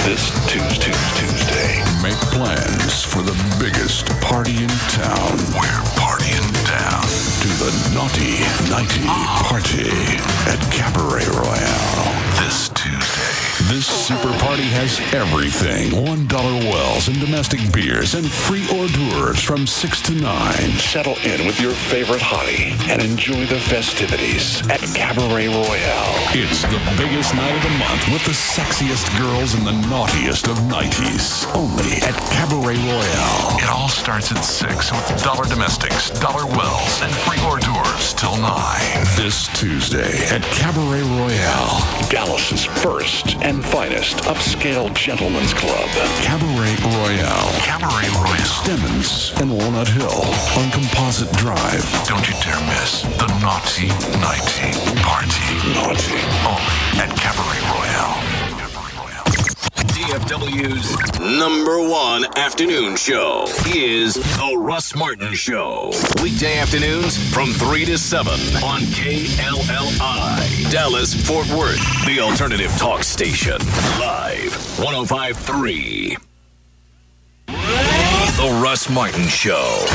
this Tuesday. Make plans for the biggest party in town. We're partying down to the Naughty Nighty Party at Cabaret Royale this Tuesday. This super party has everything. $1 wells and domestic beers and free hors d'oeuvres from 6 to 9. Settle in with your favorite hottie and enjoy the festivities at Cabaret Royale. It's the biggest night of the month with the sexiest girls and the naughtiest of nighties. Only at Cabaret Royale. It all starts at 6 with $1 domestics, $1 wells, and free hors d'oeuvres till 9. This Tuesday at Cabaret Royale. Dallas's first and finest upscale gentlemen's club. Cabaret Royale. Cabaret Royale. Stemmons and Walnut Hill on Composite Drive. Don't you dare miss the Naughty Nighty Party. Naughty. Only at Cabaret Royale. DFW's #1 afternoon show is The Russ Martin Show. Weekday afternoons from 3 to 7 on KLLI. Dallas, Fort Worth, the alternative talk station. Live 105.3. The Russ Martin Show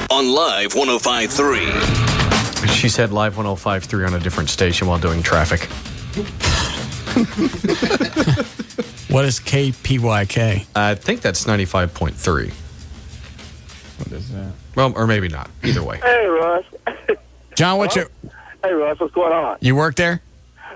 on Live 105.3. She said Live 105.3 on a different station while doing traffic. What is KPYK? I think that's 95.3. What is that? Well, or maybe not. Either way. Hey, Russ. John, what's your... Hey, Russ, what's going on? You work there?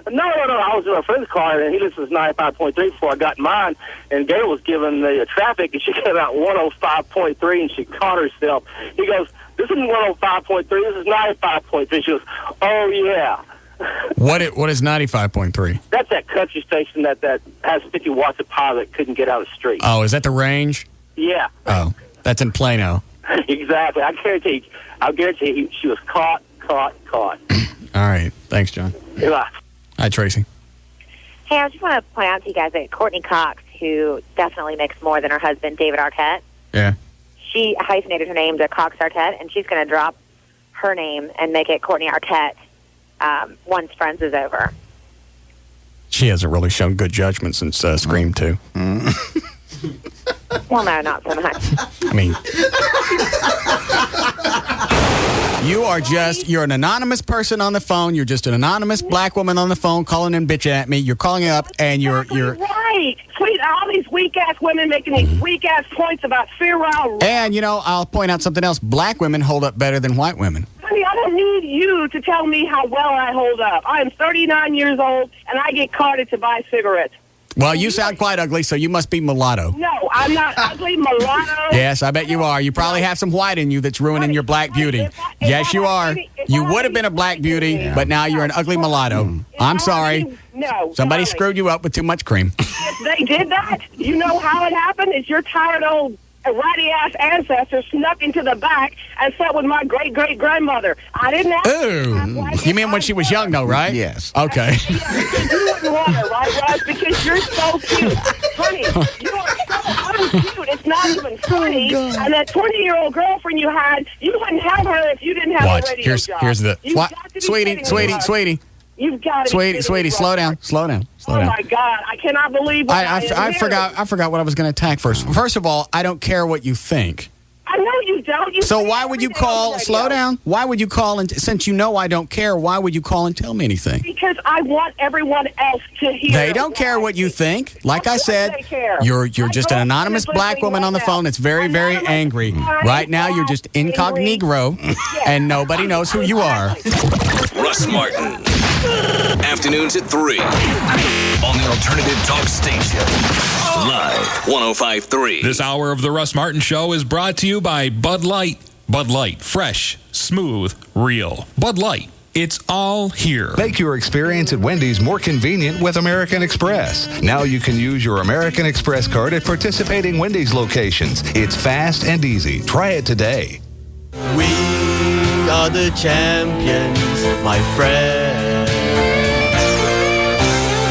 No. I was in a friend's car, and he listens to 95.3 before I got mine, and Gail was giving the traffic, and she got out 105.3, and she caught herself. He goes, this isn't 105.3, this is 95.3. She goes, oh, yeah. What is 95.3? That's that country station that has 50 watts of power that couldn't get out of the street. Oh, is that the range? Yeah. Oh, that's in Plano. Exactly. I guarantee you, she was caught. All right. Thanks, John. Yeah. Hi, Tracy. Hey, I just want to point out to you guys that Courtney Cox, who definitely makes more than her husband, David Arquette, Yeah. she hyphenated her name to Cox Arquette, and she's going to drop her name and make it Courtney Arquette once Friends is over. She hasn't really shown good judgment since Scream 2. Well, no, not so much. I mean... You're an anonymous person on the phone. You're just an anonymous black woman on the phone calling and bitching at me. You're calling up and you're right. Sweet, all these weak-ass women making these weak-ass points about feral. And, I'll point out something else. Black women hold up better than white women. Honey, I don't need you to tell me how well I hold up. I am 39 years old, and I get carded to buy cigarettes. Well, you sound quite ugly, so you must be mulatto. No, I'm not ugly, mulatto. Yes, I bet you are. You probably have some white in you that's ruining your black beauty. Yes, you are. You would have been a black beauty, but now you're an ugly mulatto. I'm sorry. No. Somebody screwed you up with too much cream. If they did that, you know how it happened? It's your tired old ratty-ass ancestors snuck into the back and sat with my great-great-grandmother. I didn't ask. Ooh. You mean when she was young, though, right? Yes. Okay. Yeah, you wouldn't want her, right, Russ? Because you're so cute. Honey, you are so uncute. It's not even funny. And that 20-year-old girlfriend you had, you wouldn't have her if you didn't have a radio job. Here's the... What? Sweetie. You've got to Sweetie, slow down. Oh, my God. I cannot believe what I forgot what I was going to attack first. First of all, I don't care what you think. I know you don't. So why would you call... Slow down. Why would you call... And since you know I don't care, why would you call and tell me anything? Because I want everyone else to hear. They don't care what you think. Like I said, you're just an anonymous black woman on the phone that's very, very angry. Right now, you're just incognito, and nobody knows who you are. Russ Martin. Afternoons at 3 on the alternative talk station. Live 105.3. This hour of the Russ Martin Show is brought to you by Bud Light. Bud Light, fresh, smooth, real. Bud Light, it's all here. Make your experience at Wendy's more convenient with American Express. Now you can use your American Express card at participating Wendy's locations. It's fast and easy. Try it today. We are the champions, my friend.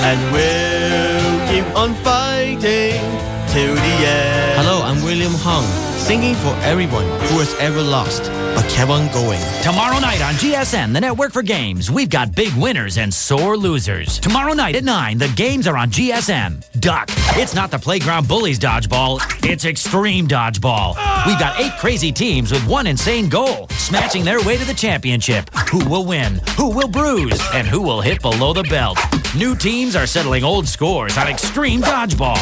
And we'll keep on fighting till the end. Hello, I'm William Hung. Singing for everyone who has ever lost, but kept on going. Tomorrow night on GSN, the network for games, we've got big winners and sore losers. Tomorrow night at 9, the games are on GSN. Duck. It's not the Playground Bullies dodgeball, it's extreme dodgeball. We've got 8 crazy teams with one insane goal, smashing their way to the championship. Who will win? Who will bruise? And who will hit below the belt? New teams are settling old scores on extreme dodgeball.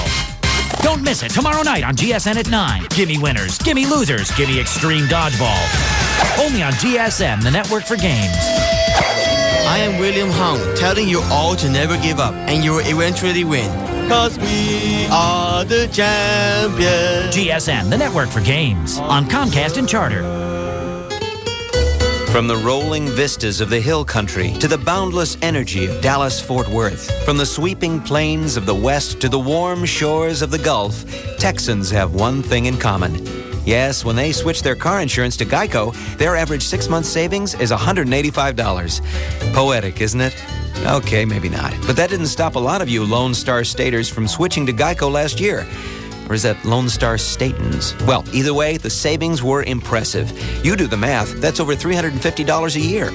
Don't miss it tomorrow night on GSN at 9. Gimme winners, gimme losers, gimme extreme dodgeball. Only on GSN, the network for games. I am William Hung, telling you all to never give up, and you will eventually win. Cause we are the champions. GSN, the network for games. On Comcast and Charter. From the rolling vistas of the hill country to the boundless energy of Dallas-Fort Worth, from the sweeping plains of the West to the warm shores of the Gulf, Texans have one thing in common. Yes, when they switch their car insurance to Geico, their average 6-month savings is $185. Poetic, isn't it? Okay, maybe not. But that didn't stop a lot of you Lone Star Staters from switching to Geico last year. Or is that Lone Star Statans? Well, either way, the savings were impressive. You do the math, that's over $350 a year.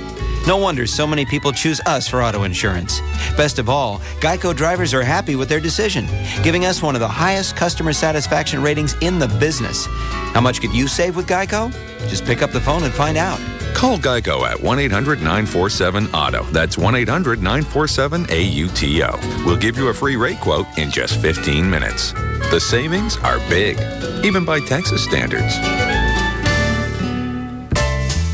No wonder so many people choose us for auto insurance. Best of all, Geico drivers are happy with their decision, giving us one of the highest customer satisfaction ratings in the business. How much could you save with Geico? Just pick up the phone and find out. Call Geico at 1-800-947-AUTO. That's 1-800-947-AUTO. We'll give you a free rate quote in just 15 minutes. The savings are big, even by Texas standards.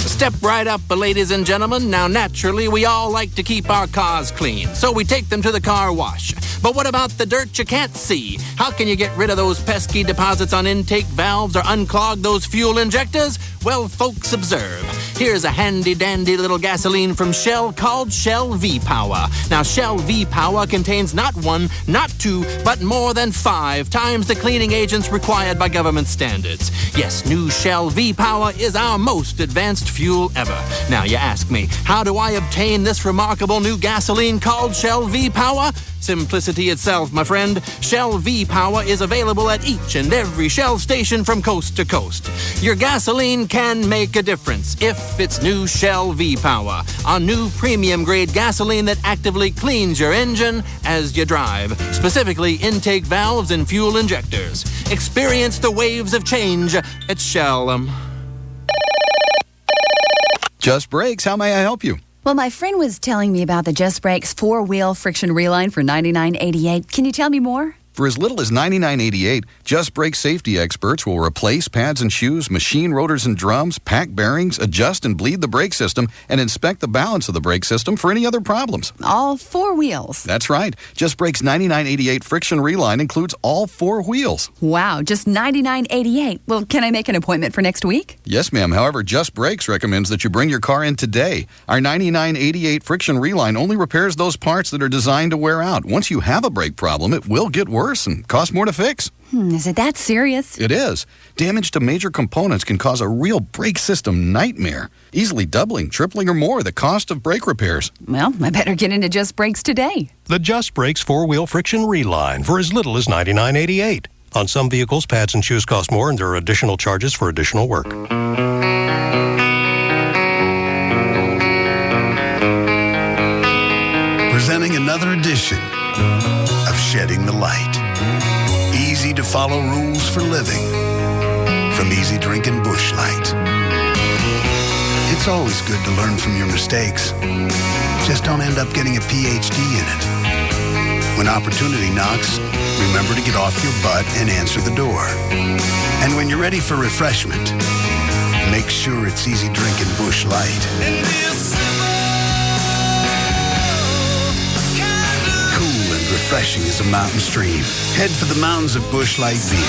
Step right up, ladies and gentlemen. Now, naturally, we all like to keep our cars clean, so we take them to the car wash. But what about the dirt you can't see? How can you get rid of those pesky deposits on intake valves or unclog those fuel injectors? Well, folks, observe. Here's a handy-dandy little gasoline from Shell called Shell V-Power. Now, Shell V-Power contains not 1, not 2, but more than 5 times the cleaning agents required by government standards. Yes, new Shell V-Power is our most advanced fuel ever. Now, you ask me, how do I obtain this remarkable new gasoline called Shell V-Power? Simplicity itself, my friend. Shell V-Power is available at each and every Shell station from coast to coast. Your gasoline can make a difference if it's new Shell V-Power, a new premium-grade gasoline that actively cleans your engine as you drive, specifically intake valves and fuel injectors. Experience the waves of change at Shell. Just Brakes, how may I help you? Well, my friend was telling me about the Just Brakes 4-wheel friction reline for $99.88. Can you tell me more? For as little as $99.88, Just Brakes safety experts will replace pads and shoes, machine rotors and drums, pack bearings, adjust and bleed the brake system, and inspect the balance of the brake system for any other problems. All 4 wheels? That's right. Just Brakes $99.88 friction reline includes all 4 wheels. Wow, just $99.88. Well, can I make an appointment for next week? Yes, ma'am. However, Just Brakes recommends that you bring your car in today. Our $99.88 friction reline only repairs those parts that are designed to wear out. Once you have a brake problem, it will get worse and cost more to fix. Is it that serious? It is. Damage to major components can cause a real brake system nightmare, easily doubling, tripling, or more the cost of brake repairs. Well, I better get into Just Brakes today. The Just Brakes 4-wheel friction reline for as little as $99.88. On some vehicles, pads and shoes cost more, and there are additional charges for additional work. Presenting another edition of Shedding the Light. Easy to follow rules for living from Easy Drinking Busch Light. It's always good to learn from your mistakes. Just don't end up getting a PhD in it. When opportunity knocks, remember to get off your butt and answer the door. And when you're ready for refreshment, make sure it's Easy Drinking Busch Light. Refreshing as a mountain stream. Head for the mountains of Busch Light beer.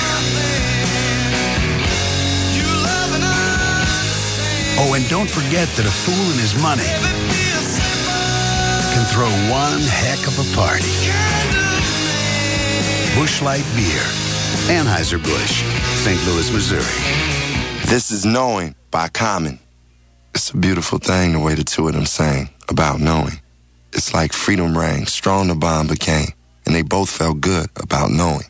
Oh, and don't forget that a fool and his money can throw one heck of a party. Busch Light beer. Anheuser-Busch, St. Louis, Missouri. This is Knowing by Common. It's a beautiful thing the way the two of them sang about knowing. It's like freedom rang, strong the bond became, and they both felt good about knowing.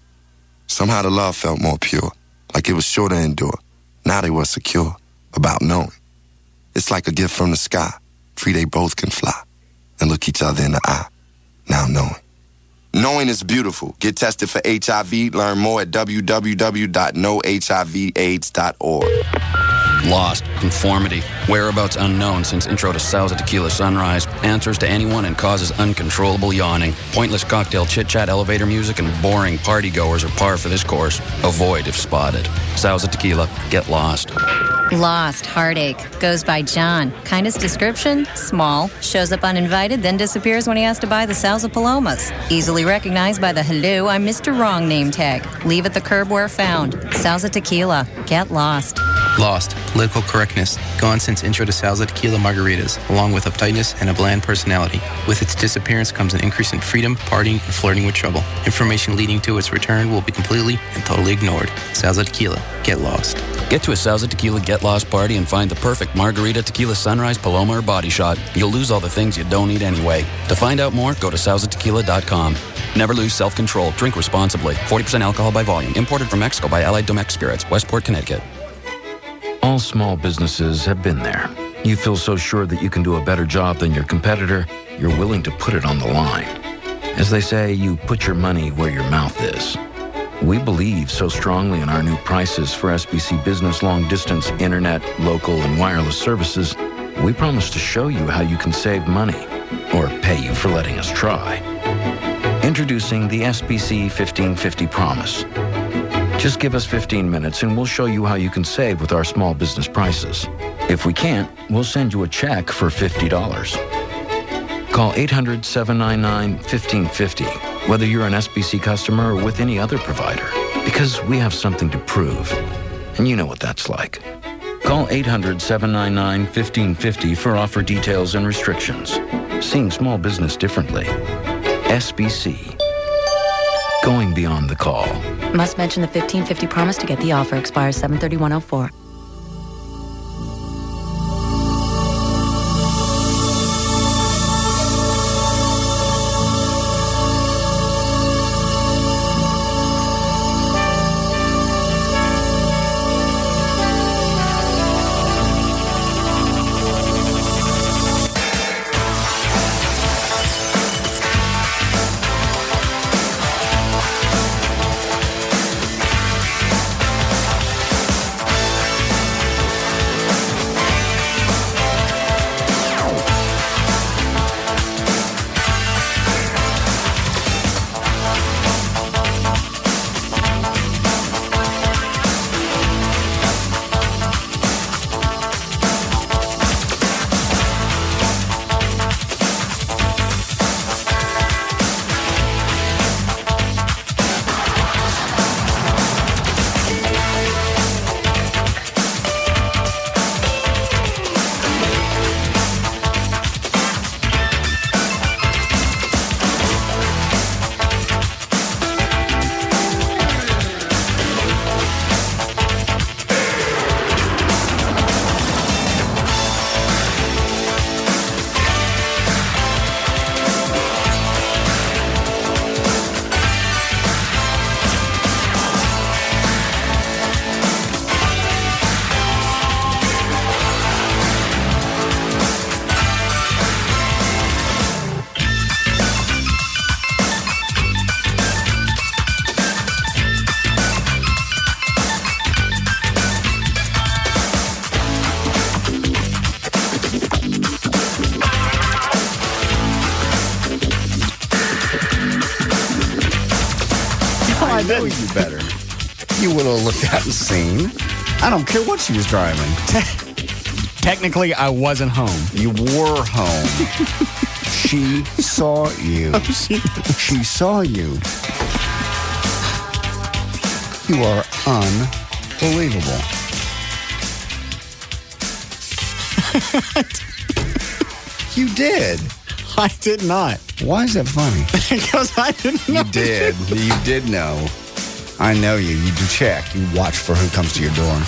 Somehow the love felt more pure, like it was sure to endure. Now they were secure about knowing. It's like a gift from the sky. Free they both can fly and look each other in the eye. Now knowing. Knowing is beautiful. Get tested for HIV. Learn more at www.knowhivaids.org. Lost, conformity, whereabouts unknown since intro to Salsa Tequila Sunrise, answers to anyone and causes uncontrollable yawning. Pointless cocktail chit-chat, elevator music, and boring partygoers are par for this course. Avoid if spotted. Salsa Tequila, get lost. Lost Heartache goes by John. Kindest description? Small. Shows up uninvited, then disappears when he has to buy the Salsa Palomas. Easily recognized by the "Hello, I'm Mr. Wrong" name tag. Leave at the curb where found. Salsa Tequila, get lost. Lost. Political correctness. Gone since intro to Salsa Tequila Margaritas, along with uptightness and a bland personality. With its disappearance comes an increase in freedom, partying, and flirting with trouble. Information leading to its return will be completely and totally ignored. Salsa Tequila, get lost. Get to a Salsa Tequila Get Lost party and find the perfect margarita, tequila, sunrise, paloma, or body shot. You'll lose all the things you don't need anyway. To find out more, go to salsatequila.com. Never lose self-control. Drink responsibly. 40% alcohol by volume. Imported from Mexico by Allied Domecq Spirits, Westport, Connecticut. All small businesses have been there. You feel so sure that you can do a better job than your competitor, you're willing to put it on the line. As they say, you put your money where your mouth is. We believe so strongly in our new prices for SBC Business long-distance internet, local, and wireless services, we promise to show you how you can save money, or pay you for letting us try. Introducing the SBC 1550 Promise. Just give us 15 minutes and we'll show you how you can save with our small business prices. If we can't, we'll send you a check for $50. Call 800-799-1550, whether you're an SBC customer or with any other provider, because we have something to prove. And you know what that's like. Call 800-799-1550 for offer details and restrictions. Seeing small business differently. SBC. Going beyond the call. Must mention the 1550 promise to get the offer. Expires 7/31/04. I know you better. You would have looked out and seen. I don't care what she was driving. Technically, I wasn't home. You were home. She saw you. She saw you. You are unbelievable. You did. I did not. Why is that funny? Because I didn't know. You did. You did know. I know you. You do check. You watch for who comes to your door.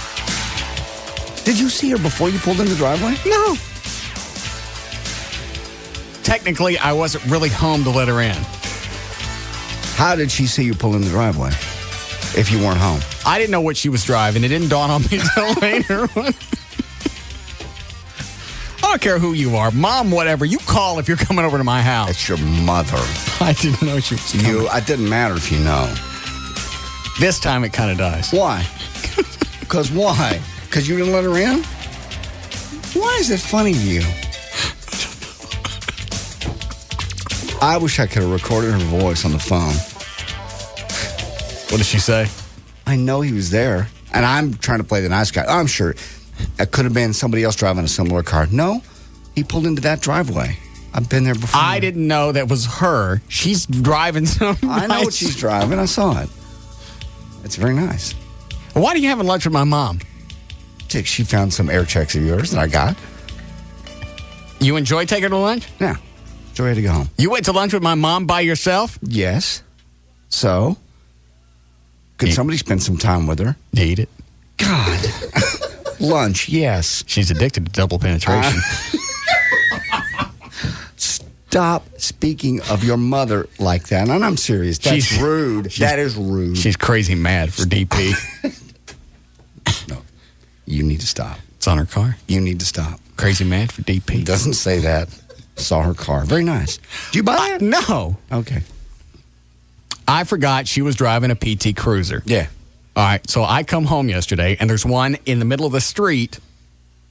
Did you see her before you pulled in the driveway? No. Technically, I wasn't really home to let her in. How did she see you pull in the driveway? if you weren't home. I didn't know what she was driving. It didn't dawn on me until later. I don't care who you are. Mom, whatever. You call if you're coming over to my house. It's your mother. I didn't know she was coming. It didn't matter if you know. This time it kind of does. Why? Because why? Because you didn't let her in? Why is it funny to you? I wish I could have recorded her voice on the phone. What did she say? I know he was there, and I'm trying to play the nice guy. I'm sure it could have been somebody else driving a similar car. No, he pulled into that driveway. I've been there before. I didn't know that was her. She's driving some I know what she's driving. I saw it. It's very nice. Why are you having lunch with my mom? She found some air checks of yours that I got. You enjoy taking her to lunch? Yeah. Joy had to go home. You went to lunch with my mom by yourself? Yes. So? Could somebody spend some time with her? Eat it. God. Lunch, yes. She's addicted to double penetration. Stop speaking of your mother like that. And I'm serious. That's rude. That is rude. She's crazy mad for DP. No. You need to stop. It's on her car. You need to stop. Crazy mad for DP. It doesn't say that. Saw her car. Very nice. Did you buy it? No. Okay. I forgot she was driving a PT Cruiser. Yeah. All right. So I come home yesterday, and there's one in the middle of the street.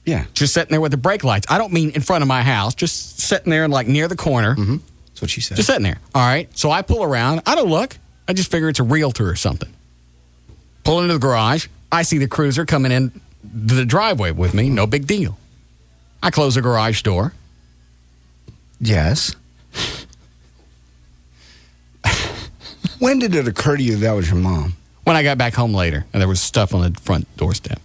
Yeah. Just sitting there with the brake lights. I don't mean in front of my house. Just sitting there, like, near the corner. Mm-hmm. That's what she said. Just sitting there. All right. So I pull around. I don't look. I just figure it's a realtor or something. Pull into the garage. I see the Cruiser coming in the driveway with me. No big deal. I close the garage door. Yes. When did it occur to you that was your mom? When I got back home later, and there was stuff on the front doorstep.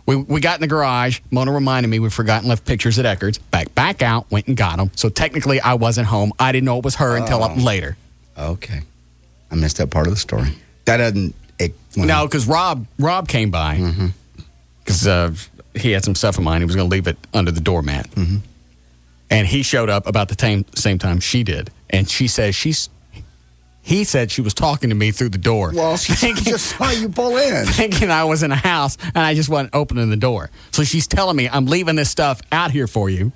We got in the garage. Mona reminded me we'd forgotten left pictures at Eckerd's. Back out, went and got them. So technically, I wasn't home. I didn't know it was her until up later. Okay. I missed that part of the story. That doesn't... No, because Rob came by. Because he had some stuff of mine. He was going to leave it under the doormat. Mm-hmm. And he showed up about the same time she did. And she says he said she was talking to me through the door. Well, she just saw you pull in. Thinking I was in a house, and I just wasn't opening the door. So she's telling me, I'm leaving this stuff out here for you.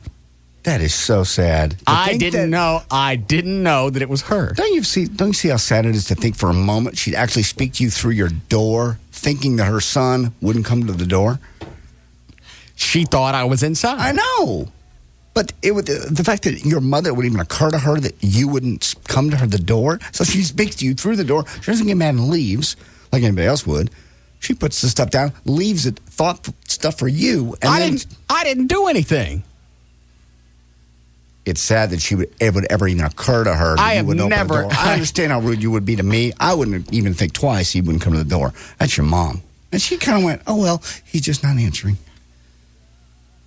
That is so sad. I didn't know that it was her. Don't you see how sad it is to think for a moment she'd actually speak to you through your door, thinking that her son wouldn't come to the door? She thought I was inside. I know. But the fact that your mother would even occur to her that you wouldn't come to her the door, so she speaks to you through the door. She doesn't get mad and leaves like anybody else would. She puts the stuff down, leaves it, thoughtful stuff for you. And I didn't do anything. It's sad that it would ever even occur to her that you wouldn't open the door. I understand how rude you would be to me. I wouldn't even think twice he wouldn't come to the door. That's your mom. And she kind of went, oh, well, he's just not answering.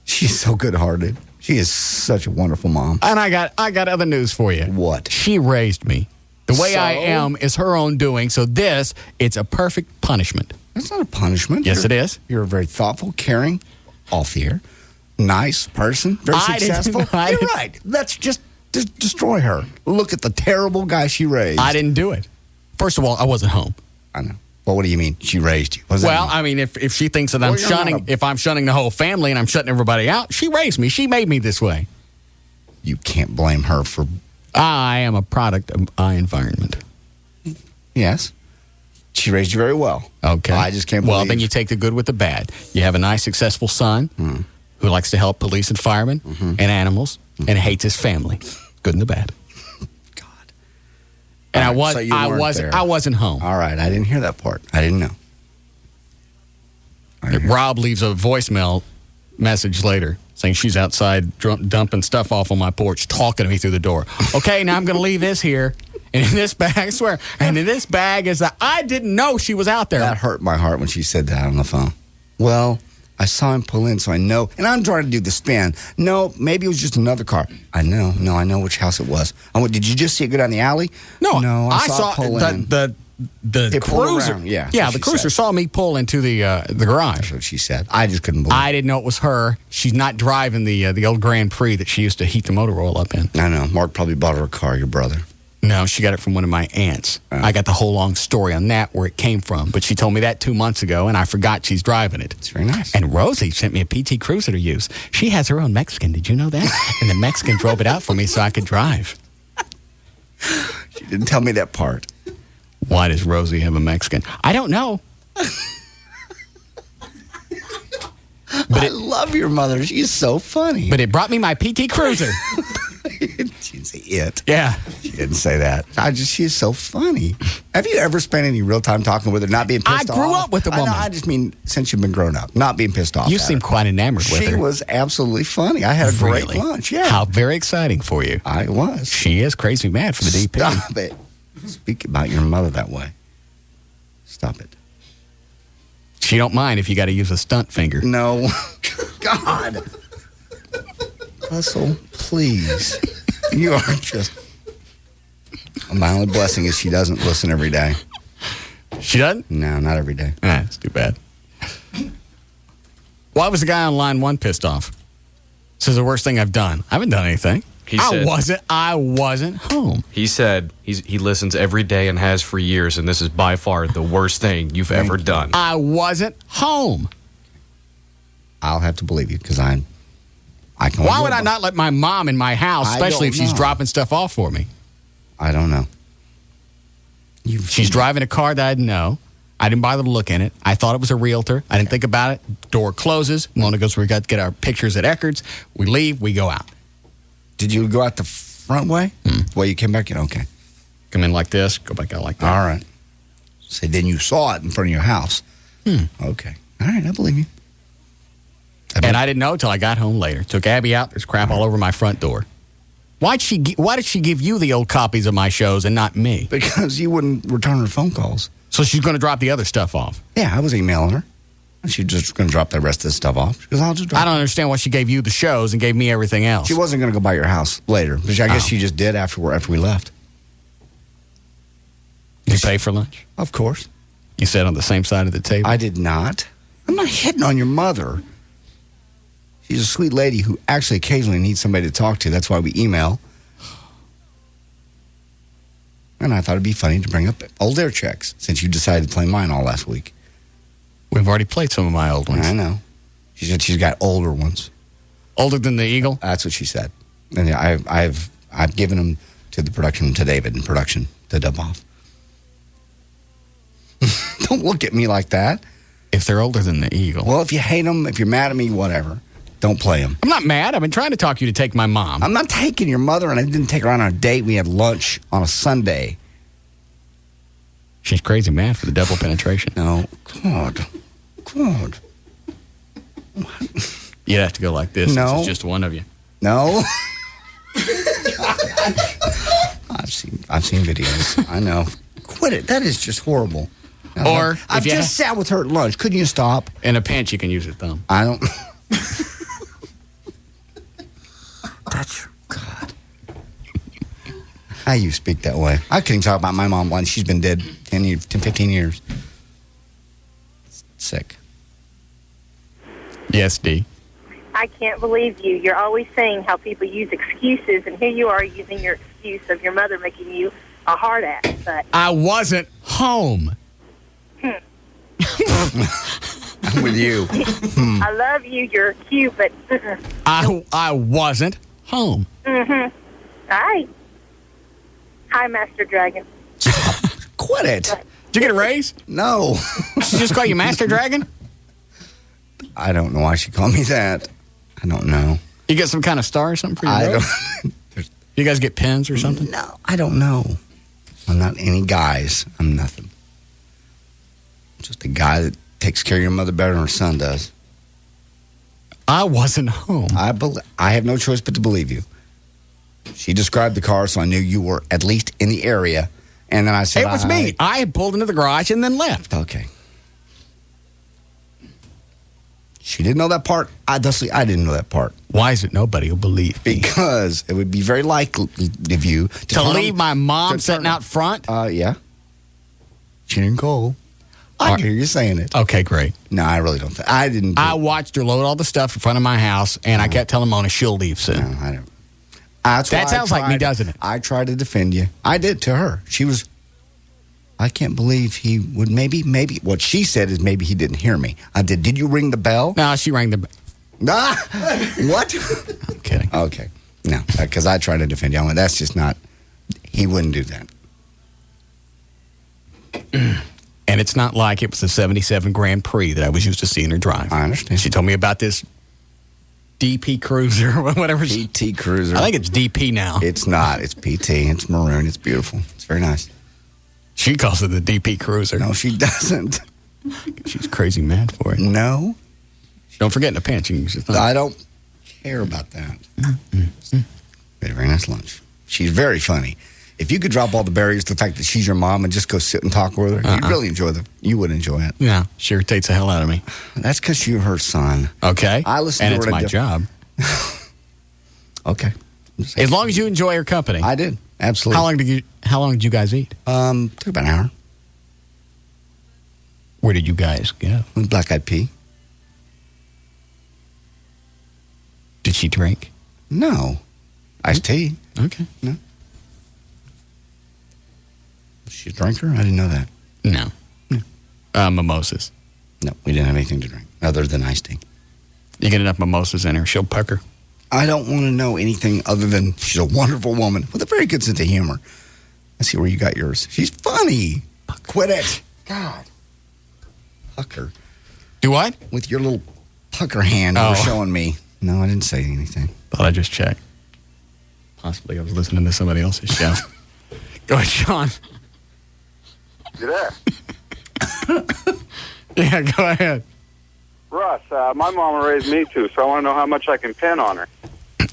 She's so good-hearted. She is such a wonderful mom. And I got other news for you. What? She raised me. The way I am is her own doing, so it's a perfect punishment. That's not a punishment. Yes, it is. You're a very thoughtful, caring, off the air, nice person, very successful. You're right. Let's just destroy her. Look at the terrible guy she raised. I didn't do it. First of all, I wasn't home. I know. Well, what do you mean? She raised you. Well, I mean, if she thinks that if I'm shunning the whole family and I'm shutting everybody out, she raised me. She made me this way. You can't blame her for... I am a product of my environment. Yes. She raised you very well. Okay. I just can't believe... Well, then you take the good with the bad. You have a nice, successful son who likes to help police and firemen and animals and hates his family. Good and the bad. And I wasn't home. All right, I didn't hear that part. I didn't know. Rob leaves a voicemail message later saying she's outside dumping stuff off on my porch, talking to me through the door. Okay, now I'm going to leave this here. And in this bag, I swear, and in this bag is that I didn't know she was out there. That hurt my heart when she said that on the phone. Well, I saw him pull in, so I know. And I'm trying to do the spin. No, maybe it was just another car. I know which house it was. I went, did you just see it go down the alley? No, I saw it pull in. The Cruiser. Yeah, the Cruiser saw me pull into the garage. That's what she said. I just couldn't believe it. I didn't know it was her. She's not driving the old Grand Prix that she used to heat the motor oil up in. I know. Mark probably bought her a car, your brother. No, she got it from one of my aunts. I got the whole long story on that, where it came from. But she told me that 2 months ago, and I forgot she's driving it. It's very nice. And Rosie sent me a PT Cruiser to use. She has her own Mexican. Did you know that? And the Mexican drove it out for me so I could drive. She didn't tell me that part. Why does Rosie have a Mexican? I don't know. I love your mother. She's so funny. But it brought me my PT Cruiser. She didn't say it. Yeah. She didn't say that. She's so funny. Have you ever spent any real time talking with her, not being pissed off? I grew up with the woman. I just mean since you've been grown up, not being pissed off. You seem quite enamored with her. She was absolutely funny. I had a great lunch. Yeah. How very exciting for you. I was. She is crazy mad for the DP. Stop it. Speak about your mother that way. Stop it. She don't mind if you got to use a stunt finger. No. God. Russell, please. You are just... My only blessing is she doesn't listen every day. She doesn't? No, not every day. That's too bad. Why was the guy on line 1 pissed off? This is the worst thing I've done. I haven't done anything. I wasn't home. He said he listens every day and has for years, and this is by far the worst thing you've ever done. I wasn't home. I'll have to believe you because I can. Why would I not let my mom in my house, especially if she's dropping stuff off for me? I don't know. She's driving a car that I didn't know. I didn't bother to look in it. I thought it was a realtor. I didn't think about it. Door closes. Mona goes, we got to get our pictures at Eckerd's. We leave. We go out. Did you go out the front way? Well, you came back in? Okay. Come in like this, go back out like that. All right. So then you saw it in front of your house. Okay. All right, I believe you. And I didn't know until I got home later. Took Abby out. There's crap all over my front door. Why did she give you the old copies of my shows and not me? Because you wouldn't return her phone calls. So she's going to drop the other stuff off? Yeah, I was emailing her. And she's just going to drop the rest of the stuff off. Because I'll just drop I don't understand why she gave you the shows and gave me everything else. She wasn't going to go by your house later. But I guess she just did after we left. You pay for lunch? Of course. You sat on the same side of the table? I did not. I'm not hitting on your mother. She's a sweet lady who actually occasionally needs somebody to talk to. That's why we email. And I thought it'd be funny to bring up old air checks since you decided to play mine all last week. We've already played some of my old ones. I know. She said she's got older ones. Older than the Eagle? That's what she said. And I've given them to the production, to David in production, to dub off. Don't look at me like that. If they're older than the Eagle. Well, if you hate them, if you're mad at me, whatever. Don't play them. I'm not mad. I've been trying to talk you to take my mom. I'm not taking your mother, and I didn't take her on a date. We had lunch on a Sunday. She's crazy mad for the double penetration. No. God. You'd have to go like this. No. Since it's just one of you. No. I've seen videos. I know. Quit it. That is just horrible. Or I've just sat with her at lunch. Couldn't you stop? In a pinch, you can use your thumb. I don't. That's God. How you speak that way? I couldn't talk about my mom once. She's been dead 10, 15 years. Sick. Yes, D. I can't believe you. You're always saying how people use excuses, and here you are using your excuse of your mother making you a hard ass. But I wasn't home. I'm with you. I love you. You're cute, but I wasn't home. Hi, Master Dragon. Quit it. Did you get a raise? No. She just call you Master Dragon? I don't know why she called me that. I don't know. You get some kind of star or something for your I robe? don't. You guys get pins or something? No, I don't know. I'm not any guys. I'm nothing. Just a guy that takes care of your mother better than her son does. I wasn't home. I have no choice but to believe you. She described the car, so I knew you were at least in the area. And then I said, it was me. I had pulled into the garage and then left. Okay. She didn't know that part. I didn't know that part. Why is it nobody will believe me? Because it would be very likely of you to leave my mom sitting out front? Yeah. She didn't call. I hear you saying it. Okay, great. No, I really don't. I didn't. I watched her load all the stuff in front of my house, and I kept telling Mona she'll leave soon. No, I don't. That sounds like me, doesn't it? I tried to defend you. I did to her. She was, I can't believe he would maybe. What she said is maybe he didn't hear me. I did. Did you ring the bell? No, she rang the bell. What? I'm kidding. Okay. No, because I tried to defend you. I went, that's just not, he wouldn't do that. And it's not like it was a 77 Grand Prix that I was used to seeing her drive. I understand. She told me about this DP Cruiser or whatever. PT Cruiser. I think it's DP now. It's not. It's PT. It's maroon. It's beautiful. It's very nice. She calls it the DP Cruiser. No, she doesn't. She's crazy mad for it. No. Don't forget in the pants. You can use your thumb. I don't care about that. Very nice lunch. She's very funny. If you could drop all the barriers to the fact that she's your mom and just go sit and talk with her, you'd really enjoy you would enjoy it. Yeah, she irritates the hell out of me. That's because you're her son. Okay. I listen and to her. And it's my job. Okay. As long as you enjoy her company. I did. Absolutely. How long did you guys eat? Took about an hour. Where did you guys go? Black Eyed Pea. Did she drink? No. Iced tea. Okay. No. Was she a drinker? I didn't know that. No. Mimosas. No, we didn't have anything to drink other than iced tea. You get enough mimosas in her, she'll pucker. I don't want to know anything other than she's a wonderful woman with a very good sense of humor. Let's see where you got yours. She's funny. Quit it. God. Pucker. Do what? With your little pucker hand you were showing me. No, I didn't say anything. Thought I just checked. Possibly I was listening to somebody else's show. Go ahead, Sean. You there? Yeah, go ahead. Russ, my mama raised me too, so I want to know how much I can pin on her.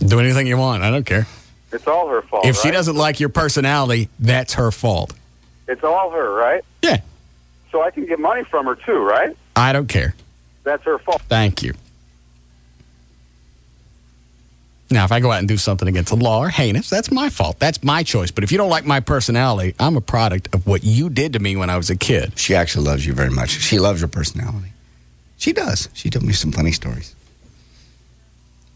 Do anything you want. I don't care. It's all her fault, If she right? doesn't like your personality, that's her fault. It's all her, right? Yeah. So I can get money from her too, right? I don't care. That's her fault. Thank you. Now, if I go out and do something against the law or heinous, that's my fault. That's my choice. But if you don't like my personality, I'm a product of what you did to me when I was a kid. She actually loves you very much. She loves your personality. She does. She told me some funny stories.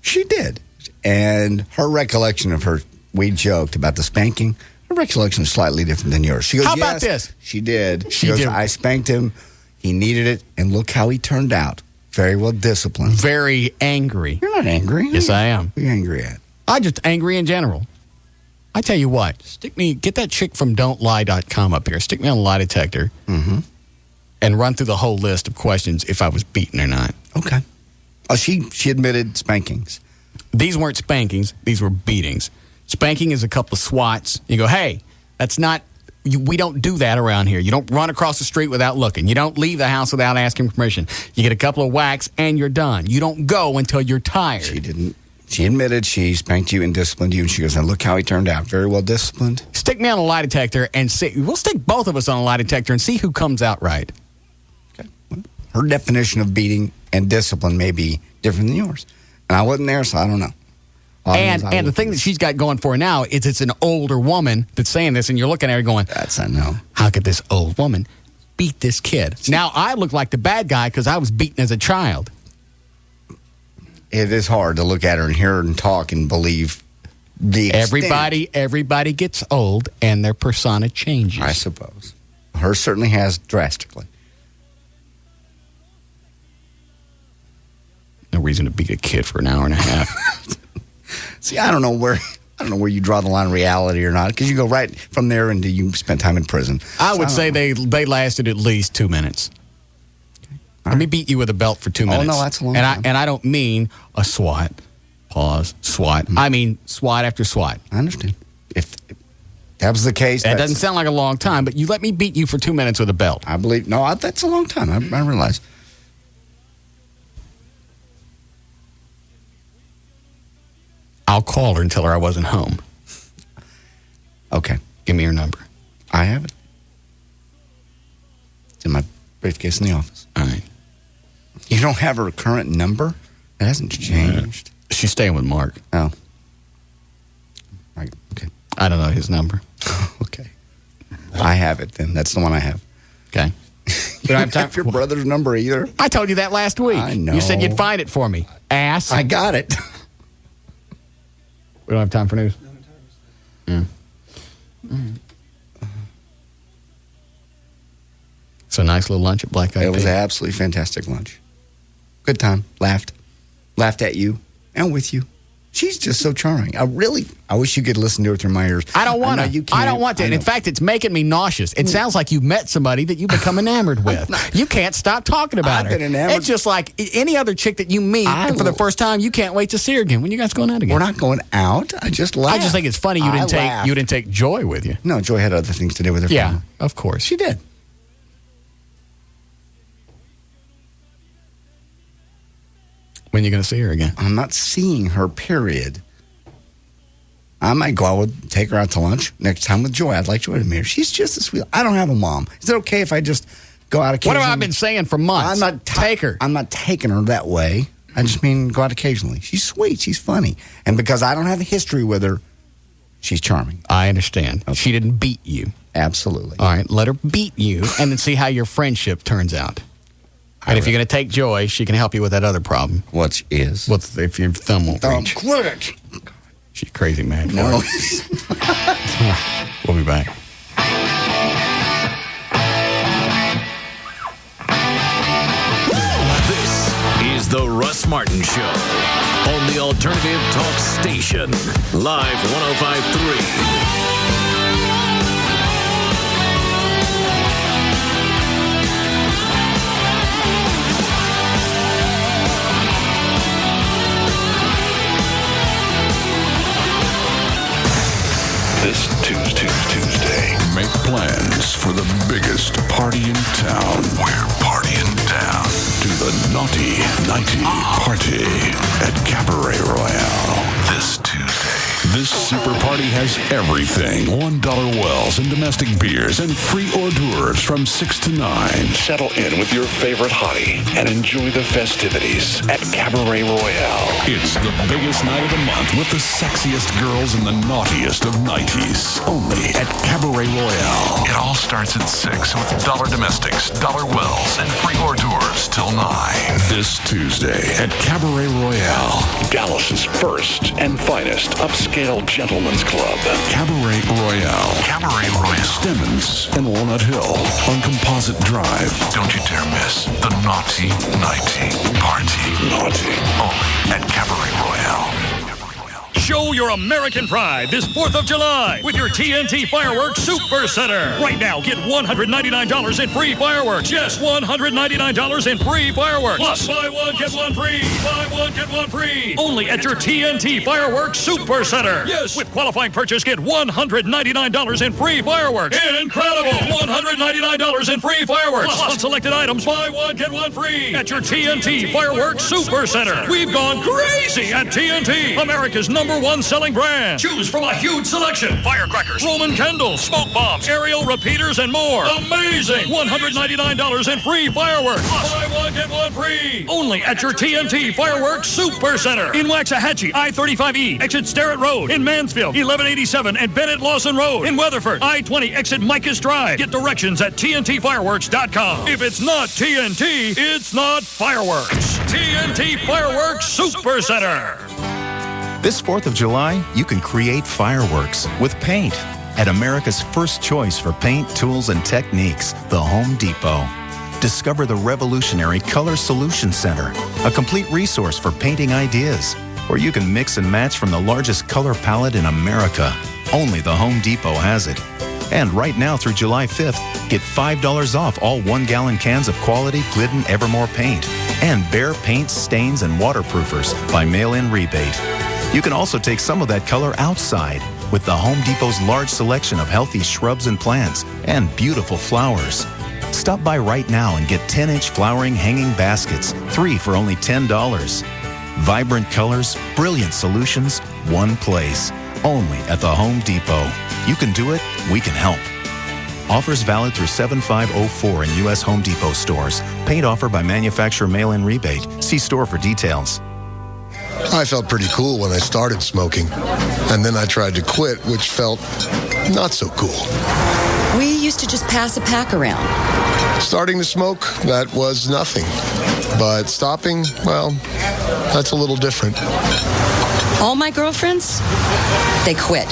She did. And her recollection of her, we joked about the spanking. Her recollection is slightly different than yours. She goes, How about this? She did. She goes, did. I spanked him. He needed it. And look how he turned out. Very well disciplined. Very angry. You're not angry. Yes, I am. What are you angry at? I'm just angry in general. I tell you what, get that chick from don'tlie.com up here. Stick me on a lie detector and run through the whole list of questions if I was beaten or not. Okay. Oh, she admitted spankings. These weren't spankings. These were beatings. Spanking is a couple of swats. You go, hey, that's not, we don't do that around here. You don't run across the street without looking. You don't leave the house without asking permission. You get a couple of whacks and you're done. You don't go until you're tired. She didn't. She admitted she spanked you and disciplined you, and she goes, and look how he turned out. Very well disciplined. Stick me on a lie detector and see. We'll stick both of us on a lie detector and see who comes out right. Okay. Well, her definition of beating and discipline may be different than yours. And I wasn't there, so I don't know. And the thing that she's got going for her now is it's an older woman that's saying this, and you're looking at her going, that's I know. How could this old woman beat this kid? Now, I look like the bad guy because I was beaten as a child. It is hard to look at her and hear her and talk and believe the extent. Everybody gets old and their persona changes. I suppose. Hers certainly has drastically. No reason to beat a kid for an hour and a half. See, I don't know where you draw the line, reality or not, because you go right from there into you spent time in prison. I would say they lasted at least 2 minutes. Let me beat you with a belt for 2 minutes. Oh, no, that's a long time. And I don't mean a swat. Pause. SWAT. I mean SWAT after SWAT. I understand. If that was the case. That doesn't sound like a long time, but you let me beat you for 2 minutes with a belt. I believe. No, that's a long time. I realize. I'll call her and tell her I wasn't home. Okay. Give me her number. I have it. It's in my briefcase in the office. All right. You don't have her current number? It hasn't changed. She's staying with Mark. Oh. Right. Okay. I don't know his number. Okay. I have it then. That's the one I have. Okay. You don't have time for your brother's number either? I told you that last week. I know. You said you'd find it for me. Ass. I got it. We don't have time for news? Yeah. It's a nice little lunch at Black Eyed Peas. It was an absolutely fantastic lunch. Good time. Laughed at you and with you. She's just so charming. I wish you could listen to her through my ears. I don't want to. I don't want to. In fact, it's making me nauseous. It sounds like you've met somebody that you become enamored with. You can't stop talking about her. I've been enamored. It's just like any other chick that you meet for the first time. You can't wait to see her again. When you guys going out again? We're not going out. I just laughed. I just think it's funny you didn't take Joy with you. No, Joy had other things to do with her family. Yeah, of course. She did. When are you going to see her again? I'm not seeing her, period. I might go out take her out to lunch next time with Joy. I'd like Joy to meet her. She's just a sweet. I don't have a mom. Is it okay if I just go out occasionally? What have I been saying for months? I'm not taking her that way. I just mean go out occasionally. She's sweet. She's funny. And because I don't have a history with her, she's charming. I understand. Okay. She didn't beat you. Absolutely. All right, let her beat you and then see how your friendship turns out. And if you're going to take Joy, she can help you with that other problem. Which is? If your thumb won't reach. Quit it. She's crazy mad for No. it. We'll be back. This is the Russ Martin Show on the Alternative Talk Station. Live 105.3. This Tuesday, make plans for the biggest party in town. We're partying down to the Naughty Nighty Party at Cabaret Royale. This Tuesday. This super party has everything. $1 wells and domestic beers and free hors d'oeuvres from 6 to 9. Settle in with your favorite hottie and enjoy the festivities at Cabaret Royale. It's the biggest night of the month with the sexiest girls and the naughtiest of nighties. Only at Cabaret Royale. It all starts at 6 with $1 domestics, $1 wells, and free hors d'oeuvres till 9. This Tuesday at Cabaret Royale, Dallas's first and finest upscale gentlemen's club. Cabaret Royale. Cabaret Royale. Stemmons and Walnut Hill on Composite Drive. Don't you dare miss the Naughty Nighty Party. Naughty. Only at Cabaret Royale. Show your American pride this 4th of July with your TNT Fireworks Super Center. Right now, get $199 in free fireworks. Yes, $199 in free fireworks. Plus, buy one, get one free. Buy one, get one free. Only at your TNT Fireworks Super Center. Yes, with qualifying purchase, get $199 in free fireworks. Incredible! $199 in free fireworks. Plus, on selected items, buy one, get one free. At your TNT Fireworks Super Center. We've gone crazy at TNT, America's #1 selling brand. Choose from a huge selection. Firecrackers, Roman candles, smoke bombs, aerial repeaters, and more. Amazing! $199 in free fireworks. Plus, buy one, get one free. Only at your TNT Fireworks Super Center. In Waxahachie, I-35E, exit Starrett Road. In Mansfield, 1187 and Bennett Lawson Road. In Weatherford, I-20, exit Micus Drive. Get directions at TNTfireworks.com. If it's not TNT, it's not fireworks. TNT Fireworks Super Center. This 4th of July, you can create fireworks with paint at America's first choice for paint, tools, and techniques, the Home Depot. Discover the revolutionary Color Solution Center, a complete resource for painting ideas, where you can mix and match from the largest color palette in America. Only the Home Depot has it. And right now through July 5th, get $5 off all 1-gallon cans of quality Glidden Evermore paint and Behr paints, stains, and waterproofers by mail-in rebate. You can also take some of that color outside with the Home Depot's large selection of healthy shrubs and plants and beautiful flowers. Stop by right now and get 10-inch flowering hanging baskets, 3 for only $10. Vibrant colors, brilliant solutions, one place. Only at the Home Depot. You can do it, we can help. Offers valid through 7504 in U.S. Home Depot stores. Paint offer by manufacturer mail-in rebate. See store for details. I felt pretty cool when I started smoking, and then I tried to quit, which felt not so cool. We used to just pass a pack around. Starting to smoke, that was nothing. But stopping, well, that's a little different. All my girlfriends, they quit.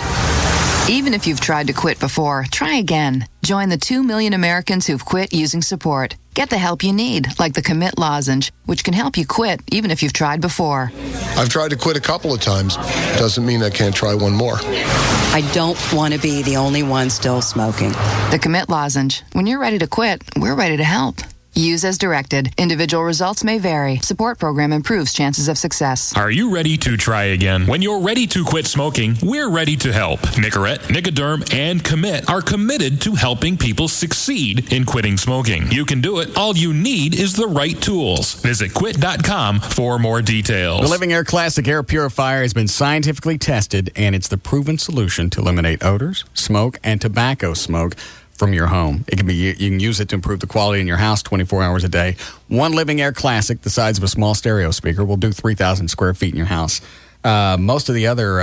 Even if you've tried to quit before, try again. Join the 2 million Americans who've quit using support. Get the help you need, like the Commit Lozenge, which can help you quit even if you've tried before. I've tried to quit a couple of times. Doesn't mean I can't try one more. I don't want to be the only one still smoking. The Commit Lozenge. When you're ready to quit, we're ready to help. Use as directed. Individual results may vary. Support program improves chances of success. Are you ready to try again? When you're ready to quit smoking, we're ready to help. Nicorette, Nicoderm, and Commit are committed to helping people succeed in quitting smoking. You can do it. All you need is the right tools. Visit quit.com for more details. The Living Air Classic Air Purifier has been scientifically tested, and it's the proven solution to eliminate odors, smoke, and tobacco smoke from your home. You can use it to improve the quality in your house 24 hours a day. One Living Air Classic, the size of a small stereo speaker, will do 3,000 square feet in your house. Most of the other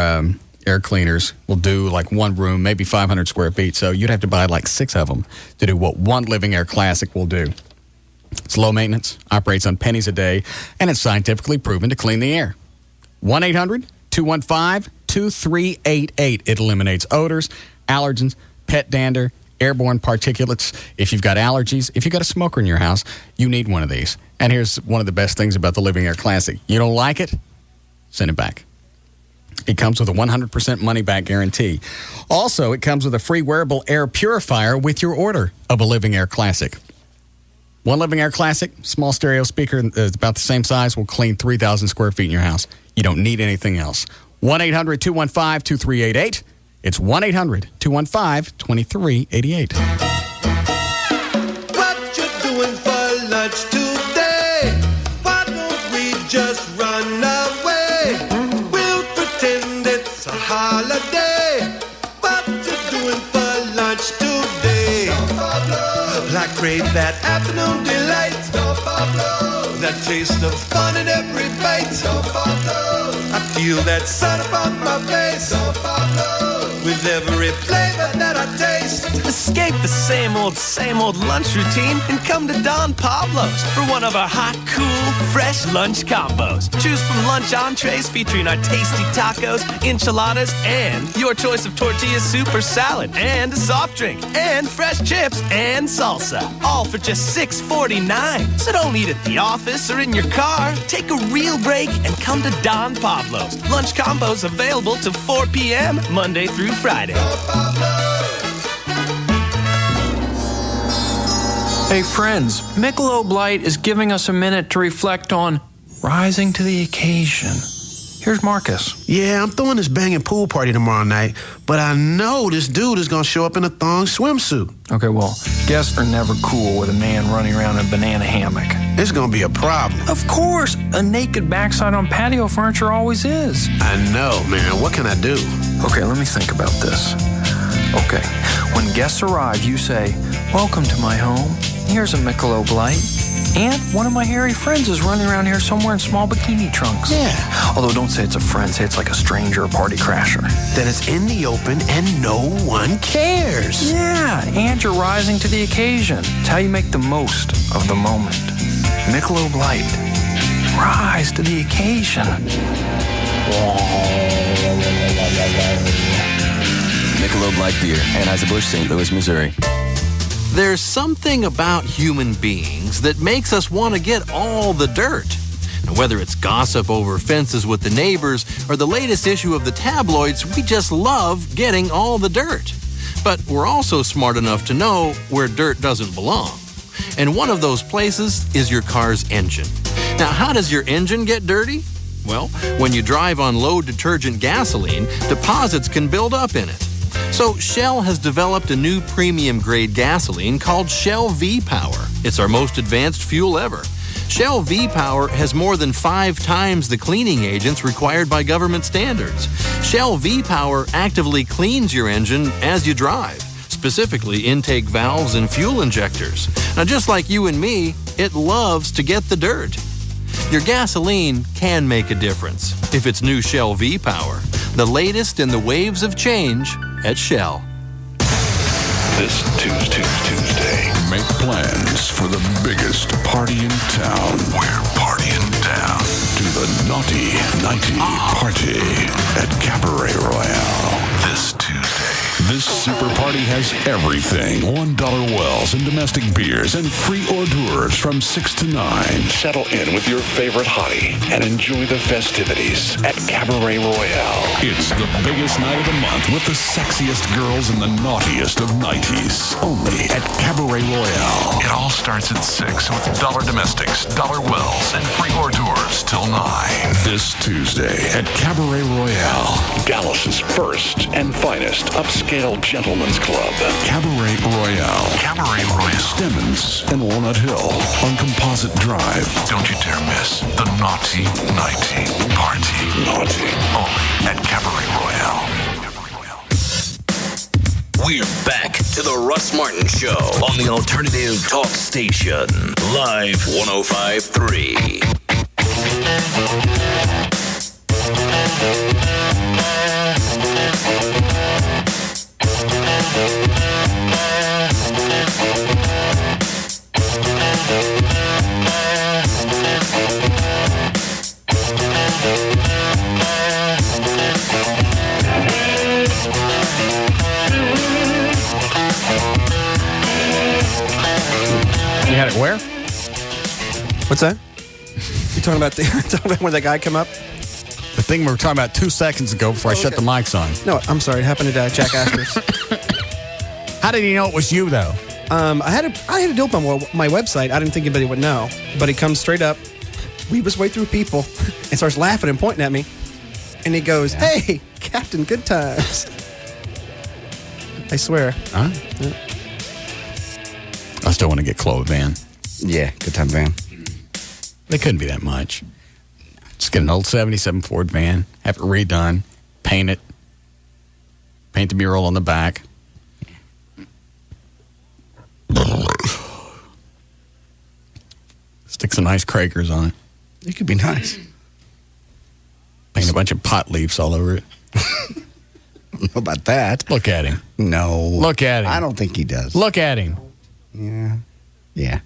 air cleaners will do like one room, maybe 500 square feet. So you'd have to buy like 6 of them to do what One Living Air Classic will do. It's low maintenance, operates on pennies a day, and it's scientifically proven to clean the air. 1-800-215-2388. It eliminates odors, allergens, pet dander, airborne particulates. If you've got allergies, if you've got a smoker in your house, you need one of these. And here's one of the best things about the Living Air Classic. You don't like it? Send it back. It comes with a 100% money-back guarantee. Also, it comes with a free wearable air purifier with your order of a Living Air Classic. One Living Air Classic, small stereo speaker, about the same size, will clean 3,000 square feet in your house. You don't need anything else. 1-800-215-2388. It's 1-800-215-2388. What you doing for lunch today? Why don't we just run away? We'll pretend it's a holiday. What you doing for lunch today? Like crave that afternoon delight. That taste of fun in every bite. I feel that sun upon my face. With every flavor that I taste. Escape the same old lunch routine and come to Don Pablo's for one of our hot, cool, fresh lunch combos. Choose from lunch entrees featuring our tasty tacos, enchiladas, and your choice of tortilla soup or salad, and a soft drink, and fresh chips and salsa. All for just $6.49. So don't eat at the office or in your car. Take a real break and come to Don Pablo's. Lunch combos available till 4 p.m. Monday through Friday. Hey friends, Michelob Light is giving us a minute to reflect on rising to the occasion. Here's Marcus. Yeah, I'm throwing this banging pool party tomorrow night, but I know this dude is going to show up in a thong swimsuit. Okay, well, guests are never cool with a man running around in a banana hammock. It's going to be a problem. Of course, a naked backside on patio furniture always is. I know, man. What can I do? Okay, let me think about this. Okay, when guests arrive, you say, "Welcome to my home. Here's a Michelob Light. And one of my hairy friends is running around here somewhere in small bikini trunks." Yeah. Although don't say it's a friend, say it's like a stranger or party crasher. Then it's in the open and no one cares. Yeah, and you're rising to the occasion. It's how you make the most of the moment. Michelob Light. Rise to the occasion. Michelob Light Beer, Anheuser-Busch, St. Louis, Missouri. There's something about human beings that makes us want to get all the dirt. Now, whether it's gossip over fences with the neighbors or the latest issue of the tabloids, we just love getting all the dirt. But we're also smart enough to know where dirt doesn't belong. And one of those places is your car's engine. Now, how does your engine get dirty? Well, when you drive on low detergent gasoline, deposits can build up in it. So Shell has developed a new premium grade gasoline called Shell V-Power. It's our most advanced fuel ever. Shell V-Power has more than 5 times the cleaning agents required by government standards. Shell V-Power actively cleans your engine as you drive, specifically intake valves and fuel injectors. Now, just like you and me, it loves to get the dirt. Your gasoline can make a difference if it's new Shell V-Power, the latest in the waves of change at Shell. This Tuesday, Make plans for the biggest party in town. We're partying down to the Naughty Nighty Party at Cabaret Royale this Tuesday. This super party has everything. $1 wells and domestic beers and free hors d'oeuvres from 6 to 9. Settle in with your favorite hottie and enjoy the festivities at Cabaret Royale. It's the biggest night of the month with the sexiest girls and the naughtiest of nighties. Only at Cabaret Royale. It all starts at 6 with $1 domestics, $1 wells, and free hors d'oeuvres till 9. This Tuesday at Cabaret Royale. Dallas's first and finest upscale gentlemen's club. Cabaret Royale. Cabaret Royale. Stemmons and Walnut Hill on Composite Drive. Don't you dare miss the Naughty Nighty Party. Naughty. Only at Cabaret Royale. We're back to the Russ Martin Show on the Alternative Talk Station. Live 105.3. You had it where? What's that? You talking about when that guy come up? The thing we were talking about 2 seconds ago before I shut the mics on. No, I'm sorry. It happened to Jack Astor's. How did he know it was you, though? I had a dope on my website. I didn't think anybody would know. But he comes straight up, weaved his way through people, and starts laughing and pointing at me. And he goes, "Hey, Captain Good Times." I swear. Huh? Yeah. I still want to get Chloe a van. Yeah, good time van. They couldn't be that much. Just get an old 77 Ford van, have it redone, paint it, paint the mural on the back. Stick some nice Kragers on it. It could be nice. Paint a bunch of pot leaves all over it. I don't know about that. Look at him. No. Look at him. I don't think he does. Look at him. Yeah. Yeah.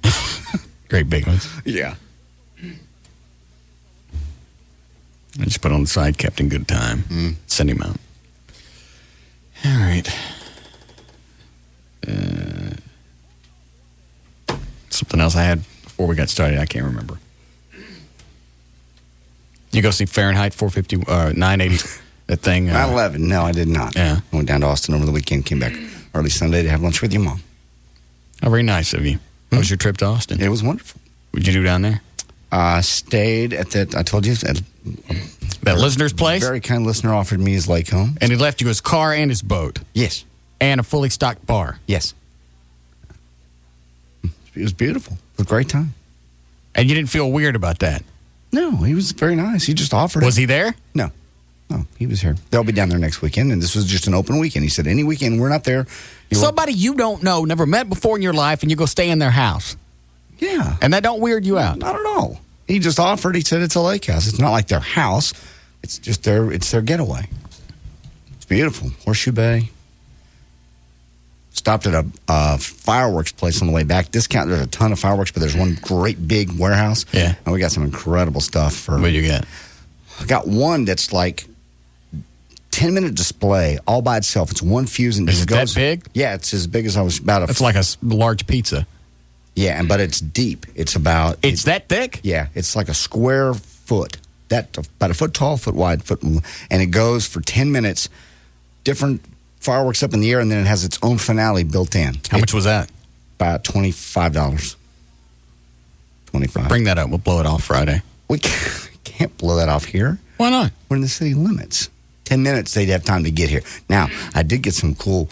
Great big ones. Yeah. I just put on the side, kept in good time. Send him out. All right. Something else I had before we got started, I can't remember. You go see Fahrenheit 450, 980, that thing? 9/11. No, I did not. Yeah. I went down to Austin over the weekend, came back early Sunday to have lunch with your mom. Oh, very nice of you. How was your trip to Austin? It was wonderful. What'd you do down there? Stayed at that, I told you, at that listener's place? Very kind listener offered me his lake home. And he left you his car and his boat? Yes. And a fully stocked bar? Yes. It was beautiful. It was a great time. And you didn't feel weird about that? No, he was very nice. He just offered Was it. he there? No. No, he was here. They'll be down there next weekend, and this was just an open weekend. He said, any weekend, we're not there. Somebody you don't know, never met before in your life, and you go stay in their house. Yeah. And that don't weird you out? Not at all. He just offered. He said it's a lake house. It's not like their house. It's just their getaway. It's beautiful. Horseshoe Bay. Stopped at a fireworks place on the way back. Discount. There's a ton of fireworks, but there's one great big warehouse. Yeah. And we got some incredible stuff for. What did you get? I got one that's like 10-minute display all by itself. It's one fuse and Is it that big? Yeah, it's as big as I was about. It's like a large pizza. Yeah, but it's deep. It's about. It's that thick? Yeah, it's like a square foot. That about a foot tall, foot wide, and it goes for 10 minutes. Different fireworks up in the air, and then it has its own finale built in. How much was that? About $25. $25. Bring that up. We'll blow it off Friday. We can't blow that off here. Why not? We're in the city limits. 10 minutes, they'd have time to get here. Now, I did get some cool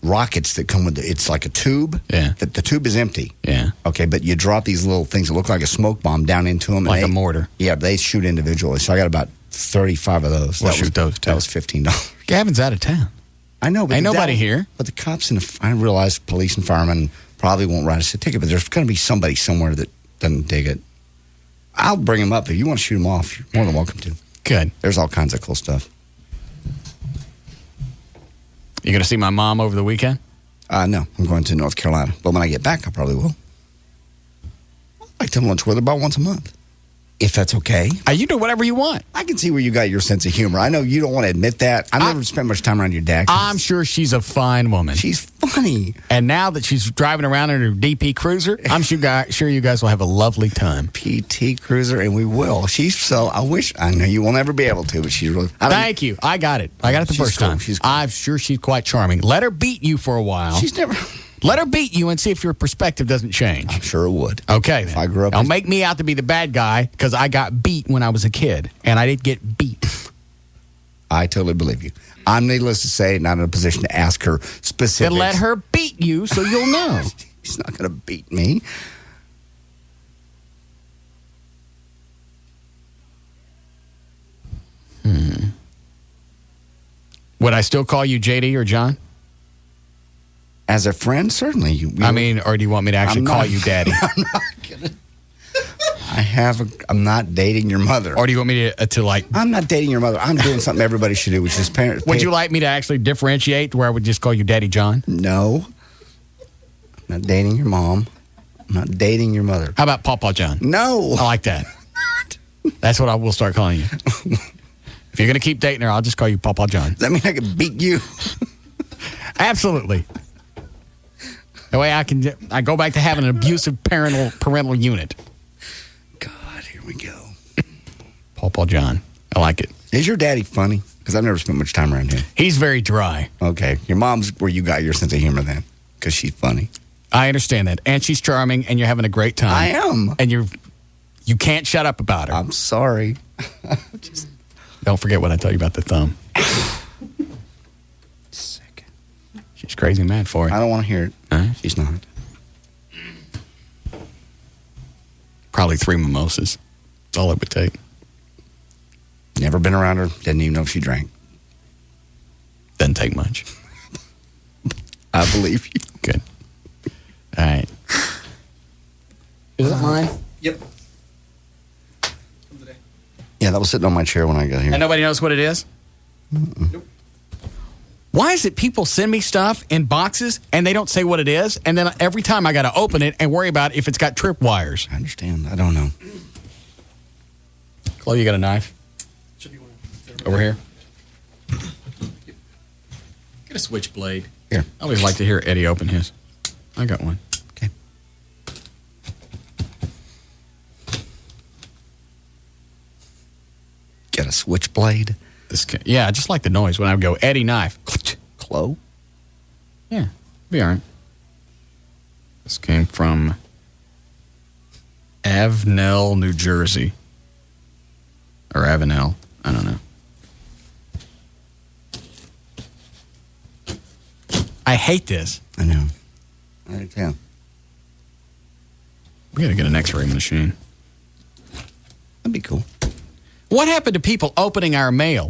rockets that come with it's like a tube. Yeah. The tube is empty. Yeah. Okay, but you drop these little things that look like a smoke bomb down into them. Like a mortar. Yeah, they shoot individually. So I got about 35 of those. We'll shoot those, too. That was $15. Gavin's out of town. I know, but ain't nobody here. But the cops and I realize police and firemen probably won't write us a ticket, but there's going to be somebody somewhere that doesn't dig it. I'll bring them up. If you want to shoot them off, you're more than welcome to. Good. There's all kinds of cool stuff. You going to see my mom over the weekend? No, I'm going to North Carolina. But when I get back, I probably will. I like to have lunch with her about once a month. If that's okay. You do whatever you want. I can see where you got your sense of humor. I know you don't want to admit that. I never spent much time around your dad. I'm sure she's a fine woman. She's funny. And now that she's driving around in her DP Cruiser, I'm sure you guys will have a lovely time. PT Cruiser, and we will. I know you will never be able to, but she's really... Thank you. I got it. I got it the first time. She's cool. I'm sure she's quite charming. Let her beat you for a while. She's never... Let her beat you and see if your perspective doesn't change. I'm sure it would. Okay, then. If I grew up... Don't make me out to be the bad guy because I got beat when I was a kid, and I didn't get beat. I totally believe you. I'm needless to say not in a position to ask her specifics. Then let her beat you so you'll know. She's not going to beat me. Would I still call you JD or John? As a friend, certainly. Or do you want me to actually call you Daddy? I'm not gonna. I'm not dating your mother. Or do you want me to like... I'm not dating your mother. I'm doing something everybody should do, which is parents. Would you like me to actually differentiate where I would just call you Daddy John? No. I'm not dating your mom. I'm not dating your mother. How about Pawpaw John? No. I like that. That's what I will start calling you. If you're going to keep dating her, I'll just call you Pawpaw John. Does that mean I can beat you? Absolutely. That way I go back to having an abusive parental unit. God, here we go. Pawpaw John. I like it. Is your daddy funny? Because I've never spent much time around him. He's very dry. Okay. Your mom's where you got your sense of humor then. Because she's funny. I understand that. And she's charming and you're having a great time. I am. And you can't shut up about her. I'm sorry. Don't forget what I tell you about the thumb. Sick. She's crazy mad for it. I don't want to hear it. She's not. Probably 3 mimosas. That's all it would take. Never been around her. Didn't even know if she drank. Doesn't take much. I believe you. Good. All right. Is it mine? Yep. Yeah, that was sitting on my chair when I got here. And nobody knows what it is? Nope. Why is it people send me stuff in boxes and they don't say what it is, and then every time I got to open it and worry about if it's got tripwires? I understand. I don't know. Chloe, you got a knife? Should be one over here. Get a switchblade. Here. I always like to hear Eddie open his. I got one. Okay. Get a switchblade. Yeah, I just like the noise when I would go, Eddie knife. Chloe? Yeah, be all right. This came from Avenel, New Jersey. Or Avenel. I don't know. I hate this. I know. I do too. We gotta get an x-ray machine. That'd be cool. What happened to people opening our mail?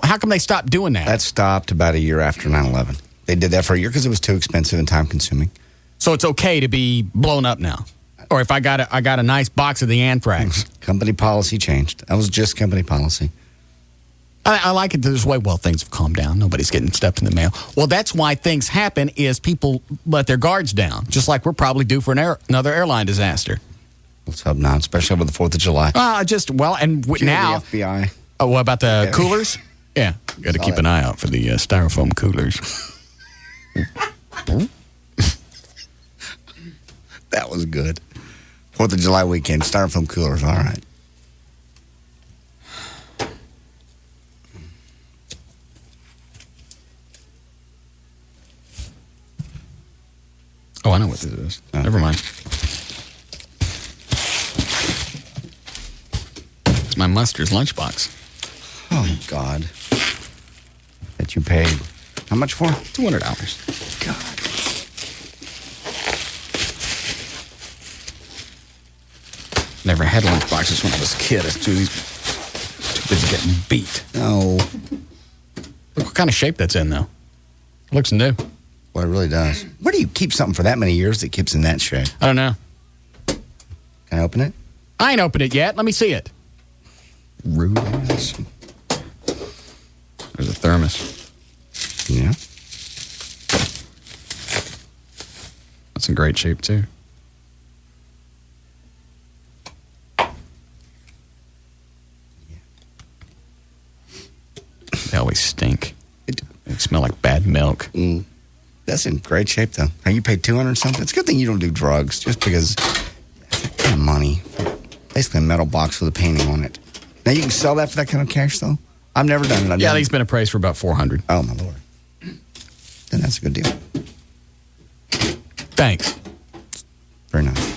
How come they stopped doing that? That stopped about a year after 9/11. They did that for a year because it was too expensive and time consuming. So it's okay to be blown up now? Or if I got a nice box of the anthrax. Company policy changed. That was just company policy. I like it this way. Well, things have calmed down. Nobody's getting stuff in the mail. Well, that's why things happen is people let their guards down. Just like we're probably due for another airline disaster. Let's hope not, especially over the 4th of July. Now. The FBI. Oh, what about the coolers? Yeah. Got to keep an eye out for the styrofoam coolers. That was good. 4th of July weekend, styrofoam coolers. All right. Oh, I know what this is. Never mind. It's my Mustard's lunchbox. Oh, God. That you paid. How much for? $200. God. Never had lunchboxes when I was a kid. I was too busy getting beat. No. Look what kind of shape that's in, though. Looks new. Well, it really does. Where do you keep something for that many years that keeps in that shape? I don't know. Can I open it? I ain't opened it yet. Let me see it. Rude ass. There's a thermos. Yeah. That's in great shape, too. They always stink. They smell like bad milk. That's in great shape, though. Now, you paid $200 something. It's a good thing you don't do drugs, just because money. Basically, a metal box with a painting on it. Now, you can sell that for that kind of cash, though? I've never done it. Yeah, he's been appraised for about $400. Oh, my Lord. Then that's a good deal. Thanks. Very nice.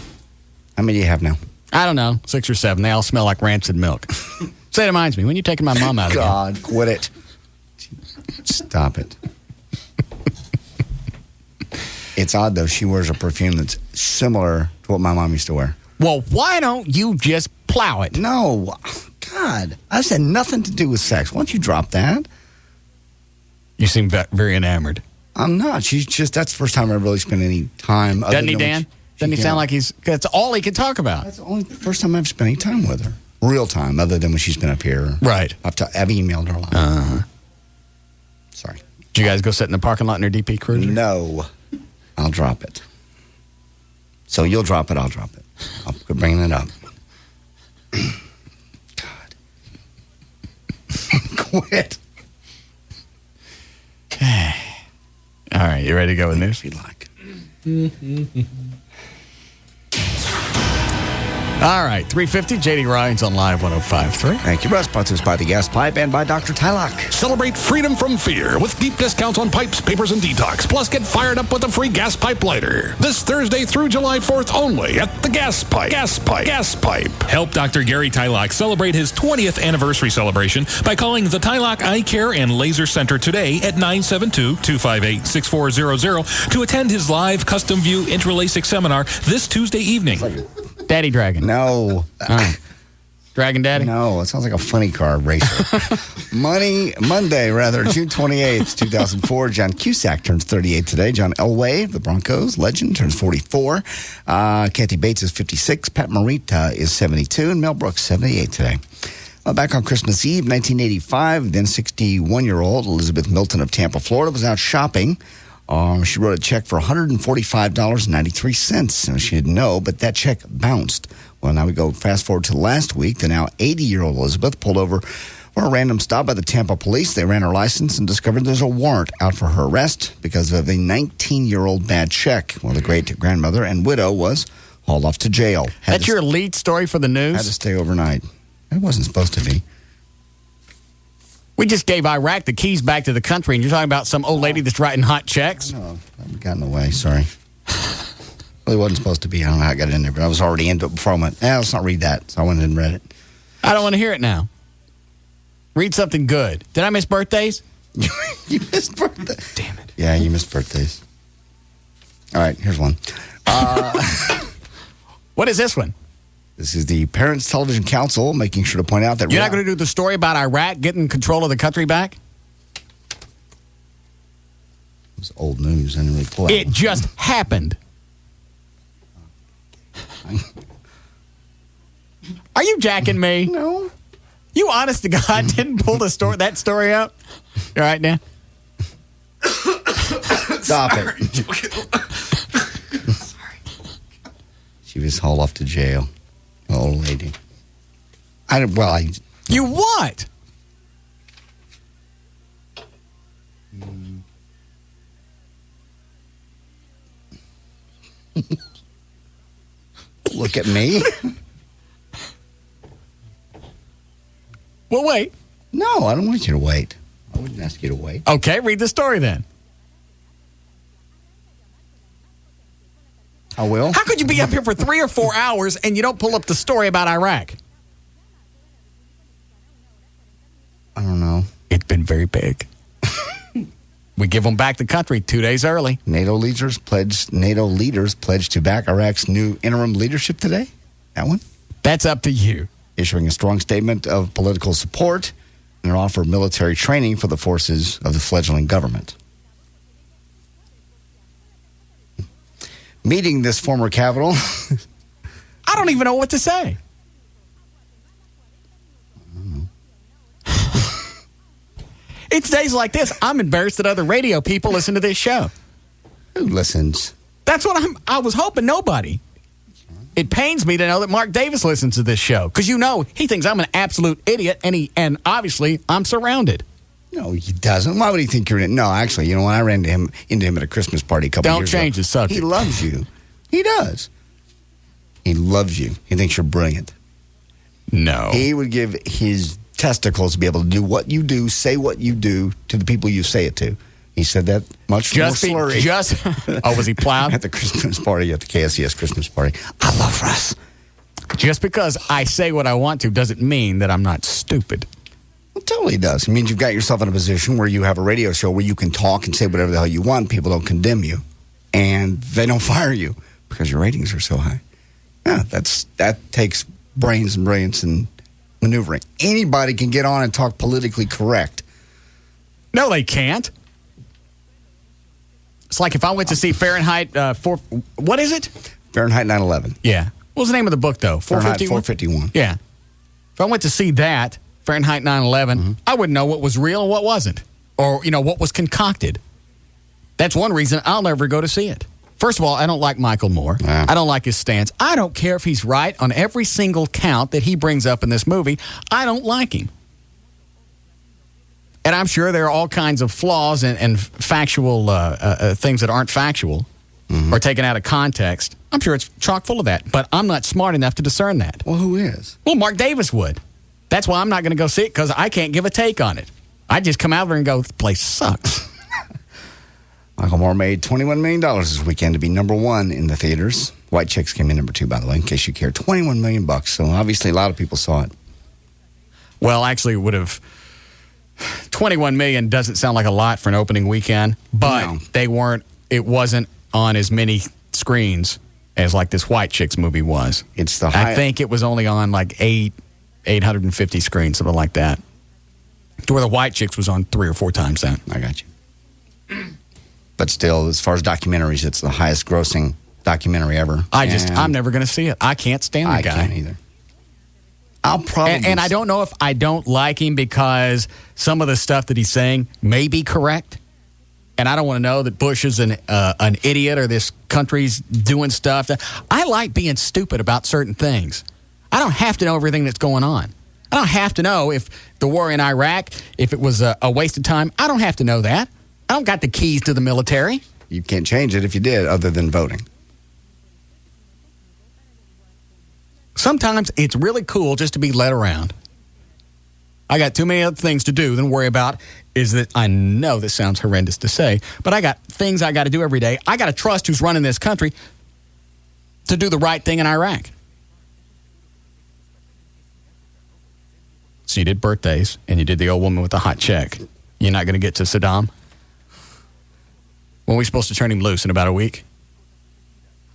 How many do you have now? I don't know, 6 or 7. They all smell like rancid milk. So it reminds me, when you taking my mom out again? God, quit it. Stop it. It's odd, though. She wears a perfume that's similar to what my mom used to wear. Well, why don't you just plow it? No. God. I said nothing to do with sex. Why don't you drop that? You seem very enamored. I'm not. She's just, that's the first time I've really spent any time. Doesn't he, Dan? Doesn't he sound like that's all he can talk about? That's the only first time I've spent any time with her. Real time, other than when she's been up here. Right. I've emailed her a lot. Sorry. Did you guys go sit in the parking lot in her DP Cruiser? No. I'll drop it. So you'll drop it, I'll drop it. I'll quit bringing it up. God. Quit. All right, you ready to go with news? If you'd like. All right, 3:50, J.D. Ryan's on Live 105.3. Thank you, Russ. Brought to us by the Gas Pipe and by Dr. Tylock. Celebrate freedom from fear with deep discounts on pipes, papers, and detox. Plus, get fired up with a free gas pipe lighter. This Thursday through July 4th only at the Gas Pipe. Gas Pipe. Gas Pipe. Help Dr. Gary Tylock celebrate his 20th anniversary celebration by calling the Tylock Eye Care and Laser Center today at 972-258-6400 to attend his live Custom View Intralasic seminar this Tuesday evening. Daddy Dragon. No. Dragon Daddy? No, it sounds like a funny car racer. Monday, June 28th, 2004. John Cusack turns 38 today. John Elway, the Broncos legend, turns 44. Kathy Bates is 56. Pat Morita is 72. And Mel Brooks, 78 today. Back on Christmas Eve, 1985, then 61-year-old Elizabeth Milton of Tampa, Florida, was out shopping. She wrote a check for $145.93. She didn't know, but that check bounced. Well, now we go fast forward to last week. The now 80-year-old Elizabeth pulled over for a random stop by the Tampa police. They ran her license and discovered there's a warrant out for her arrest because of a 19-year-old bad check. Well, the great-grandmother and widow was hauled off to jail. That's your lead story for the news? Had to stay overnight. It wasn't supposed to be. We just gave Iraq the keys back to the country, and you're talking about some old lady that's writing hot checks? No, I've gotten away. Sorry. Well, it wasn't supposed to be. I don't know how I got in there, but I was already into it before I went, let's not read that. So I went and read it. I don't want to hear it now. Read something good. Did I miss birthdays? You missed birthdays. Damn it. Yeah, you missed birthdays. All right, here's one. What is this one? This is the Parents Television Council making sure to point out that... You're not going to do the story about Iraq getting control of the country back? It's old news. I didn't really pull it. It just happened. Are you jacking me? No. You honest to God didn't pull that story up? All right, Dan? Stop it. Sorry. She was hauled off to jail. Old lady. You what? Look at me. Well, wait. No, I don't want you to wait. I wouldn't ask you to wait. Okay, read the story then. I will. How could you be up here for 3 or 4 hours and you don't pull up the story about Iraq? I don't know. It's been very big. We give them back the country 2 days early. NATO leaders pledged to back Iraq's new interim leadership today. That one? That's up to you. Issuing a strong statement of political support and an offer of military training for the forces of the fledgling government. Meeting this former capital. I don't even know what to say. It's days like this, I'm embarrassed that other radio people listen to this show. Who listens? That's what I was hoping nobody. It pains me to know that Mark Davis listens to this show because he thinks I'm an absolute idiot, and obviously I'm surrounded. No, he doesn't. Why would he think you're in it? No, actually, when I ran into him at a Christmas party a couple years ago. Don't change the subject. He loves you. He does. He loves you. He thinks you're brilliant. No. He would give his testicles to be able to do what you do, say what you do to the people you say it to. He said that much more slurry. Oh, was he plowed? At the Christmas party, at the KSCS Christmas party. I love Russ. Just because I say what I want to doesn't mean that I'm not stupid. It totally does. It means you've got yourself in a position where you have a radio show where you can talk and say whatever the hell you want. People don't condemn you. And they don't fire you because your ratings are so high. Yeah, that takes brains and brilliance and maneuvering. Anybody can get on and talk politically correct. No, they can't. It's like if I went to see Fahrenheit what is it? Fahrenheit 9/11. Yeah. What was the name of the book, though? 451? Yeah. If I went to see that, Fahrenheit 9/11, I wouldn't know what was real and what wasn't. Or, what was concocted. That's one reason I'll never go to see it. First of all, I don't like Michael Moore. I don't like his stance. I don't care if he's right on every single count that he brings up in this movie. I don't like him. And I'm sure there are all kinds of flaws and factual things that aren't factual or taken out of context. I'm sure it's chock full of that. But I'm not smart enough to discern that. Well, who is? Well, Mark Davis would. That's why I'm not going to go see it, because I can't give a take on it. I just come out there and go, the place sucks. Michael Moore made $21 million this weekend to be number one in the theaters. White Chicks came in number two, by the way, in case you care. $21 million. So obviously a lot of people saw it. Well, actually, it would have... $21 million doesn't sound like a lot for an opening weekend, but it wasn't on as many screens as like this White Chicks movie was. It's the I think it was only on like 850 screens, something like that. To where the White Chicks was on 3 or 4 times that. I got you. But still, as far as documentaries, it's the highest grossing documentary ever. I'm never going to see it. I can't stand the guy. I can't either. I'll probably... And I don't know if I don't like him because some of the stuff that he's saying may be correct. And I don't want to know that Bush is an idiot or this country's doing stuff. I like being stupid about certain things. I don't have to know everything that's going on. I don't have to know if the war in Iraq, if it was a waste of time. I don't have to know that. I don't got the keys to the military. You can't change it if you did, other than voting. Sometimes it's really cool just to be led around. I got too many other things to do than worry about is that I know this sounds horrendous to say, but I got things I got to do every day. I got to trust who's running this country to do the right thing in Iraq. So you did birthdays, and you did the old woman with the hot check. You're not going to get to Saddam? When are we supposed to turn him loose in about a week?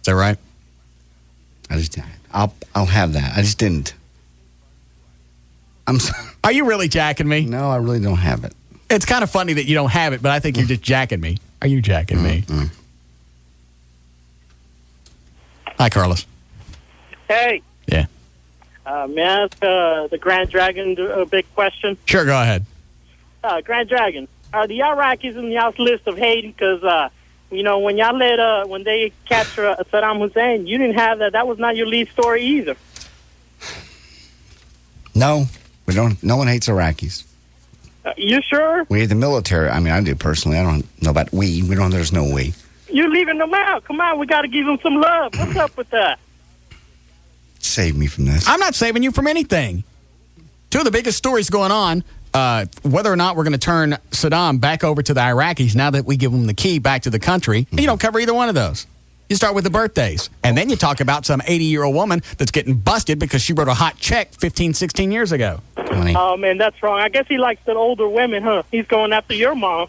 Is that right? I'll have that. I just didn't. I'm sorry. Are you really jacking me? No, I really don't have it. It's kind of funny that you don't have it, but I think you're just jacking me. Are you jacking me? Hi, Carlos. Hey. Yeah. May I ask the Grand Dragon a big question? Sure, go ahead. Grand Dragon, are the Iraqis in y'all's list of Haiti? Because, when y'all when they capture Saddam Hussein, you didn't have that. That was not your lead story either. No, we don't. No one hates Iraqis. You sure? We hate the military. I mean, I do personally. I don't know about we. We don't. There's no we. You're leaving them out. Come on, we got to give them some love. What's up with that? Save me from this. I'm not saving you from anything. Two of the biggest stories going on, whether or not we're going to turn Saddam back over to the Iraqis now that we give them the key back to the country. You don't cover either one of those. You start with the birthdays, and then you talk about some 80-year-old woman that's getting busted because she wrote a hot check 15, 16 years ago. Oh, man, that's wrong. I guess he likes the older women, huh? He's going after your mom.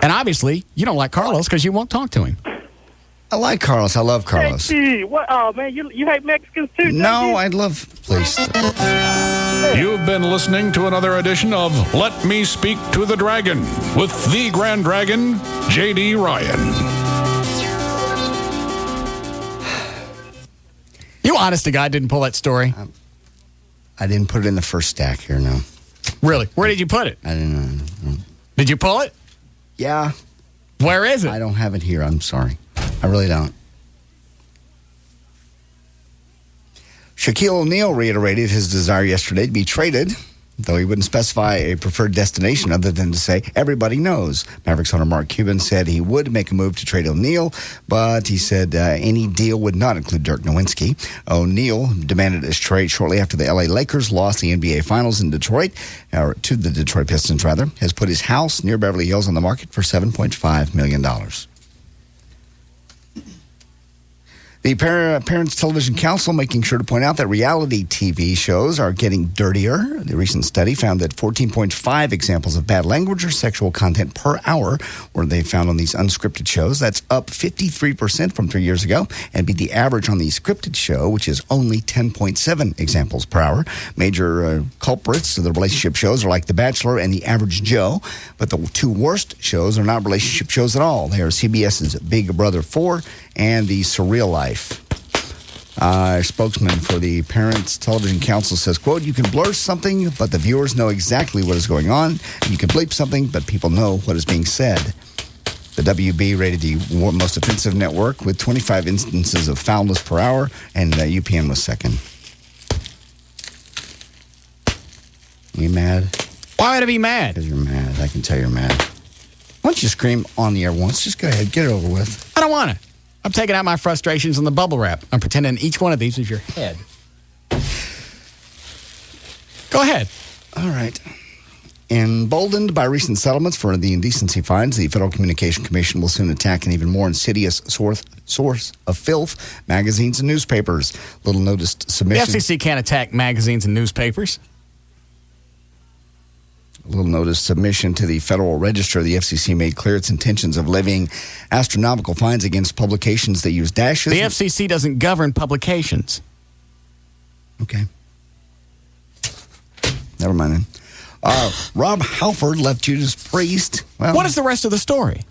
And obviously, you don't like Carlos because you won't talk to him. I like Carlos. I love Carlos. Hey, what? Oh, man, you hate Mexicans too? No, I'd love... Please. You've been listening to another edition of Let Me Speak to the Dragon with the Grand Dragon, J.D. Ryan. You honest to God didn't pull that story? I didn't put it in the first stack here, no. Really? Where did you put it? I didn't know. Did you pull it? Yeah. Where is it? I don't have it here. I'm sorry. I really don't. Shaquille O'Neal reiterated his desire yesterday to be traded, though he wouldn't specify a preferred destination other than to say, everybody knows. Mavericks owner Mark Cuban said he would make a move to trade O'Neal, but he said any deal would not include Dirk Nowitzki. O'Neal demanded his trade shortly after the LA Lakers lost the NBA Finals in Detroit, or to the Detroit Pistons, rather, has put his house near Beverly Hills on the market for $7.5 million. The Parents Television Council making sure to point out that reality TV shows are getting dirtier. The recent study found that 14.5 examples of bad language or sexual content per hour were they found on these unscripted shows. That's up 53% from 3 years ago and beat the average on the scripted show, which is only 10.7 examples per hour. Major culprits of the relationship shows are like The Bachelor and The Average Joe, but the two worst shows are not relationship shows at all. They are CBS's Big Brother 4 and The Surreal Life. A spokesman for the Parents Television Council says, quote, you can blur something, but the viewers know exactly what is going on. You can bleep something, but people know what is being said. The WB rated the most offensive network with 25 instances of foulness per hour, and UPN was second. You mad? Why would I be mad? Because you're mad. I can tell you're mad. Why don't you scream on the air once? Just go ahead. Get it over with. I don't want to. I'm taking out my frustrations on the bubble wrap. I'm pretending each one of these is your head. Go ahead. All right. Emboldened by recent settlements for the indecency fines, the Federal Communication Commission will soon attack an even more insidious source of filth, magazines and newspapers. Little noticed submission. The FCC can't attack magazines and newspapers. A little notice submission to the Federal Register. The FCC made clear its intentions of levying astronomical fines against publications that use dashes. The FCC doesn't govern publications. Okay. Never mind then. Rob Halford left Judas Priest. Well, what is the rest of the story?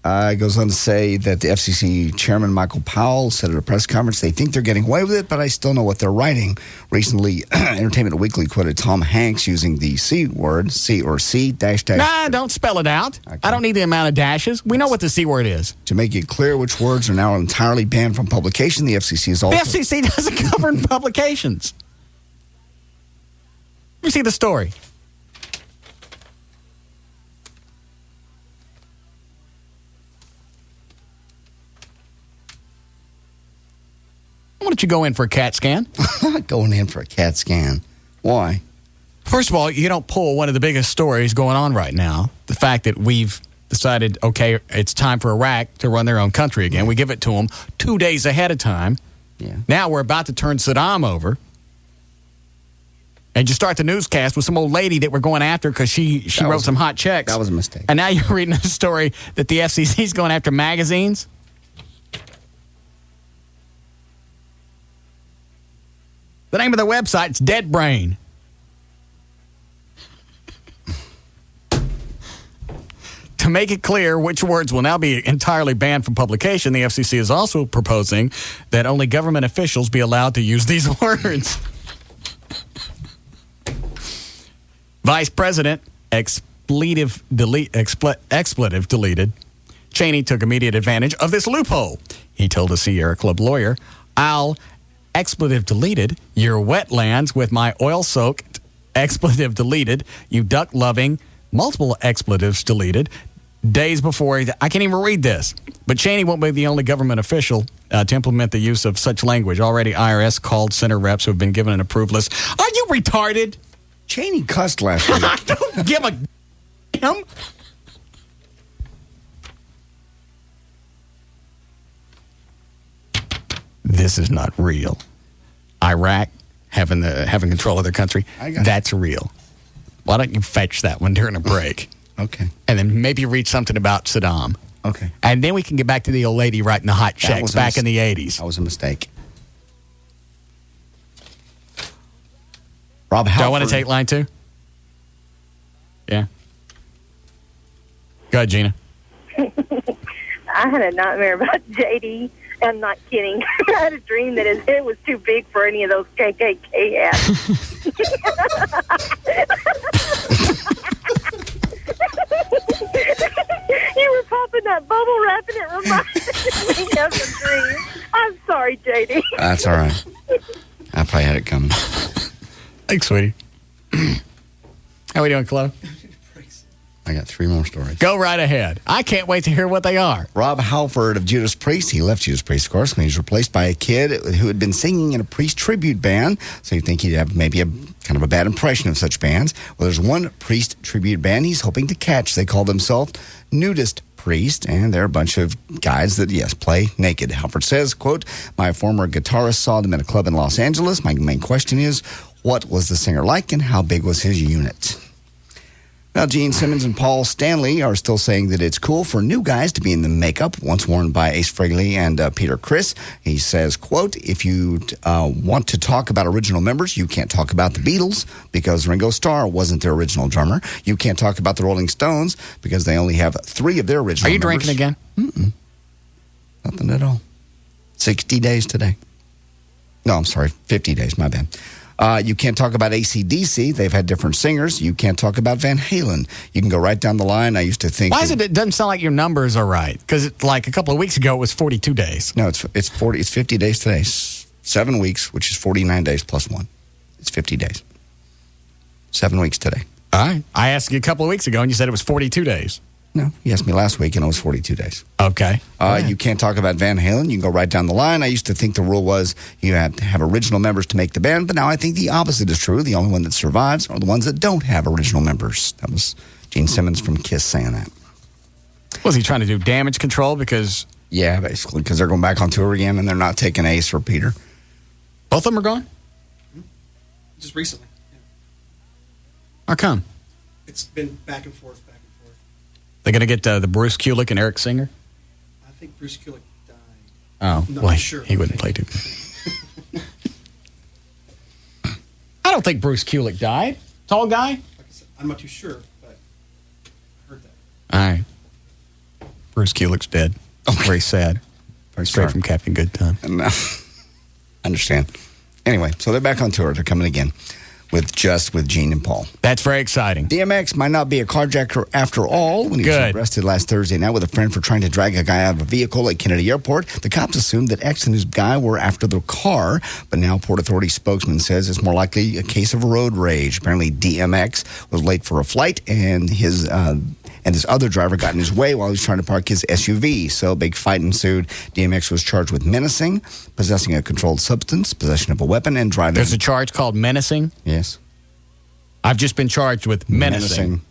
It goes on to say that the FCC chairman, Michael Powell, said at a press conference they think they're getting away with it, but I still know what they're writing. Recently, Entertainment Weekly quoted Tom Hanks using the C word, C or C dash dash. Nah, don't spell it out. Okay. I don't need the amount of dashes. We know what the C word is. To make it clear which words are now entirely banned from publication, the FCC is also... The FCC doesn't govern publications. Let me see the story. Why don't you go in for a CAT scan? I'm not going in for a CAT scan. Why? First of all, you don't pull one of the biggest stories going on right now. The fact that we've decided, okay, it's time for Iraq to run their own country again. We give it to them 2 days ahead of time. Yeah. Now we're about to turn Saddam over. And you start the newscast with some old lady that we're going after because she wrote some hot checks. That was a mistake. And now you're reading a story that the FCC is going after magazines. The name of their website is Dead Brain. To make it clear which words will now be entirely banned from publication, the FCC is also proposing that only government officials be allowed to use these words. Vice President, expletive deleted. Cheney took immediate advantage of this loophole. He told a Sierra Club lawyer, I'll expletive deleted your wetlands with my oil-soaked expletive deleted, you duck-loving, multiple expletives deleted, days before... I can't even read this. But Cheney won't be the only government official to implement the use of such language. Already IRS called center reps who have been given an approved list. Are you retarded? Cheney cussed last week. I don't give a damn. This is not real. Iraq having control of their country, that's real. Why don't you fetch that one during a break? Okay. And then maybe read something about Saddam. Okay. And then we can get back to the old lady writing the hot checks back in the 80s. That was a mistake. Rob Halford. Do I want to take line 2? Yeah. Go ahead, Gina. I had a nightmare about JD. I'm not kidding. I had a dream that his head was too big for any of those KKK hats. You were popping that bubble wrap, and it reminded me of a dream. I'm sorry, JD. That's all right. I probably had it coming. Thanks, sweetie. How we doing, Chloe? I got 3 more stories. Go right ahead. I can't wait to hear what they are. Rob Halford of Judas Priest. He left Judas Priest, of course, and he was replaced by a kid who had been singing in a Priest tribute band. So you'd think he'd have maybe a kind of a bad impression of such bands. Well, there's one Priest tribute band he's hoping to catch. They call themselves Nudist Priest, and they're a bunch of guys that, yes, play naked. Halford says, quote, "My former guitarist saw them at a club in Los Angeles. My main question is, what was the singer like, and how big was his unit?" Now, Gene Simmons and Paul Stanley are still saying that it's cool for new guys to be in the makeup, once worn by Ace Frehley and Peter Criss. He says, quote, "If you want to talk about original members, you can't talk about the Beatles because Ringo Starr wasn't their original drummer. You can't talk about the Rolling Stones because they only have 3 of their original Are you members." drinking again? Mm-mm. Nothing at all. 60 days today. No, I'm sorry, 50 days, my bad. You can't talk about AC/DC. They've had different singers. You can't talk about Van Halen. You can go right down the line. I used to think... Why is it doesn't sound like your numbers are right? Because like a couple of weeks ago, it was 42 days. No, it's 40. It's 50 days today. 7 weeks, which is 49 days plus 1. It's 50 days. 7 weeks today. All right. I asked you a couple of weeks ago, and you said it was 42 days. No, you asked me last week, and it was 42 days. Okay. You can't talk about Van Halen. You can go right down the line. I used to think the rule was you had to have original members to make the band, but now I think the opposite is true. The only one that survives are the ones that don't have original members. That was Gene Simmons from Kiss saying that. Was he trying to do damage control because... Yeah, basically, because they're going back on tour again, and they're not taking Ace or Peter. Both of them are gone? Just recently. Yeah. How come? It's been back and forth. They're going to get the Bruce Kulick and Eric Singer? I think Bruce Kulick died. Oh, I'm not well, sure. He wouldn't play too good. I don't think Bruce Kulick died. Tall guy? Like I said, I'm not too sure, but I heard that. All right. Bruce Kulick's dead. Oh, very sad. Straight from Captain Good Time. Understand. Anyway, so they're back on tour. They're coming again with Gene and Paul. That's very exciting. DMX might not be a carjacker after all. When he was arrested last Thursday night with a friend for trying to drag a guy out of a vehicle at Kennedy Airport, the cops assumed that X and his guy were after the car, but now Port Authority spokesman says it's more likely a case of road rage. Apparently DMX was late for a flight, and his other driver got in his way while he was trying to park his SUV. So a big fight ensued. DMX was charged with menacing, possessing a controlled substance, possession of a weapon, and driving. There's a charge called menacing? Yes. I've just been charged with menacing.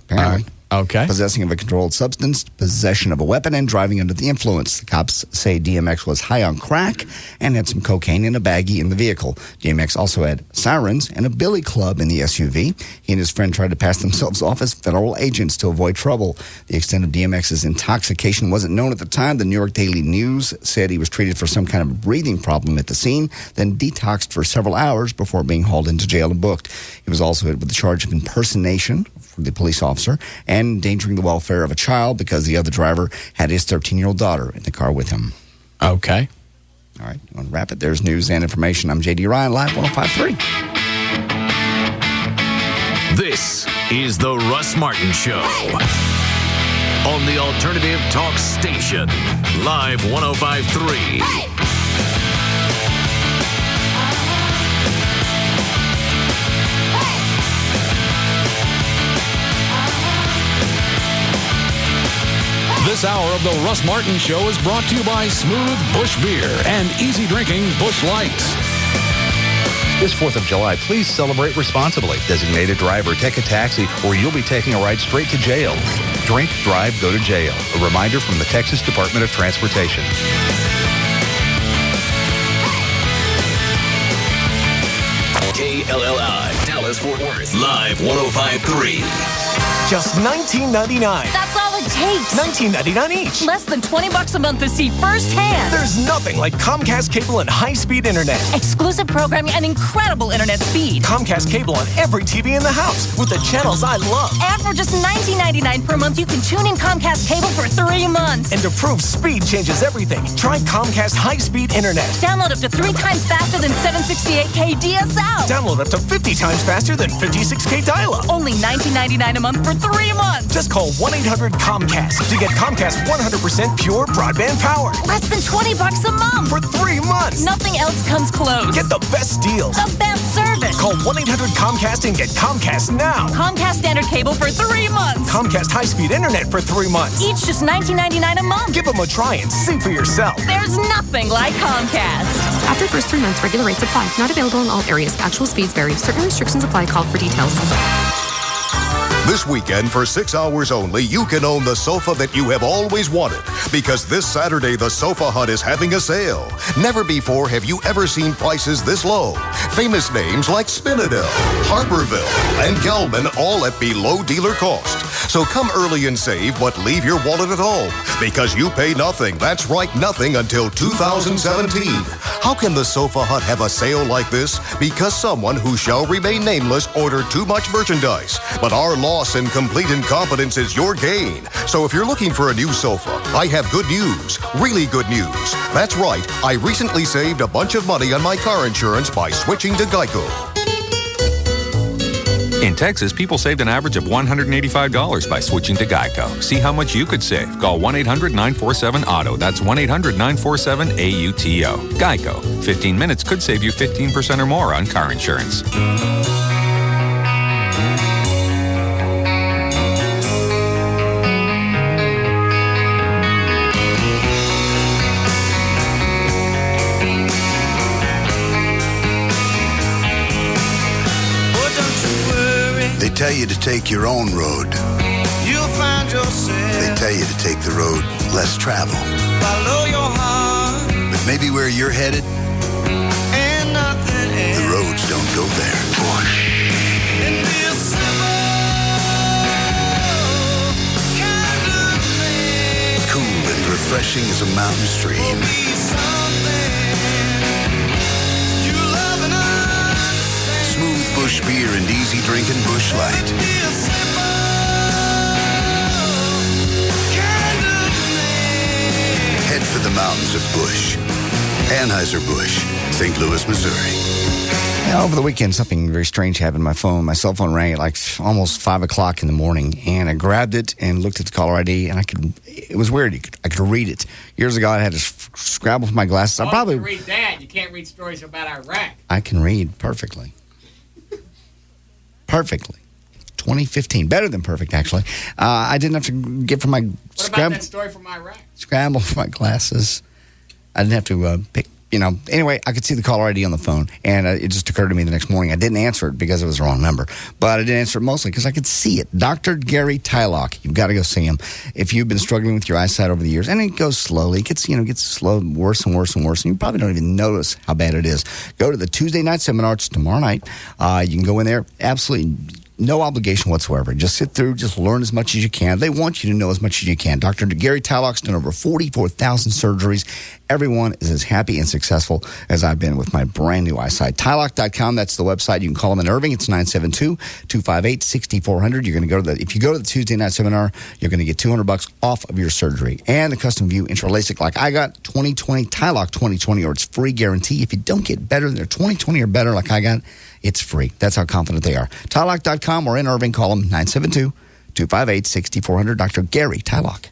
Apparently. Okay. Possessing of a controlled substance, possession of a weapon, and driving under the influence. The cops say DMX was high on crack and had some cocaine in a baggie in the vehicle. DMX also had sirens and a billy club in the SUV. He and his friend tried to pass themselves off as federal agents to avoid trouble. The extent of DMX's intoxication wasn't known at the time. The New York Daily News said he was treated for some kind of breathing problem at the scene, then detoxed for several hours before being hauled into jail and booked. He was also hit with the charge of impersonation for the police officer and endangering the welfare of a child because the other driver had his 13-year-old daughter in the car with him. Okay. All right, you want to wrap it? There's news and information. I'm J.D. Ryan, live 105.3. This is the Russ Martin Show. On the Alternative Talk Station, live 105.3. This hour of the Russ Martin Show is brought to you by Smooth Bush Beer and easy drinking Bush Lights. This 4th of July, please celebrate responsibly. Designated driver, take a taxi, or you'll be taking a ride straight to jail. Drink, drive, go to jail. A reminder from the Texas Department of Transportation. KLLI, Dallas-Fort Worth, live 105.3. Just $19.99. That's all it takes. $19.99 each. Less than $20 a month to see firsthand. There's nothing like Comcast cable and high-speed internet. Exclusive programming and incredible internet speed. Comcast cable on every TV in the house with the channels I love. And for just $19.99 per month, you can tune in Comcast cable for 3 months. And to prove speed changes everything, try Comcast high-speed internet. Download up to 3 times faster than 768K DSL. Download up to 50 times faster than 56K dial-up. Only $19.99 a month for 3 months. Just call 1-800-COMCAST Comcast to get Comcast 100% pure broadband power. Less than $20 a month. For 3 months. Nothing else comes close. Get the best deals. The best service. Call 1-800-COMCAST and get Comcast now. Comcast standard cable for 3 months. Comcast high-speed internet for 3 months. Each just $19.99 a month. Give them a try and see for yourself. There's nothing like Comcast. After first 3 months, regular rates apply. Not available in all areas. Actual speeds vary. Certain restrictions apply. Call for details. This weekend, for 6 hours only, you can own the sofa that you have always wanted. Because this Saturday, the Sofa Hut is having a sale. Never before have you ever seen prices this low. Famous names like Spinadel, Harborville, and Gelman, all at below dealer cost. So come early and save, but leave your wallet at home. Because you pay nothing, that's right, nothing until 2017. How can the Sofa Hut have a sale like this? Because someone who shall remain nameless ordered too much merchandise. But our loss and complete incompetence is your gain. So if you're looking for a new sofa, I have good news. Really good news. That's right, I recently saved a bunch of money on my car insurance by switching to Geico. In Texas, people saved an average of $185 by switching to Geico. See how much you could save. Call 1-800-947-AUTO. That's 1-800-947-AUTO. Geico. 15 minutes could save you 15% or more on car insurance. They tell you to take your own road. You'll find yourself. They tell you to take the road less traveled. Follow your heart. But maybe where you're headed, And nothing else. the roads don't go there. And be simple, kind of thing. Cool and refreshing as a mountain stream. Be something you love and understand. Smooth bush beer and easy drinking bush light. Be a simple kind of thing. Head for the mountains of Bush. Anheuser-Busch, St. Louis, Missouri. Yeah, over the weekend, something very strange happened to my phone. My cell phone rang at like almost 5 o'clock in the morning, and I grabbed it and looked at the caller ID, and it was weird. I could read it. Years ago, I had to scrabble for my glasses. You can read that. You can't read stories about Iraq. I can read perfectly. Perfectly. 2015. Better than perfect, actually. I didn't have to get for my What about that story from Iraq? scramble for my glasses. I didn't have to pick, Anyway, I could see the caller ID on the phone, and it just occurred to me the next morning. I didn't answer it because it was the wrong number, but I didn't answer it mostly because I could see it. Dr. Gary Tylock. You've got to go see him. If you've been struggling with your eyesight over the years, and it goes slowly, it gets slow, worse and worse and worse, and you probably don't even notice how bad it is. Go to the Tuesday night seminar. It's tomorrow night. You can go in there. Absolutely no obligation whatsoever. Just sit through, just learn as much as you can. They want you to know as much as you can. Dr. Gary Tylock's done over 44,000 surgeries. Everyone is as happy and successful as I've been with my brand new eyesight. Tylock.com, that's the website. You can call them in Irving. It's 972-258-6400. You're going to go to if you go to the Tuesday night seminar, you're going to get $200 off of your surgery. And the custom view intra LASIK like I got 2020, Tylock 2020, or it's free guarantee. If you don't get better than their 2020 or better like I got, it's free. That's how confident they are. Tylock.com or in Irving, call them 972-258-6400. Dr. Gary Tylock.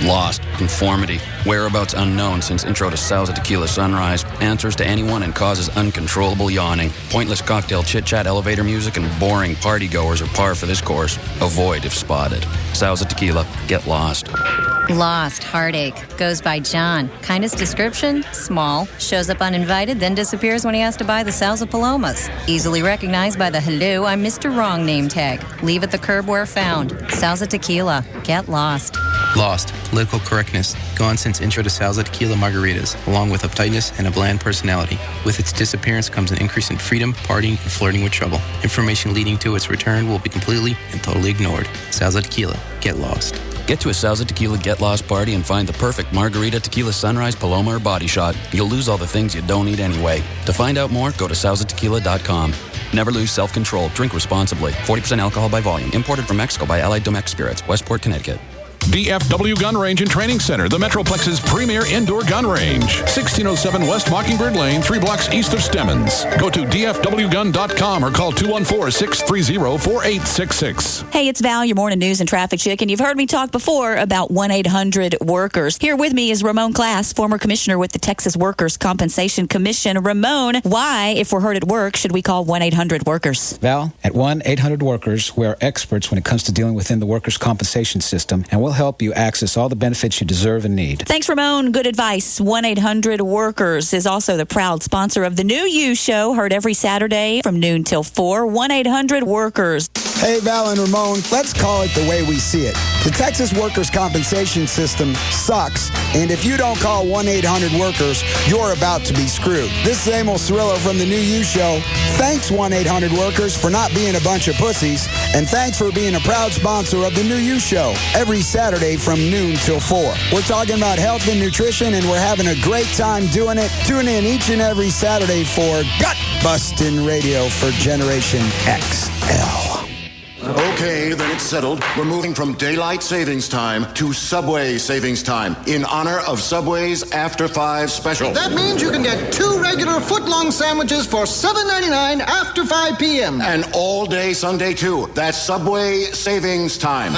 Lost, conformity, whereabouts unknown since intro to Salsa Tequila Sunrise, answers to anyone and causes uncontrollable yawning. Pointless cocktail chit-chat, elevator music, and boring partygoers are par for this course. Avoid if spotted. Salsa Tequila, get lost. Lost, heartache, goes by John. Kindest description, small, shows up uninvited, then disappears when he has to buy the Salsa Palomas. Easily recognized by the hello, I'm Mr. Wrong name tag. Leave at the curb where found. Salsa Tequila, get lost. Lost, political correctness, gone since intro to Salsa Tequila Margaritas, along with uptightness and a bland personality. With its disappearance comes an increase in freedom, partying, and flirting with trouble. Information leading to its return will be completely and totally ignored. Salsa Tequila, get lost. Get to a Salsa Tequila Get Lost party and find the perfect margarita, tequila sunrise, Paloma, or body shot. You'll lose all the things you don't need anyway. To find out more, go to salsatequila.com. Never lose self-control. Drink responsibly. 40% alcohol by volume. Imported from Mexico by Allied Domex Spirits. Westport, Connecticut. DFW Gun Range and Training Center, the Metroplex's premier indoor gun range. 1607 West Mockingbird Lane, 3 blocks east of Stemmons. Go to dfwgun.com or call 214-630-4866. Hey, it's Val, your morning news and traffic chick, and you've heard me talk before about 1-800-WORKERS. Here with me is Ramon Class, former commissioner with the Texas Workers' Compensation Commission. Ramon, why, if we're hurt at work, should we call 1-800-WORKERS? Val, at 1-800-WORKERS, we are experts when it comes to dealing within the workers' compensation system, and we'll help you access all the benefits you deserve and need. Thanks, Ramon. Good advice. 1-800-WORKERS is also the proud sponsor of the New You Show, heard every Saturday from noon till 4. 1-800-WORKERS. Hey, Val and Ramon, let's call it the way we see it. The Texas Workers' Compensation System sucks, and if you don't call 1-800-WORKERS, you're about to be screwed. This is Emil Cirillo from the New You Show. Thanks, 1-800-WORKERS, for not being a bunch of pussies, and thanks for being a proud sponsor of the New You Show every Saturday from noon till 4. We're talking about health and nutrition, and we're having a great time doing it. Tune in each and every Saturday for Gut Bustin' Radio for Generation XL. Okay, then it's settled. We're moving from daylight savings time to Subway savings time in honor of Subway's After 5 special. That means you can get 2 regular foot-long sandwiches for $7.99 after 5 p.m. And all day Sunday, too. That's Subway savings time.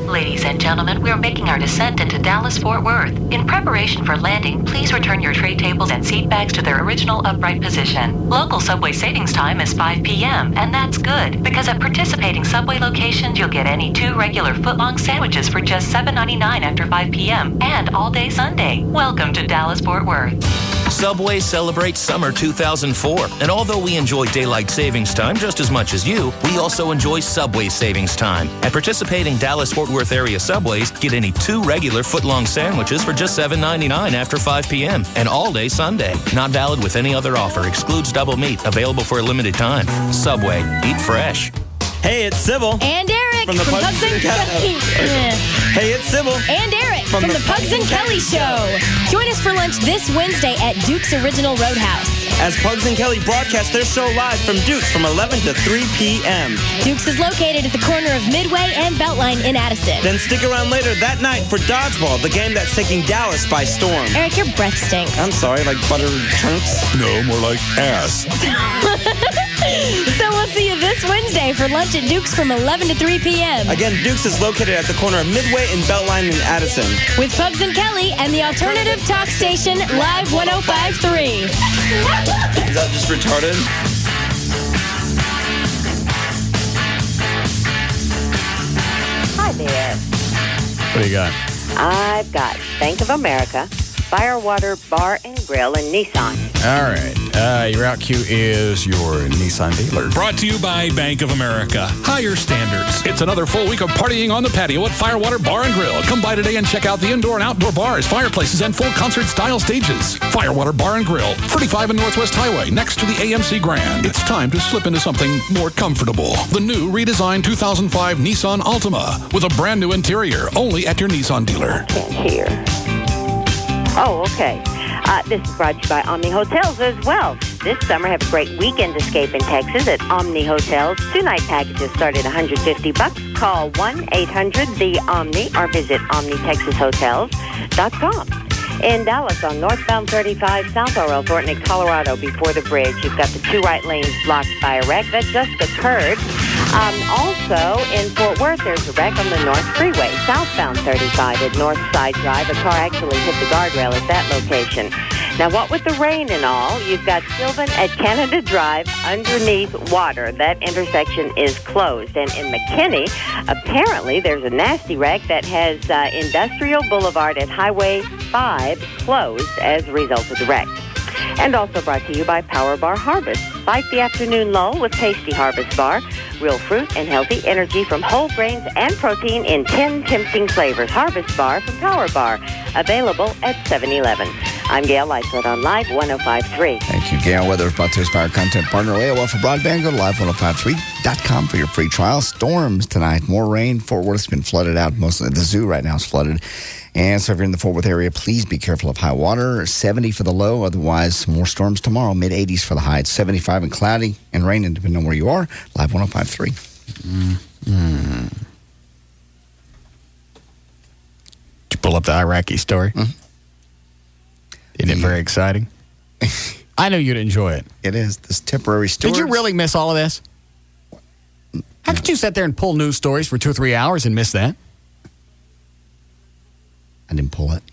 Ladies and gentlemen, we are making our descent into Dallas-Fort Worth. In preparation for landing, please return your tray tables and seat bags to their original upright position. Local Subway savings time is 5 p.m., and that's good, because at participating Subway locations, you'll get any 2 regular foot-long sandwiches for just $7.99 after 5 p.m. and all day Sunday. Welcome to Dallas-Fort Worth. Subway celebrates summer 2004, and although we enjoy daylight savings time just as much as you, we also enjoy Subway savings time. At participating Dallas-Fort Worth area Subways, get any 2 regular foot-long sandwiches for just $7.99 after 5 p.m. and all day Sunday. Not valid with any other offer. Excludes double meat. Available for a limited time. Subway. Eat fresh. Hey, it's Sybil. And Eric from Pugs and Kelly. Hey, it's Sybil. And Eric from the Pugs and Kelly Show. Join us for lunch this Wednesday at Duke's Original Roadhouse. As Pugs and Kelly broadcast their show live from Duke's from 11 to 3 p.m. Duke's is located at the corner of Midway and Beltline in Addison. Then stick around later that night for Dodgeball, the game that's taking Dallas by storm. Eric, your breath stinks. I'm sorry, like butter chunks? No, more like ass. So we'll see you this Wednesday for lunch at Duke's from 11 to 3 p.m. Again, Duke's is located at the corner of Midway and Beltline in Addison. With Pugs and Kelly and the alternative talk station, Live 105.3. Is that just retarded? Hi there. What do you got? I've got Bank of America, Firewater Bar and Grill, and Nissan. All right. Your out cue is your Nissan dealer. Brought to you by Bank of America. Higher standards. It's another full week of partying on the patio at Firewater Bar and Grill. Come by today and check out the indoor and outdoor bars, fireplaces, and full concert-style stages. Firewater Bar and Grill, 35 and Northwest Highway, next to the AMC Grand. It's time to slip into something more comfortable. The new redesigned 2005 Nissan Altima with a brand new interior, only at your Nissan dealer. Can't hear. Oh, okay. This is brought to you by Omni Hotels as well. This summer, have a great weekend escape in Texas at Omni Hotels. 2-night packages start at $150. Call 1-800-THE-OMNI or visit OmniTexasHotels.com. In Dallas on northbound 35 south R.L. Thornton in Colorado before the bridge, you've got the 2 right lanes blocked by a wreck that just occurred. Also, in Fort Worth, there's a wreck on the North Freeway, southbound 35 at Northside Drive. A car actually hit the guardrail at that location. Now, what with the rain and all, you've got Sylvan at Canada Drive underneath water. That intersection is closed. And in McKinney, apparently there's a nasty wreck that has Industrial Boulevard at Highway 5 closed as a result of the wreck. And also brought to you by Power Bar Harvest. Fight the afternoon lull with Tasty Harvest Bar. Real fruit and healthy energy from whole grains and protein in 10 tempting flavors. Harvest Bar from Power Bar. Available at 7-Eleven. I'm Gail Lightfoot on Live 105.3. Thank you, Gail. Weather is brought to us by our content partner, AOL for broadband. Go to live1053.com for your free trial. Storms tonight. More rain. Fort Worth's been flooded out. Mostly the zoo right now is flooded. And so if you're in the Fort Worth area, please be careful of high water. 70 for the low. Otherwise, more storms tomorrow. Mid-80s for the high. It's 75 and cloudy and raining, depending on where you are. Live 105.3. Pull up the Iraqi story. Mm-hmm. Isn't it very exciting? I know you'd enjoy it. It is. This temporary storage. Did you really miss all of this? How could you sit there and pull news stories for 2 or 3 hours and miss that? I didn't pull it.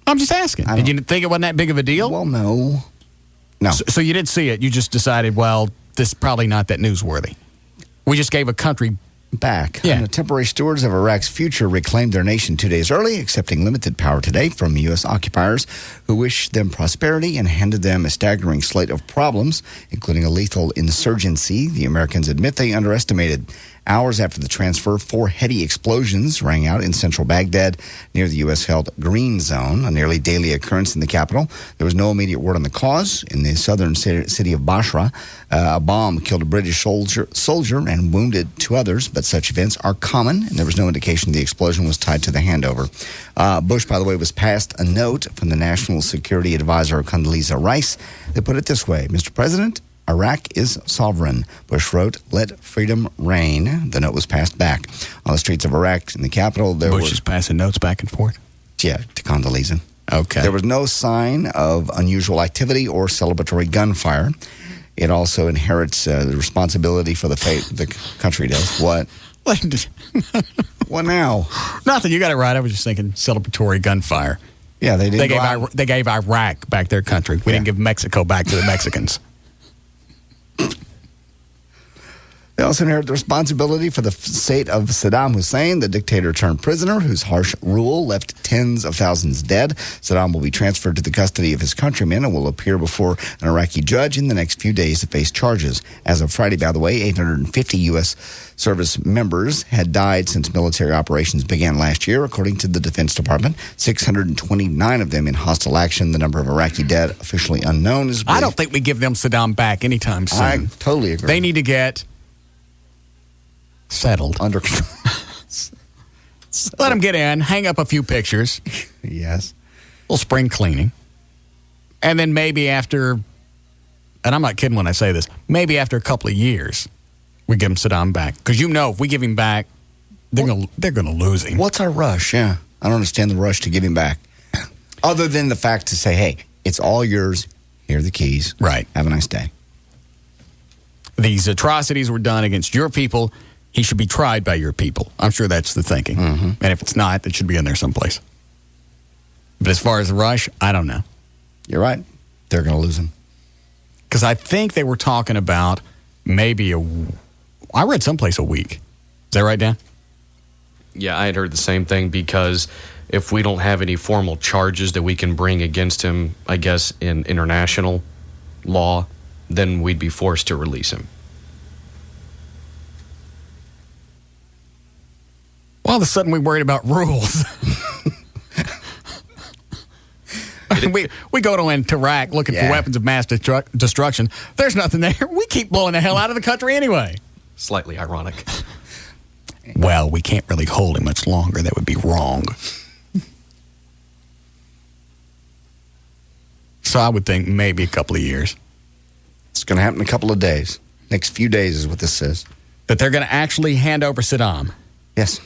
I'm just asking. Did you think it wasn't that big of a deal? Well, no. No. So you did see it. You just decided, well, this is probably not that newsworthy. We just gave a country back. Yeah. And the temporary stewards of Iraq's future reclaimed their nation 2 days early, accepting limited power today from U.S. occupiers who wished them prosperity and handed them a staggering slate of problems, including a lethal insurgency the Americans admit they underestimated. Hours after the transfer, 4 heady explosions rang out in central Baghdad near the U.S.-held Green Zone, a nearly daily occurrence in the capital. There was no immediate word on the cause. In the southern city of Basra, a bomb killed a British soldier and wounded 2 others, but such events are common, and there was no indication the explosion was tied to the handover. Bush, by the way, was passed a note from the National Security Advisor Condoleezza Rice that put it this way: Mr. President, Iraq is sovereign. Bush wrote, "Let freedom reign." The note was passed back. On the streets of Iraq in the capital, Bush is passing notes back and forth? Yeah, to Condoleezza. Okay. There was no sign of unusual activity or celebratory gunfire. It also inherits the responsibility for the fate the country does. What? What now? Nothing. You got it right. I was just thinking celebratory gunfire. Yeah, they didn't. They gave Iraq back their country. We didn't give Mexico back to the Mexicans. They also inherit the responsibility for the fate of Saddam Hussein, the dictator turned prisoner, whose harsh rule left tens of thousands dead. Saddam will be transferred to the custody of his countrymen and will appear before an Iraqi judge in the next few days to face charges. As of Friday, by the way, 850 U.S. service members had died since military operations began last year, according to the Defense Department. 629 of them in hostile action. The number of Iraqi dead, officially unknown, is I don't think we give them Saddam back anytime soon. I totally agree. They need to get settled. Under control. Let them get in, hang up a few pictures. Yes. A little spring cleaning. And then maybe after, and I'm not kidding when I say this, maybe after a couple of years, we give him Saddam back. Because if we give him back, they're going to lose him. What's our rush? Yeah. I don't understand the rush to give him back. Other than the fact to say, hey, it's all yours. Here are the keys. Right. Have a nice day. These atrocities were done against your people. He should be tried by your people. I'm sure that's the thinking. Mm-hmm. And if it's not, it should be in there someplace. But as far as the rush, I don't know. You're right. They're going to lose him. Because I think they were talking about maybe I read someplace a week. Is that right, Dan? Yeah, I had heard the same thing, because if we don't have any formal charges that we can bring against him, I guess, in international law, then we'd be forced to release him. All of a sudden, we worried about rules. we go into Iraq looking for weapons of mass destruction. There's nothing there. We keep blowing the hell out of the country anyway. Slightly ironic. Well, we can't really hold him much longer. That would be wrong. So I would think maybe a couple of years. It's going to happen in a couple of days. Next few days is what this says. That they're going to actually hand over Saddam. Yes.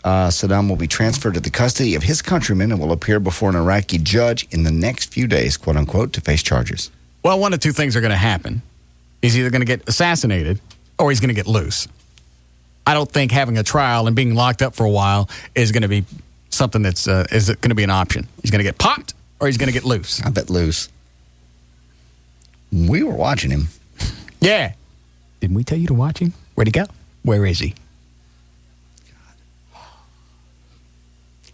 Saddam will be transferred to the custody of his countrymen and will appear before an Iraqi judge in the next few days, quote unquote, to face charges. Well, one of 2 things are going to happen. He's either going to get assassinated or he's going to get loose. I don't think having a trial and being locked up for a while is going to be something that's is going to be an option. He's going to get popped or he's going to get loose. I bet loose. We were watching him. Yeah. Didn't we tell you to watch him? Where'd he go? Where is he?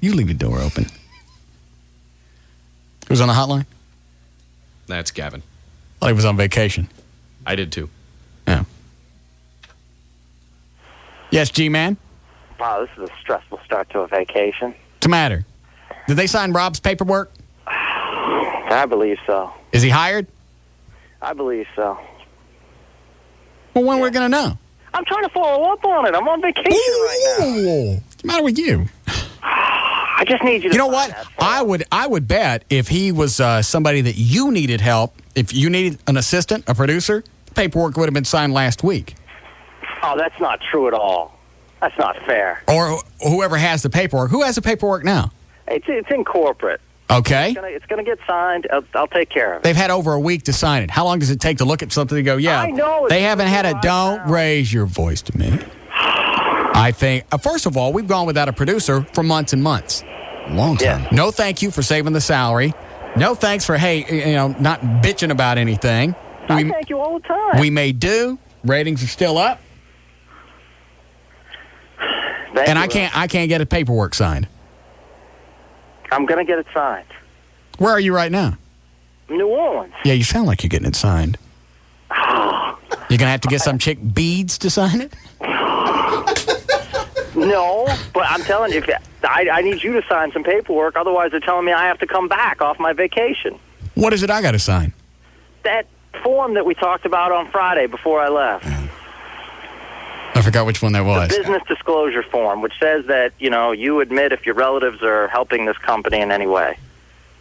You leave the door open. Who's on the hotline? That's Gavin. Thought he was on vacation. I did too. Yeah. Yes, G-Man? Wow, this is a stressful start to a vacation. What's the matter? Did they sign Rob's paperwork? I believe so. Is he hired? I believe so. Well, when are we going to know? I'm trying to follow up on it. I'm on vacation right now. What's the matter with you? I just need you to. You know what? I would bet if he was somebody that you needed help, if you needed an assistant, a producer, paperwork would have been signed last week. Oh, that's not true at all. That's not fair. Or whoever has the paperwork. Who has the paperwork now? It's in corporate. Okay. It's gonna get signed. I'll take care of it. They've had over a week to sign it. How long does it take to look at something and go, yeah, I know, they haven't had it. Don't raise your voice to me. I think, first of all, we've gone without a producer for months and months. Long time. Yeah. No thank you for saving the salary. No thanks for, not bitching about anything. I thank you all the time. We may do. Ratings are still up. I can't get a paperwork signed. I'm going to get it signed. Where are you right now? New Orleans. Yeah, you sound like you're getting it signed. You're going to have to get some chick beads to sign it? No, but I'm telling you, I need you to sign some paperwork. Otherwise, they're telling me I have to come back off my vacation. What is it I got to sign? That form that we talked about on Friday before I left. I forgot which one that was. The business disclosure form, which says that, you admit if your relatives are helping this company in any way.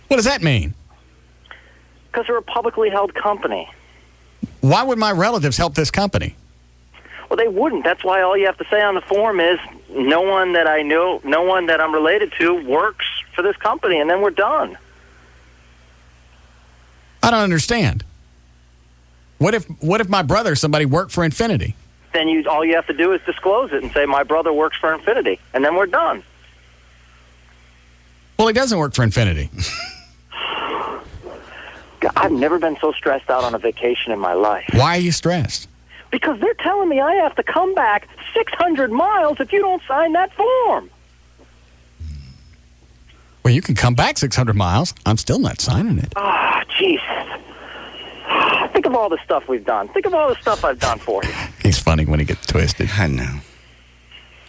What does that mean? Because they're a publicly held company. Why would my relatives help this company? Well, they wouldn't. That's why all you have to say on the form is no one that I know, no one that I'm related to works for this company, and then we're done. I don't understand. What if my brother, somebody worked for Infinity? Then all you have to do is disclose it and say, my brother works for Infinity, and then we're done. Well, he doesn't work for Infinity. God, I've never been so stressed out on a vacation in my life. Why are you stressed? Because they're telling me I have to come back 600 miles if you don't sign that form. Well, you can come back 600 miles. I'm still not signing it. Ah, Jesus. Think of all the stuff we've done. Think of all the stuff I've done for you. He's funny when he gets twisted. I know.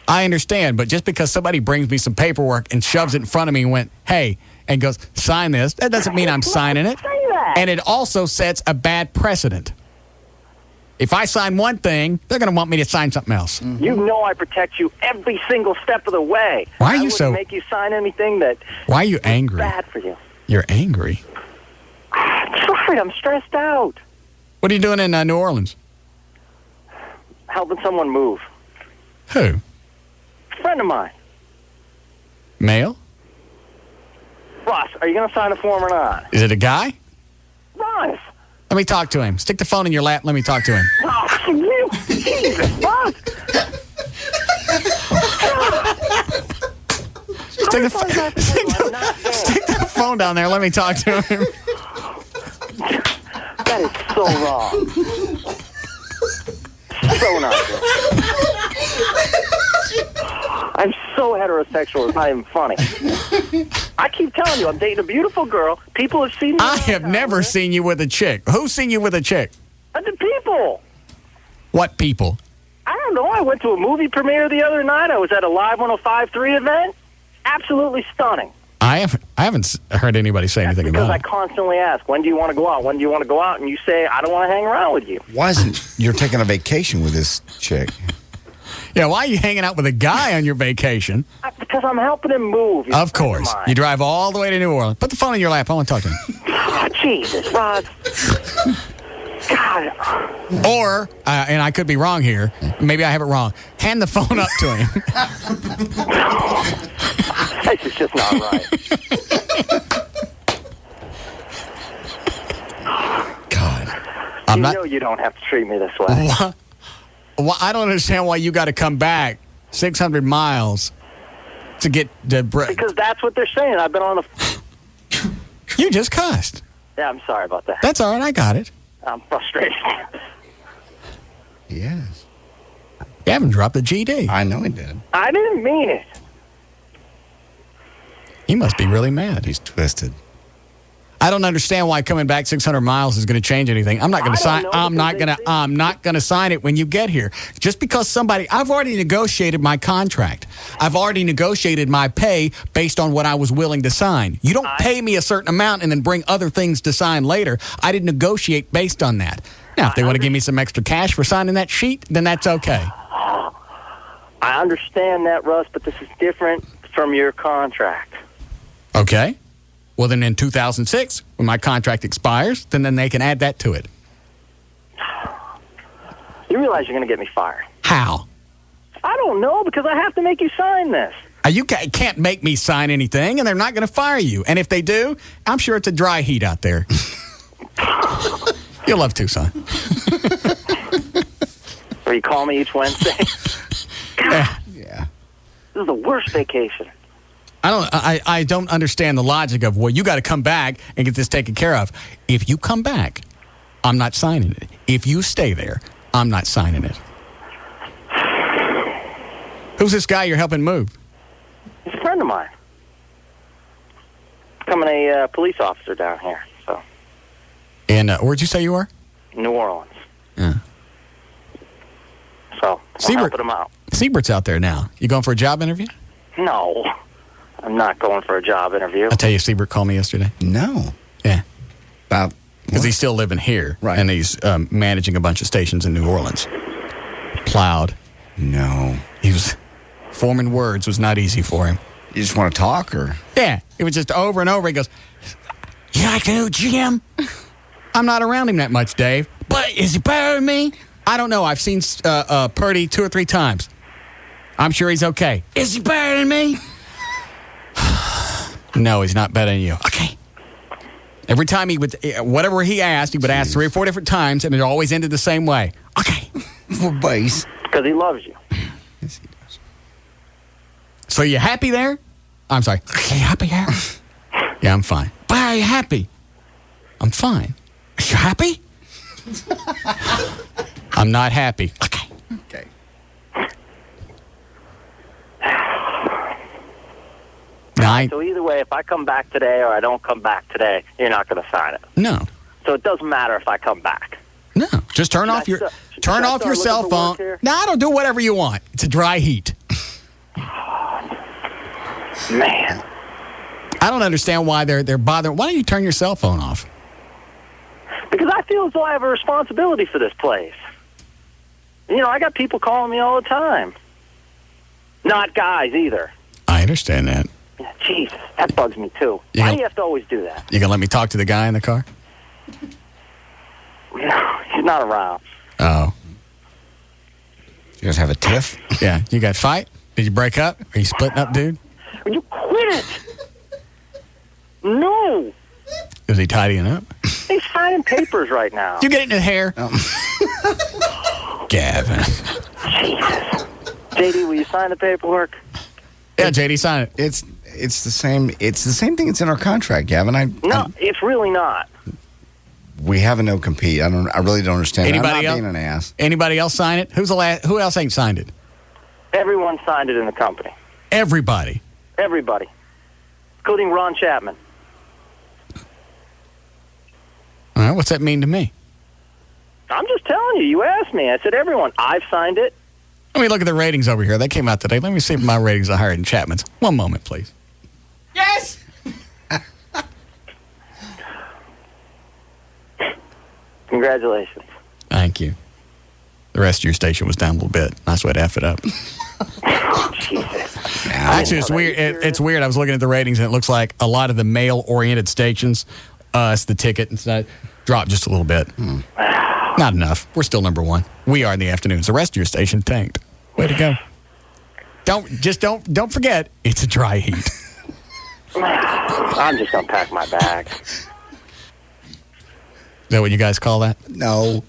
I understand, but just because somebody brings me some paperwork and shoves it in front of me and went, hey, and goes, sign this, that doesn't mean I'm signing it. Say that. And it also sets a bad precedent. If I sign one thing, they're going to want me to sign something else. Mm-hmm. You know I protect you every single step of the way. Why are you I wouldn't make you sign anything that Why are you angry? bad for you. You're angry. That's right. I'm stressed out. What are you doing in New Orleans? Helping someone move. Who? Friend of mine. Male? Russ, are you going to sign a form or not? Is it a guy? Russ. Let me talk to him. Stick the phone in your lap. Let me talk to him. Oh, you. Jesus, Russ. Stick the phone down there. Let me talk to him. That is so wrong. So not good. I'm so heterosexual, it's not even funny. I keep telling you, I'm dating a beautiful girl. People have seen me. I have never seen you with a chick. Who's seen you with a chick? The people. What people? I don't know. I went to a movie premiere the other night. I was at a Live 105.3 event. Absolutely stunning. I haven't heard anybody say anything because about I it. constantly ask, when do you want to go out? When do you want to go out? And you say, I don't want to hang around with you. Why isn't you're taking a vacation with this chick? Yeah, why are you hanging out with a guy on your vacation? Because I'm helping him move. Of course. You drive all the way to New Orleans. Put the phone in your lap. I want to talk to him. Oh, Jesus, Rod. God. Or, and I could be wrong here, maybe I have it wrong, hand the phone up to him. This is just not right. God. You know you don't have to treat me this way. Well, I don't understand why you got to come back 600 miles to get the because that's what they're saying. I've been on the... You just cussed. Yeah, I'm sorry about that. That's all right. I got it. I'm frustrated. Yes. Gavin dropped the GD. I know he did. I didn't mean it. He must be really mad. He's twisted. I don't understand why coming back 600 miles is going to change anything. I'm not going to sign. I'm not going to sign it when you get here. Just because I've already negotiated my contract. I've already negotiated my pay based on what I was willing to sign. You don't pay me a certain amount and then bring other things to sign later. I didn't negotiate based on that. Now, if they want to give me some extra cash for signing that sheet, then that's okay. I understand that, Russ, but this is different from your contract. Okay. Well, then in 2006, when my contract expires, then they can add that to it. You realize you're going to get me fired. How? I don't know, because I have to make you sign this. You can't make me sign anything, and they're not going to fire you. And if they do, I'm sure it's a dry heat out there. You'll love Tucson. Or you call me each Wednesday. Yeah. This is the worst vacation. I don't understand the logic of, well, you got to come back and get this taken care of. If you come back, I'm not signing it. If you stay there, I'm not signing it. Who's this guy you're helping move? He's a friend of mine. Becoming a police officer down here. So. And where'd you say you were? New Orleans. Yeah. So, I'm helping him out. Siebert's out there now. You going for a job interview? No. I'm not going for a job interview. I'll tell you, Siebert called me yesterday. No. Yeah. About because he's still living here. Right. And he's managing a bunch of stations in New Orleans. Plowed. No. He was... Forming words was not easy for him. You just want to talk, or? Yeah. It was just over and over. He goes, you like to know Jim? I'm not around him that much, Dave. But is he better than me? I don't know. I've seen Purdy 2 or 3 times. I'm sure he's okay. Is he better than me? No, he's not better than you. Okay. Every time he would, whatever he asked, he would ask 3 or 4 different times, and it always ended the same way. Okay. For base. Because he loves you. Yes, he does. So you happy there? I'm sorry. Are you happy here? Yeah, I'm fine. Why are you happy? I'm fine. Are you happy? I'm not happy. Okay. Okay. So either way, if I come back today or I don't come back today, you're not going to sign it. No. So it doesn't matter if I come back. No. Just turn off your cell phone. No, I don't do whatever you want. It's a dry heat. Man. I don't understand why they're bothering. Why don't you turn your cell phone off? Because I feel as though I have a responsibility for this place. You know, I got people calling me all the time. Not guys either. I understand that. Jesus, that bugs me too. Why do you have to always do that? You gonna let me talk to the guy in the car? No, he's not around. Oh. You guys have a tiff? Yeah. You got a fight? Did you break up? Are you splitting up, dude? Will you quit it? No. Is he tidying up? He's signing papers right now. You get it in his hair? Gavin. Jesus. JD, will you sign the paperwork? Yeah, JD, sign it. It's the same. It's the same thing that's in our contract, Gavin. No, it's really not. We have a no compete. I really don't understand. Anybody I'm not else? being an ass. Anybody else sign it? Who else ain't signed it? Everyone signed it in the company. Everybody. Everybody, including Ron Chapman. All right, what's that mean to me? I'm just telling you. You asked me. I said everyone. I've signed it. Let me look at the ratings over here. They came out today. Let me see if my ratings are higher than Chapman's. One moment, please. Yes! Congratulations. Thank you. The rest of your station was down a little bit. Nice way to F it up. Jesus. Actually, it's weird. It's weird. I was looking at the ratings, and it looks like a lot of the male-oriented stations, it's the ticket and stuff, dropped just a little bit. Not enough. We're still number 1. We are in the afternoons. The rest of your station tanked. Way to go. Don't forget, it's a dry heat. I'm just going to pack my bag. Is that what you guys call that? No.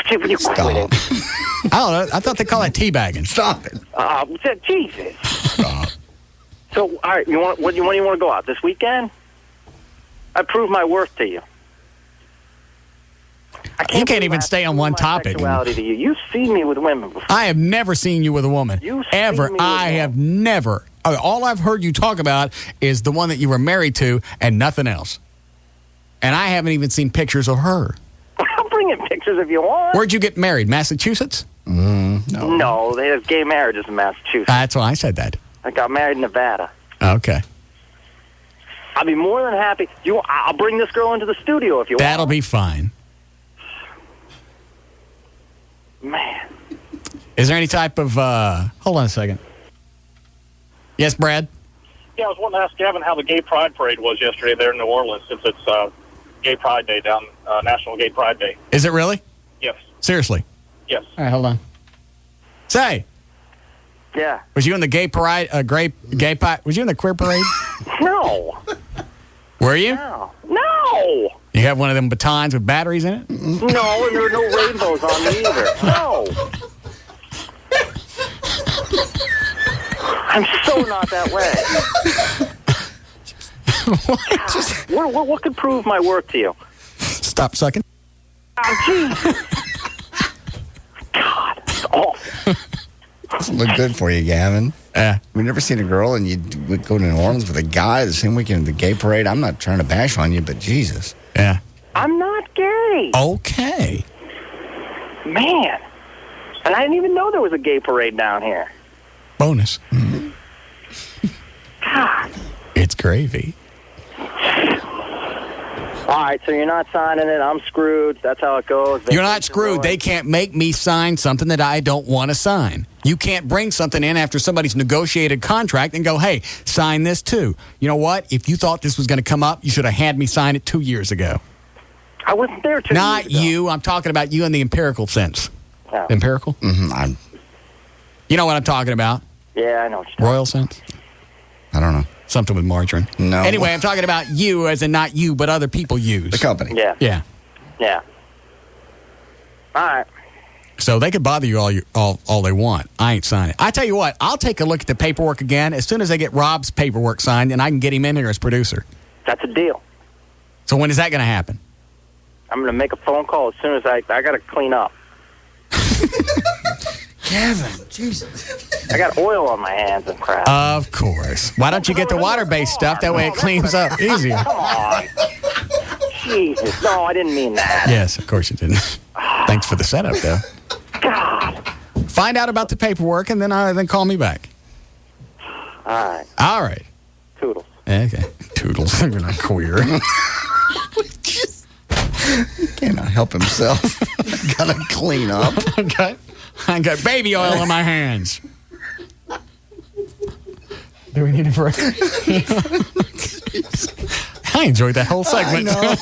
You Stop. quit it. I don't know. I thought they call that teabagging. Stop it. Jesus. Stop. So, all right, when do you want to go out? This weekend? I prove my worth to you. You can't even stay on one topic. Sexuality to you. You've seen me with women before. I have never seen you with a woman. Ever. I have never. All I've heard you talk about is the one that you were married to and nothing else. And I haven't even seen pictures of her. I'll bring in pictures if you want. Where'd you get married? Massachusetts? No, they have gay marriages in Massachusetts. That's why I said that. I got married in Nevada. Okay. I'll be more than happy. I'll bring this girl into the studio if you want. That'll be fine. Man. Is there any type of, hold on a second. Yes, Brad? Yeah, I was wanting to ask Gavin how the Gay Pride Parade was yesterday there in New Orleans, since it's Gay Pride Day down, National Gay Pride Day. Is it really? Yes. Seriously? Yes. All right, hold on. Say. Yeah. Was you in the gay parade? Was you in the queer parade? No. Were you? No. You have one of them batons with batteries in it? No, and there were no rainbows on me either. No. I'm so not that way. What could prove my worth to you? Stop sucking. Oh, jeez. God, it's awful. Doesn't look good for you, Gavin. Yeah. We've never seen a girl and you would go to New Orleans with a guy the same weekend at the gay parade. I'm not trying to bash on you, but Jesus. Yeah. I'm not gay. Okay. Man. And I didn't even know there was a gay parade down here. Bonus. Mm-hmm. God. It's gravy. All right, so you're not signing it. I'm screwed. That's how it goes. You're not screwed. They can't make me sign something that I don't want to sign. You can't bring something in after somebody's negotiated contract and go, hey, sign this too. You know what? If you thought this was going to come up, you should have had me sign it 2 years ago. I wasn't there 2 years ago. Not you. I'm talking about you in the empirical sense. Yeah. Empirical? Mm-hmm. You know what I'm talking about? Yeah, I know what you're Royal sense? I don't know. Something with margarine. No. Anyway, I'm talking about you as in not you, but other people use. The company. Yeah. Yeah. Yeah. All right. So they could bother you all they want. I ain't signing it. I tell you what, I'll take a look at the paperwork again as soon as I get Rob's paperwork signed, and I can get him in here as producer. That's a deal. So when is that going to happen? I'm going to make a phone call as soon as I got to clean up. Kevin, Jesus. I got oil on my hands and crap. Of course. Why don't you get the water-based stuff? That way it cleans up easier. Come on. Jesus. No, I didn't mean that. Yes, of course you didn't. Thanks for the setup, though. God. Find out about the paperwork, and then call me back. All right. Toodles. Okay. Toodles. You're not queer. He cannot help himself. Gotta clean up. Okay. I got baby oil on my hands. Do we need a break? I enjoyed that whole segment. I know.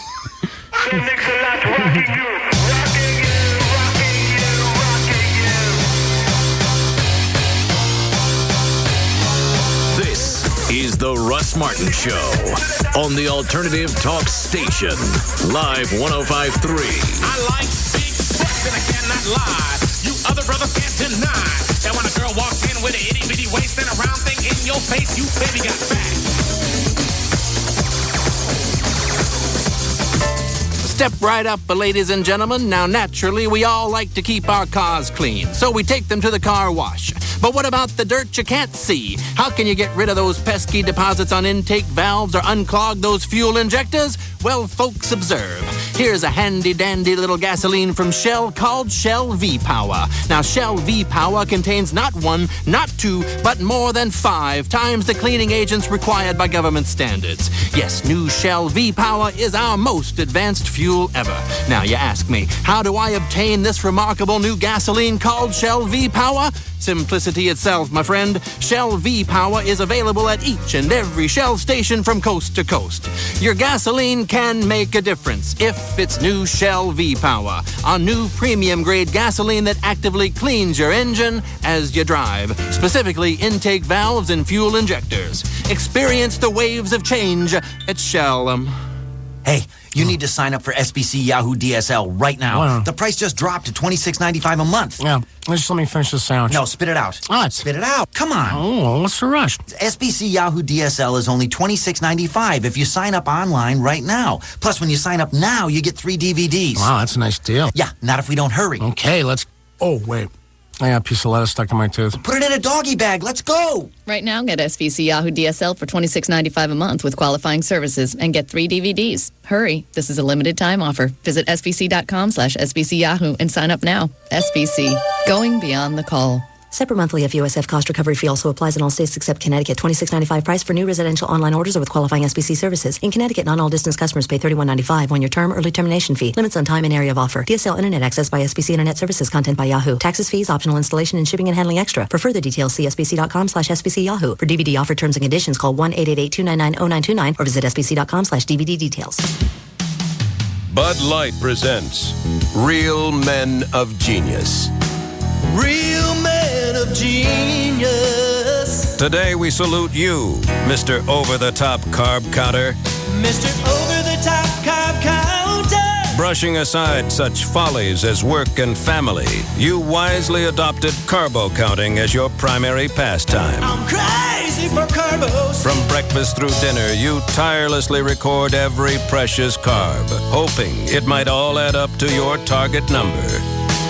This is the Russ Martin Show on the Alternative Talk Station. Live 105.3. I like big butts and I cannot lie. You other brothers can't deny that when a girl walks in with an itty bitty waist and a round thing in your face, you baby got back. Step right up, ladies and gentlemen. Now, naturally, we all like to keep our cars clean, so we take them to the car wash. But what about the dirt you can't see? How can you get rid of those pesky deposits on intake valves or unclog those fuel injectors? Well, folks, observe. Here's a handy-dandy little gasoline from Shell called Shell V-Power. Now, Shell V-Power contains not 1, not 2, but more than 5 times the cleaning agents required by government standards. Yes, new Shell V-Power is our most advanced fuel ever. Now, you ask me, how do I obtain this remarkable new gasoline called Shell V-Power? Simplicity itself, my friend. Shell V-Power is available at each and every Shell station from coast to coast. Your gasoline can make a difference if it's new Shell V-Power, a new premium-grade gasoline that actively cleans your engine as you drive, specifically intake valves and fuel injectors. Experience the waves of change at Shell. Hey, you need to sign up for SBC Yahoo DSL right now. Wow. The price just dropped to $26.95 a month. Yeah, just let me finish this sandwich. No, spit it out. What? Spit it out. Come on. Oh, what's the rush? SBC Yahoo DSL is only $26.95 if you sign up online right now. Plus, when you sign up now, you get 3 DVDs. Wow, that's a nice deal. Yeah, not if we don't hurry. Okay, let's... Oh, wait. I got a piece of lettuce stuck in my tooth. Put it in a doggy bag. Let's go. Right now, get SVC Yahoo DSL for $26.95 a month with qualifying services and get 3 DVDs. Hurry. This is a limited time offer. Visit svc.com/SVC Yahoo and sign up now. SVC. Going beyond the call. Separate monthly FUSF cost recovery fee also applies in all states except Connecticut. $26.95 price for new residential online orders or with qualifying SBC services. In Connecticut, non-all distance customers pay $31.95. 1-year term, early termination fee. Limits on time and area of offer. DSL internet access by SBC Internet Services. Content by Yahoo. Taxes, fees, optional installation, and shipping and handling extra. For further details, see sbc.com/SBC Yahoo. For DVD offer terms and conditions, call 1-888-299-0929 or visit sbc.com/DVD details. Bud Light presents Real Men of Genius. Real men moment of genius. Today we salute you, Mr. Over-the-Top Carb Counter. Mr. Over-the-Top Carb Counter. Brushing aside such follies as work and family, you wisely adopted carbo counting as your primary pastime. I'm crazy for carbos. From breakfast through dinner, you tirelessly record every precious carb, hoping it might all add up to your target number,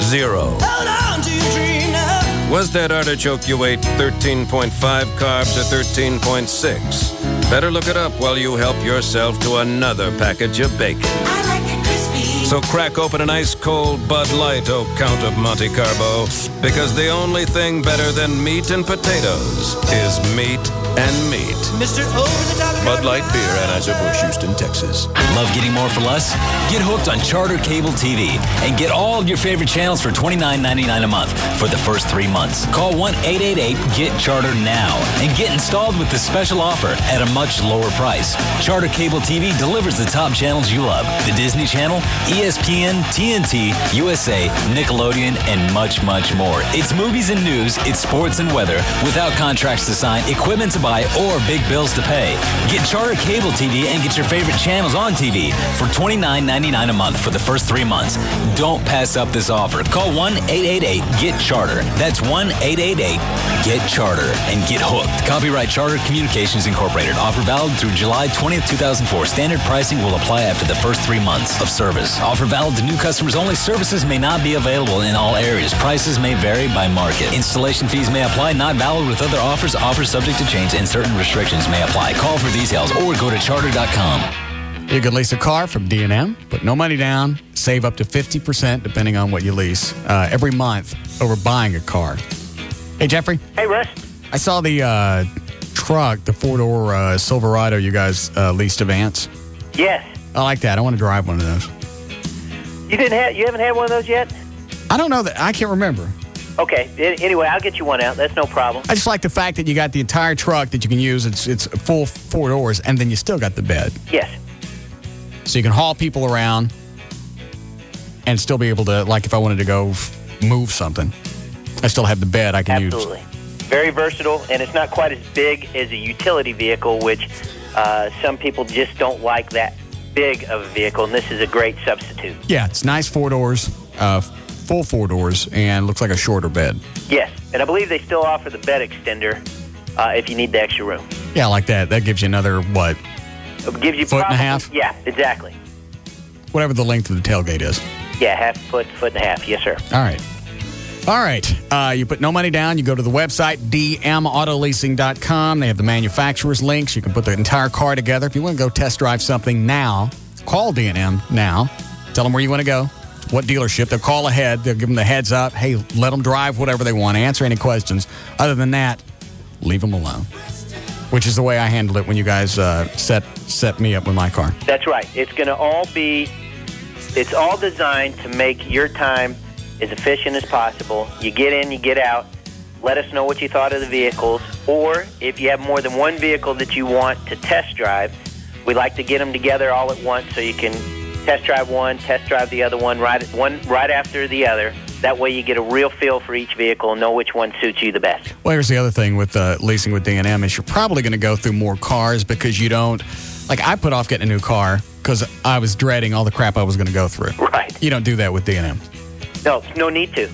0. Hold on to your dream now. Was that artichoke you ate 13.5 carbs or 13.6? Better look it up while you help yourself to another package of bacon. I like it crispy. So crack open an ice-cold Bud Light, oh Count of Monte Carlo, because the only thing better than meat and potatoes is meat and meat. Mr. Over-the-Top Bud Light Beer, Anheuser-Busch, Houston, Texas. Love getting more for less? Get hooked on Charter Cable TV and get all of your favorite channels for $29.99 a month for the first 3 months. Call 1-888-GET-CHARTER now and get installed with this special offer at a much lower price. Charter Cable TV delivers the top channels you love. The Disney Channel, ESPN, TNT, USA, Nickelodeon, and much, much more. It's movies and news, it's sports and weather, without contracts to sign, equipment to buy, or big bills to pay. Get Charter Cable TV and get your favorite channels on TV for $29.99 a month for the first 3 months. Don't pass up this offer. Call 1-888-GET-CHARTER. That's 1-888-GET-CHARTER and get hooked. Copyright Charter Communications Incorporated. Offer valid through July 20th, 2004. Standard pricing will apply after the first 3 months of service. Offer valid to new customers only. Services may not be available in all areas. Prices may vary by market. Installation fees may apply. Not valid with other offers. Offers subject to change and certain restrictions may apply. Call for details or go to charter.com. You can lease a car from D&M, put no money down, save up to 50% depending on what you lease every month over buying a car. Hey, Jeffrey. Hey, Russ. I saw the truck, the four-door Silverado you guys leased to Vance. Yes. I like that. I want to drive one of those. You haven't had one of those yet? I don't know that. I can't remember. Okay. Anyway, I'll get you one out. That's no problem. I just like the fact that you got the entire truck that you can use. It's full 4 doors, and then you still got the bed. Yes. So you can haul people around and still be able to, like if I wanted to go move something, I still have the bed I can use. Absolutely. Very versatile, and it's not quite as big as a utility vehicle, which some people just don't like that big of a vehicle, and this is a great substitute. Yeah, it's nice 4 doors, full 4 doors, and looks like a shorter bed. Yes, and I believe they still offer the bed extender if you need the extra room. Yeah, I like that. That gives you another, what, It gives you foot and a half? Yeah, exactly. Whatever the length of the tailgate is. Yeah, half foot and a half. Yes, sir. All right. All right. You put no money down. You go to the website, dmautoleasing.com. They have the manufacturer's links. You can put the entire car together. If you want to go test drive something now, call D&M now. Tell them where you want to go, what dealership. They'll call ahead. They'll give them the heads up. Hey, let them drive whatever they want. Answer any questions. Other than that, leave them alone. Which is the way I handled it when you guys set me up with my car. That's right. It's all designed to make your time as efficient as possible. You get in, you get out. Let us know what you thought of the vehicles. Or if you have more than one vehicle that you want to test drive, we like to get them together all at once so you can test drive one, test drive the other one right after the other. That way you get a real feel for each vehicle and know which one suits you the best. Well, here's the other thing with leasing with D&M is you're probably going to go through more cars because you don't, like I put off getting a new car because I was dreading all the crap I was going to go through. Right. You don't do that with D&M. No need to.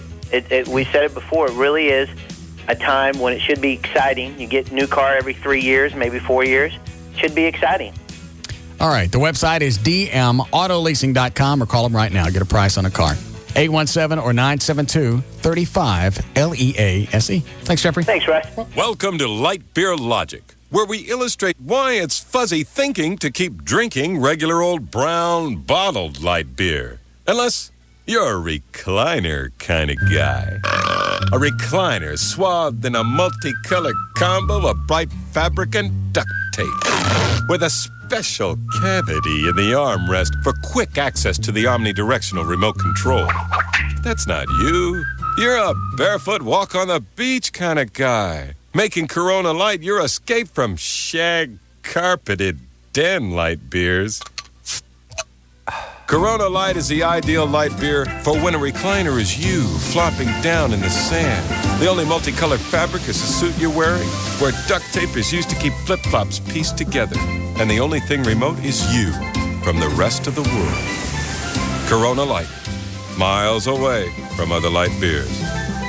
We said it before. It really is a time when it should be exciting. You get a new car every 3 years, maybe 4 years. It should be exciting. All right. The website is dmautoleasing.com or call them right now. Get a price on a car. 817 or 972-35-LEASE. Thanks, Jeffrey. Thanks, Russ. Welcome to Light Beer Logic, where we illustrate why it's fuzzy thinking to keep drinking regular old brown bottled light beer. Unless you're a recliner kind of guy. A recliner swathed in a multicolored combo of bright fabric and duct tape. With a special cavity in the armrest for quick access to the omnidirectional remote control. That's not you. You're a barefoot walk on the beach kind of guy. Making Corona Light your escape from shag-carpeted den light beers. Corona Light is the ideal light beer for when a recliner is you, flopping down in the sand. The only multicolored fabric is the suit you're wearing, where duct tape is used to keep flip-flops pieced together. And the only thing remote is you from the rest of the world. Corona Light, miles away from other light beers.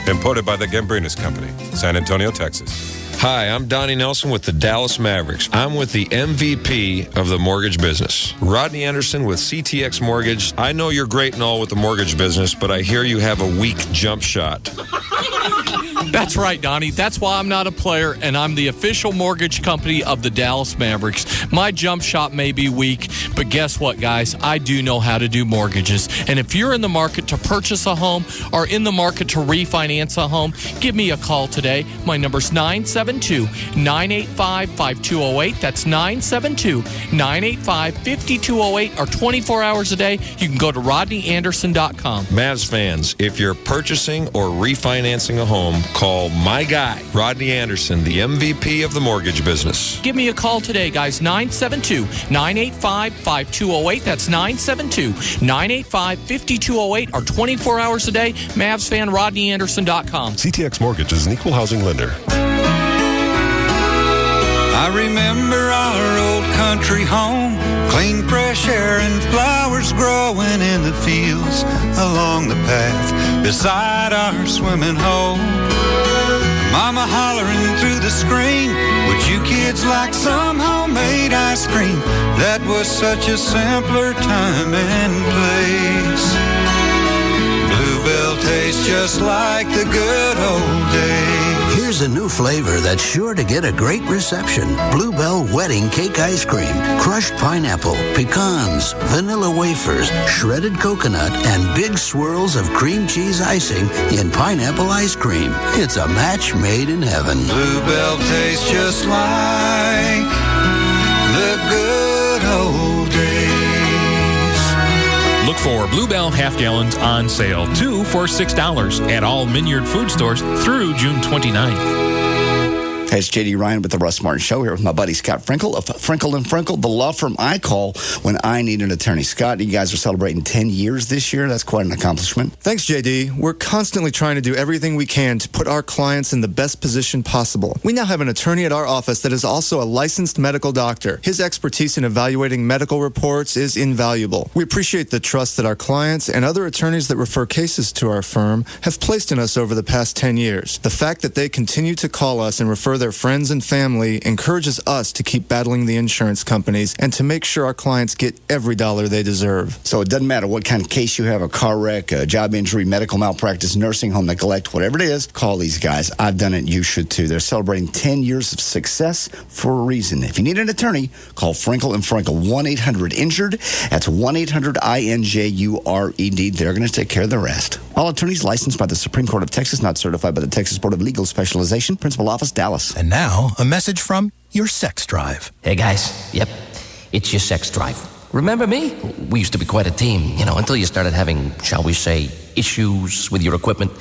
Imported by the Gambrinus Company, San Antonio, Texas. Hi, I'm Donnie Nelson with the Dallas Mavericks. I'm with the MVP of the mortgage business, Rodney Anderson with CTX Mortgage. I know you're great and all with the mortgage business, but I hear you have a weak jump shot. That's right, Donnie. That's why I'm not a player, and I'm the official mortgage company of the Dallas Mavericks. My jump shot may be weak, but guess what, guys? I do know how to do mortgages. And if you're in the market to purchase a home or in the market to refinance a home, give me a call today. My number's 972-985-5208. That's 972-985-5208, or 24 hours a day. You can go to rodneyanderson.com. Mavs fans, if you're purchasing or refinancing a home, call my guy, Rodney Anderson, the MVP of the mortgage business. Give me a call today, guys. 972-985-5208. That's 972-985-5208, or 24 hours a day. Mavs fan, rodneyanderson.com. CTX Mortgage is an equal housing lender. I remember our old country home, clean fresh air and flowers growing in the fields along the path beside our swimming hole. Mama hollering through the screen, would you kids like some homemade ice cream? That was such a simpler time and place. Bluebell tastes just like the good old days. Here's a new flavor that's sure to get a great reception. Bluebell Wedding Cake Ice Cream. Crushed pineapple, pecans, vanilla wafers, shredded coconut, and big swirls of cream cheese icing in pineapple ice cream. It's a match made in heaven. Bluebell tastes just like the good old days. Look for Bluebell half gallons on sale, 2 for $6 at all Minyard food stores through June 29th. Hey, it's J.D. Ryan with the Russ Martin Show here with my buddy Scott Frinkle of Frinkle & Frinkle, the law firm I call when I need an attorney. Scott, you guys are celebrating 10 years this year. That's quite an accomplishment. Thanks, JD. We're constantly trying to do everything we can to put our clients in the best position possible. We now have an attorney at our office that is also a licensed medical doctor. His expertise in evaluating medical reports is invaluable. We appreciate the trust that our clients and other attorneys that refer cases to our firm have placed in us over the past 10 years. The fact that they continue to call us and refer their friends and family encourages us to keep battling the insurance companies and to make sure our clients get every dollar they deserve. So it doesn't matter what kind of case you have, a car wreck, a job injury, medical malpractice, nursing home neglect, whatever it is, call these guys. I've done it. You should too. They're celebrating 10 years of success for a reason. If you need an attorney, call Frinkle & Frinkle, 1-800-INJURED. That's 1-800-INJURED. They're going to take care of the rest. All attorneys licensed by the Supreme Court of Texas, not certified by the Texas Board of Legal Specialization. Principal Office, Dallas. And now, a message from your sex drive. Hey, guys. Yep, it's your sex drive. Remember me? We used to be quite a team, until you started having, shall we say, issues with your equipment.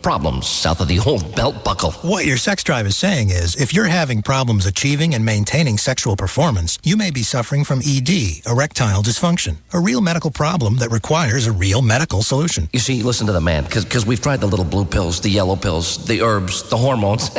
Problems south of the old belt buckle. What your sex drive is saying is, if you're having problems achieving and maintaining sexual performance, you may be suffering from ED, erectile dysfunction, a real medical problem that requires a real medical solution. You see, listen to the man, because we've tried the little blue pills, the yellow pills, the herbs, the hormones.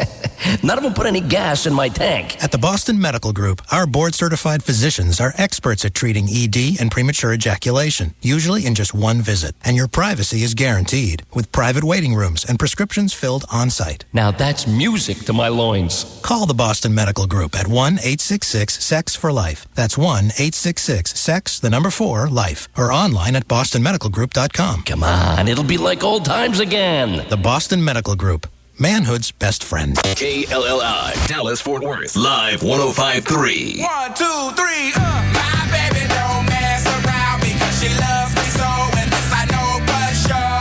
None of them put any gas in my tank. At the Boston Medical Group, our board-certified physicians are experts at treating ED and premature ejaculation, usually in just one visit. And your privacy is guaranteed, with private waiting rooms and prescriptions filled on-site. Now that's music to my loins. Call the Boston Medical Group at 1-866-SEX-FOR-LIFE. That's 1-866-SEX-4-LIFE. Or online at bostonmedicalgroup.com. Come on, it'll be like old times again. The Boston Medical Group. Manhood's best friend. KLLI, Dallas, Fort Worth, live 105.3. 1, 2, 3, My baby don't mess around because she loves me so, and this I know for sure.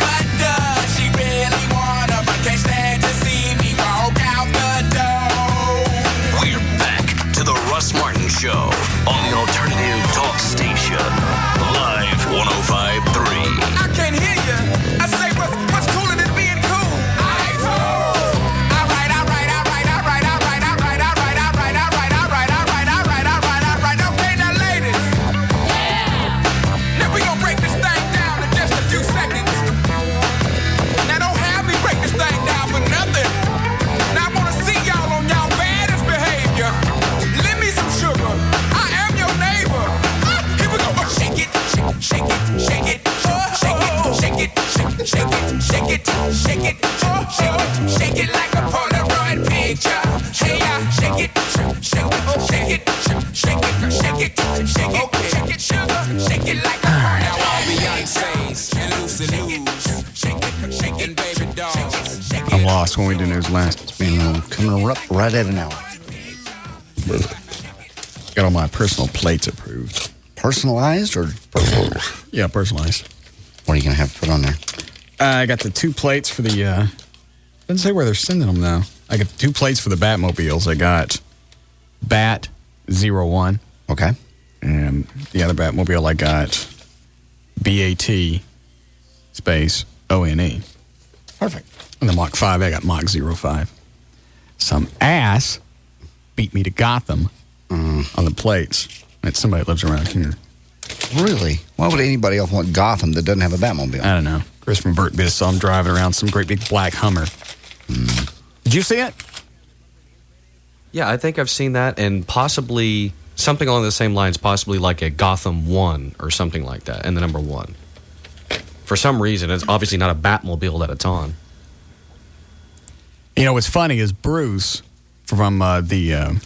But does she really wanna, but can't stand to see me walk out the door? We're back to the Russ Martin Show on the Alternative Talk Station, live 105.3. I can't hear you. I say what's cooler than being cool? I cool. All right. Okay. Shake it, sugar. Shake it like a party. Now all Beyonce's and Lucy Lou's. Shake it, baby dolls. I lost when we did news last. It's been coming up right at an hour. Got all my personal plates approved. Personalized or personalized? Yeah, personalized. What are you going to have to put on there? I got the 2 plates for the, doesn't say where they're sending them, though. I got 2 plates for the Batmobiles. I got Bat 01. Okay. And the other Batmobile, I got BAT space ONE. Perfect. And the Mach 5, I got Mach 05. Some ass beat me to Gotham on the plates. It's somebody that lives around here. Really? Why would anybody else want Gotham that doesn't have a Batmobile? I don't know. Chris from Vert Biz saw him driving around some great big black Hummer. Did you see it? Yeah, I think I've seen that, and possibly something along the same lines, possibly like a Gotham 1 or something like that, and the number 1. For some reason, it's obviously not a Batmobile that it's on. You know, what's funny is Bruce from the...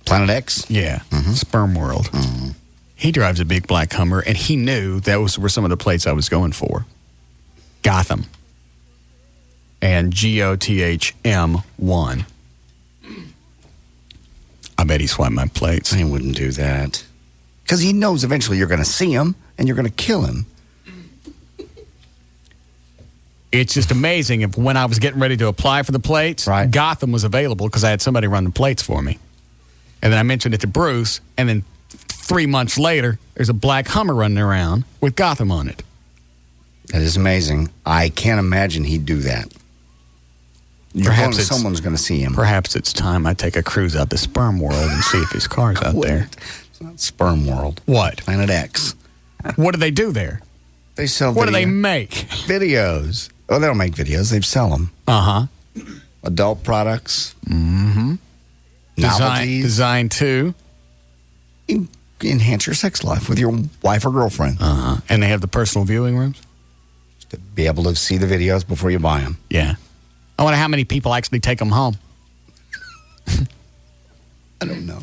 Planet X? Yeah, Sperm World. He drives a big black Hummer, and he knew that were some of the plates I was going for. Gotham. And GOTHM1. I bet he swiped my plates. He wouldn't do that. Because he knows eventually you're going to see him, and you're going to kill him. It's just amazing if when I was getting ready to apply for the plates, Gotham was available because I had somebody run the plates for me. And then I mentioned it to Bruce, and then 3 months later, there's a black Hummer running around with Gotham on it. That is amazing. I can't imagine he'd do that. Someone's going to see him. Perhaps it's time I take a cruise out to Sperm World and see if his car's out there. It's not Sperm World. What? Planet X. What do they do there? They sell What do they make? Videos. Oh, they don't make videos. They sell them. Adult products. Novelties. Designed to enhance your sex life with your wife or girlfriend. And they have the personal viewing rooms? Just to be able to see the videos before you buy them. Yeah. I wonder how many people actually take them home. I don't know.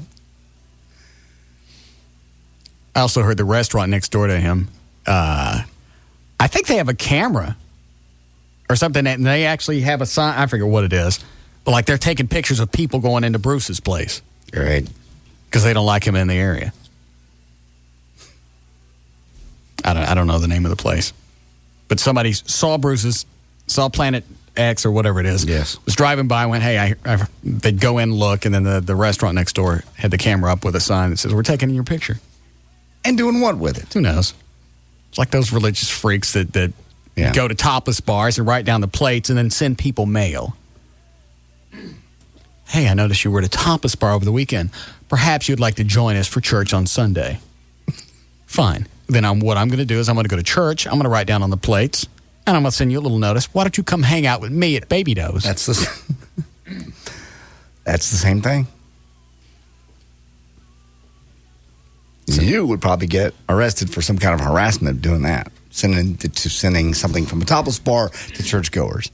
I also heard the restaurant next door to him. I think they have a camera or something, and they actually have a sign. I forget what it is. But like they're taking pictures of people going into Bruce's place. Right. Because they don't like him in the area. I don't know the name of the place. But somebody saw Planet X or whatever it is. Yes. Was driving by and went, hey, they'd go in, look, and then the restaurant next door had the camera up with a sign that says, we're taking your picture. And doing what with it? Who knows? It's like those religious freaks that go to topless bars and write down the plates and then send people mail. Hey, I noticed you were at a topless bar over the weekend. Perhaps you'd like to join us for church on Sunday. Fine. Then what I'm going to do is I'm going to go to church. I'm going to write down on the plates, and I'm going to send you a little notice. Why don't you come hang out with me at Baby Doe's? That's the same thing. So you would probably get arrested for some kind of harassment doing that, sending something from a topless bar to churchgoers.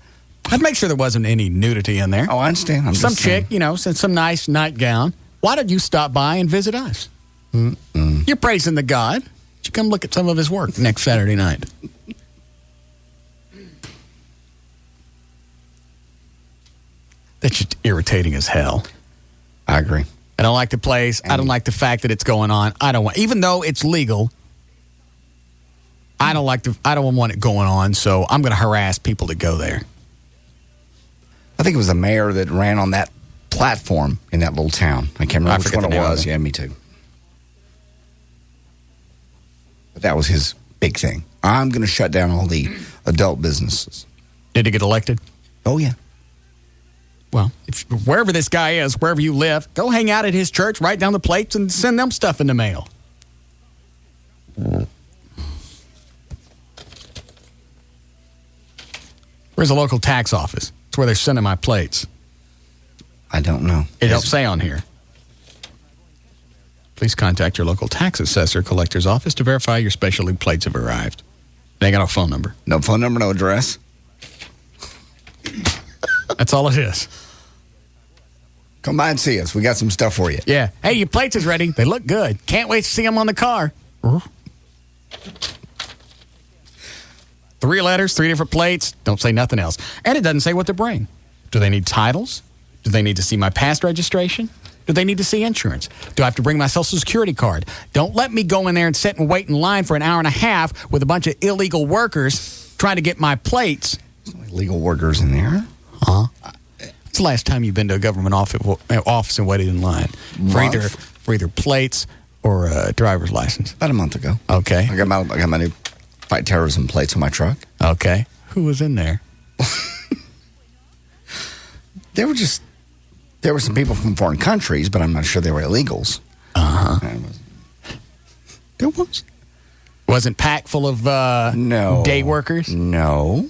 I'd make sure there wasn't any nudity in there. Oh, I understand. Some chick, sent some nice nightgown. Why don't you stop by and visit us? You're praising the God. You come look at some of his work next Saturday night. That's just irritating as hell. I agree. I don't like the place. I don't like the fact that it's going on. Even though it's legal, I don't want it going on, so I'm going to harass people that go there. I think it was the mayor that ran on that platform in that little town. I can't remember which one it was. Yeah, me too. But that was his big thing. I'm going to shut down all the adult businesses. Did he get elected? Oh, yeah. Well, wherever this guy is, wherever you live, go hang out at his church, write down the plates, and send them stuff in the mail. Where's the local tax office? It's where they're sending my plates. I don't know. It helps say on here. Please contact your local tax assessor collector's office to verify your specialty plates have arrived. They ain't got a phone number. No phone number, no address. That's all it is. Come by and see us. We got some stuff for you. Yeah. Hey, your plates is ready. They look good. Can't wait to see them on the car. 3 letters, 3 different plates. Don't say nothing else. And it doesn't say what to bring. Do they need titles? Do they need to see my past registration? Do they need to see insurance? Do I have to bring my Social Security card? Don't let me go in there and sit and wait in line for an hour and a half with a bunch of illegal workers trying to get my plates. Illegal workers in there? Huh? What's the last time you've been to a government office and waited in line for either plates or a driver's license? About a month ago. Okay. I got my new fight terrorism plates on my truck. Okay. Who was in there? There were some people from foreign countries, but I'm not sure they were illegals. There was. Wasn't packed full of day workers? No.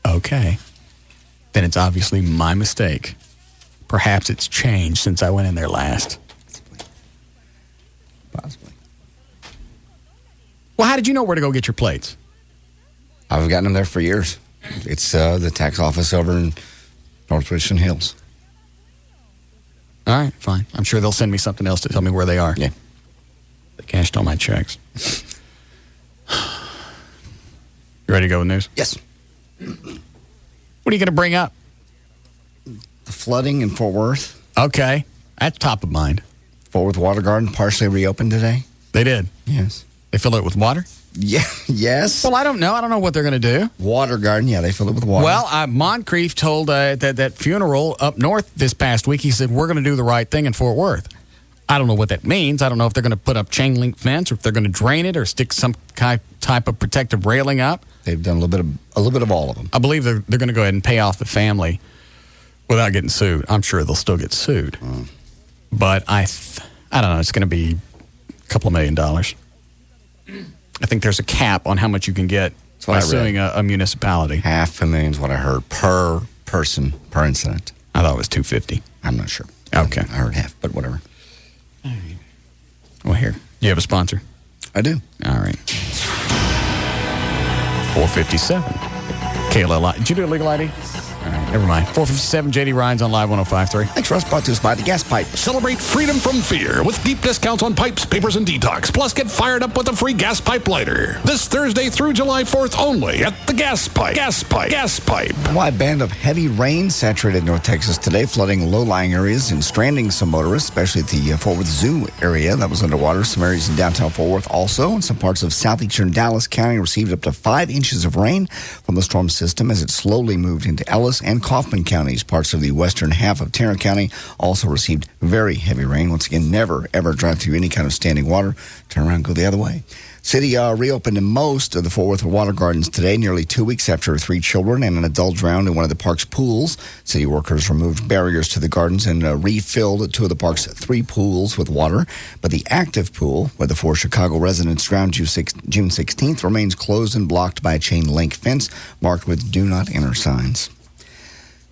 Okay. Then it's obviously my mistake. Perhaps it's changed since I went in there last. Possibly. Well, how did you know where to go get your plates? I've gotten them there for years. It's the tax office over in North Richland Hills. All right, fine. I'm sure they'll send me something else to tell me where they are. Yeah. They cashed all my checks. You ready to go with news? Yes. What are you going to bring up? The flooding in Fort Worth. Okay. That's top of mind. Fort Worth Water Garden partially reopened today. They did? Yes. They filled it with water? Yeah. Yes. Well, I don't know. I don't know what they're going to do. Water Garden, yeah, they filled it with water. Well, Moncrief told that funeral up north this past week, he said, we're going to do the right thing in Fort Worth. I don't know what that means. I don't know if they're going to put up chain link fence or if they're going to drain it or stick some type of protective railing up. They've done a little bit of all of them. I believe they're going to go ahead and pay off the family without getting sued. I'm sure they'll still get sued. But I don't know. It's going to be a couple of $1 million. I think there's a cap on how much you can get by suing a municipality. $500,000 is what I heard per person, per incident. I thought it was $250,000. I'm not sure. Okay. I heard half, but whatever. Well, here. You have a sponsor? I do. All right. 457. KLLI. Did you do a legal ID? All right, never mind. 457 JD Ryan's on Live 105.3. Thanks, Russ. Brought to us by the Gas Pipe. Celebrate freedom from fear with deep discounts on pipes, papers, and detox. Plus, get fired up with a free gas pipe lighter. This Thursday through July 4th only at the Gas Pipe. Gas Pipe. Gas Pipe. A wide band of heavy rain saturated North Texas today, flooding low-lying areas and stranding some motorists, especially at the Fort Worth Zoo area that was underwater. Some areas in downtown Fort Worth also, and some parts of southeastern Dallas County received up to 5 inches of rain from the storm system as it slowly moved into Ellis and Kaufman counties. Parts of the western half of Tarrant County also received very heavy rain. Once again, never, ever drive through any kind of standing water. Turn around and go the other way. City reopened in most of the Fort Worth Water Gardens today, nearly 2 weeks after 3 children and an adult drowned in one of the park's pools. City workers removed barriers to the gardens and refilled 2 of the park's 3 pools with water. But the active pool, where the 4 Chicago residents drowned June 16th, remains closed and blocked by a chain link fence marked with "Do Not Enter" signs.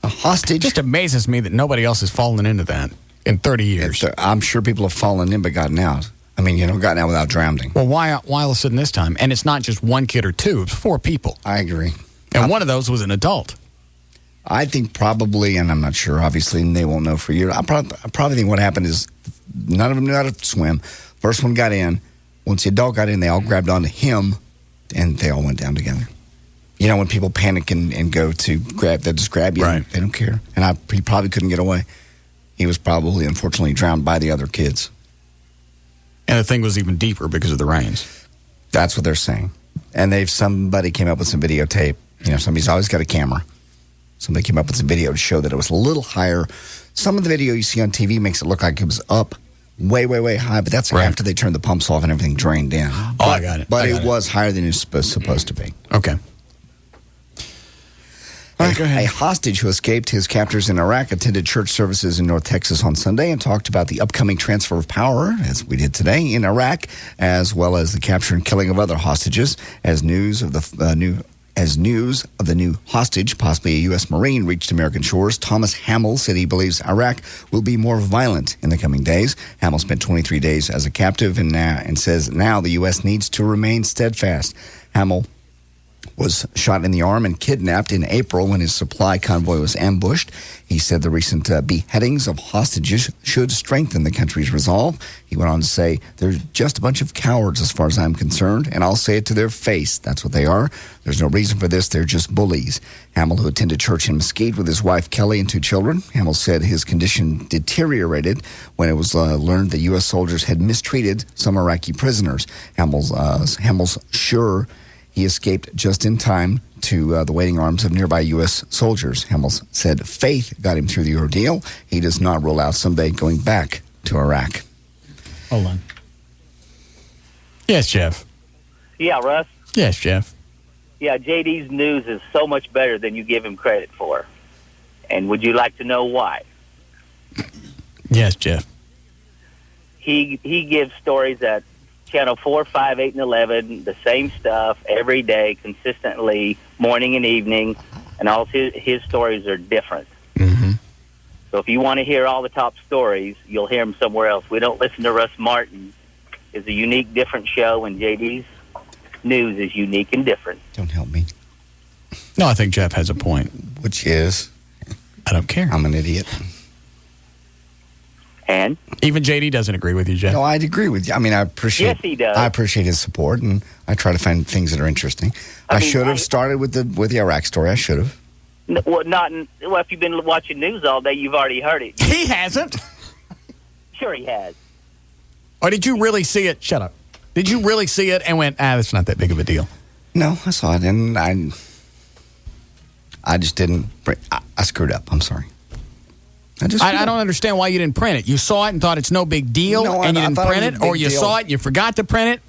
A hostage. It just amazes me that nobody else has fallen into that in 30 years. I'm sure people have fallen in but gotten out. I mean, gotten out without drowning. Well, why all of a sudden this time? And it's not just 1 kid or 2. It's 4 people. I agree. And one of those was an adult. I think probably, and I'm not sure, obviously, and they won't know for years. I probably think what happened is none of them knew how to swim. First one got in. Once the adult got in, they all grabbed onto him, and they all went down together. You know, when people panic and go to grab, they just grab you. Right. They don't care. And he probably couldn't get away. He was probably, unfortunately, drowned by the other kids. And the thing was even deeper because of the rains. That's what they're saying. And somebody came up with some videotape. Somebody's always got a camera. Somebody came up with some video to show that it was a little higher. Some of the video you see on TV makes it look like it was up way, way, way high, but that's after they turned the pumps off and everything drained in. I got it. But it was higher than it was supposed to be. Okay. All right, go ahead. A hostage who escaped his captors in Iraq attended church services in North Texas on Sunday and talked about the upcoming transfer of power, as we did today, in Iraq, as well as the capture and killing of other hostages. As news of the new hostage, possibly a U.S. Marine, reached American shores, Thomas Hamill said he believes Iraq will be more violent in the coming days. Hamill spent 23 days as a captive and says now the U.S. needs to remain steadfast. Hamill was shot in the arm and kidnapped in April when his supply convoy was ambushed. He said the recent beheadings of hostages should strengthen the country's resolve. He went on to say, they're just a bunch of cowards as far as I'm concerned, and I'll say it to their face. That's what they are. There's no reason for this. They're just bullies. Hamill, who attended church in Mesquite with his wife Kelly and 2 children, Hamill said his condition deteriorated when it was learned that U.S. soldiers had mistreated some Iraqi prisoners. Hamill's sure he escaped just in time to the waiting arms of nearby U.S. soldiers. Hamill said faith got him through the ordeal. He does not rule out someday going back to Iraq. Hold on. Yes, Jeff. Yeah, Russ. Yes, Jeff. Yeah, JD's news is so much better than you give him credit for. And would you like to know why? Yes, Jeff. He gives stories at Channel 4, 5, 8, and 11, the same stuff every day, consistently, morning and evening, and all his stories are different. Mm-hmm. So if you want to hear all the top stories, you'll hear them somewhere else. We don't listen to Russ Martin. It's a unique, different show, and JD's news is unique and different. Don't help me. No, I think Jeff has a point. Which is? I don't care. I'm an idiot. And? Even JD doesn't agree with you, Jeff. No, I'd agree with you. I mean, I appreciate. Yes, he does. I appreciate his support, and I try to find things that are interesting. I should have started with the Iraq story. I should have. Well, if you've been watching news all day, you've already heard it. He hasn't. Sure, he has. Or did you really see it? Shut up. Did you really see it and went, that's not that big of a deal? No, I saw it, and I just didn't. I screwed up. I'm sorry. I don't understand why you didn't print it. You saw it and thought it's no big deal, and you didn't print it, or you saw it and you forgot to print it.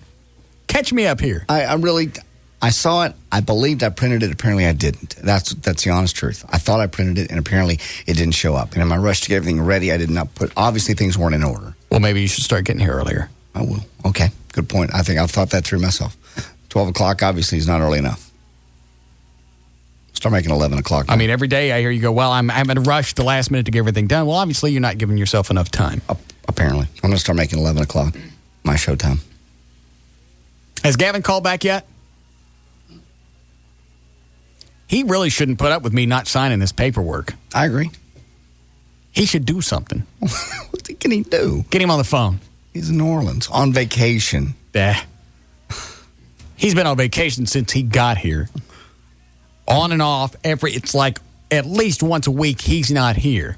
Catch me up here. I saw it. I believed I printed it. Apparently, I didn't. That's the honest truth. I thought I printed it, and apparently, it didn't show up. And in my rush to get everything ready, I did not put. Obviously, things weren't in order. Well, maybe you should start getting here earlier. I will. Okay, good point. I think I've thought that through myself. 12 o'clock obviously is not early enough. Start making 11 o'clock. I mean, every day I hear you go, well, I'm having to rush the last minute to get everything done. Well, obviously, you're not giving yourself enough time. Apparently. I'm going to start making 11 o'clock my show time. Has Gavin called back yet? He really shouldn't put up with me not signing this paperwork. I agree. He should do something. What can he do? Get him on the phone. He's in New Orleans on vacation. He's been on vacation since he got here. On and off, it's like at least once a week he's not here.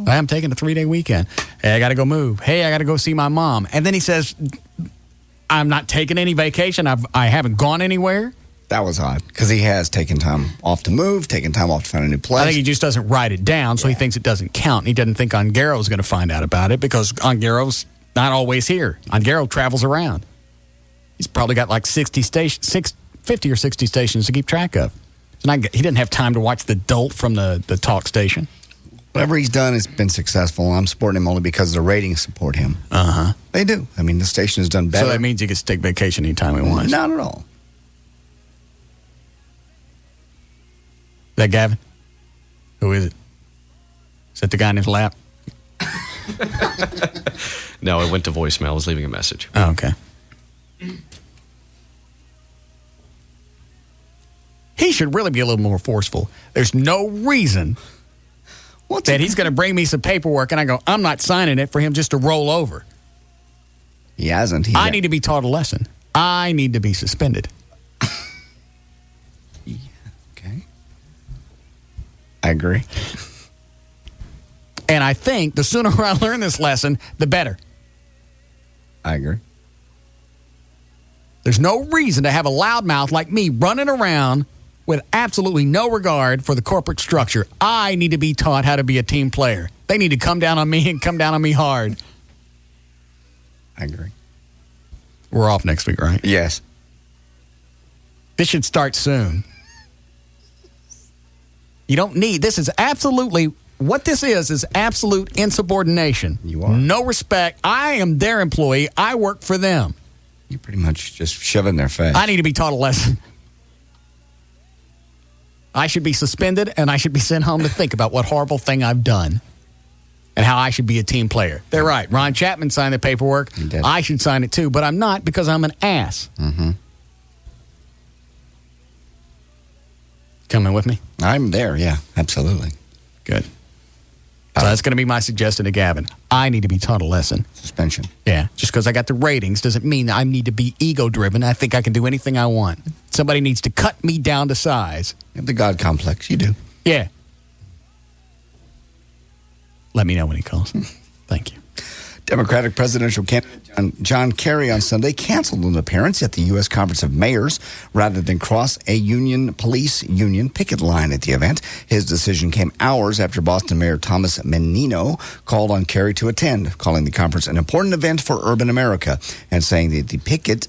I'm taking a 3-day weekend. Hey, I got to go move. Hey, I got to go see my mom. And then he says, I'm not taking any vacation. I haven't gone anywhere. That was odd because he has taken time off to move, taken time off to find a new place. I think he just doesn't write it down, so he thinks it doesn't count. And he doesn't think Ongaro's going to find out about it because Ongaro's not always here. Ongaro travels around. He's probably got like 50 or 60 stations to keep track of. He didn't have time to watch the dolt from the talk station. Whatever he's done has been successful. I'm supporting him only because the ratings support him. Uh-huh. They do. I mean, the station has done better. So that means he gets to take vacation anytime he wants. Not at all. Is that Gavin? Who is it? Is that the guy in his lap? No, it went to voicemail. I was leaving a message. Oh, okay. He should really be a little more forceful. There's no reason that he's going to bring me some paperwork and I go, I'm not signing it for him just to roll over. He hasn't. I need to be taught a lesson. I need to be suspended. Okay. I agree. And I think the sooner I learn this lesson, the better. I agree. There's no reason to have a loudmouth like me running around with absolutely no regard for the corporate structure. I need to be taught how to be a team player. They need to come down on me and come down on me hard. I agree. We're off next week, right? Yes. This should start soon. You don't need, this is absolutely, what this is absolute insubordination. You are. No respect. I am their employee. I work for them. You pretty much just shove it in their face. I need to be taught a lesson. I should be suspended, and I should be sent home to think about what horrible thing I've done and how I should be a team player. They're right. Ron Chapman signed the paperwork. He did. I should sign it too, but I'm not because I'm an ass. Mm-hmm. Coming with me? I'm there, yeah, absolutely. Good. So that's going to be my suggestion to Gavin. I need to be taught a lesson. Suspension. Yeah. Just because I got the ratings doesn't mean I need to be ego-driven. I think I can do anything I want. Somebody needs to cut me down to size. You have the God complex. You do. Yeah. Let me know when he calls. Thank you. Democratic presidential candidate John Kerry on Sunday canceled an appearance at the U.S. Conference of Mayors rather than cross a police union picket line at the event. His decision came hours after Boston Mayor Thomas Menino called on Kerry to attend, calling the conference an important event for urban America and saying that the picket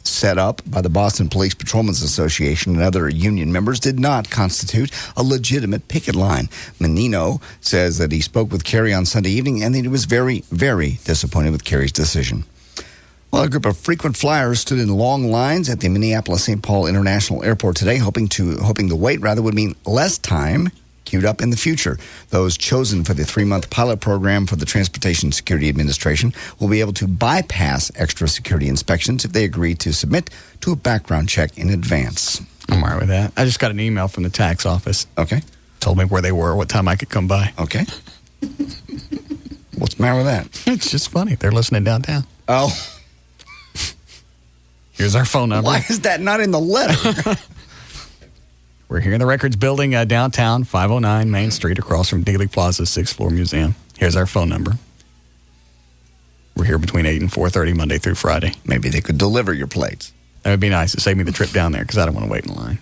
set up by the Boston Police Patrolmen's Association and other union members did not constitute a legitimate picket line. Menino says that he spoke with Kerry on Sunday evening and that he was very, very disappointed with Kerry's decision. Well, a group of frequent flyers stood in long lines at the Minneapolis-St. Paul International Airport today, hoping the wait would mean less time queued up in the future. Those chosen for the 3-month pilot program for the Transportation Security Administration will be able to bypass extra security inspections if they agree to submit to a background check in advance. I'm all right with that. I just got an email from the tax office. Okay. Told me where they were, what time I could come by. Okay. What's the matter with that? It's just funny. They're listening downtown. Oh. Here's our phone number. Why is that not in the letter? We're here in the Records Building downtown, 509 Main Street, across from Dealey Plaza's 6th floor museum. Here's our phone number. We're here between 8 and 4:30 Monday through Friday. Maybe they could deliver your plates. That would be nice to save me the trip down there because I don't want to wait in line.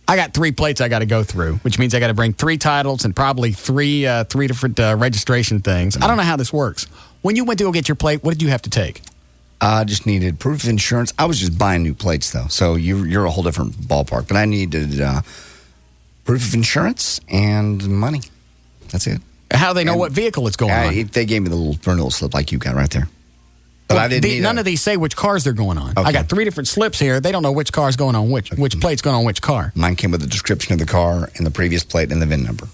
I got 3 plates I got to go through, which means I got to bring 3 titles and probably three different registration things. I don't know how this works. When you went to go get your plate, what did you have to take? I just needed proof of insurance. I was just buying new plates, though, so you're a whole different ballpark. But I needed proof of insurance and money. That's it. How do they know what vehicle it's going on? They gave me the little renewal slip like you got right there. But I didn't need none of these say which cars they're going on. Okay. I got 3 different slips here. They don't know which car's going on which plate's going on which car. Mine came with a description of the car and the previous plate and the VIN number.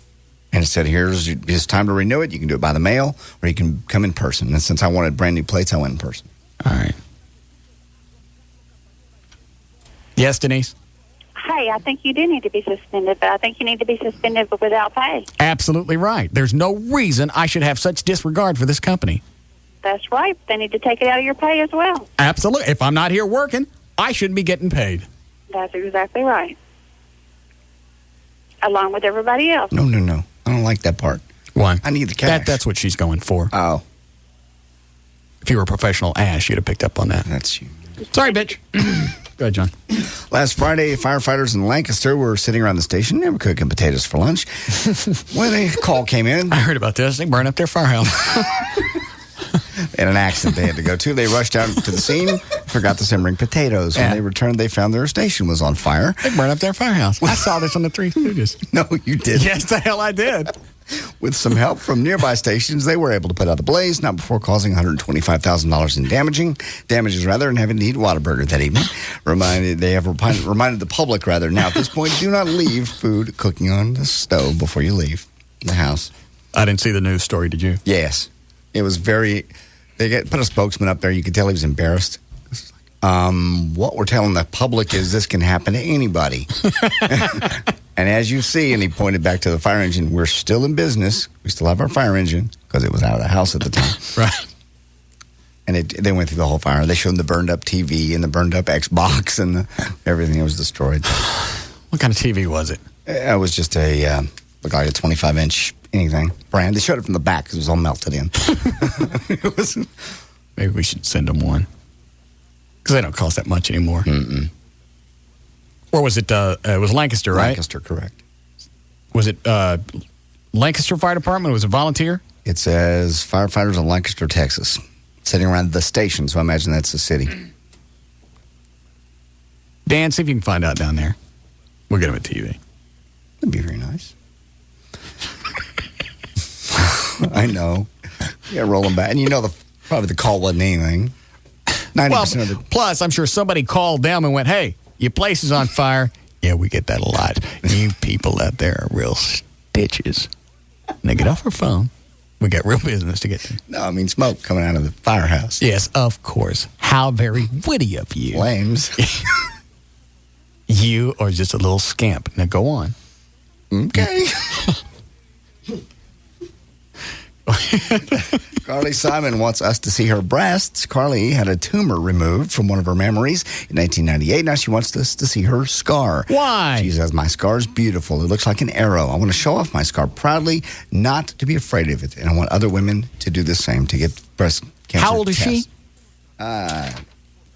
And it said, it's time to renew it. You can do it by the mail or you can come in person. And since I wanted brand new plates, I went in person. All right. Yes, Denise? Hey, I think you do need to be suspended, but I think you need to be suspended without pay. Absolutely right. There's no reason I should have such disregard for this company. That's right. They need to take it out of your pay as well. Absolutely. If I'm not here working, I shouldn't be getting paid. That's exactly right. Along with everybody else. No. I don't like that part. Why? I need the cash. That's what she's going for. Oh. If you were a professional ass, you'd have picked up on that. That's you. Sorry, bitch. Go ahead, John. Last Friday, firefighters in Lancaster were sitting around the station. They were cooking potatoes for lunch when a call came in. I heard about this. They burned up their firehouse. And an accident they had to go to. They rushed out to the scene, forgot the simmering potatoes. When they returned, they found their station was on fire. They burned up their firehouse. I saw this on the Three Stooges. No, you didn't. Yes, the hell I did. With some help from nearby stations, they were able to put out the blaze, not before causing $125,000 in damages, and having to eat Whataburger that evening. Reminded the public, now at this point, do not leave food cooking on the stove before you leave the house. I didn't see the news story, did you? Yes. It was they put a spokesman up there. You could tell he was embarrassed. What we're telling the public is this can happen to anybody. And as you see, and he pointed back to the fire engine, we're still in business. We still have our fire engine because it was out of the house at the time. Right. And they went through the whole fire. They showed them the burned up TV and the burned up Xbox and everything was destroyed. What kind of TV was it? It was just looked like a 25-inch anything brand. They showed it from the back because it was all melted in. Maybe we should send them one. Because they don't cost that much anymore. Mm-mm. Or was it, it was Lancaster, right? Lancaster, correct. Was it Lancaster Fire Department? Was it volunteer? It says firefighters in Lancaster, Texas. Sitting around the station, so I imagine that's the city. Dan, see if you can find out down there. We'll get them a TV. That'd be very nice. I know. Yeah, roll them back. And probably the call wasn't anything. 90% of the... Plus, I'm sure somebody called them and went, hey, your place is on fire. Yeah, we get that a lot. You people out there are real stitches. Now get off her phone. We got real business to get to. No, I mean smoke coming out of the firehouse. Yes, of course. How very witty of you. Flames. You are just a little scamp. Now go on. Okay. Carly Simon wants us to see her breasts. Carly had a tumor removed from one of her mammaries in 1998. Now she wants us to see her scar. Why? She says, my scar is beautiful. It looks like an arrow. I want to show off my scar proudly, not to be afraid of it. And I want other women to do the same, to get breast cancer How old is she?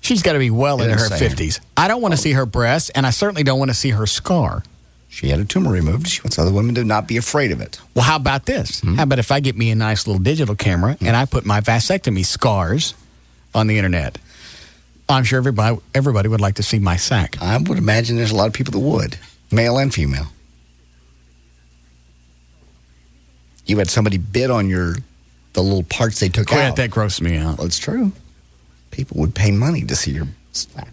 She's got to be well into her 50s. I don't want to see her breasts, and I certainly don't want to see her scar. She had a tumor removed. She wants other women to not be afraid of it. Well, how about this? How about if I get me a nice little digital camera and I put my vasectomy scars on the internet? I'm sure everybody would like to see my sack. I would imagine there's a lot of people that would, male and female. You had somebody bid on the little parts they took out. That grossed me out. Well, it's true. People would pay money to see your sack.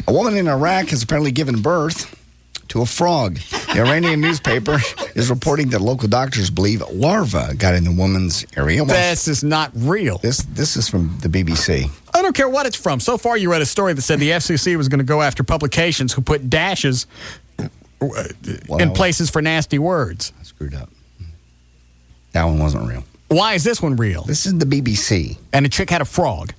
A woman in Iraq has apparently given birth to a frog. The Iranian newspaper is reporting that local doctors believe larvae got in the woman's area. This is not real. This is from the BBC. I don't care what it's from. So far, you read a story that said the FCC was going to go after publications who put dashes in places for nasty words. I screwed up. That one wasn't real. Why is this one real? This is the BBC. And the chick had a frog.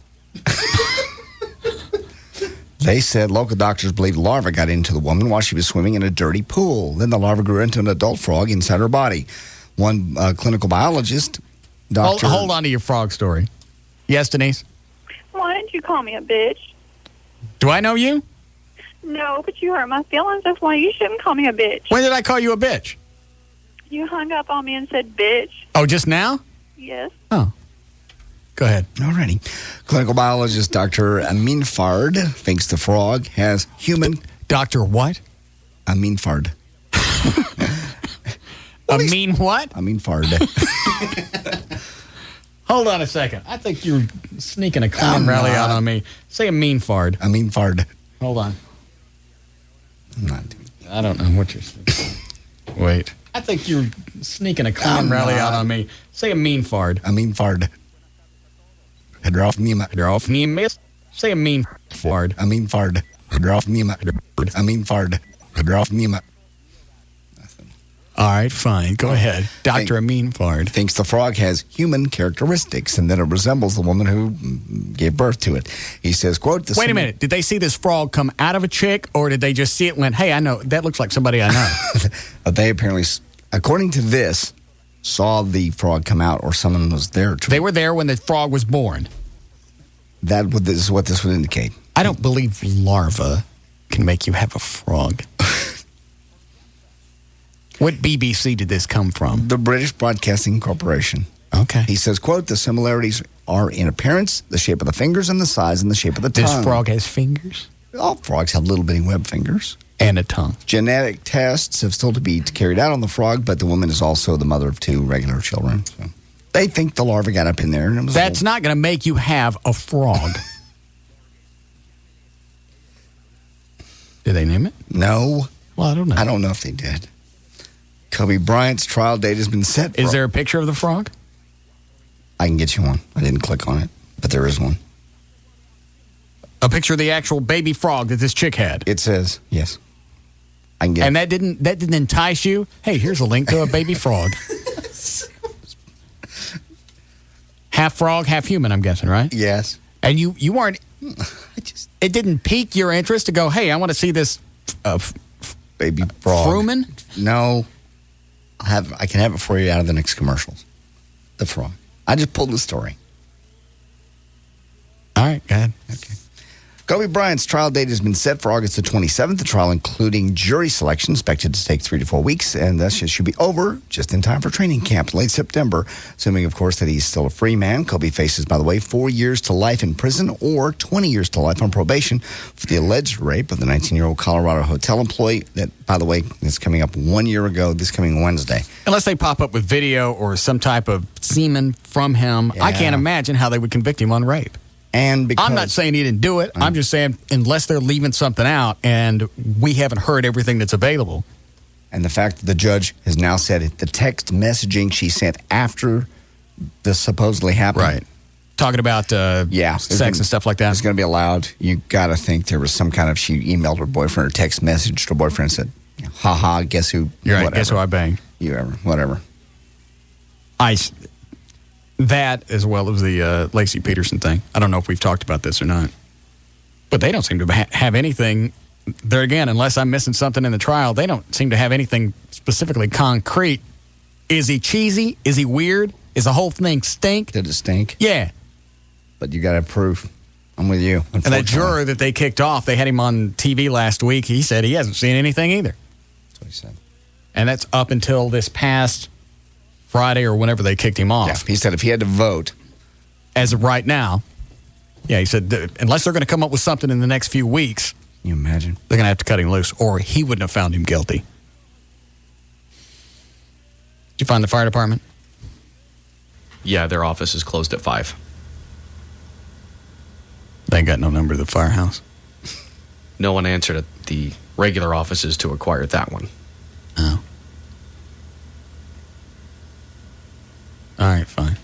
They said local doctors believe larvae got into the woman while she was swimming in a dirty pool. Then the larva grew into an adult frog inside her body. One clinical biologist, Dr. Hold on to your frog story. Yes, Denise? Why didn't you call me a bitch? Do I know you? No, but you hurt my feelings. That's why you shouldn't call me a bitch. When did I call you a bitch? You hung up on me and said bitch. Oh, just now? Yes. Oh. Go ahead. Alrighty. Clinical biologist Dr. Amin Fard thinks the frog has human... Dr. what? Amin Fard. Amin what? Amin Fard. Hold on a second. I think you're sneaking a clown rally out on me. Say Amin Fard. Amin Fard. Hold on. I'm not doing it. I don't know what you're saying. Wait. I think you're sneaking a clown rally out on me. Say Amin Fard. Amin Fard. Hedrauf Nima. Say Amin Fard. Amin Fard. Hedrauf Nima. Amin Fard. Hedrauf Nima. All right, fine. Go ahead. Dr. Amin Fard thinks the frog has human characteristics and that it resembles the woman who gave birth to it. He says, quote, wait a minute. Did they see this frog come out of a chick, or did they just see it and went, hey, I know, that looks like somebody I know? They apparently, according to this, saw the frog come out, or someone was there. They were there when the frog was born. This is what this would indicate. I don't believe larva can make you have a frog. What BBC did this come from? The British Broadcasting Corporation. Okay. He says, quote, the similarities are in appearance, the shape of the fingers, and the size and the shape of the tongue. This frog has fingers? All frogs have little bitty web fingers. And a tongue. Genetic tests have still to be carried out on the frog, but the woman is also the mother of 2 regular children. So they think the larva got up in there. And it was That's not going to make you have a frog. Did they name it? No. Well, I don't know. I don't know if they did. Kobe Bryant's trial date has been set. Is there a picture of the frog? I can get you one. I didn't click on it, but there is one. A picture of the actual baby frog that this chick had? It says, yes. I can get and that didn't entice you? Hey, here's a link to a baby frog. Half frog, half human, I'm guessing, right? Yes. And you weren't... It didn't pique your interest to go, hey, I want to see this... baby frog. Fruman? No. I can have it for you out of the next commercials. The frog. I just pulled the story. All right, go ahead. Okay. Kobe Bryant's trial date has been set for August the 27th. The trial, including jury selection, expected to take 3 to 4 weeks, and thus it should be over just in time for training camp late September, assuming, of course, that he's still a free man. Kobe faces, by the way, 4 years to life in prison or 20 years to life on probation for the alleged rape of the 19-year-old Colorado hotel employee that, by the way, is coming up 1 year ago this coming Wednesday. Unless they pop up with video or some type of semen from him, I can't imagine how they would convict him on rape. And because I'm not saying he didn't do it. I'm just saying unless they're leaving something out and we haven't heard everything that's available. And the fact that the judge has now said the text messaging she sent after this supposedly happened talking about sex and stuff like that. It's going to be allowed. You got to think there was some kind of, she emailed her boyfriend or text message to her boyfriend and said, haha, guess who? You're right, whatever. guess who I banged. Whatever. That, as well as the Lacey Peterson thing. I don't know if we've talked about this or not. But they don't seem to have anything, there again, unless I'm missing something in the trial, they don't seem to have anything specifically concrete. Is he cheesy? Is he weird? Is the whole thing stink? Did it stink? Yeah. But you got to have proof. I'm with you. And that juror that they kicked off, they had him on TV last week. He said he hasn't seen anything either. That's what he said. And that's up until this past Friday or whenever they kicked him off. Yeah, he said if he had to vote. As of right now, he said, unless they're going to come up with something in the next few weeks. Can you imagine? They're going to have to cut him loose, or he wouldn't have found him guilty. Did you find the fire department? Yeah, their office is closed at 5. They ain't got no number to the firehouse. No one answered at the regular offices to acquire that one. Oh. All right, fine.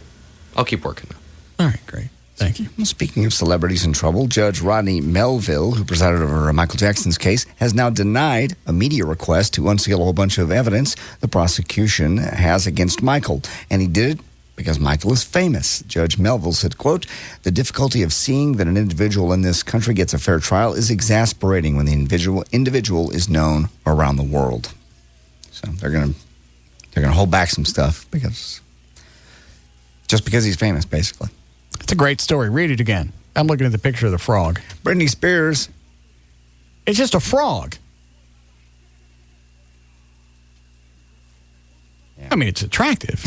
I'll keep working, though. All right, great. Thank you. Well, speaking of celebrities in trouble, Judge Rodney Melville, who presided over Michael Jackson's case, has now denied a media request to unseal a whole bunch of evidence the prosecution has against Michael. And he did it because Michael is famous. Judge Melville said, quote, "The difficulty of seeing that an individual in this country gets a fair trial is exasperating when the individual is known around the world." So they're gonna hold back some stuff because he's famous, basically. It's a great story. Read it again. I'm looking at the picture of the frog. Britney Spears. It's just a frog. Yeah. I mean, it's attractive,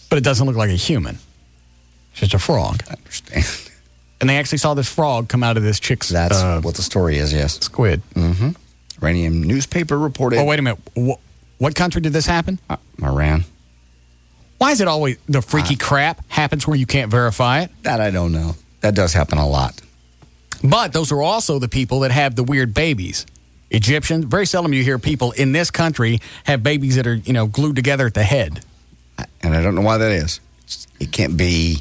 but it doesn't look like a human. It's just a frog. I understand. And they actually saw this frog come out of this chick's... That's what the story is, yes. Squid. Mm-hmm. Iranian newspaper reported... Oh, wait a minute. What country did this happen? Iran. Why is it always the freaky crap happens where you can't verify it? That I don't know. That does happen a lot. But those are also the people that have the weird babies. Egyptians, very seldom you hear people in this country have babies that are, glued together at the head. And I don't know why that is. It can't be,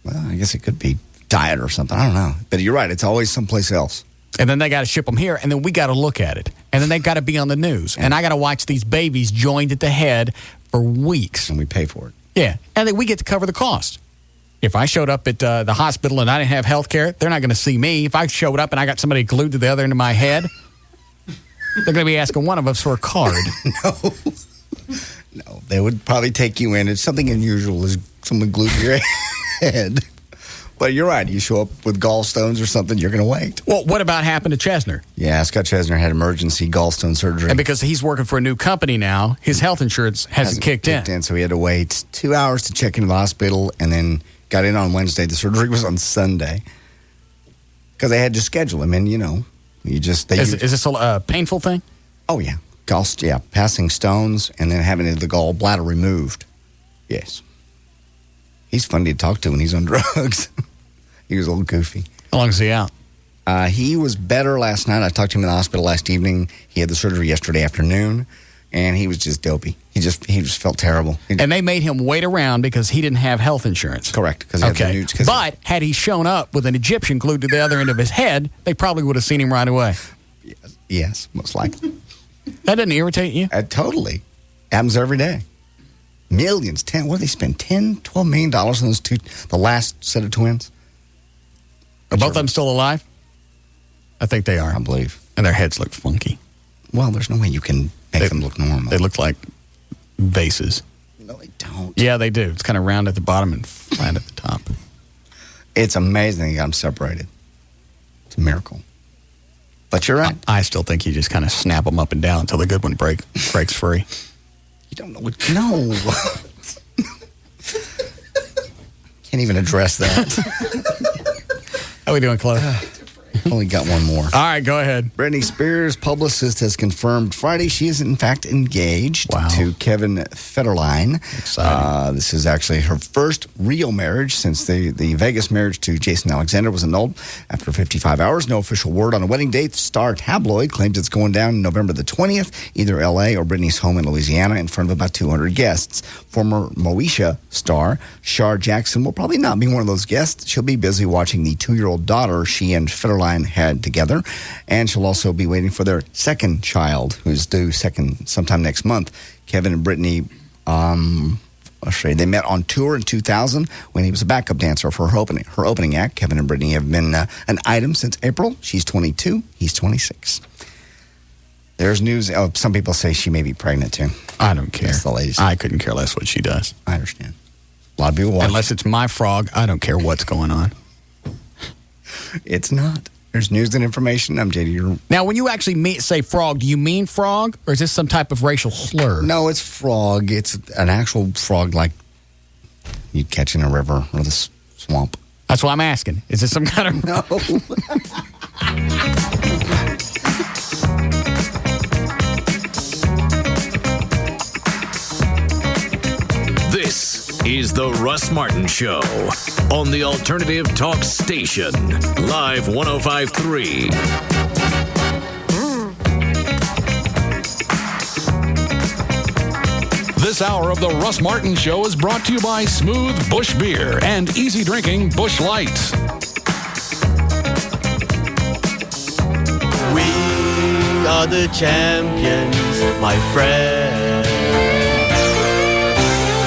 well, I guess it could be diet or something. I don't know. But you're right. It's always someplace else. And then they got to ship them here, and then we got to look at it. And then they got to be on the news. And I got to watch these babies joined at the head for weeks. And we pay for it. Yeah. And then we get to cover the cost. If I showed up at the hospital and I didn't have health care, they're not going to see me. If I showed up and I got somebody glued to the other end of my head, they're going to be asking one of us for a card. No, they would probably take you in. It's something unusual is someone glued to your head. But you're right. You show up with gallstones or something, you're going to wait. Well, what about happened to Chesner? Yeah, Scott Chesner had emergency gallstone surgery. And because he's working for a new company now, his health insurance hasn't kicked in. So he had to wait 2 hours to check into the hospital and then got in on Wednesday. The surgery was on Sunday because they had to schedule him. And, is this a painful thing? Oh, yeah. Passing stones and then having the gallbladder removed. Yes. He's funny to talk to when he's on drugs. He was a little goofy. How long is he out? He was better last night. I talked to him in the hospital last evening. He had the surgery yesterday afternoon, and he was just dopey. He just felt terrible. And they made him wait around because he didn't have health insurance. Correct. Okay. But had he shown up with an Egyptian glued to the other end of his head, they probably would have seen him right away. Yes, most likely. That doesn't irritate you? Totally. Happens every day. Millions. What did they spend? $12 million on those two, the last set of twins? Are both of them still alive? I think they are. I believe. And their heads look funky. Well, there's no way you can make them look normal. They look like vases. No, they don't. Yeah, they do. It's kind of round at the bottom and flat at the top. It's amazing they got them separated. It's a miracle. But you're right. I still think you just kind of snap them up and down until the good one breaks free. You don't know what... No. Can't even address that. How are we doing, Chloe? Only got one more. All right, go ahead. Britney Spears' publicist has confirmed Friday she is in fact engaged to Kevin Federline. Exciting. This is actually her first real marriage since the Vegas marriage to Jason Alexander was annulled after 55 hours. No official word on a wedding date. Star Tabloid claims it's going down November the 20th, either L.A. or Britney's home in Louisiana in front of about 200 guests. Former Moesha star Shar Jackson will probably not be one of those guests. She'll be busy watching the 2-year-old daughter she and Federline had together, and she'll also be waiting for their second child, who's due sometime next month. Kevin and Britney, they met on tour in 2000 when he was a backup dancer for her opening act. Kevin and Britney have been an item since April. She's 22, he's 26. There's news. Some people say she may be pregnant too. I don't care. That's the ladies. I couldn't care less what she does. I understand. A lot of people watch. Unless it's my frog, I don't care what's going on. It's not. There's news and information. I'm JD. Now, when you actually say frog, do you mean frog, or is this some type of racial slur? No, it's frog. It's an actual frog like you'd catch in a river or the swamp. That's what I'm asking. Is this some kind of... No. This is the Russ Martin Show on the Alternative Talk Station, Live 105.3. This hour of the Russ Martin Show is brought to you by Smooth Bush Beer and easy drinking Bush Light. We are the champions, my friend,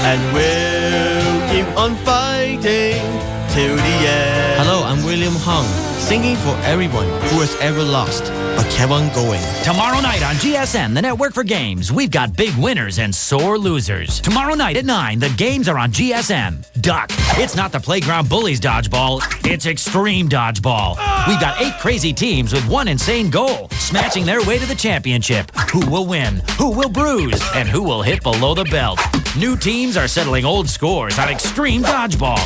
and we'll keep on fighting till the end. Hello, I'm William Hung, singing for everyone who has ever lost, but kept on going. Tomorrow night on GSN, the network for games, we've got big winners and sore losers. Tomorrow night at 9, the games are on GSN. Duck, it's not the Playground Bullies dodgeball, it's extreme dodgeball. We've got 8 crazy teams with one insane goal, smashing their way to the championship. Who will win? Who will bruise? And who will hit below the belt? New teams are settling old scores on extreme dodgeball.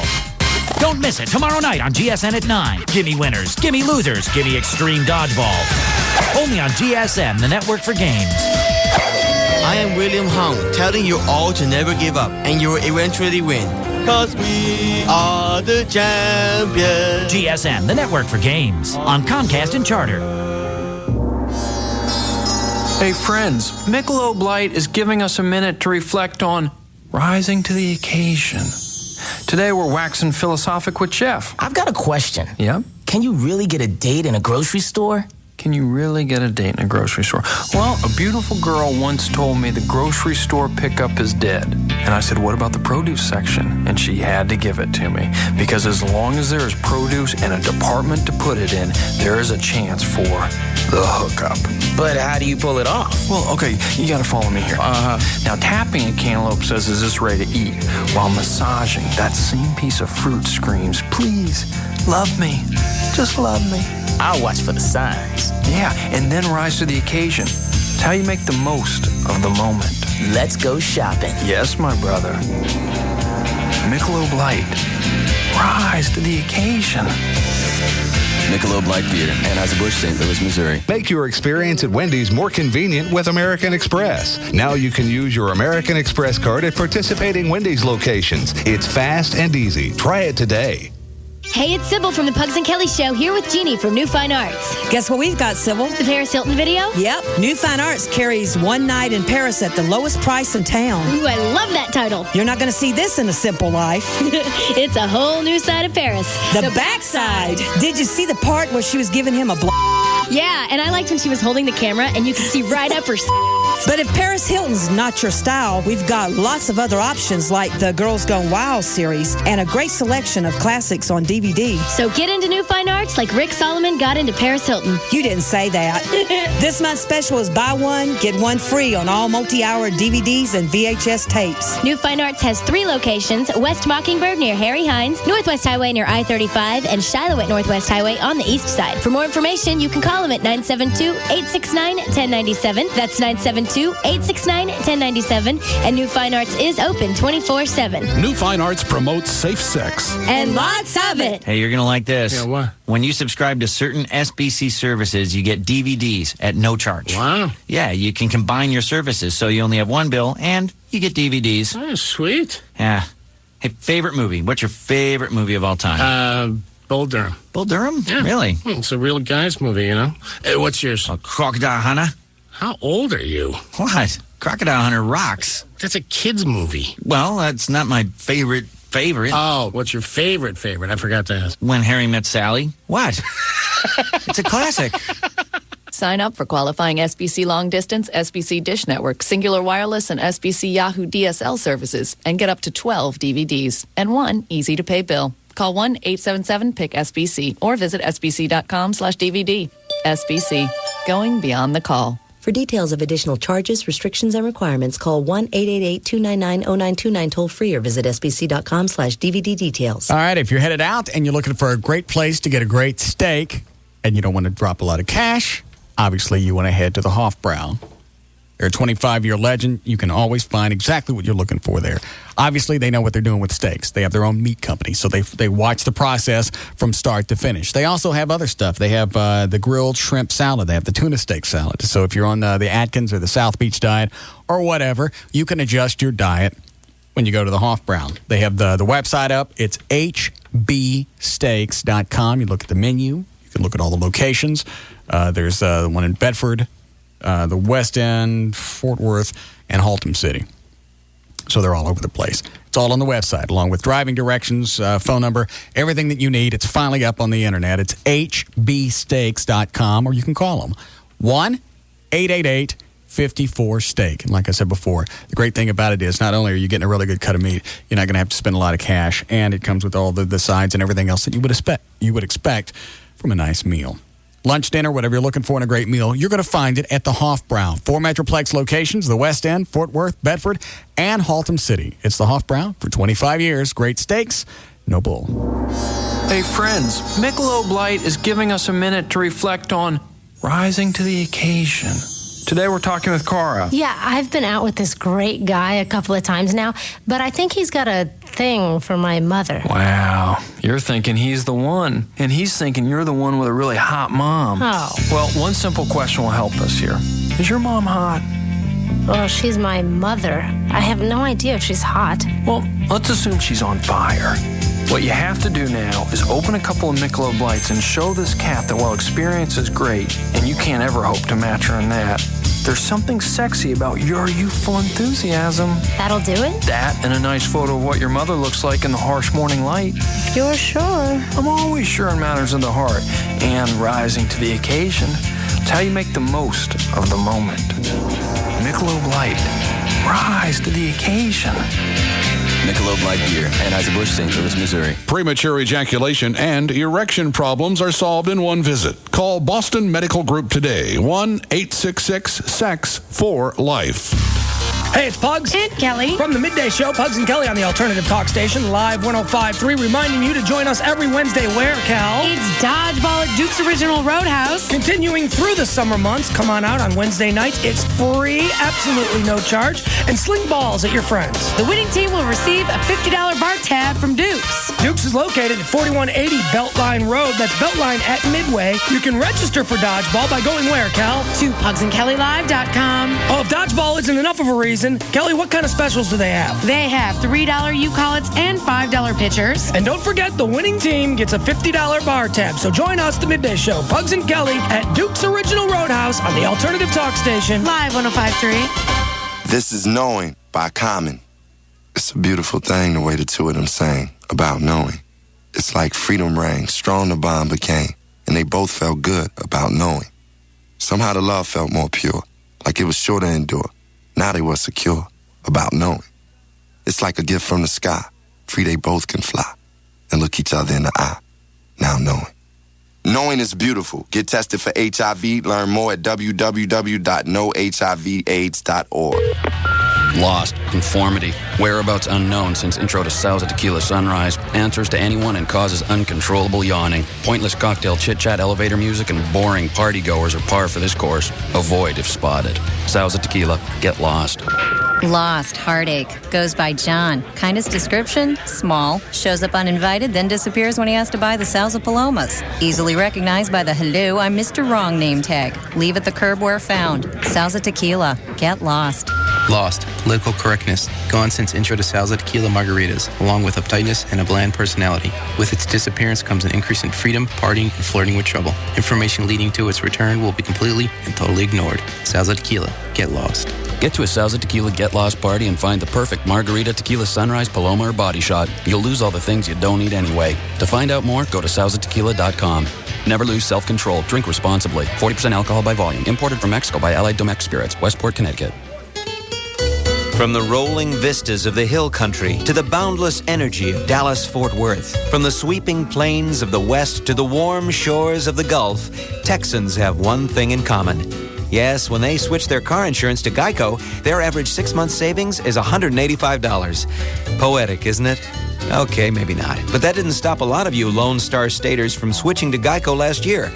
Don't miss it tomorrow night on GSN at 9. Gimme winners, gimme losers, gimme extreme dodgeball. Only on GSN, the network for games. I am William Hung, telling you all to never give up, and you will eventually win. 'Cause we are the champions. GSN, the network for games, on Comcast and Charter. Hey friends, Michelob Light is giving us a minute to reflect on rising to the occasion. Today we're waxing philosophic with Jeff. I've got a question. Yep. Can you really get a date in a grocery store? Can you really get a date in a grocery store? Well, a beautiful girl once told me the grocery store pickup is dead. And I said, what about the produce section? And she had to give it to me. Because as long as there is produce and a department to put it in, there is a chance for the hookup. But how do you pull it off? Well, okay, you gotta follow me here. Now, tapping a cantaloupe says, is this ready to eat? While massaging that same piece of fruit screams, please, love me. Just love me. I'll watch for the signs. Yeah, and then rise to the occasion. It's how you make the most of the moment. Let's go shopping. Yes, my brother. Michelob Light. Rise to the occasion. Michelob Light Beer, Anheuser-Busch, St. Louis, Missouri. Make your experience at Wendy's more convenient with American Express. Now you can use your American Express card at participating Wendy's locations. It's fast and easy. Try it today. Hey, it's Sybil from the Pugs and Kelly Show, here with Jeannie from New Fine Arts. Guess what we've got, Sybil? The Paris Hilton video? Yep. New Fine Arts carries one night in Paris at the lowest price in town. Ooh, I love that title. You're not going to see this in A Simple Life. It's a whole new side of Paris. The backside. Did you see the part where she was giving him a Yeah, and I liked when she was holding the camera and you could see right up her But if Paris Hilton's not your style, we've got lots of other options like the Girls Gone Wild series and a great selection of classics on DVD. So get into New Fine Arts like Rick Solomon got into Paris Hilton. You didn't say that. This month's special is buy one, get one free on all multi-hour DVDs and VHS tapes. New Fine Arts has 3 locations: West Mockingbird near Harry Hines, Northwest Highway near I-35, and Shiloh at Northwest Highway on the east side. For more information, you can call Call them at 972-869-1097. That's 972-869-1097. And New Fine Arts is open 24/7. New Fine Arts promotes safe sex. And lots of it. Hey, you're going to like this. Yeah, what? When you subscribe to certain SBC services, you get DVDs at no charge. Wow. Yeah, you can combine your services so you only have one bill and you get DVDs. Oh, sweet. Yeah. Hey, favorite movie? What's your favorite movie of all time? Bull Durham. Bull Durham? Yeah. Really? It's a real guy's movie, you know. Hey, what's yours? Crocodile Hunter. How old are you? What? Crocodile Hunter rocks. That's a kid's movie. Well, that's not my favorite. Oh, what's your favorite? I forgot to ask. When Harry Met Sally. What? It's a classic. Sign up for qualifying SBC Long Distance, SBC Dish Network, Singular Wireless, and SBC Yahoo DSL services and get up to 12 DVDs and one easy-to-pay bill. Call 1-877-PIC-SBC or visit sbc.com/DVD. SBC, going beyond the call. For details of additional charges, restrictions, and requirements, call 1-888-299-0929 toll-free or visit sbc.com/DVD details. All right, if you're headed out and you're looking for a great place to get a great steak and you don't want to drop a lot of cash, obviously you want to head to the Hofbrau. They're a 25-year legend. You can always find exactly what you're looking for there. Obviously, they know what they're doing with steaks. They have their own meat company, so they watch the process from start to finish. They also have other stuff. They have the grilled shrimp salad. They have the tuna steak salad. So if you're on the Atkins or the South Beach diet or whatever, you can adjust your diet when you go to the Hofbrau. They have the website up. It's hbsteaks.com. You look at the menu. You can look at all the locations. There's the one in Bedford, the West End, Fort Worth, and Haltom City. So they're all over the place. It's all on the website, along with driving directions, phone number, everything that you need. It's finally up on the internet. It's hbsteaks.com, or you can call them. 1-888-54-STEAK. And like I said before, the great thing about it is not only are you getting a really good cut of meat, you're not going to have to spend a lot of cash, and it comes with all the sides and everything else that you would expect from a nice meal. Lunch, dinner, whatever you're looking for in a great meal, you're going to find it at the Hofbrau. 4 Metroplex locations, the West End, Fort Worth, Bedford, and Haltom City. It's the Hofbrau for 25 years. Great steaks, no bull. Hey, friends, Michelob Light is giving us a minute to reflect on rising to the occasion. Today we're talking with Cara. Yeah, I've been out with this great guy a couple of times now, but I think he's got a thing for my mother. Wow. You're thinking he's the one, and he's thinking you're the one with a really hot mom. Oh. Well, one simple question will help us here. Is your mom hot? Well, she's my mother. I have no idea if she's hot. Well, let's assume she's on fire. What you have to do now is open a couple of Michelob Lights and show this cat that while experience is great, and you can't ever hope to match her in that, there's something sexy about your youthful enthusiasm. That'll do it? That and a nice photo of what your mother looks like in the harsh morning light. You're sure? I'm always sure in matters of the heart. And rising to the occasion, it's how you make the most of the moment. Michelob Light. Rise to the occasion. Michelob Light Beer, Anheuser-Busch, St. Louis, Missouri. Premature ejaculation and erection problems are solved in one visit. Call Boston Medical Group today. 1-866-SEX-4-LIFE. Hey, it's Pugs. And Kelly. From the Midday Show, Pugs and Kelly on the Alternative Talk Station, Live 105.3, reminding you to join us every Wednesday where, Cal? It's Dodgeball at Duke's Original Roadhouse. Continuing through the summer months, come on out on Wednesday nights. It's free, absolutely no charge, and sling balls at your friends. The winning team will receive a $50 bar tab from Duke's. Duke's is located at 4180 Beltline Road. That's Beltline at Midway. You can register for Dodgeball by going where, Cal? To pugsandkellylive.com. Oh, if Dodgeball isn't enough of a reason, Kelly, what kind of specials do they have? They have $3 U-Call-Its and $5 pitchers. And don't forget, the winning team gets a $50 bar tab. So join us, the Midday Show, Pugs and Kelly, at Duke's Original Roadhouse on the Alternative Talk Station. Live 105.3. This is Knowing by Common. It's a beautiful thing, the way the two of them sang about knowing. It's like freedom rang, strong the bond became, and they both felt good about knowing. Somehow the love felt more pure, like it was sure to endure. Now they were secure about knowing. It's like a gift from the sky, free they both can fly, and look each other in the eye, now knowing. Knowing is beautiful. Get tested for HIV. Learn more at www.knowhivaids.org. Lost. Conformity. Whereabouts unknown since intro to Salsa Tequila Sunrise. Answers to anyone and causes uncontrollable yawning. Pointless cocktail chit-chat, elevator music, and boring partygoers are par for this course. Avoid if spotted. Salsa Tequila. Get lost. Lost, heartache. Goes by John. Kindest description? Small. Shows up uninvited, then disappears when he has to buy the Salsa Palomas. Easily recognized by the hello, I'm Mr. Wrong name tag. Leave at the curb where found. Salsa Tequila. Get lost. Lost. Political correctness. Gone since intro to Salsa Tequila Margaritas, along with uptightness and a bland personality. With its disappearance comes an increase in freedom, partying, and flirting with trouble. Information leading to its return will be completely and totally ignored. Salsa Tequila. Get lost. Get to a Salsa Tequila Get Lost party and find the perfect margarita, tequila sunrise, paloma, or body shot. You'll lose all the things you don't need anyway. To find out more, go to salsatequila.com. Never lose self-control. Drink responsibly. 40% alcohol by volume. Imported from Mexico by Allied Domecq Spirits. Westport, Connecticut. From the rolling vistas of the hill country to the boundless energy of Dallas-Fort Worth, from the sweeping plains of the West to the warm shores of the Gulf, Texans have one thing in common. Yes, when they switch their car insurance to Geico, their average 6-month savings is $185. Poetic, isn't it? Okay, maybe not. But that didn't stop a lot of you Lone Star Staters from switching to Geico last year.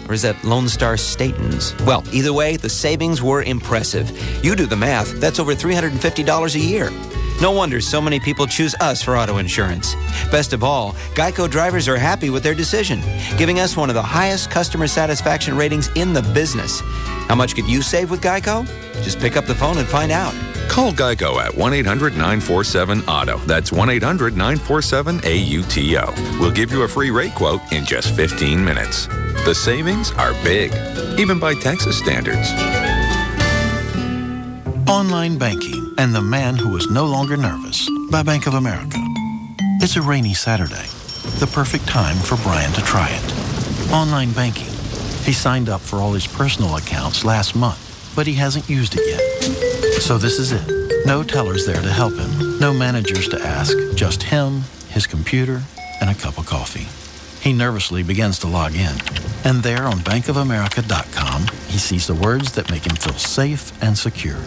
Or is that Lone Star Statans? Well, either way, the savings were impressive. You do the math, that's over $350 a year. No wonder so many people choose us for auto insurance. Best of all, Geico drivers are happy with their decision, giving us one of the highest customer satisfaction ratings in the business. How much could you save with Geico? Just pick up the phone and find out. Call Geico at 1-800-947-AUTO. That's 1-800-947-AUTO. We'll give you a free rate quote in just 15 minutes. The savings are big, even by Texas standards. Online banking and the man who is no longer nervous by Bank of America. It's a rainy Saturday, the perfect time for Brian to try it. Online banking. He signed up for all his personal accounts last month, but he hasn't used it yet. So this is it. No tellers there to help him, no managers to ask, just him, his computer, and a cup of coffee. He nervously begins to log in, and there on bankofamerica.com, he sees the words that make him feel safe and secure.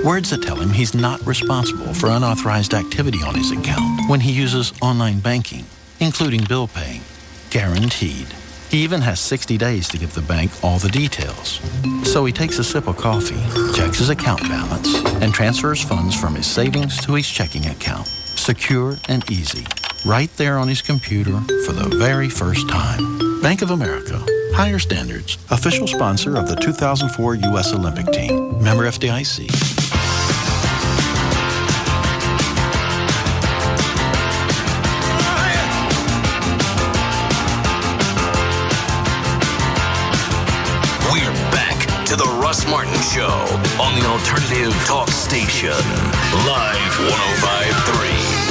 Words that tell him he's not responsible for unauthorized activity on his account when he uses online banking, including bill paying. Guaranteed. He even has 60 days to give the bank all the details. So he takes a sip of coffee, checks his account balance, and transfers funds from his savings to his checking account. Secure and easy. Right there on his computer for the very first time. Bank of America. Higher standards. Official sponsor of the 2004 U.S. Olympic team. Member FDIC. We're back to the Russ Martin Show on the Alternative Talk Station. Live 105.3.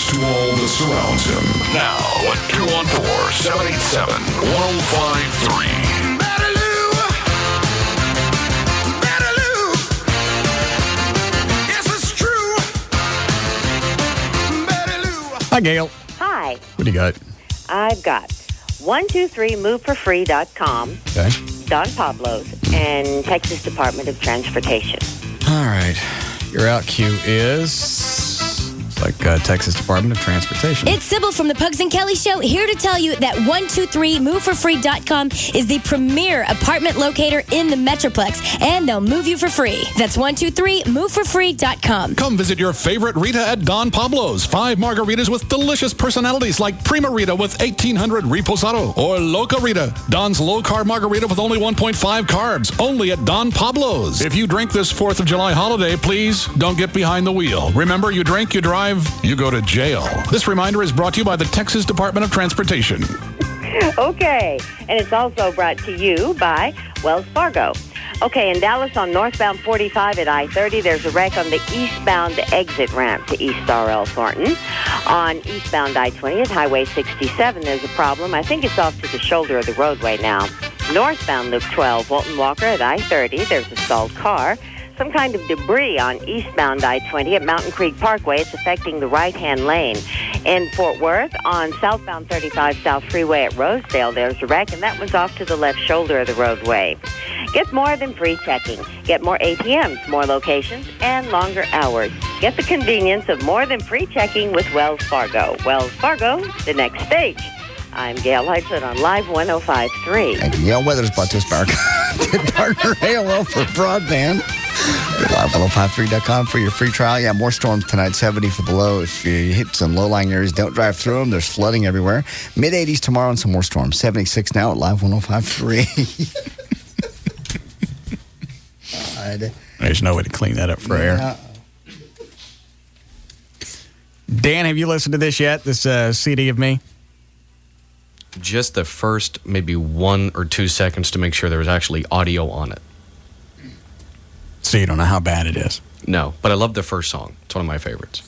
To all that surrounds him. Now at 214-787-1053. Hi, Gail. Hi. What do you got? I've got 123moveforfree.com, Okay. Don Pablo's, and Texas Department of Transportation. All right. Your out cue is... like Texas Department of Transportation. It's Sybil from the Pugs and Kelly Show, here to tell you that 123moveforfree.com is the premier apartment locator in the Metroplex, and they'll move you for free. That's 123moveforfree.com. Come visit your favorite Rita at Don Pablo's. 5 margaritas with delicious personalities like Prima Rita with 1800 Reposado or Loca Rita, Don's low-carb margarita with only 1.5 carbs, only at Don Pablo's. If you drink this 4th of July holiday, please don't get behind the wheel. Remember, you drink, you drive, you go to jail. This reminder is brought to you by the Texas Department of Transportation. Okay, and it's also brought to you by Wells Fargo. Okay, in Dallas on northbound 45 at I-30, there's a wreck on the eastbound exit ramp to East R.L. Thornton. On eastbound I-20 at Highway 67, there's a problem. I think it's off to the shoulder of the roadway now. Northbound Loop 12, Walton Walker at I-30, there's a stalled car. Some kind of debris on eastbound I-20 at Mountain Creek Parkway. It's affecting the right-hand lane. In Fort Worth, on southbound 35 South Freeway at Rosedale, there's a wreck, and that one's off to the left shoulder of the roadway. Get more than free checking. Get more ATMs, more locations, and longer hours. Get the convenience of more than free checking with Wells Fargo. Wells Fargo, the next stage. I'm Gail Lightfoot on Live 105.3. Thank you, Gail. Weather's brought to us by our partner AOL for broadband. Live1053.com for your free trial. Yeah, more storms tonight, 70 for the low. If you hit some low-lying areas, don't drive through them. There's flooding everywhere. Mid-80s tomorrow and some more storms. 76 now at Live 105.3. There's no way to clean that up for air. Dan, have you listened to this yet, this CD of me? Just the first maybe 1 or 2 seconds to make sure there was actually audio on it. So you don't know how bad it is? No, but I love the first song. It's one of my favorites.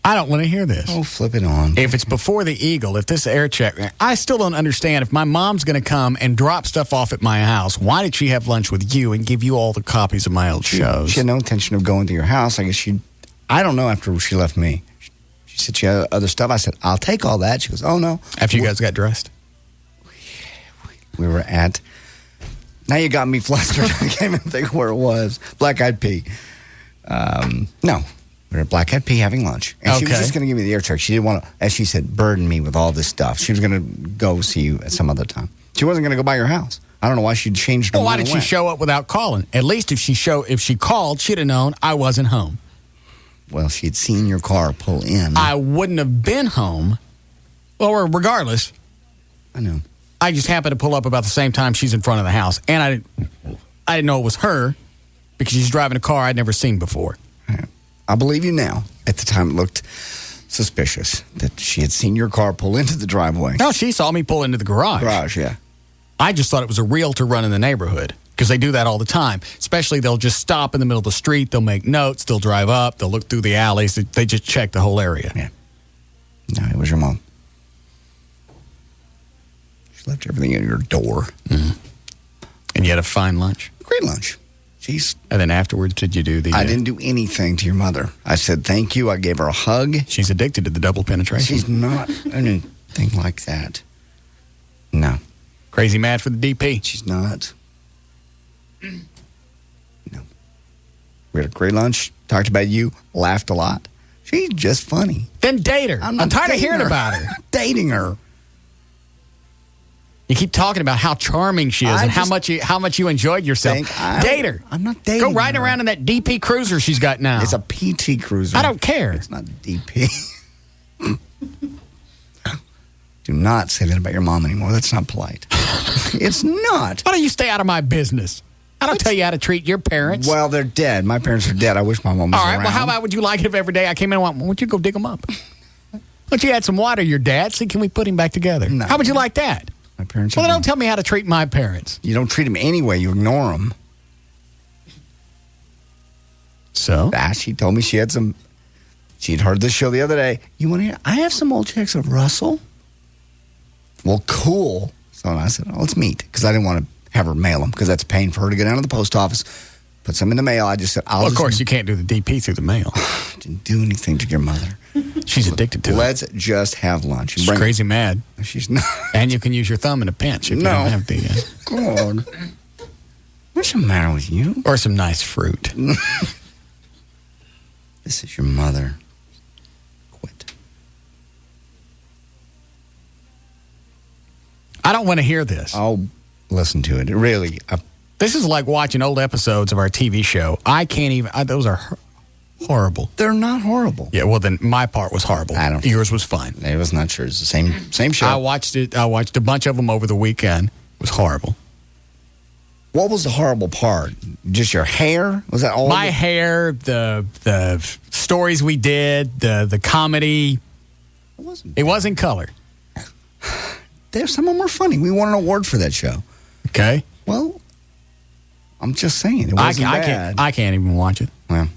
I don't want to hear this. Oh, flip it on. If it's before the Eagle, if this air check, I still don't understand. If my mom's going to come and drop stuff off at my house, why did she have lunch with you and give you all the copies of my old shows? She had no intention of going to your house. I guess I don't know after she left me. She said she had other stuff. I said, I'll take all that. She goes, oh, no. After you guys got dressed? We were at, now you got me flustered. I can't even think where it was. Black Eyed Pea. No, we were at Black Eyed Pea having lunch. And she was just going to give me the air check. She didn't want to, as she said, burden me with all this stuff. She was going to go see you at some other time. She wasn't going to go by your house. I don't know why she changed her mind. Well, why did she show up without calling? At least if she called, she'd have known I wasn't home. Well, she'd seen your car pull in. I wouldn't have been home. Well, regardless. I know. I just happened to pull up about the same time she's in front of the house. And I didn't know it was her because she's driving a car I'd never seen before. I believe you now. At the time, it looked suspicious that she had seen your car pull into the driveway. No, she saw me pull into the garage. Garage, yeah. I just thought it was a realtor running the neighborhood because they do that all the time. Especially they'll just stop in the middle of the street. They'll make notes. They'll drive up. They'll look through the alleys. They just check the whole area. Yeah. No, it was your mom. She left everything at your door. Mm-hmm. And you had a fine lunch? Great lunch. And then afterwards, did you do the... I didn't do anything to your mother. I said thank you. I gave her a hug. She's addicted to the double penetration. She's not anything like that. No. Crazy mad for the DP. She's not. No. We had a great lunch. Talked about you. Laughed a lot. She's just funny. Then date her. I'm tired of hearing about her. I'm not dating her. You keep talking about how charming she is and how much you enjoyed yourself. Date her. I'm not dating her. Go riding around in that DP Cruiser she's got now. It's a PT Cruiser. I don't care. It's not DP. Do not say that about your mom anymore. That's not polite. It's not. Why don't you stay out of my business? I don't tell you how to treat your parents. Well, they're dead. My parents are dead. I wish my mom was around. All right, around. well, how about would you like it if every day I came in and went, why don't you go dig them up? Why don't you add some water to your dad? See, can we put him back together? No. How would you like that? My parents Well, don't tell me how to treat my parents. You don't treat them anyway. You ignore them. So? She told me she'd heard this show the other day. You want to hear? I have some old checks of Russell. Well, cool. So I said, let's meet. Because I didn't want to have her mail them. Because that's a pain for her to go down to the post office, put some in the mail. I just said, of course, you can't do the DP through the mail. Didn't do anything to your mother. She's addicted to it. Let's just have lunch. She's crazy mad. She's not. And you can use your thumb in a pinch if you don't have the... God. What's the matter with you? Or some nice fruit. This is your mother. Quit. I don't want to hear this. I'll listen to it. It really... This is like watching old episodes of our TV show. I can't even... those are horrible. They're not horrible. Yeah, well, then my part was horrible. Yours was fine. It was not sure. It's the same show. I watched it. I watched a bunch of them over the weekend. It was horrible. What was the horrible part? Just your hair? Was that all? My hair, the stories we did, the comedy. It wasn't color. Some of them were funny. We won an award for that show. Okay. Well, I'm just saying. It wasn't bad. I can't even watch it. Well,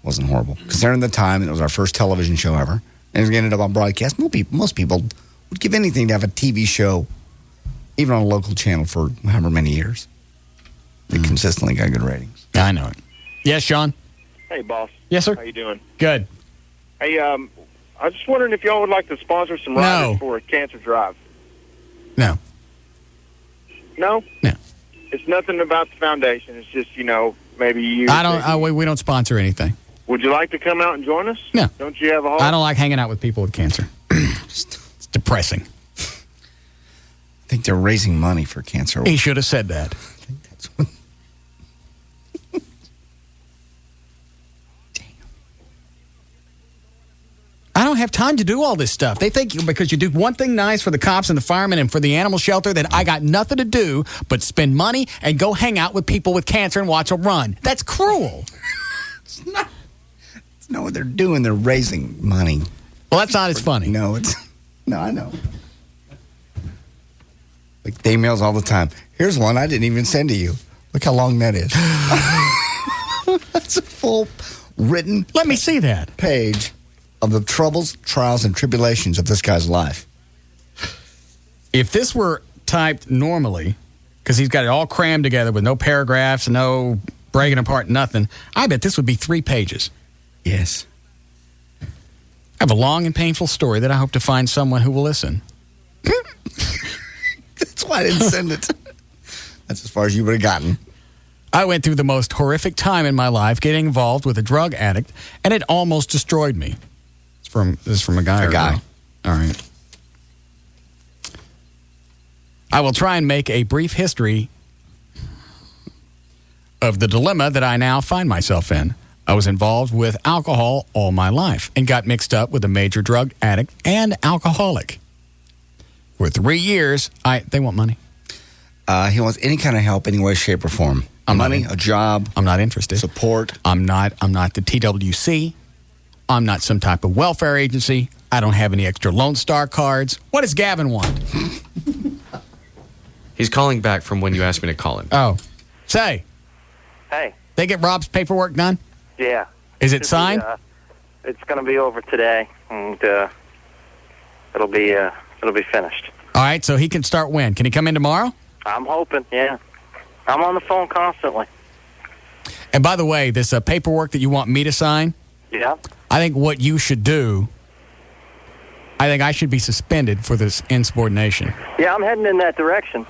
wasn't horrible. Considering the time, it was our first television show ever. And it ended up on broadcast. Most people would give anything to have a TV show, even on a local channel, for however many years. They consistently got good ratings. I know it. Yes, Sean? Hey, boss. Yes, sir. How you doing? Good. Hey, I was just wondering if y'all would like to sponsor some riders for a cancer drive. No. No? No. It's nothing about the foundation. It's just, maybe you. We don't sponsor anything. Would you like to come out and join us? No. Don't you have a heart? I don't like hanging out with people with cancer. It's depressing. I think they're raising money for cancer. He should have said that. I think that's what... I don't have time to do all this stuff. They think because you do one thing nice for the cops and the firemen and for the animal shelter that I got nothing to do but spend money and go hang out with people with cancer and watch them run. That's cruel. It's not what they're doing. They're raising money. Well, that's not as funny. No, I know. Like the emails all the time. Here's one I didn't even send to you. Look how long that is. That's a full written. Let me see that page of the troubles, trials, and tribulations of this guy's life. If this were typed normally, because he's got it all crammed together with no paragraphs, no breaking apart, nothing, I bet this would be 3 pages. Yes. I have a long and painful story that I hope to find someone who will listen. That's why I didn't send it. That's as far as you would have gotten. I went through the most horrific time in my life getting involved with a drug addict, and it almost destroyed me. This is from a guy. A guy. All right. I will try and make a brief history of the dilemma that I now find myself in. I was involved with alcohol all my life and got mixed up with a major drug addict and alcoholic. For 3 years, they want money. He wants any kind of help, any way, shape, or form. Money, a job. I'm not interested. Support. I'm not the TWC. I'm not some type of welfare agency. I don't have any extra Lone Star cards. What does Gavin want? He's calling back from when you asked me to call him. Oh. Say. Hey. They get Rob's paperwork done? Yeah. Is it signed? It's going to be over today, and it'll be finished. All right, so he can start when? Can he come in tomorrow? I'm hoping, yeah. I'm on the phone constantly. And by the way, this paperwork that you want me to sign, yeah. I think what you should do, I think I should be suspended for this insubordination. Yeah, I'm heading in that direction.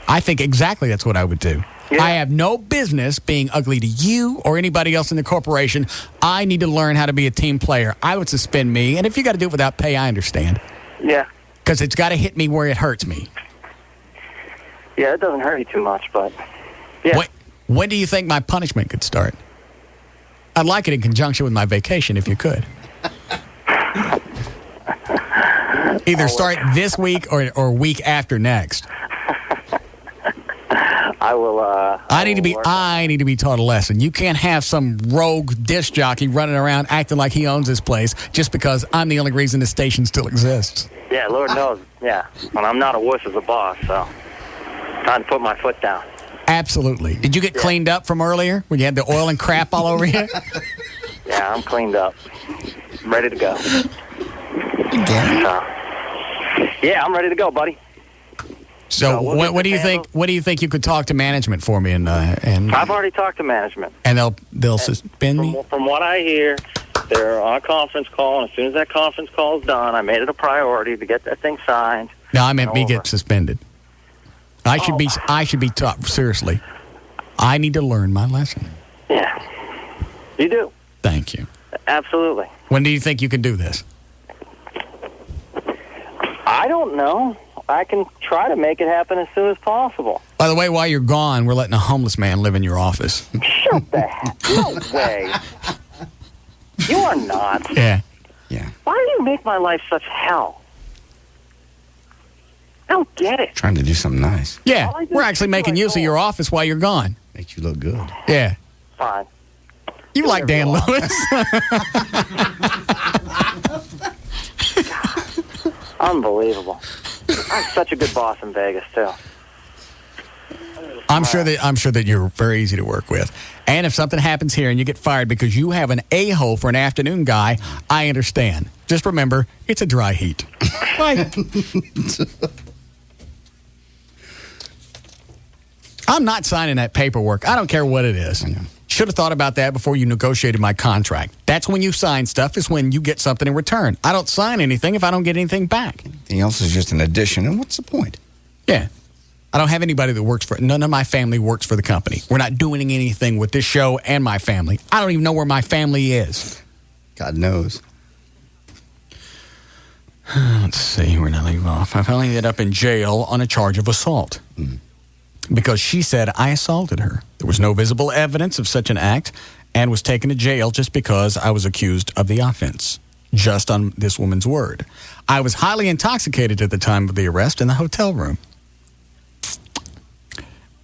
I think exactly that's what I would do. Yeah. I have no business being ugly to you or anybody else in the corporation. I need to learn how to be a team player. I would suspend me, and if you got to do it without pay, I understand. Yeah. Because it's got to hit me where it hurts me. Yeah, it doesn't hurt you too much, but yeah. When do you think my punishment could start? I'd like it in conjunction with my vacation, if you could. Either start this week or week after next. I will. I need to be taught a lesson. You can't have some rogue disc jockey running around acting like he owns this place just because I'm the only reason this station still exists. Yeah, Lord knows. Yeah, and I'm not a wuss as a boss, so time to put my foot down. Absolutely. Did you get cleaned up from earlier when you had the oil and crap all over you? Yeah, I'm cleaned up. I'm ready to go. Yeah, I'm ready to go, buddy. So what do you think? What do you think you could talk to management for me and I've already talked to management, and they'll suspend me? From what I hear, they're on a conference call, and as soon as that conference call is done, I made it a priority to get that thing signed. No, I meant me get suspended. I should be taught seriously. I need to learn my lesson. Yeah, you do. Thank you. Absolutely. When do you think you can do this? I don't know. I can try to make it happen as soon as possible. By the way, while you're gone, we're letting a homeless man live in your office. Shut the heck. No way. You are not. Yeah. Why do you make my life such hell? I don't get it. Trying to do something nice. Yeah, we're actually making use of your office while you're gone. Makes you look good. Yeah. Fine. You like Dan Lewis? Unbelievable. I'm such a good boss in Vegas, too. I'm sure that you're very easy to work with. And if something happens here and you get fired because you have an a-hole for an afternoon guy, I understand. Just remember, it's a dry heat. Bye. I'm not signing that paperwork. I don't care what it is. Should have thought about that before you negotiated my contract. That's when you sign stuff, is when you get something in return. I don't sign anything if I don't get anything back. Anything else is just an addition, and what's the point? Yeah. I don't have anybody that works for it. None of my family works for the company. We're not doing anything with this show and my family. I don't even know where my family is. God knows. Let's see, where did I leave off? I finally ended up in jail on a charge of assault. Because she said I assaulted her. There was no visible evidence of such an act and was taken to jail just because I was accused of the offense. Just on this woman's word. I was highly intoxicated at the time of the arrest in the hotel room.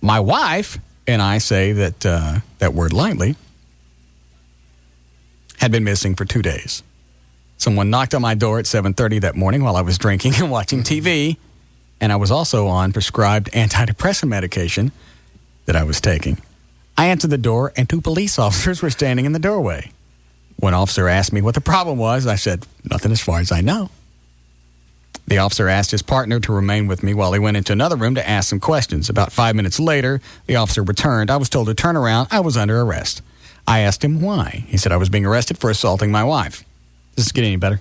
My wife and I say that that word lightly had been missing for 2 days. Someone knocked on my door at 7:30 that morning while I was drinking and watching TV, and I was also on prescribed antidepressant medication that I was taking. I answered the door, and 2 police officers were standing in the doorway. One officer asked me what the problem was. I said, nothing as far as I know. The officer asked his partner to remain with me while he went into another room to ask some questions. About 5 minutes later, the officer returned. I was told to turn around. I was under arrest. I asked him why. He said I was being arrested for assaulting my wife. Does this get any better?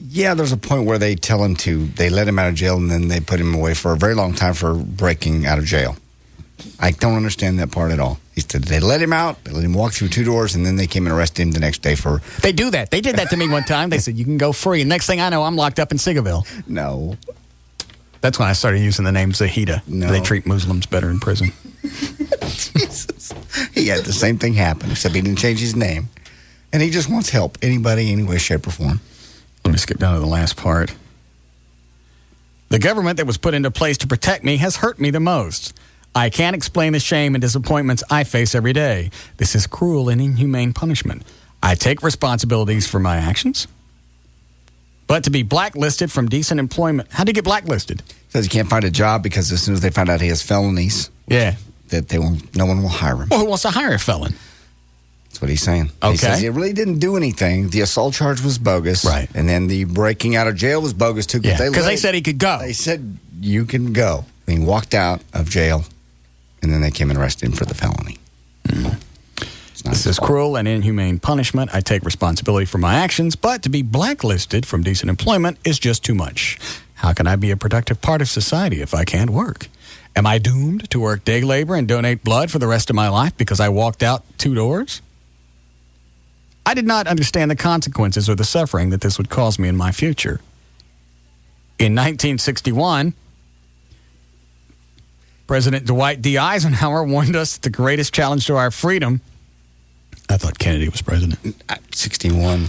Yeah, there's a point where they tell him they let him out of jail, and then they put him away for a very long time for breaking out of jail. I don't understand that part at all. He said they let him out, they let him walk through 2 doors, and then they came and arrested him the next day for... They do that. They did that to me one time. They said, you can go free. And next thing I know, I'm locked up in Seagoville. No. That's when I started using the name Zahida. No. They treat Muslims better in prison. Jesus. He had the same thing happen, except he didn't change his name. And he just wants help. Anybody, any way, shape, or form. Let me skip down to the last part. The government that was put into place to protect me has hurt me the most. I can't explain the shame and disappointments I face every day. This is cruel and inhumane punishment. I take responsibilities for my actions. But to be blacklisted from decent employment, how do you get blacklisted? Says he can't find a job because as soon as they find out he has felonies, that no one will hire him. Well, who wants to hire a felon? That's what he's saying. Okay. He says he really didn't do anything. The assault charge was bogus. Right. And then the breaking out of jail was bogus, too. Because they said he could go. They said, you can go. And he walked out of jail, and then they came and arrested him for the felony. This is cruel and inhumane punishment. I take responsibility for my actions, but to be blacklisted from decent employment is just too much. How can I be a productive part of society if I can't work? Am I doomed to work day labor and donate blood for the rest of my life because I walked out 2 doors? I did not understand the consequences or the suffering that this would cause me in my future. In 1961, President Dwight D. Eisenhower warned us that the greatest challenge to our freedom... I thought Kennedy was president. 61.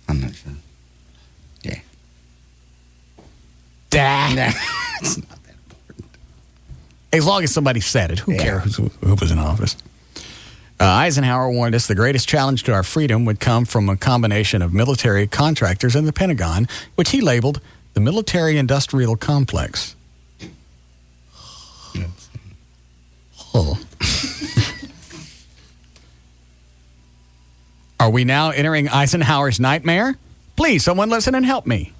I'm not sure. Yeah. Nah. It's not that important. As long as somebody said it, who cares who was in office? Eisenhower warned us the greatest challenge to our freedom would come from a combination of military contractors and the Pentagon, which he labeled the military-industrial complex. Oh. Are we now entering Eisenhower's nightmare? Please, someone listen and help me.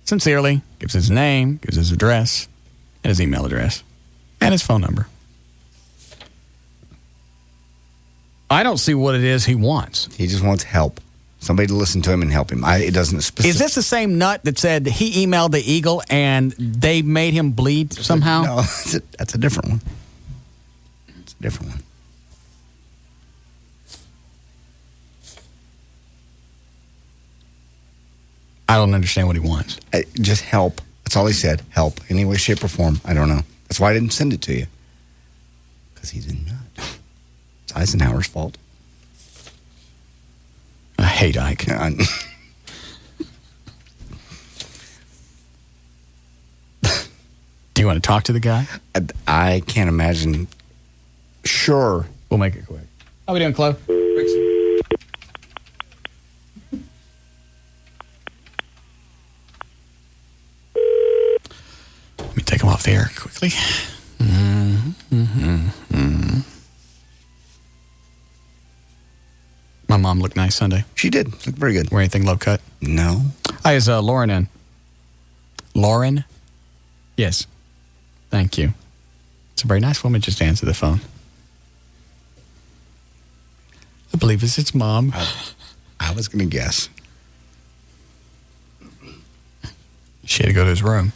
Sincerely, gives his name, gives his address, and his email address, and his phone number. I don't see what it is he wants. He just wants help. Somebody to listen to him and help him. It doesn't specific. Is this the same nut that said he emailed the Eagle and they made him bleed somehow? No, that's a different one. It's a different one. I don't understand what he wants. Just help. That's all he said. Help. Any way, shape, or form. I don't know. That's why I didn't send it to you. Because he's a nut. It's Eisenhower's fault. I hate Ike. Do you want to talk to the guy? I can't imagine. Sure. We'll make it quick. How we doing, Chloe? Let me take him off the air quickly. My mom looked nice Sunday. She did. Looked very good. Wear anything low cut? No. Hi, is Lauren in? Lauren? Yes. Thank you. It's a very nice woman just answered the phone. I believe it's its mom. I was going to guess. She had to go to his room.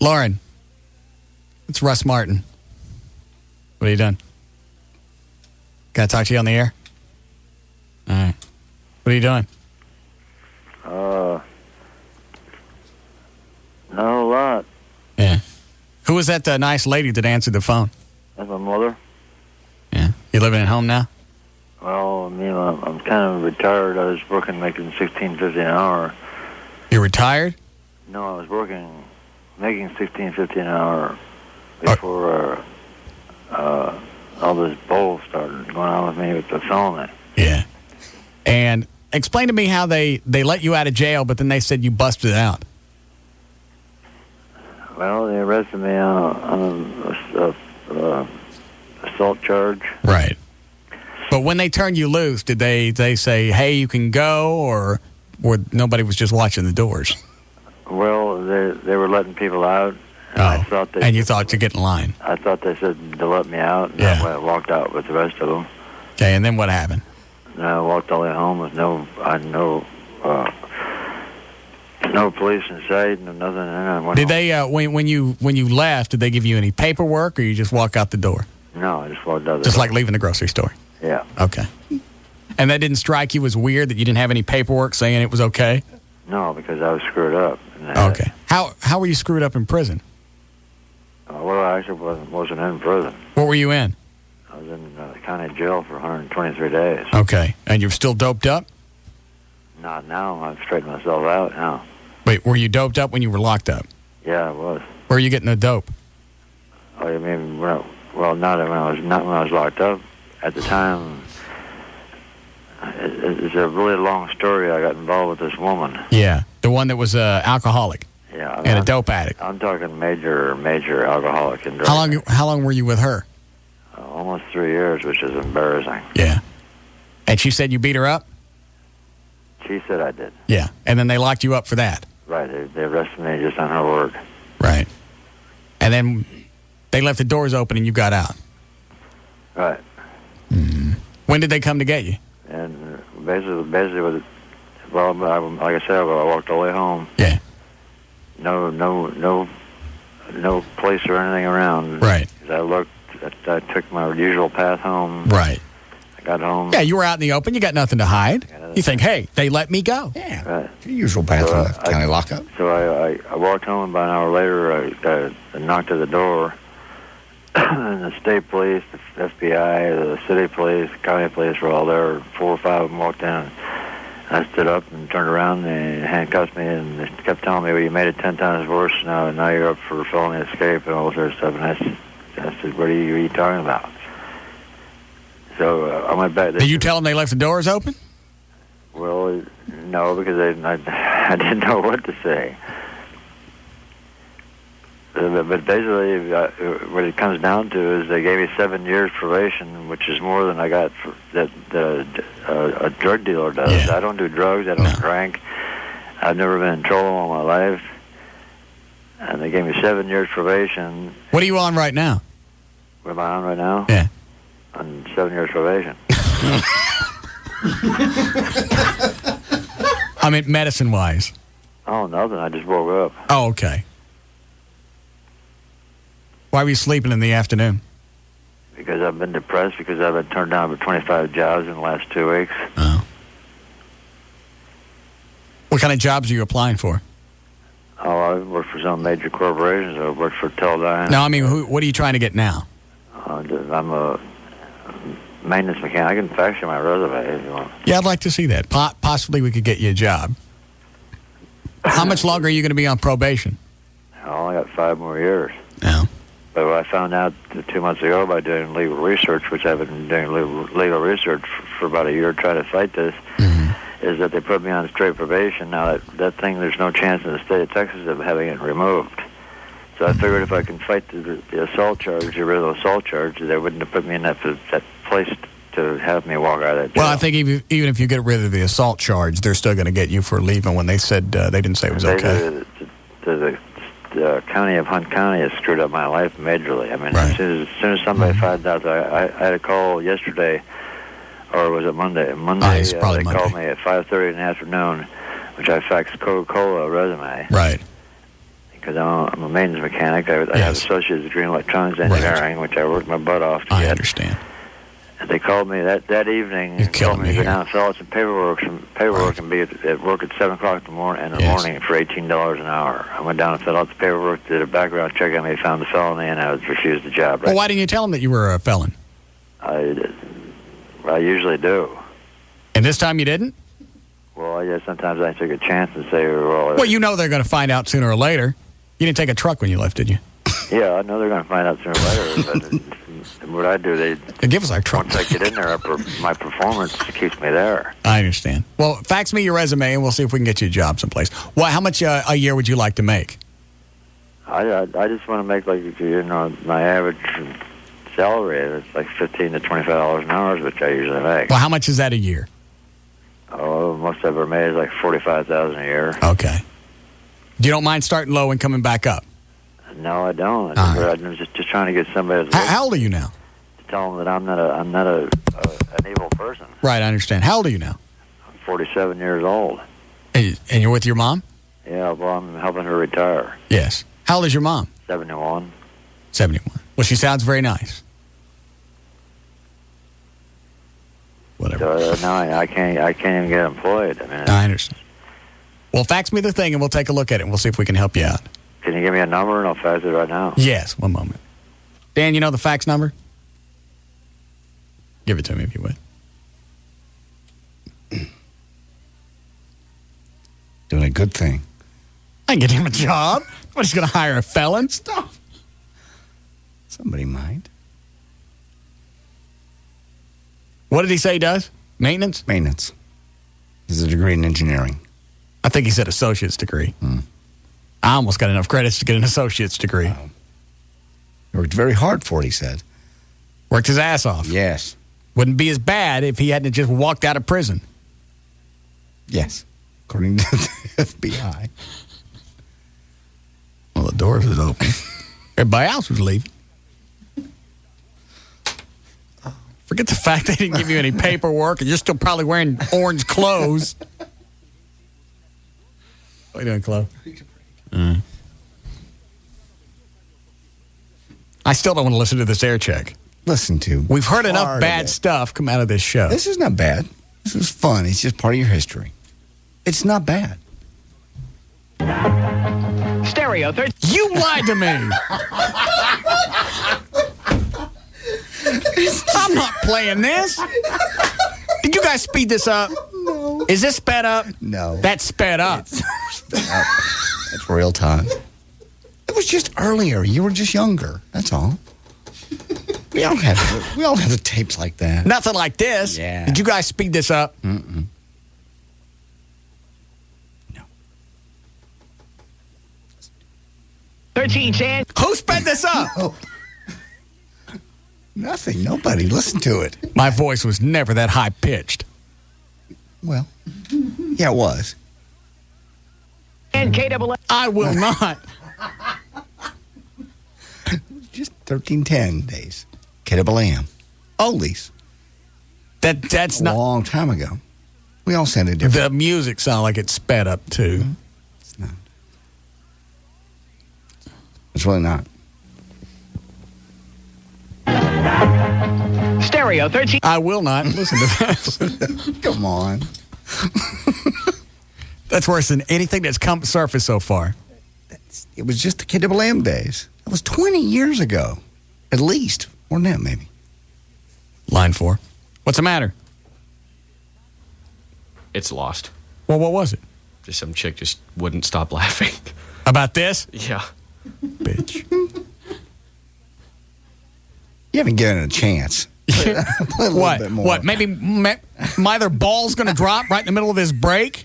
Lauren, it's Russ Martin. What are you doing? Can I talk to you on the air? All right. What are you doing? Not a lot. Yeah. Who was that nice lady that answered the phone? That's my mother. Yeah. You living at home now? Well, I'm kind of retired. I was making $16.50 an hour. You're retired? No, I was making $16.50 an hour before all this bull started going on with me with the felony. Yeah. And explain to me how they let you out of jail, but then they said you busted out. Well, they arrested me on a assault charge. Right. But when they turned you loose, did they say, hey, you can go, or nobody was just watching the doors? Well, they were letting people out. And you thought to get in line. I thought they said to let me out, and I walked out with the rest of them. Okay, and then what happened? And I walked all the way home with no police in sight, no nothing. And Did they when you left? Did they give you any paperwork, or you just walk out the door? No, I just walked out. Just like leaving the grocery store. Yeah. Okay. And that didn't strike you as weird that you didn't have any paperwork saying it was okay? No, because I was screwed up. Okay. How were you screwed up in prison? Well, I actually wasn't in prison. What were you in? I was in the county jail for 123 days. Okay. And you're still doped up? Not now. I've straightened myself out now. Wait, were you doped up when you were locked up? Yeah, I was. Where are you getting the dope? Oh, you mean not when I was locked up. At the time, it's a really long story. I got involved with this woman. Yeah, the one that was alcoholic. Yeah, and a dope addict. I'm talking major alcoholic and drug. How long were you with her? Almost 3 years, which is embarrassing. Yeah. And she said you beat her up? She said I did. Yeah, and then they locked you up for that. Right, they arrested me just on her word. Right. And then they left the doors open and you got out. Right. When did they come to get you? And basically, like I said, I walked all the way home. Yeah. No place or anything around. Right. I took my usual path home. Right. I got home. Yeah, you were out in the open. You got nothing to hide. You think, hey, they let me go. Yeah. Right. The usual path on the county lockup. So I walked home. About an hour later, I knocked at the door. And the state police, the FBI, the city police, the county police were all there. 4 or 5 of them walked in. I stood up and turned around, and they handcuffed me, and they kept telling me, well, you made it 10 times worse. Now you're up for felony escape and all this other stuff. And I said, what are you talking about? So I went back. Did you tell them they left the doors open? Well, no, because I didn't know what to say. But basically, what it comes down to is they gave me 7 years probation, which is more than I got for that a drug dealer does. Yeah. I don't do drugs. I don't drink. I've never been in trouble all my life. And they gave me 7 years probation. What are you on right now? What am I on right now? Yeah. On 7 years probation. I mean, medicine-wise. Oh, nothing. I just woke up. Oh, okay. Why were you sleeping in the afternoon? Because I've been depressed, because I've been turned down for 25 jobs in the last 2 weeks. Oh. What kind of jobs are you applying for? Oh, I work for some major corporations. I work for Teledyne. No, I mean, what are you trying to get now? I'm a maintenance mechanic. I can fax you my resume if you want. Yeah, I'd like to see that. Possibly we could get you a job. How much longer are you going to be on probation? I only got 5 more years. No. But what I found out 2 months ago by doing legal research, which I've been doing legal research for about a year trying to fight this, is that they put me on straight probation. Now, that thing, there's no chance in the state of Texas of having it removed. So I figured if I can fight the assault charge, the original assault charge, they wouldn't have put me in that place to have me walk out of that jail. Well, I think even if you get rid of the assault charge, they're still going to get you for leaving when they said they didn't say it was okay. The county of Hunt County has screwed up my life majorly. I mean, as soon as somebody finds out, I had a call yesterday, or was it Monday? Monday, it's probably they Monday. called me at 5:30 in the afternoon, which I faxed Coca-Cola resume. Right. Because I'm a maintenance mechanic. I have associate's degree in electronics engineering, which I worked my butt off to get. I understand. And they called me that evening and told me to go down and fill out some paperwork and be at work at 7 o'clock in the morning for $18 an hour. I went down and filled out the paperwork, did a background check on me, found the felony, and I was refused the job. Well, why didn't you tell them that you were a felon? I usually do. And this time you didn't? Well, yeah, sometimes I take a chance and say, well, you know they're going to find out sooner or later. You didn't take a truck when you left, did you? Yeah, I know they're going to find out sooner or later. But what I do, they give us our truck. Once I get in there, my performance keeps me there. I understand. Well, fax me your resume, and we'll see if we can get you a job someplace. Well, how much a year would you like to make? I just want to make, like, my average salary. It's like $15 to $25 an hour, which I usually make. Well, how much is that a year? Oh, most I've ever made is like $45,000 a year. Okay. You don't mind starting low and coming back up? No, I don't. I'm just trying to get somebody. How old are you now? To tell them that I'm not an evil person. Right, I understand. How old are you now? I'm 47 years old. And you're with your mom? Yeah, well, I'm helping her retire. Yes. How old is your mom? 71. 71. Well, she sounds very nice. Whatever. So now I can't even get employed. I mean, I understand. Well, fax me the thing, and we'll take a look at it, and we'll see if we can help you out. Can you give me a number, and I'll fax it right now? Yes, one moment. Dan, you know the fax number? Give it to me if you would. Doing a good thing. I can get him a job. Nobody's going to hire a felon. Stop. Somebody might. What did he say he does? Maintenance? Maintenance. He's a degree in engineering. I think he said associate's degree. I almost got enough credits to get an associate's degree. Wow. He worked very hard for it, he said. Worked his ass off. Yes. Wouldn't be as bad if he hadn't just walked out of prison. Yes. According to the FBI. Well, the doors was open. Everybody else was leaving. Forget the fact they didn't give you any paperwork and you're still probably wearing orange clothes. What are you doing, Chloe? I still don't want to listen to this air check. Listen to. We've heard enough bad stuff come out of this show. This is not bad. This is fun. It's just part of your history. It's not bad. Stereo 13. You lied to me. I'm not playing this. Did you guys speed this up? No. Is this sped up? No. That's sped up. It's real time. It was just earlier. You were just younger. That's all. We all had the tapes like that. Nothing like this. Yeah. Did you guys speed this up? Mm-mm. 13 chance. Who sped this up? No. Nothing. Nobody. Listen to it. My voice was never that high pitched. Well, yeah, it was. And KLLI. I will not. Just 1310 days. KLLI. Oldies. That's not a long time ago. We all sounded different. The music sounded like it sped up too. It's not. It's really not. Stereo 13. I will not listen to that. Come on. That's worse than anything that's come to surface so far. It was just the KLLI days. It was 20 years ago. At least. More than that, maybe. Line 4. What's the matter? It's lost. Well, what was it? Just some chick just wouldn't stop laughing. About this? Yeah. Bitch. You haven't given it a chance. Play a little bit more. What? Maybe my other ball's going to drop right in the middle of this break?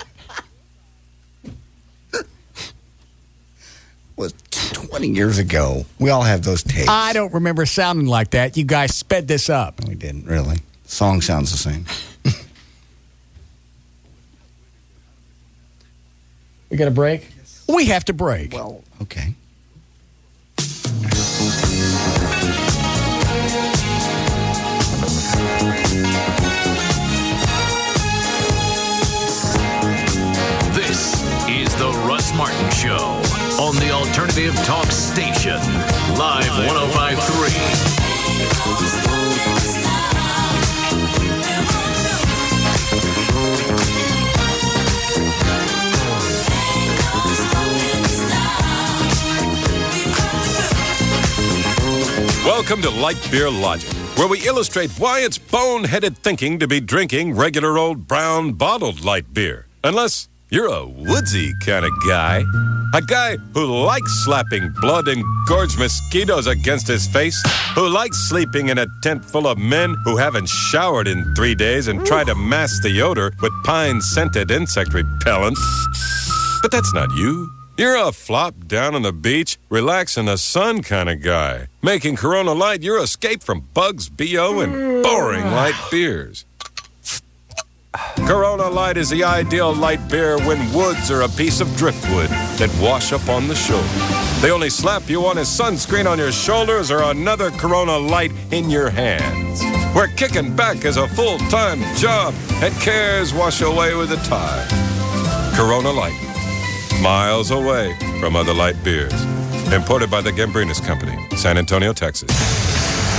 Was 20 years ago. We all have those tapes. I don't remember sounding like that. You guys sped this up. We didn't, really. The song sounds the same. We got a break? We have to break. Well, okay. Russ Martin Show on the Alternative Talk Station. Live 105.3. Welcome to Light Beer Logic, where we illustrate why it's boneheaded thinking to be drinking regular old brown bottled light beer. Unless you're a woodsy kind of guy. A guy who likes slapping blood-engorged mosquitoes against his face, who likes sleeping in a tent full of men who haven't showered in 3 days and try to mask the odor with pine-scented insect repellent. But that's not you. You're a flop down on the beach, relax in the sun kind of guy. Making Corona Light your escape from bugs, BO, and boring light beers. Corona Light is the ideal light beer when woods are a piece of driftwood that wash up on the shore. The only slap you want is sunscreen on your shoulders or another Corona Light in your hands. Where kicking back is a full-time job and cares wash away with the tide. Corona Light. Miles away from other light beers. Imported by the Gambrinus Company, San Antonio, Texas.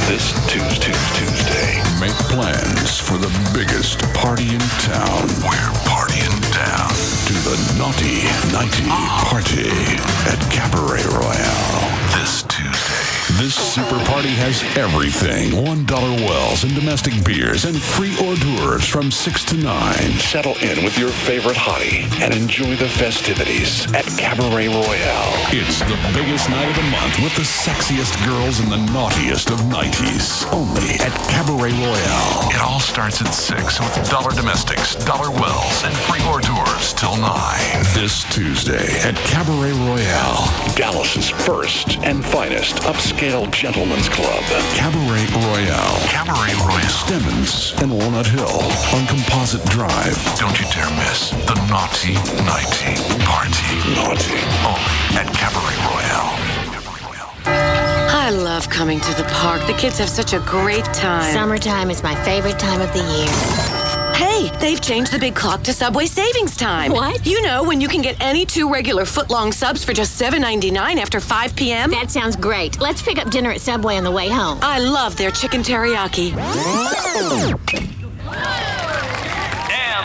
This Tuesday, make plans for the biggest party in town. We're partying down to the Naughty Nighty Party at Cabaret Royale. This Tuesday. This super party has everything. $1 wells and domestic beers and free hors d'oeuvres from 6 to 9. Settle in with your favorite hottie and enjoy the festivities at Cabaret Royale. It's the biggest night of the month with the sexiest girls and the naughtiest of nighties. Only at Cabaret Royale. It all starts at 6 with $1 domestics, $1 wells, and free hors d'oeuvres till 9. This Tuesday at Cabaret Royale. Dallas's first and finest upscale gentlemen's club. Cabaret Royale. Cabaret Royale. Stemmons and Walnut Hill on Composite Drive. Don't you dare miss the Naughty Nighty Party. Naughty. Only at Cabaret Royale. I love coming to the park. The kids have such a great time. Summertime is my favorite time of the year. Hey, they've changed the big clock to Subway Savings Time. What? You know, when you can get any 2 regular foot-long subs for just $7.99 after 5 p.m.? That sounds great. Let's pick up dinner at Subway on the way home. I love their chicken teriyaki. And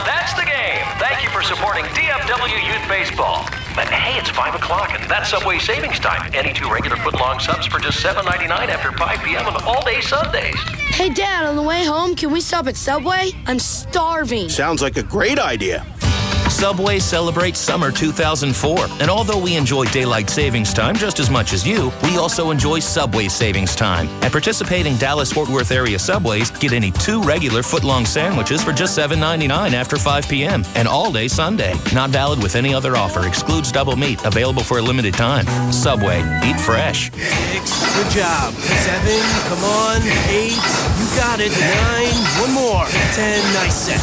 that's the game. Thank you for supporting DFW Youth Baseball. But hey, it's 5 o'clock, and that's Subway Savings Time. Any 2 regular foot-long subs for just $7.99 after 5 p.m. on all-day Sundays. Hey, Dad, on the way home, can we stop at Subway? I'm starving. Sounds like a great idea. Subway celebrates summer 2004, and although we enjoy daylight savings time just as much as you, we also enjoy Subway savings time. At participating Dallas-Fort Worth area Subways, get any 2 regular foot-long sandwiches for just $7.99 after 5 p.m. and all day Sunday. Not valid with any other offer. Excludes double meat. Available for a limited time. Subway. Eat fresh. 6. Good job. 7. Come on. 8. You got it. 9. One more. 10. Nice set.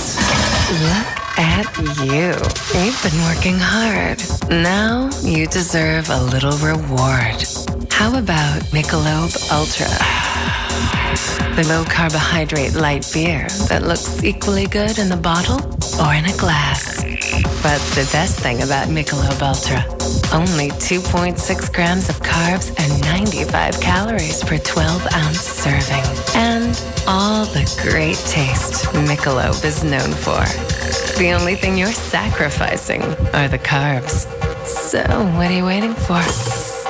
Look at you. You've been working hard. Now you deserve a little reward. How about Michelob Ultra? The low-carbohydrate light beer that looks equally good in a bottle or in a glass. But the best thing about Michelob Ultra, only 2.6 grams of carbs and 95 calories per 12-ounce serving. And all the great taste Michelob is known for. The only thing you're sacrificing are the carbs. So what are you waiting for?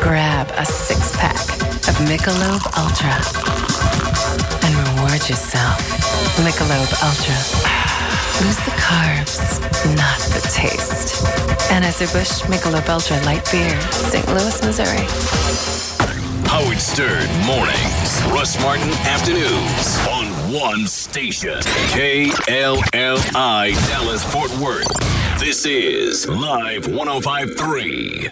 Grab a 6-pack of Michelob Ultra and reward yourself. Michelob Ultra. Lose the carbs, not the taste. Anheuser-Busch Michelob Ultra Light Beer, St. Louis, Missouri. Howard Stern mornings, Russ Martin afternoons on one station. KLLI Dallas Fort Worth. This is Live 105.3.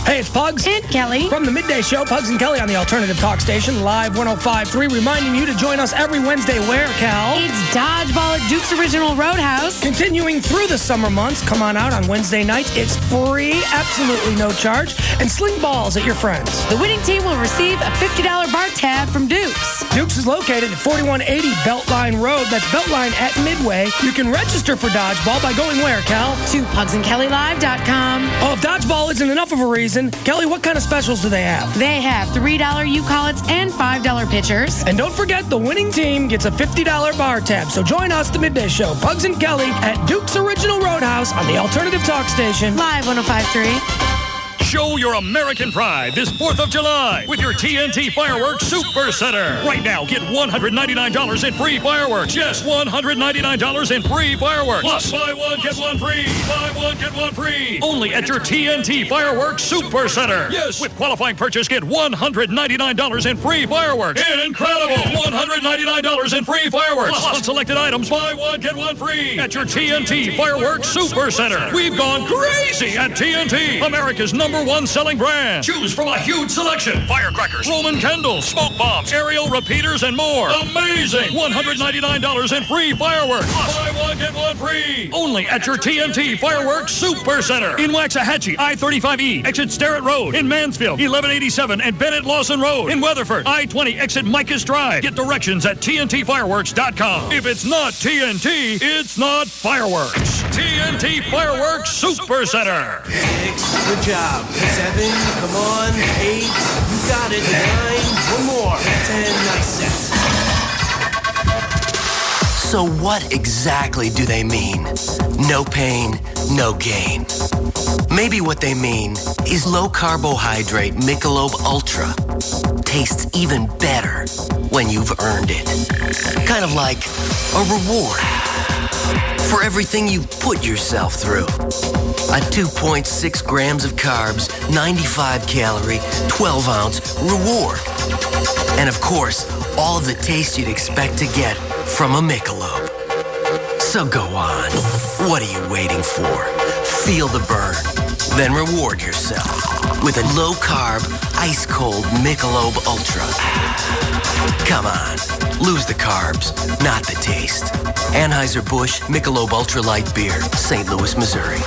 Hey, it's Pugs. And Kelly. From the Midday Show, Pugs and Kelly on the Alternative Talk Station, Live 105.3, reminding you to join us every Wednesday where, Cal? It's Dodgeball at Duke's Original Roadhouse. Continuing through the summer months, come on out on Wednesday nights. It's free, absolutely no charge, and sling balls at your friends. The winning team will receive a $50 bar tab from Duke's. Duke's is located at 4180 Beltline Road. That's Beltline at Midway. You can register for Dodgeball by going where, Cal? To pugsandkellylive.com. Oh, if Dodgeball isn't enough of a reason, Kelly, what kind of specials do they have? They have $3 U-Collets and $5 pitchers. And don't forget, the winning team gets a $50 bar tab. So join us, the Midday Show, Pugs and Kelly, at Duke's Original Roadhouse on the Alternative Talk Station. Live 105.3. Show your American pride this 4th of July with your TNT Fireworks Super Center. Right now, get $199 in free fireworks. Yes, $199 in free fireworks. Plus, buy one, get one free. Buy one, get one free. Only at your TNT Fireworks Super Center. Yes, with qualifying purchase, get $199 in free fireworks. Incredible! $199 in free fireworks. Plus, on selected items, buy one, get one free. At your TNT Fireworks Super Center. We've gone crazy at TNT, America's #1 selling brand. Choose from a huge selection. Firecrackers, Roman candles, smoke bombs, aerial repeaters, and more. Amazing! $199 in free fireworks. Plus, buy one, get one free. Only at your TNT Fireworks Super Center. In Waxahachie, I-35E, exit Starrett Road. In Mansfield, 1187 and Bennett Lawson Road. In Weatherford, I-20, exit Micus Drive. Get directions at TNTfireworks.com. If it's not TNT, it's not fireworks. TNT Fireworks Super Center. 6, good job. 7, come on. 8, you got it. 9, one more. 10, nice sets. So what exactly do they mean? No pain, no gain. Maybe what they mean is low carbohydrate Michelob Ultra. Tastes even better when you've earned it. Kind of like a reward for everything you've put yourself through. A 2.6 grams of carbs, 95 calorie, 12 ounce reward. And of course, all the taste you'd expect to get from a Michelob. So go on. What are you waiting for? Feel the burn. Then reward yourself with a low-carb, ice-cold Michelob Ultra. Come on. Lose the carbs, not the taste. Anheuser-Busch Michelob Ultra Light Beer, St. Louis, Missouri.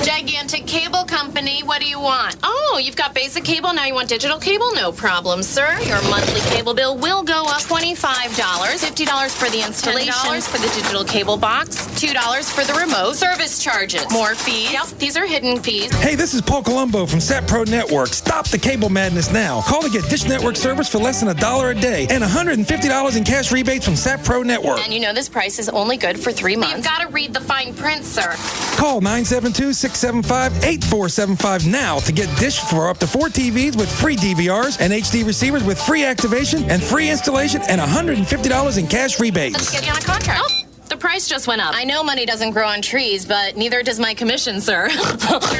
Gigantic Cable Company, what do you want? Oh, you've got basic cable, now you want digital cable? No problem, sir. Your monthly cable bill will go up $25, $50 for the installation, $10 for the digital cable box, $2 for the remote, service charges, more fees. Yep, these are hidden fees. Hey, this is Paul Colombo from Sat Pro Network. Stop the cable madness now. Call to get Dish Network service for less than $1 a day and $150 in cash rebates from Sat Pro Network. And you know this price is only good for 3 months. You've got to read the fine print, sir. Call 972-675-8475 now to get Dish for up to 4 TVs with free DVRs and HD receivers with free activation and free installation and $150 in cash rebates. Let's get you on a contract. Oh, the price just went up. I know money doesn't grow on trees, but neither does my commission, sir.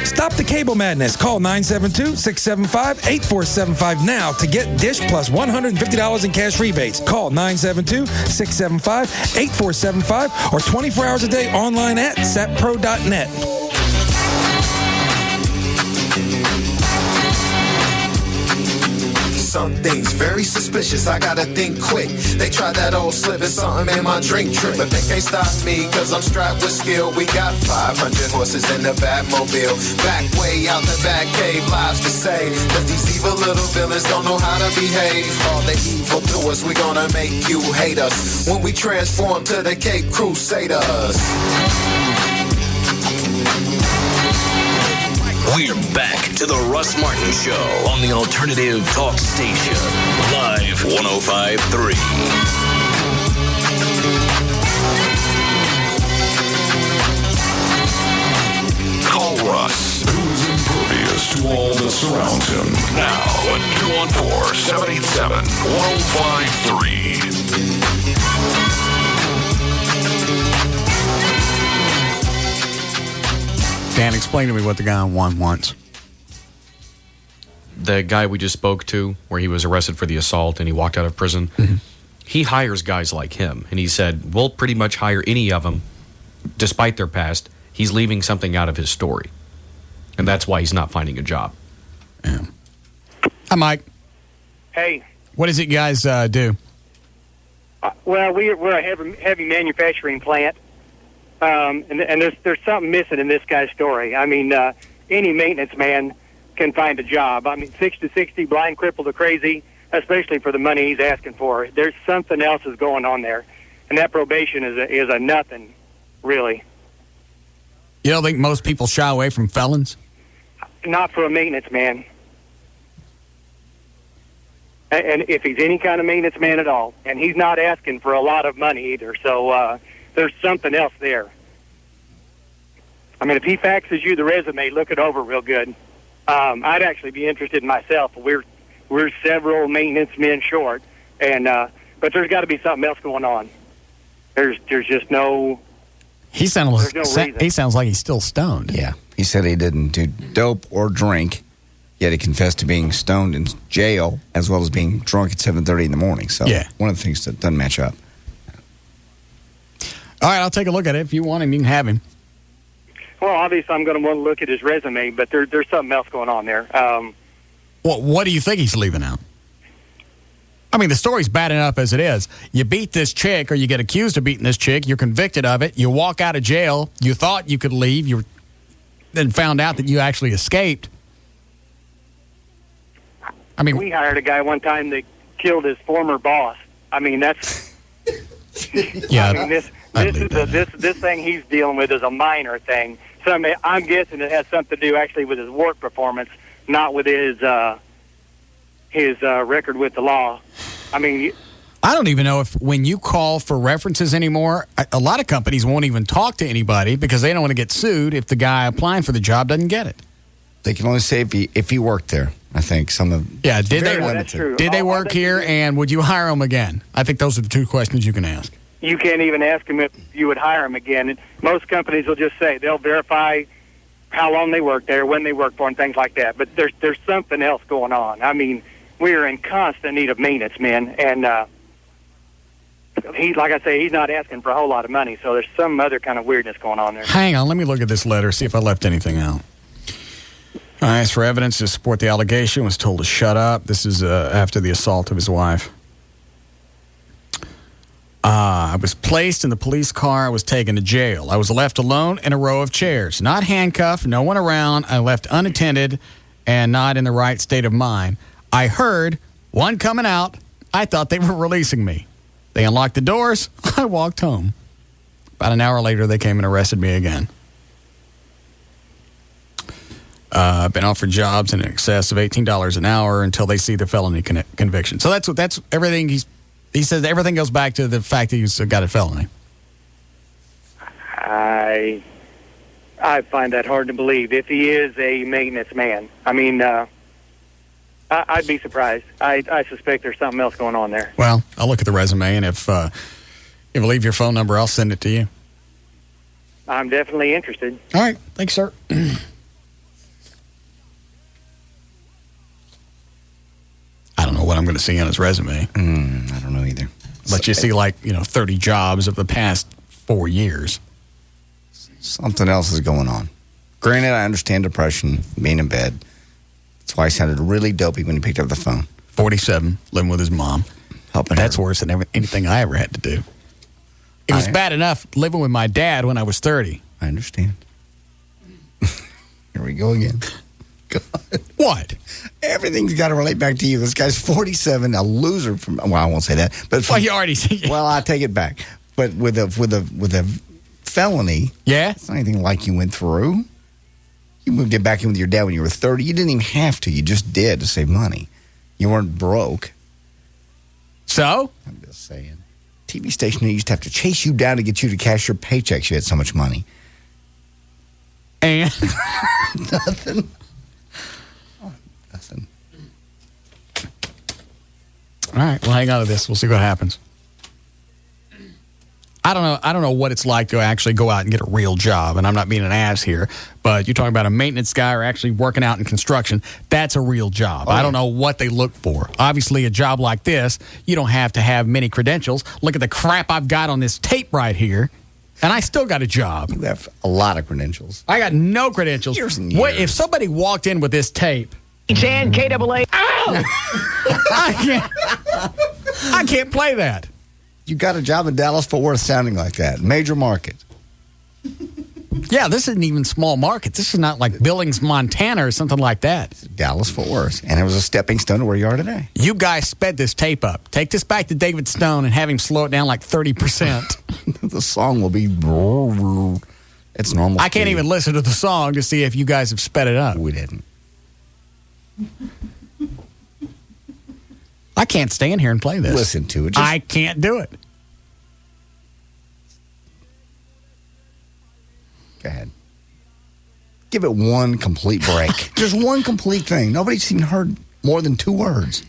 Stop the cable madness. Call 972-675-8475 now to get Dish plus $150 in cash rebates. Call 972-675-8475 or 24 hours a day online at satpro.net. Something's very suspicious, I gotta think quick. They tried that old slip and something in my drink trip, but they can't stop me cause I'm strapped with skill. We got 500 horses in the Batmobile, back way out the back cave, lives to save. Cause these evil little villains don't know how to behave. All the evil to us, we gonna make you hate us when we transform to the Cape Crusaders. We're back to the Russ Martin Show on the Alternative Talk Station. Live 105.3. Call Russ, who's impervious to all that surrounds him. Now at 214-787-1053. Dan, explain to me what the guy on one wants. The guy we just spoke to, where he was arrested for the assault and he walked out of prison, he hires guys like him. And he said, we'll pretty much hire any of them, despite their past. He's leaving something out of his story. And that's why he's not finding a job. Yeah. Hi, Mike. Hey. What is it you guys do? Well, we're a heavy manufacturing plant, and there's something missing in this guy's story. I mean, any maintenance man can find a job. I mean, 60 to 60, blind, crippled, or crazy, especially for the money he's asking for. There's something else is going on there, and that probation is a nothing, really. You don't think most people shy away from felons? Not for a maintenance man. And if he's any kind of maintenance man at all, and he's not asking for a lot of money either, so there's something else there. I mean, if he faxes you the resume, look it over real good. I'd actually be interested in myself. We're several maintenance men short, and but there's got to be something else going on. There's just no. He sounds like he's still stoned. Yeah, he said he didn't do dope or drink, yet he confessed to being stoned in jail as well as being drunk at 7:30 in the morning. So one of the things that doesn't match up. All right, I'll take a look at it. If you want him, you can have him. Well, obviously, I'm going to want to look at his resume, but there's something else going on there. What do you think he's leaving out? I mean, the story's bad enough as it is. You beat this chick, or you get accused of beating this chick. You're convicted of it. You walk out of jail. You thought you could leave. You then found out that you actually escaped. I mean, we hired a guy one time that killed his former boss. I mean, that's. Yeah. I mean, this thing he's dealing with is a minor thing. So I mean, I'm guessing it has something to do actually with his work performance, not with his record with the law. I mean, I don't even know if when you call for references anymore, a lot of companies won't even talk to anybody because they don't want to get sued if the guy applying for the job doesn't get it. They can only say if he worked there. I think some of did true. they work here, and would you hire him again? I think those are the two questions you can ask. You can't even ask him if you would hire him again. And most companies will just say they'll verify how long they worked there, when they worked for, and things like that. But there's something else going on. I mean, we're in constant need of maintenance men, and like I say, he's not asking for a whole lot of money. So there's some other kind of weirdness going on there. Hang on, let me look at this letter, see if I left anything out. I asked for evidence to support the allegation, was told to shut up. This is after the assault of his wife. I was placed in the police car. I was taken to jail. I was left alone in a row of chairs. Not handcuffed, no one around. I left unattended and not in the right state of mind. I heard one coming out. I thought they were releasing me. They unlocked the doors. I walked home. About an hour later, they came and arrested me again. I've been offered jobs in excess of $18 an hour until they see the felony conviction. So that's everything. He says everything goes back to the fact that he's got a felony. I find that hard to believe. If he is a maintenance man, I mean, I'd be surprised. I suspect there's something else going on there. Well, I'll look at the resume, and if you leave your phone number, I'll send it to you. I'm definitely interested. All right. Thanks, sir. I don't know what I'm going to see on his resume. I don't know either. But you see 30 jobs of the past 4 years. Something else is going on. Granted, I understand depression, being in bed. That's why he sounded really dopey when he picked up the phone. 47, living with his mom. That's worse than anything I ever had to do. It was bad enough living with my dad when I was 30. I understand. Here we go again. God. What? Everything's got to relate back to you. This guy's 47, a loser from. Well, I won't say that. But you already said. Well, I take it back. But with a felony, it's not anything like you went through. You moved it back in with your dad when you were 30. You didn't even have to. You just did to save money. You weren't broke. So? I'm just saying. TV station used to have to chase you down to get you to cash your paychecks. You had so much money. And nothing. Oh, nothing. All right, well, hang on to this. We'll see what happens. I don't know what it's like to actually go out and get a real job, and I'm not being an ass here, but you're talking about a maintenance guy or actually working out in construction. That's a real job. I don't know what they look for. Obviously, a job like this, you don't have to have many credentials. Look at the crap I've got on this tape right here. And I still got a job. You have a lot of credentials. I got no credentials. Years and What, years. if somebody walked in with this tape... And KLLI. I can't play that. You got a job in Dallas-Fort Worth sounding like that. Major market. Yeah, this isn't even small market. This is not like Billings, Montana or something like that. Dallas-Fort Worth. And it was a stepping stone to where you are today. You guys sped this tape up. Take this back to David Stone and have him slow it down like 30%. The song will be... It's normal. I can't even listen to the song to see if you guys have sped it up. We didn't. I can't stand here and play this. Listen to it. I can't do it. Go ahead. Give it one complete break. Just one complete thing. Nobody's even heard more than 2 words.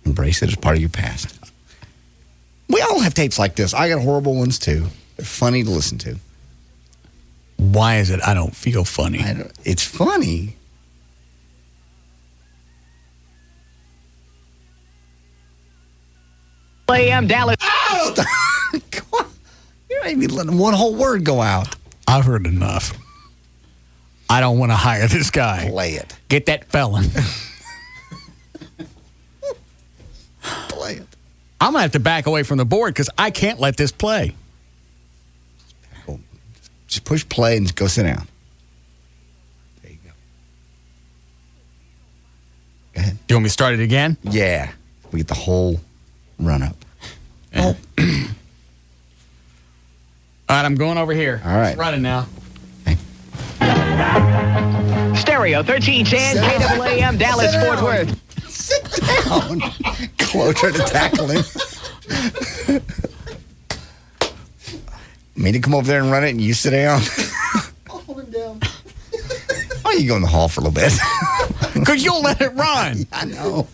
Embrace it as part of your past. We all have tapes like this. I got horrible ones too. They're funny to listen to. Why is it I don't feel funny? It's funny. AM Dallas. You're not even letting one whole word go out. I've heard enough. I don't want to hire this guy. Play it. Get that felon. Play it. I'm going to have to back away from the board because I can't let this play. Just push play and go sit down. There you go. Go ahead. Do you want me to start it again? Yeah. We get the whole run up. All right, I'm going over here. All right. It's running now. Stereo 1310 KLLI Dallas Fort Worth. Sit down. Closer to tackle him. Me to come over there and run it and you sit down? I'll hold him down. Why don't you go in the hall for a little bit? Because you'll let it run. I know.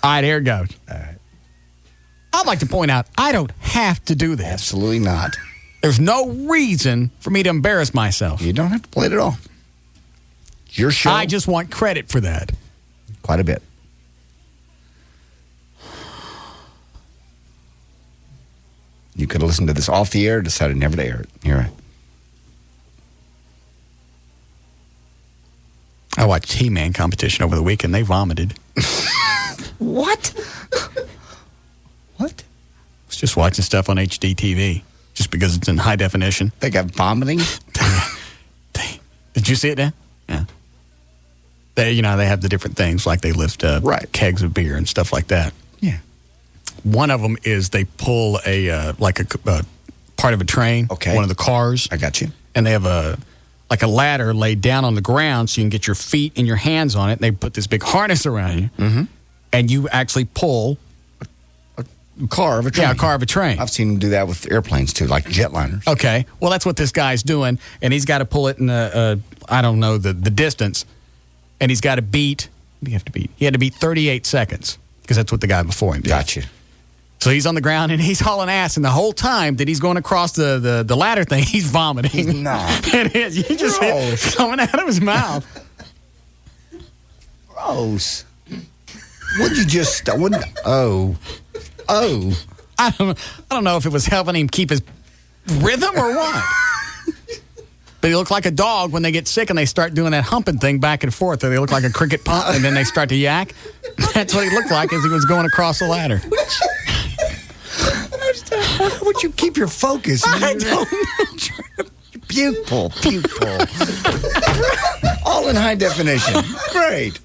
All right, here it goes. All right. I'd like to point out, I don't have to do this. Absolutely not. There's no reason for me to embarrass myself. You don't have to play it at all. It's your show. I just want credit for that. Quite a bit. You could have listened to this off the air, decided never to air it. You're right. I watched He-Man competition over the weekend. They vomited. What? What? I was just watching stuff on HD TV, just because it's in high definition. They got vomiting? Did you see it, Dan? Yeah. They have the different things, like they lift kegs of beer and stuff like that. Yeah. One of them is they pull a part of a train, one of the cars. I got you. And they have a ladder laid down on the ground so you can get your feet and your hands on it. And they put this big harness around you. Mm-hmm. And you actually pull a car of a train. Yeah, a car of a train. I've seen them do that with airplanes too, like jetliners. Okay. Well, that's what this guy's doing. And he's got to pull it in I don't know, the distance. And he's got to beat, what do you have to beat? He had to beat 38 seconds because that's what the guy before him did. Gotcha. So he's on the ground and he's hauling ass, and the whole time that he's going across the ladder thing, he's vomiting. He's not. It is. You just hear it coming out of his mouth. Gross. Would you just? Oh. I don't know if it was helping him keep his rhythm or what. But he looked like a dog when they get sick and they start doing that humping thing back and forth. Or they look like a cricket pump and then they start to yak. That's what he looked like as he was going across the ladder. How would you keep your focus? I don't know. Pupil. All in high definition. Great.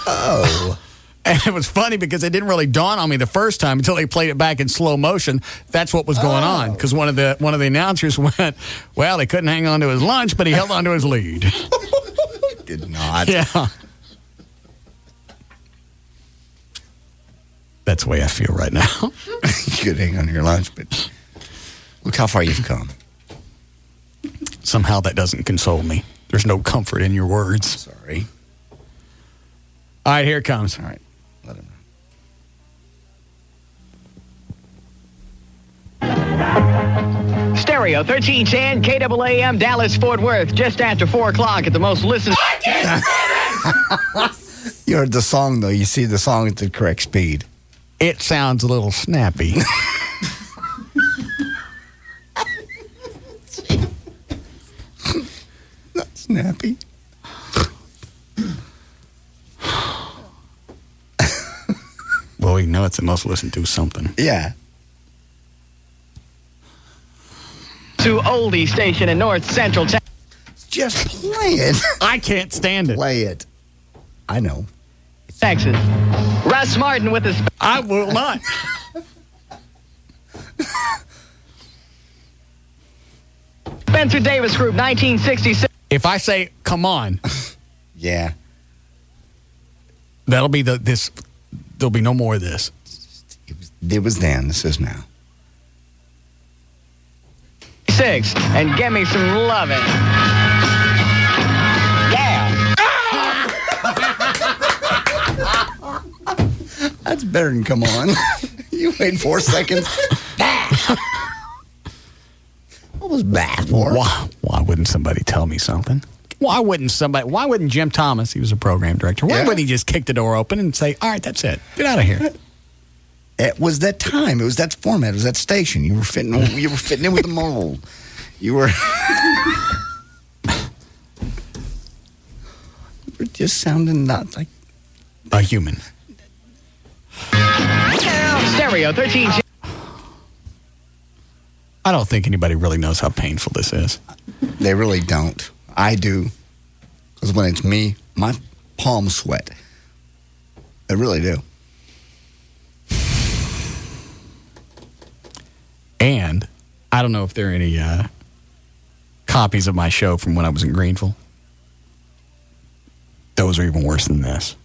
Oh. And it was funny because it didn't really dawn on me the first time until they played it back in slow motion. That's what was going on. Because one of the announcers went, well, he couldn't hang on to his lunch, but he held on to his lead. Did not. Yeah. That's the way I feel right now. You could hang on to your lunch, but look how far you've come. Somehow that doesn't console me. There's no comfort in your words. Sorry. All right, here it comes. All right. Let him know. Stereo 1310 KLLI Dallas Fort Worth, just after 4 o'clock at the most listened. You heard the song, though. You see the song at the correct speed. It sounds a little snappy. Not snappy. Well, you know it's the most listened to something. Yeah. To oldie station in North Central Texas. Just play it. I can't stand it. Play it. I know. Texas. Russ Martin with his... I will not. Spencer Davis Group, 1966. If I say, come on. Yeah. That'll be this. There'll be no more of this. It was then. This is now. 6. And get me some lovin'. Yeah. That's better than come on. You wait 4 seconds. What was bad for? Why wouldn't somebody tell me something? Why wouldn't Jim Thomas, he was a program director, why wouldn't he just kick the door open and say, all right, that's it. Get out of here. It was that time. It was that format. It was that station. You were fitting in with the mold. You were just sounding not like a human. Stereo 13. I don't think anybody really knows how painful this is. They really don't. I do. Because when it's me, my palms sweat. They really do. And I don't know if there are any copies of my show from when I was in Greenville. Those are even worse than this.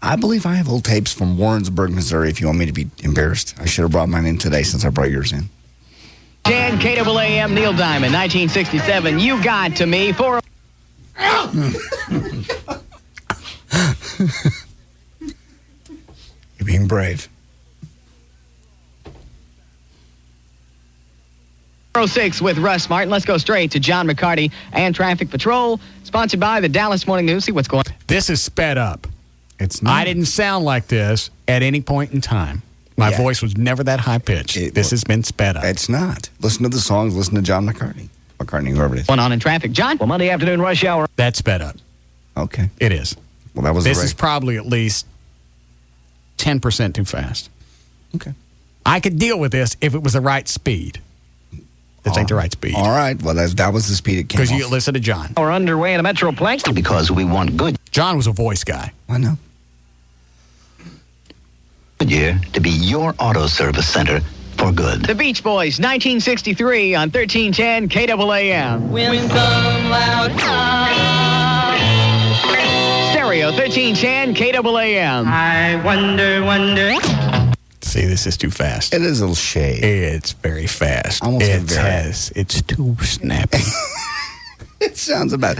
I believe I have old tapes from Warrensburg, Missouri, if you want me to be embarrassed. I should have brought mine in today since I brought yours in. Jan KLLI, Neil Diamond, 1967. You got to me for... You're being brave. 06 with Russ Martin. Let's go straight to John McCarty and Traffic Patrol. Sponsored by the Dallas Morning News. See what's going on. This is sped up. I didn't sound like this at any point in time. My voice was never that high pitched. This has been sped up. It's not. Listen to the songs. Listen to John McCartney, whoever it is. One on in traffic. John, well, Monday afternoon rush hour. That's sped up. Okay. It is. Well, that was This is probably at least 10% too fast. Okay. I could deal with this if it was the right speed. This ain't the right speed. All right. Well, that was the speed it came Because you off. listen to John. We're underway in a Metroplex. Because we want good. John was a voice guy. I know. Year to be your auto service center for good. The Beach Boys, 1963 on 1310 KLLI. When some loud Stereo 1310 KLLI. I wonder. See, this is too fast. It is a little shade. It's very fast. It's too snappy. It sounds about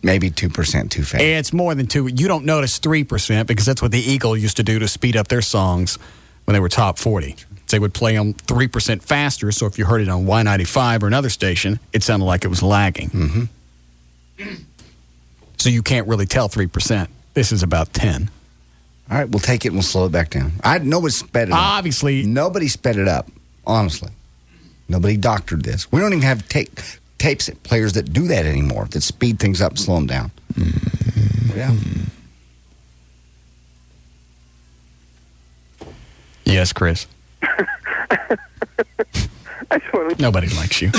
maybe 2% too fast. It's more than 2. You don't notice 3% because that's what the Eagle used to do to speed up their songs when they were top 40. They would play them 3% faster, so if you heard it on Y95 or another station, it sounded like it was lagging. Mm-hmm. So you can't really tell 3%. This is about 10. All right, we'll take it and we'll slow it back down. Nobody sped it up. Obviously. Nobody sped it up, honestly. Nobody doctored this. We don't even have tapes players that do that anymore, that speed things up and slow them down. Mm-hmm. Yeah. Yes, Chris. Nobody likes you.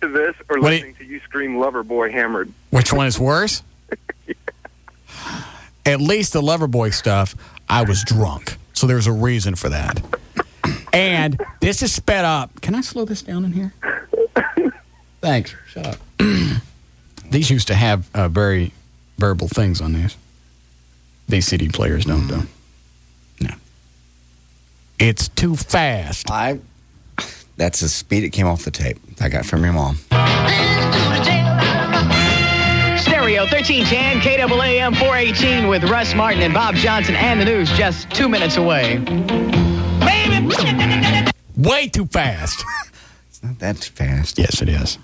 This or listening to you scream Loverboy hammered. Which one is worse? Yeah. At least the Loverboy stuff, I was drunk. So there's a reason for that. And this is sped up. Can I slow this down in here? Thanks. Shut up. These used to have very verbal things on these. These CD players don't, though. No. It's too fast. That's the speed it came off the tape I got from your mom. Stereo 1310 KLLI 418 with Russ Martin and Bob Johnson and the news just 2 minutes away. Way too fast. It's not that fast. Yes, it is.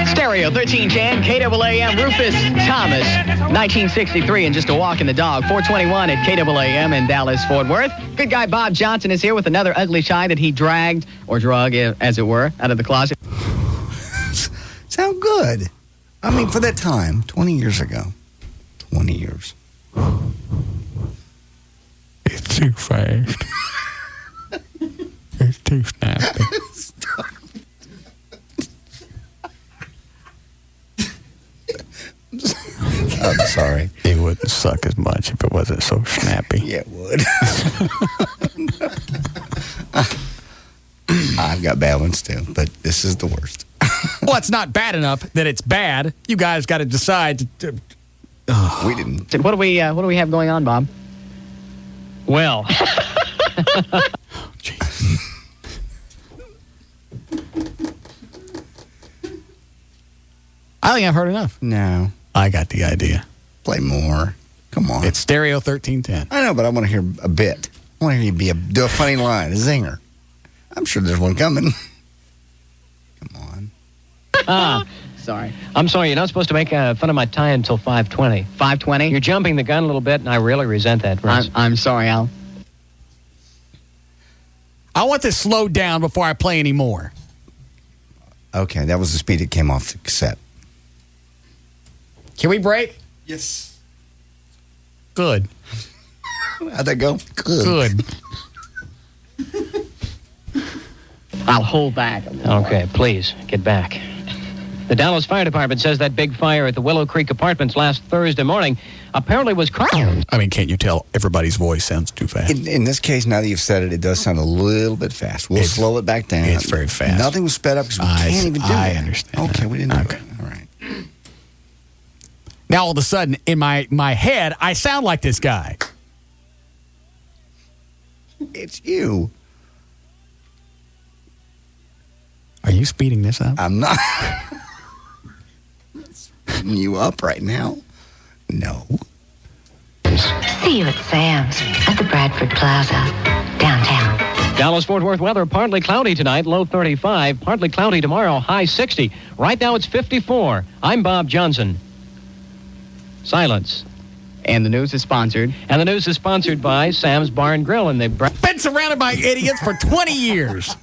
Stereo 1310, KLLI, Rufus Thomas, 1963, and just a walk in the dog. 421 at KLLI in Dallas, Fort Worth. Good guy Bob Johnson is here with another ugly shy that he dragged, or drug, as it were, out of the closet. Sound good. I mean, for that time, 20 years ago. 20 years. It's too fast. It's too snappy. I'm sorry. It wouldn't suck as much if it wasn't so snappy. Yeah, it would. I've got bad ones too, but this is the worst. Well, it's not bad enough that it's bad. You guys got to decide. We didn't. What do we have going on, Bob? Well. I think I've heard enough. No. I got the idea. Play more. Come on. It's Stereo 1310. I know, but I want to hear a bit. I want to hear you do a funny line, a zinger. I'm sure there's one coming. Come on. Sorry. I'm sorry, you're not supposed to make fun of my tie until 5:20. 5:20? You're jumping the gun a little bit, and I really resent that, Russ. I'm sorry, Al. I want this slowed down before I play any more. Okay, that was the speed it came off the cassette. Can we break? Yes. Good. How'd that go? Good. I'll hold back. Okay, please, get back. The Dallas Fire Department says that big fire at the Willow Creek Apartments last Thursday morning apparently was I mean, can't you tell everybody's voice sounds too fast? In this case, now that you've said it, it does sound a little bit fast. We'll slow it back down. It's very fast. Nothing was sped up because we can't even do it. I understand. Okay, we didn't do Okay. it. All right. Now, all of a sudden, in my head, I sound like this guy. It's you. Are you speeding this up? I'm not. Speeding you up right now? No. See you at Sam's at the Bradford Plaza, downtown. Dallas-Fort Worth weather, partly cloudy tonight, low 35. Partly cloudy tomorrow, high 60. Right now it's 54. I'm Bob Johnson. Silence. And the news is sponsored. And the news is sponsored by Sam's Bar and Grill. And they've been surrounded by idiots for 20 years.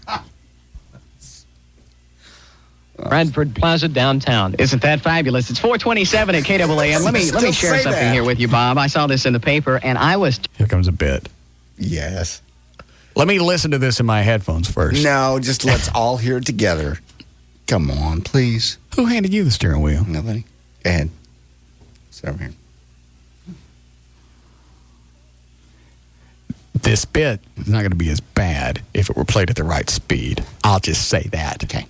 Bradford Plaza, downtown. Isn't that fabulous? It's 427 at KLLI. Let me share something here with you, Bob. I saw this in the paper, and I was... Here comes a bit. Yes. Let me listen to this in my headphones first. No, just let's all hear it together. Come on, please. Who handed you the steering wheel? Nobody. Go ahead. It's over here. This bit is not going to be as bad if it were played at the right speed. I'll just say that. Okay.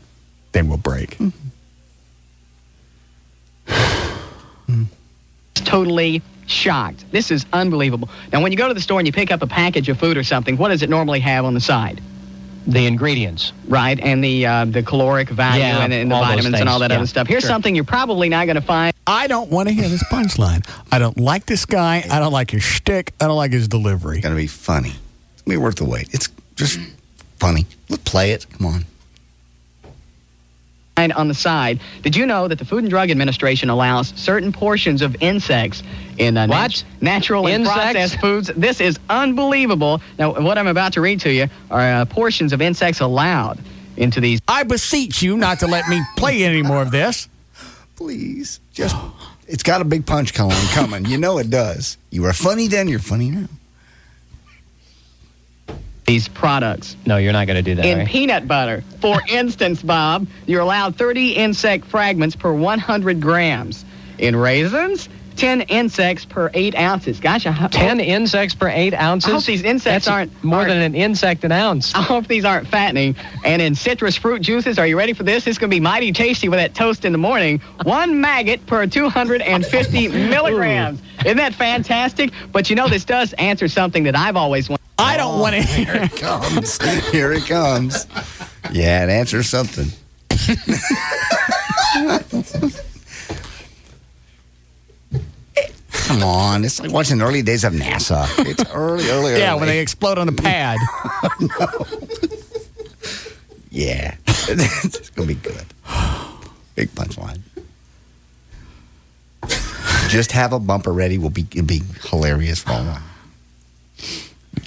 Then we'll break. Totally shocked. This is unbelievable. Now, when you go to the store and you pick up a package of food or something, what does it normally have on the side? The ingredients. Right, and the caloric value and the vitamins and all that other stuff. Here's something you're probably not going to find. I don't want to hear this punchline. I don't like this guy. I don't like his shtick. I don't like his delivery. It's going to be funny. It's going to be worth the wait. It's just funny. Let's play it. Come on. On the side, did you know that the Food and Drug Administration allows certain portions of insects in natural and processed foods? This is unbelievable. Now, what I'm about to read to you are portions of insects allowed into these. I beseech you not to let me play any more of this. Please. Just, it's got a big punch coming. You know it does. You were funny then, you're funny now. These products. No, you're not going to do that. In right? peanut butter. For instance, Bob, you're allowed 30 insect fragments per 100 grams. In raisins, 10 insects per 8 ounces. Gosh, 10 insects per 8 ounces? I hope these insects aren't more than an insect an ounce. I hope these aren't fattening. And in citrus fruit juices, are you ready for this? It's going to be mighty tasty with that toast in the morning. 1 maggot per 250 milligrams. Isn't that fantastic? But you know, this does answer something that I've always wanted. I don't want to hear it. Comes. Here it comes. Yeah, it answers something. Come on. It's like watching the early days of NASA. It's early. Yeah, when they explode on the pad. No. Yeah. It's going to be good. Big punch. Just have a bumper ready. It'd be hilarious for all of us.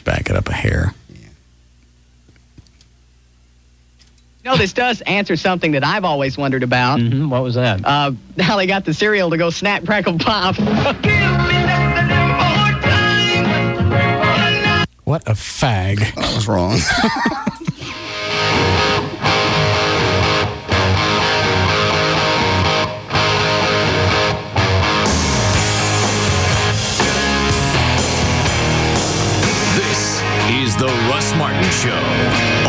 Back it up a hair. You know, this does answer something that I've always wondered about. Mm-hmm. What was that? How they got the cereal to go snap, crackle, pop. What a fag. That was wrong. This is the Russ Martin Show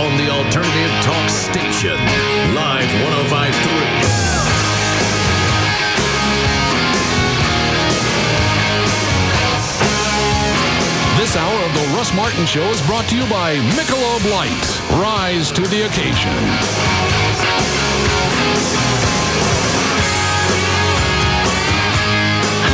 on the Alternative Talk Station, Live 105.3. This hour of the Russ Martin Show is brought to you by Michelob Light. Rise to the occasion.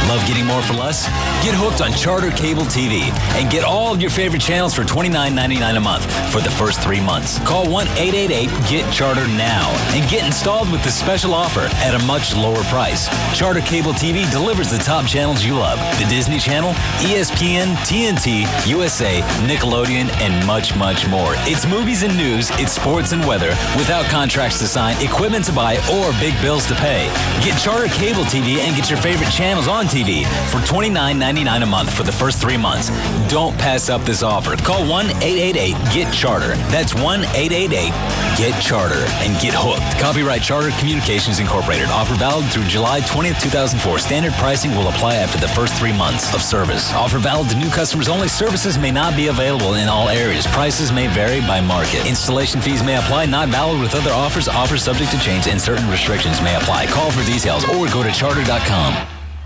Love getting more for less? Get hooked on Charter Cable TV and get all of your favorite channels for $29.99 a month for the first 3 months. Call 1-888-GET-CHARTER now and get installed with the special offer at a much lower price. Charter Cable TV delivers the top channels you love. The Disney Channel, ESPN, TNT, USA, Nickelodeon, and much, much more. It's movies and news, it's sports and weather, without contracts to sign, equipment to buy, or big bills to pay. Get Charter Cable TV and get your favorite channels on TV for $29.99 a month for the first 3 months. Don't pass up this offer. Call 1-888-GET-CHARTER. That's 1-888-GET-CHARTER and get hooked. Copyright Charter Communications Incorporated. Offer valid through July 20th, 2004. Standard pricing will apply after the first 3 months of service. Offer valid to new customers only. Services may not be available in all areas. Prices may vary by market. Installation fees may apply. Not valid with other offers. Offers subject to change and certain restrictions may apply. Call for details or go to charter.com.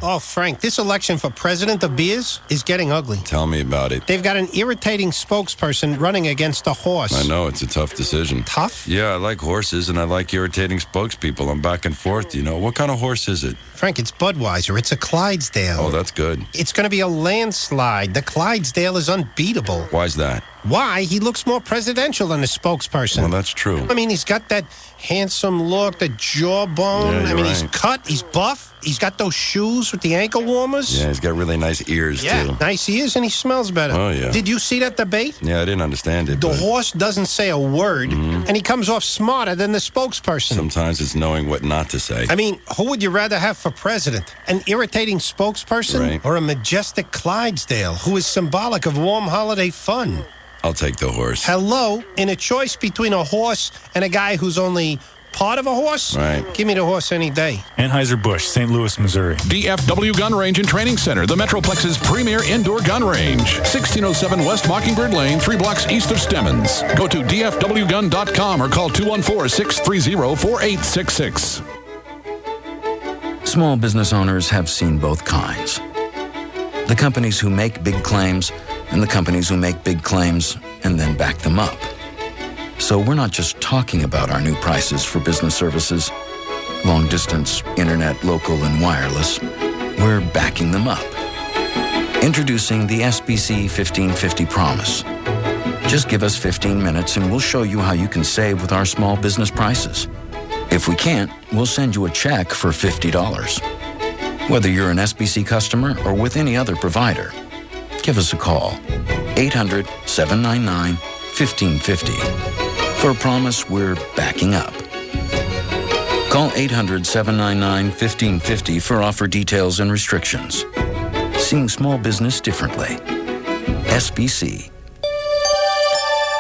Oh, Frank, this election for president of beers is getting ugly. Tell me about it. They've got an irritating spokesperson running against a horse. I know, it's a tough decision. Tough? Yeah, I like horses and I like irritating spokespeople. I'm back and forth, you know. What kind of horse is it? Frank, it's Budweiser. It's a Clydesdale. Oh, that's good. It's going to be a landslide. The Clydesdale is unbeatable. Why's that? Why? He looks more presidential than a spokesperson. Well, that's true. I mean, he's got that handsome look, the jawbone. Yeah, I mean, right. he's cut, he's buff. He's got those shoes with the ankle warmers. Yeah, he's got really nice ears, too. Nice ears, and he smells better. Oh, yeah. Did you see that debate? Yeah, I didn't understand it. The but horse doesn't say a word, and he comes off smarter than the spokesperson. sometimes it's knowing what not to say. I mean, who would you rather have for president? An irritating spokesperson Right. or a majestic Clydesdale who is symbolic of warm holiday fun? I'll take the horse. Hello? In a choice between a horse and a guy who's only part of a horse? Right. Give me the horse any day. Anheuser-Busch, St. Louis, Missouri. DFW Gun Range and Training Center, the Metroplex's premier indoor gun range. 1607 West Mockingbird Lane, 3 blocks east of Stemmons. Go to dfwgun.com or call 214-630-4866. Small business owners have seen both kinds. The companies who make big claims and the companies who make big claims and then back them up. So we're not just talking about our new prices for business services, long distance, internet, local, and wireless. We're backing them up. Introducing the SBC 1550 Promise. Just give us 15 minutes and we'll show you how you can save with our small business prices. If we can't, we'll send you a check for $50. Whether you're an SBC customer or with any other provider, give us a call. 800-799-1550. For a promise we're backing up. Call 800-799-1550 for offer details and restrictions. Seeing small business differently. SBC.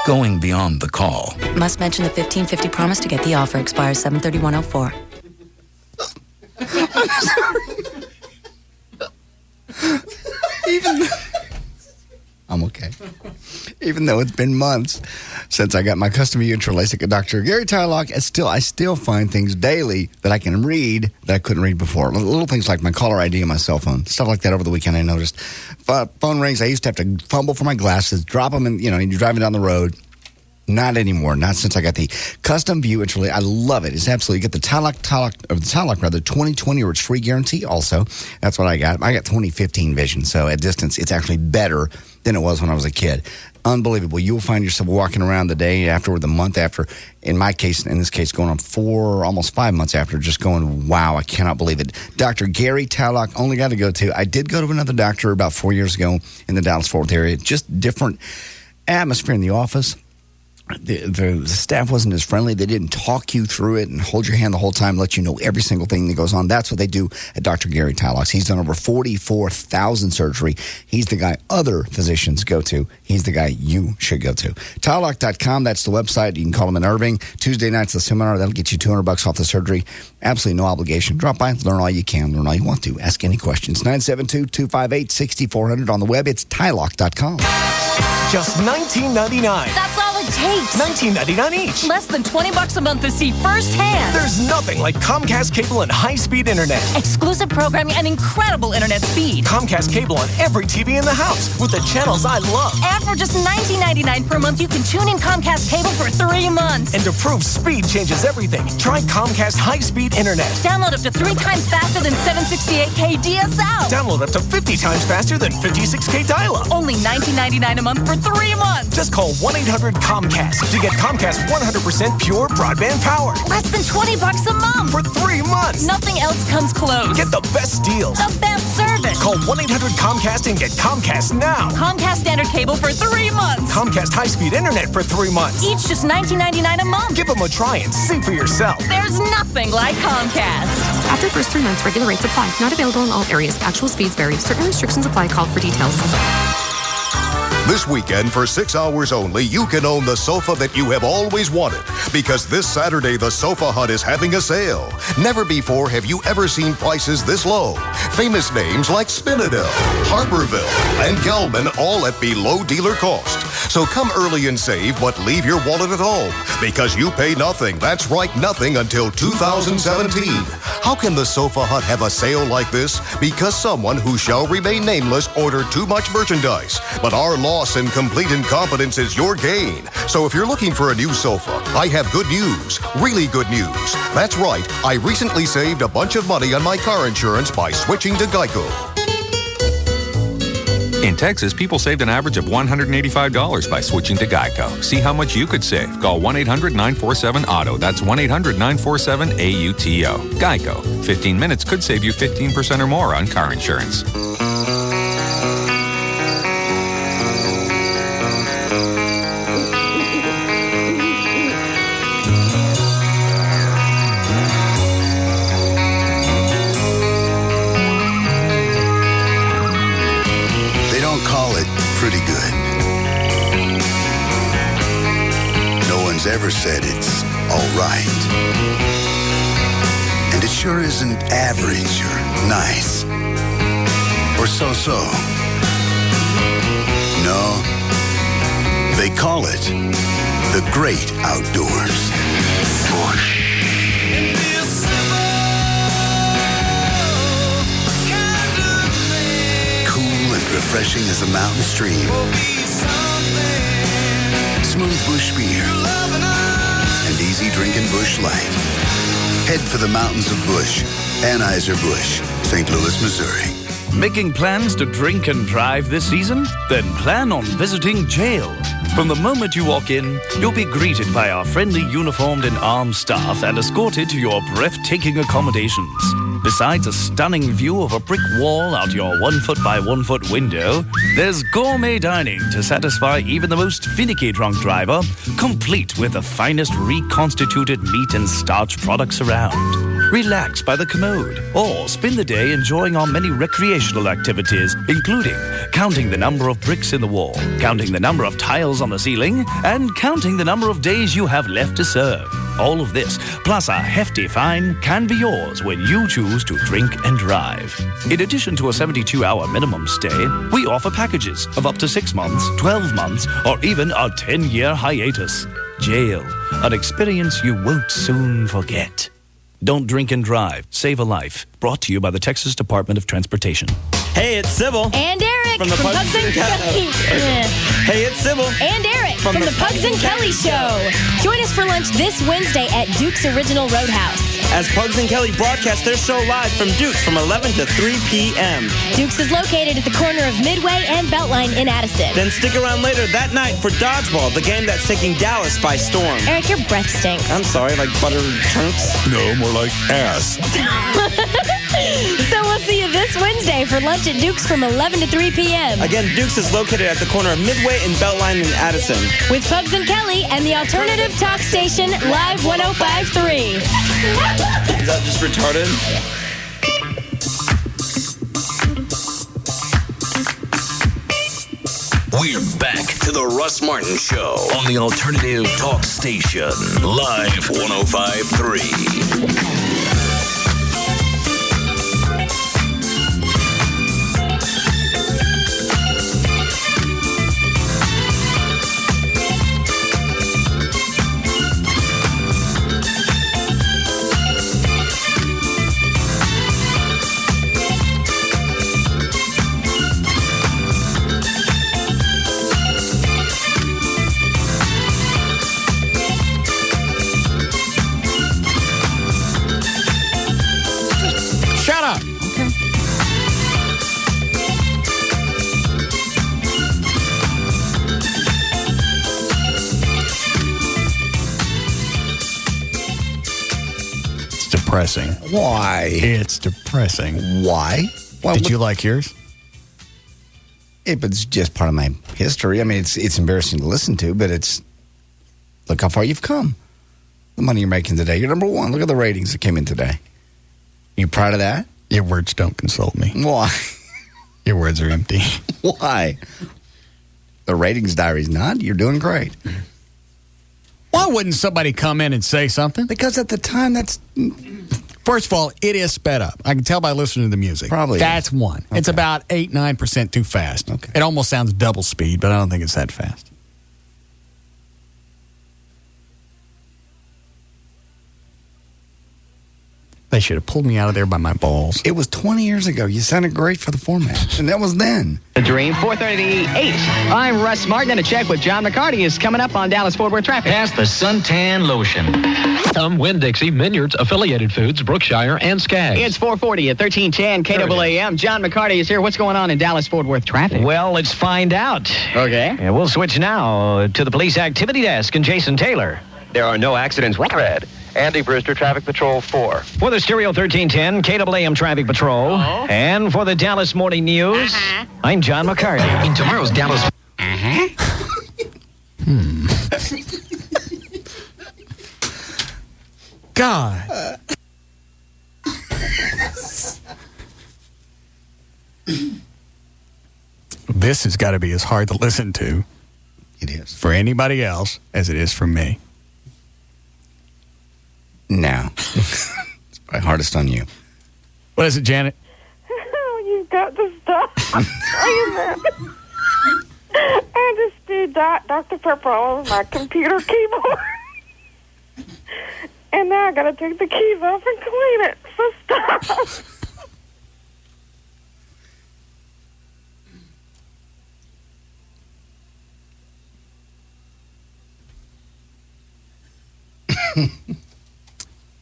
Going beyond the call. Must mention the 1550 promise to get the offer. Expires 7/31/04. I'm sorry. I'm okay. Even though it's been months since I got my custom neutral LASIK at Dr. Gary Tylock, I still find things daily that I can read that I couldn't read before. Little things like my caller ID on my cell phone. Stuff like that over the weekend I noticed. Phone rings. I used to have to fumble for my glasses, drop them, and you're driving down the road. Not anymore. Not since I got the custom view. It's really, I love it. It's absolutely, you get the Tylock 2020 or it's free guarantee also. That's what I got. I got 2015 vision. So at distance, it's actually better than it was when I was a kid. unbelievable. You will find yourself walking around the day after or the month after, in this case, going on 4, almost 5 months after, just going, wow, I cannot believe it. Dr. Gary Tallock, only got to go to. I did go to another doctor about 4 years ago in the Dallas-Fort Worth area. Just different atmosphere in the office. The staff wasn't as friendly. They didn't talk you through it and hold your hand the whole time, let you know every single thing that goes on. That's what they do at Dr. Gary Tallock's. He's done over 44,000 surgery. He's the guy other physicians go to. He's the guy you should go to. Tallock.com, that's the website. You can call him in Irving. Tuesday night's the seminar. That'll get you $200 off the surgery. Absolutely no obligation. Drop by, learn all you can, learn all you want to. Ask any questions. 972-258-6400 on the web. It's Tallock.com. Just $19.99. That's all it takes. $19.99 each. Less than $20 a month to see firsthand. There's nothing like Comcast cable and high-speed internet. Exclusive programming and incredible internet speed. Comcast cable on every TV in the house with the channels I love. And for just $19.99 per month, you can tune in Comcast cable for 3 months. And to prove speed changes everything, try Comcast high-speed internet. Download up to 3 times faster than 768K DSL. Download up to 50 times faster than 56K dial-up. Only $19.99 a month for 3 months. Just call 1-800-COMCAST to get Comcast 100% pure broadband power. Less than $20 a month. For 3 months. Nothing else comes close. Get the best deals. The best service. Call 1-800-COMCAST and get Comcast now. Comcast standard cable for 3 months. Comcast high-speed internet for 3 months. Each just $19.99 a month. Give them a try and see for yourself. There's nothing like Comcast. After first 3 months, regular rates apply. Not available in all areas. Actual speeds vary. Certain restrictions apply. Call for details. This weekend, for 6 hours only, you can own the sofa that you have always wanted. Because this Saturday, the Sofa Hut is having a sale. Never before have you ever seen prices this low. Famous names like Spinadel, Harborville, and Gelman, all at below dealer cost. So come early and save, but leave your wallet at home. Because you pay nothing. That's right, nothing until 2017. How can the Sofa Hut have a sale like this? Because someone who shall remain nameless ordered too much merchandise. But our loss and complete incompetence is your gain. So if you're looking for a new sofa, I have good news. Really good news. That's right, I recently saved a bunch of money on my car insurance by switching to Geico. In Texas, people saved an average of $185 by switching to Geico. See how much you could save. Call 1-800-947-AUTO. That's 1-800-947-AUTO. Geico. 15 minutes could save you 15% or more on car insurance. Pretty good. No one's ever said it's all right. And it sure isn't average or nice or so-so. No, they call it the great outdoors. Bush. Refreshing as a mountain stream. Smooth Bush beer. And easy drinking Bush Light. Head for the mountains of Bush. Anheuser-Busch, St. Louis, Missouri. Making plans to drink and drive this season? Then plan on visiting jail. From the moment you walk in, you'll be greeted by our friendly uniformed and armed staff and escorted to your breathtaking accommodations. Besides a stunning view of a brick wall out your 1-foot by 1-foot window, there's gourmet dining to satisfy even the most finicky drunk driver, complete with the finest reconstituted meat and starch products around. Relax by the commode, or spend the day enjoying our many recreational activities, including counting the number of bricks in the wall, counting the number of tiles on the ceiling, and counting the number of days you have left to serve. All of this, plus a hefty fine, can be yours when you choose to drink and drive. In addition to a 72-hour minimum stay, we offer packages of up to 6 months, 12 months, or even a 10-year hiatus. Jail, an experience you won't soon forget. Don't drink and drive. Save a life. Brought to you by the Texas Department of Transportation. Hey, it's Sybil. And Eric from the Pugs and Kelly. Hey, it's Sybil. And Eric from the Pugs and Kelly Show. Join us for lunch this Wednesday at Duke's Original Roadhouse. as Pugs and Kelly broadcast their show live from Duke's from 11 to 3 p.m. Duke's is located at the corner of Midway and Beltline in Addison. Then stick around later that night for Dodgeball, the game that's taking Dallas by storm. Eric, your breath stinks. I'm sorry, like butter chunks? No, more like ass. So we'll see you this Wednesday for lunch at Duke's from 11 to 3 p.m. Again, Duke's is located at the corner of Midway and Beltline in Addison. With Pugs and Kelly and the alternative talk station, Live 105.3. Is that just retarded? We're back to the Russ Martin Show on the alternative talk station, Live 105.3. Depressing. Why? It's depressing. Why? Well, Did you like yours? It's just part of my history. I mean, it's embarrassing to listen to, but look how far you've come. The money you're making today. You're number one. Look at the ratings that came in today. You proud of that? Your words don't console me. Why? Your words are empty. Why? The ratings diary's not. You're doing great. Why wouldn't somebody come in and say something? Because at the time, First of all, it is sped up. I can tell by listening to the music. Probably. That's one. Okay. It's about 8-9% too fast. Okay. It almost sounds double speed, but I don't think it's that fast. They should have pulled me out of there by my balls. It was 20 years ago. You sounded great for the format, and that was then. The Dream, 438. I'm Russ Martin, and a check with John McCarty is coming up on Dallas-Fort Worth traffic. Pass the suntan lotion. Winn-Dixie, Minyards, Affiliated Foods, Brookshire, and Skaggs. It's 440 at 1310 KLLI. John McCarty is here. What's going on in Dallas-Fort Worth traffic? Well, let's find out. Okay. Yeah, we'll switch now to the police activity desk and Jason Taylor. There are no accidents. Red. Andy Brewster, Traffic Patrol 4. For the Stereo 1310, KAAM Traffic Patrol. Oh. And for the Dallas Morning News, I'm John McCarty. In tomorrow's Dallas... God. This has got to be as hard to listen to. It is. For anybody else as it is for me. No. It's probably hardest on you. What is it, Janet? You've got to stop saying that. I just did Dr. Pepper all over my computer keyboard. And now I got to take the keys off and clean it. So stop.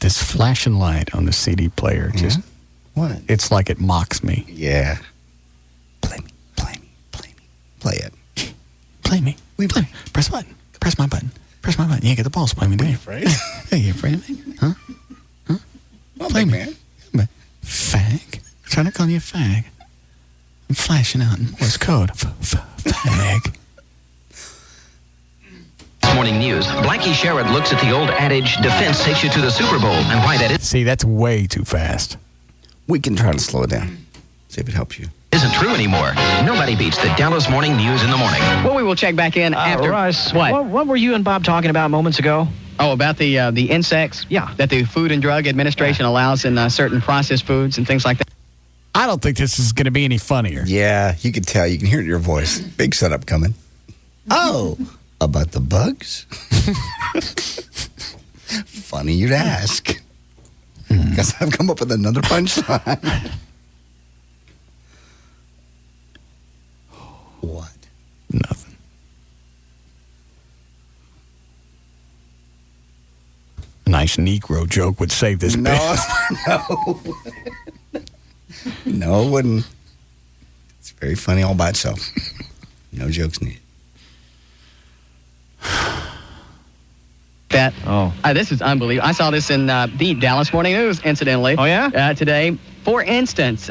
This flashing light on the CD player just... What? It's like it mocks me. Yeah. Play me. Play it. Play me. Play me. Press a button. Press my button. Press my button. You ain't got the balls to play me, do you? Afraid? Hey, you afraid of me? Huh? Well, play me. Man. Fag? I'm trying to call you a fag. I'm flashing out in Morse code. Fag. Morning News. Blackie Sherrod looks at the old adage, defense takes you to the Super Bowl, and why that See, that's way too fast. We can try to slow it down. See if it helps you. isn't true anymore. Nobody beats the Dallas Morning News in the morning. Well, we will check back in after. Russ, what? What were you and Bob talking about moments ago? Oh, about the insects? Yeah. That the Food and Drug Administration allows in certain processed foods and things like that. I don't think this is going to be any funnier. Yeah, you can tell. You can hear it in your voice. Big setup coming. Oh, about the bugs? Funny you'd ask. Guess I've come up with another punchline. What? Nothing. A nice Negro joke would save this bit. No. No, it wouldn't. It's very funny all by itself. No jokes needed. This is unbelievable. I saw this in the Dallas Morning News, incidentally. Oh, yeah? Today. For instance,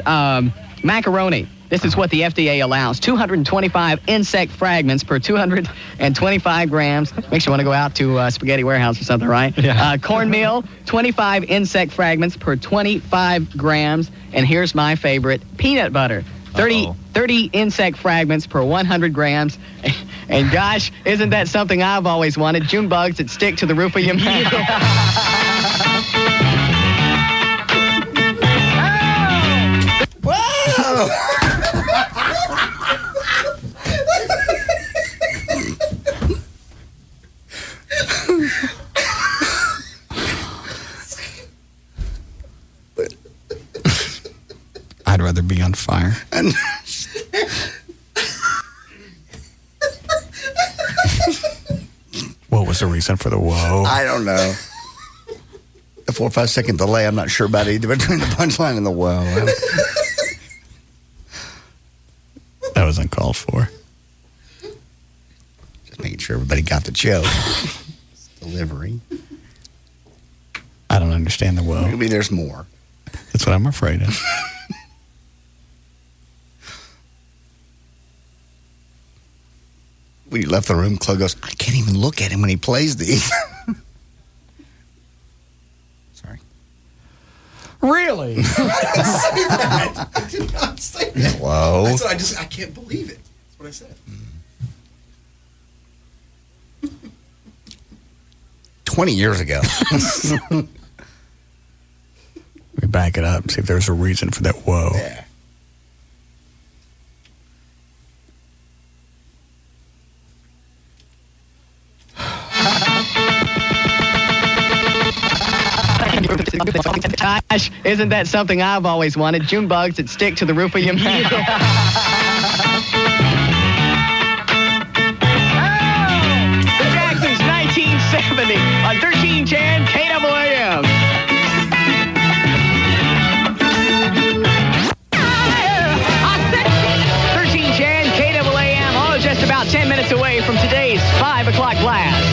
macaroni. This is what the FDA allows. 225 insect fragments per 225 grams. Makes you want to go out to Spaghetti Warehouse or something, right? Yeah. Cornmeal, 25 insect fragments per 25 grams. And here's my favorite, peanut butter. 30 insect fragments per 100 grams. And gosh, isn't that something I've always wanted? June bugs that stick to the roof of your mouth. Whoa! I'd rather be on fire. What was the reason for the whoa? I don't know. The 4 or 5 second delay, I'm not sure about either between the punchline and the whoa. That was uncalled for. Just making sure everybody got the joke. Delivery. I don't understand the whoa. Maybe there's more. That's what I'm afraid of. When you left the room, Chloe goes, I can't even look at him when he plays these. Sorry. Really? I did not say that. Whoa. I said, I can't believe it. That's what I said. 20 years ago. We back it up and see if there's a reason for that whoa. Yeah. Gosh, isn't that something I've always wanted? June bugs that stick to the roof of your mouth. The Jacksons, 1970 on 1310 KLLI. 1310 KLLI, all just about 10 minutes away from today's 5 o'clock blast.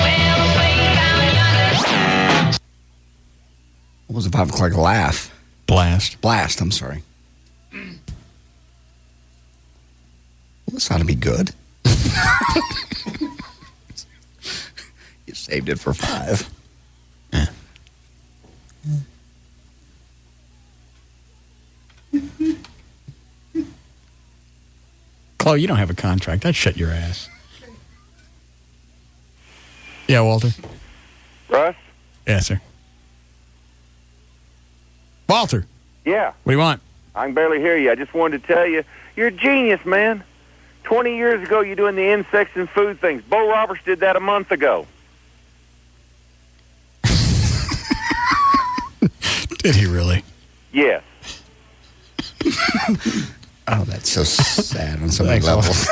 What was the 5 o'clock laugh? Blast, I'm sorry. Well, this ought to be good. You saved it for 5. Yeah. Chloe, you don't have a contract. I'd shut your ass. Yeah, Walter? Russ? Yes, sir. Walter? Yeah. What do you want? I can barely hear you. I just wanted to tell you, you're a genius, man. 20 years ago, you're doing the insects and food things. Bo Roberts did that a month ago. Did he really? Yes. Oh, that's so sad on so many levels.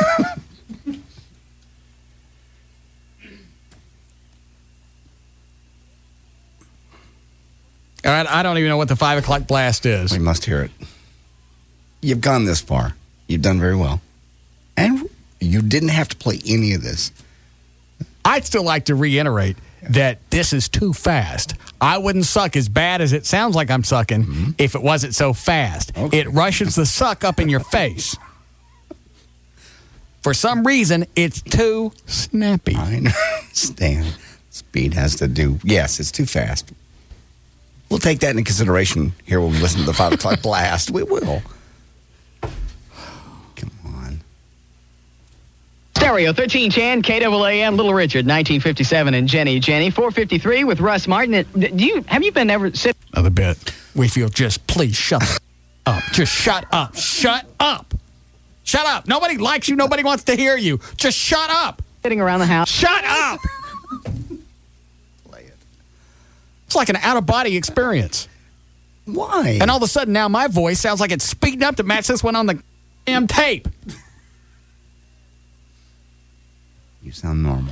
All right, I don't even know what the 5 o'clock blast is. We must hear it. You've gone this far. You've done very well. And you didn't have to play any of this. I'd still like to reiterate that this is too fast. I wouldn't suck as bad as it sounds like I'm sucking if it wasn't so fast. Okay. It rushes the suck up in your face. For some reason, it's too snappy. I understand. Speed has to do. Yes, it's too fast. We'll take that into consideration here when we listen to the 5 o'clock blast. We will. Come on. Stereo 1310 KLLI, Little Richard, 1957, and Jenny 453 with Russ Martin. Have you been ever sit? Another bit. We feel just please shut up. Just shut up. Shut up. Shut up. Nobody likes you. Nobody wants to hear you. Just shut up. Sitting around the house. Shut up. It's like an out-of-body experience. Why? And all of a sudden now my voice sounds like it's speeding up to match this one on the damn tape. You sound normal.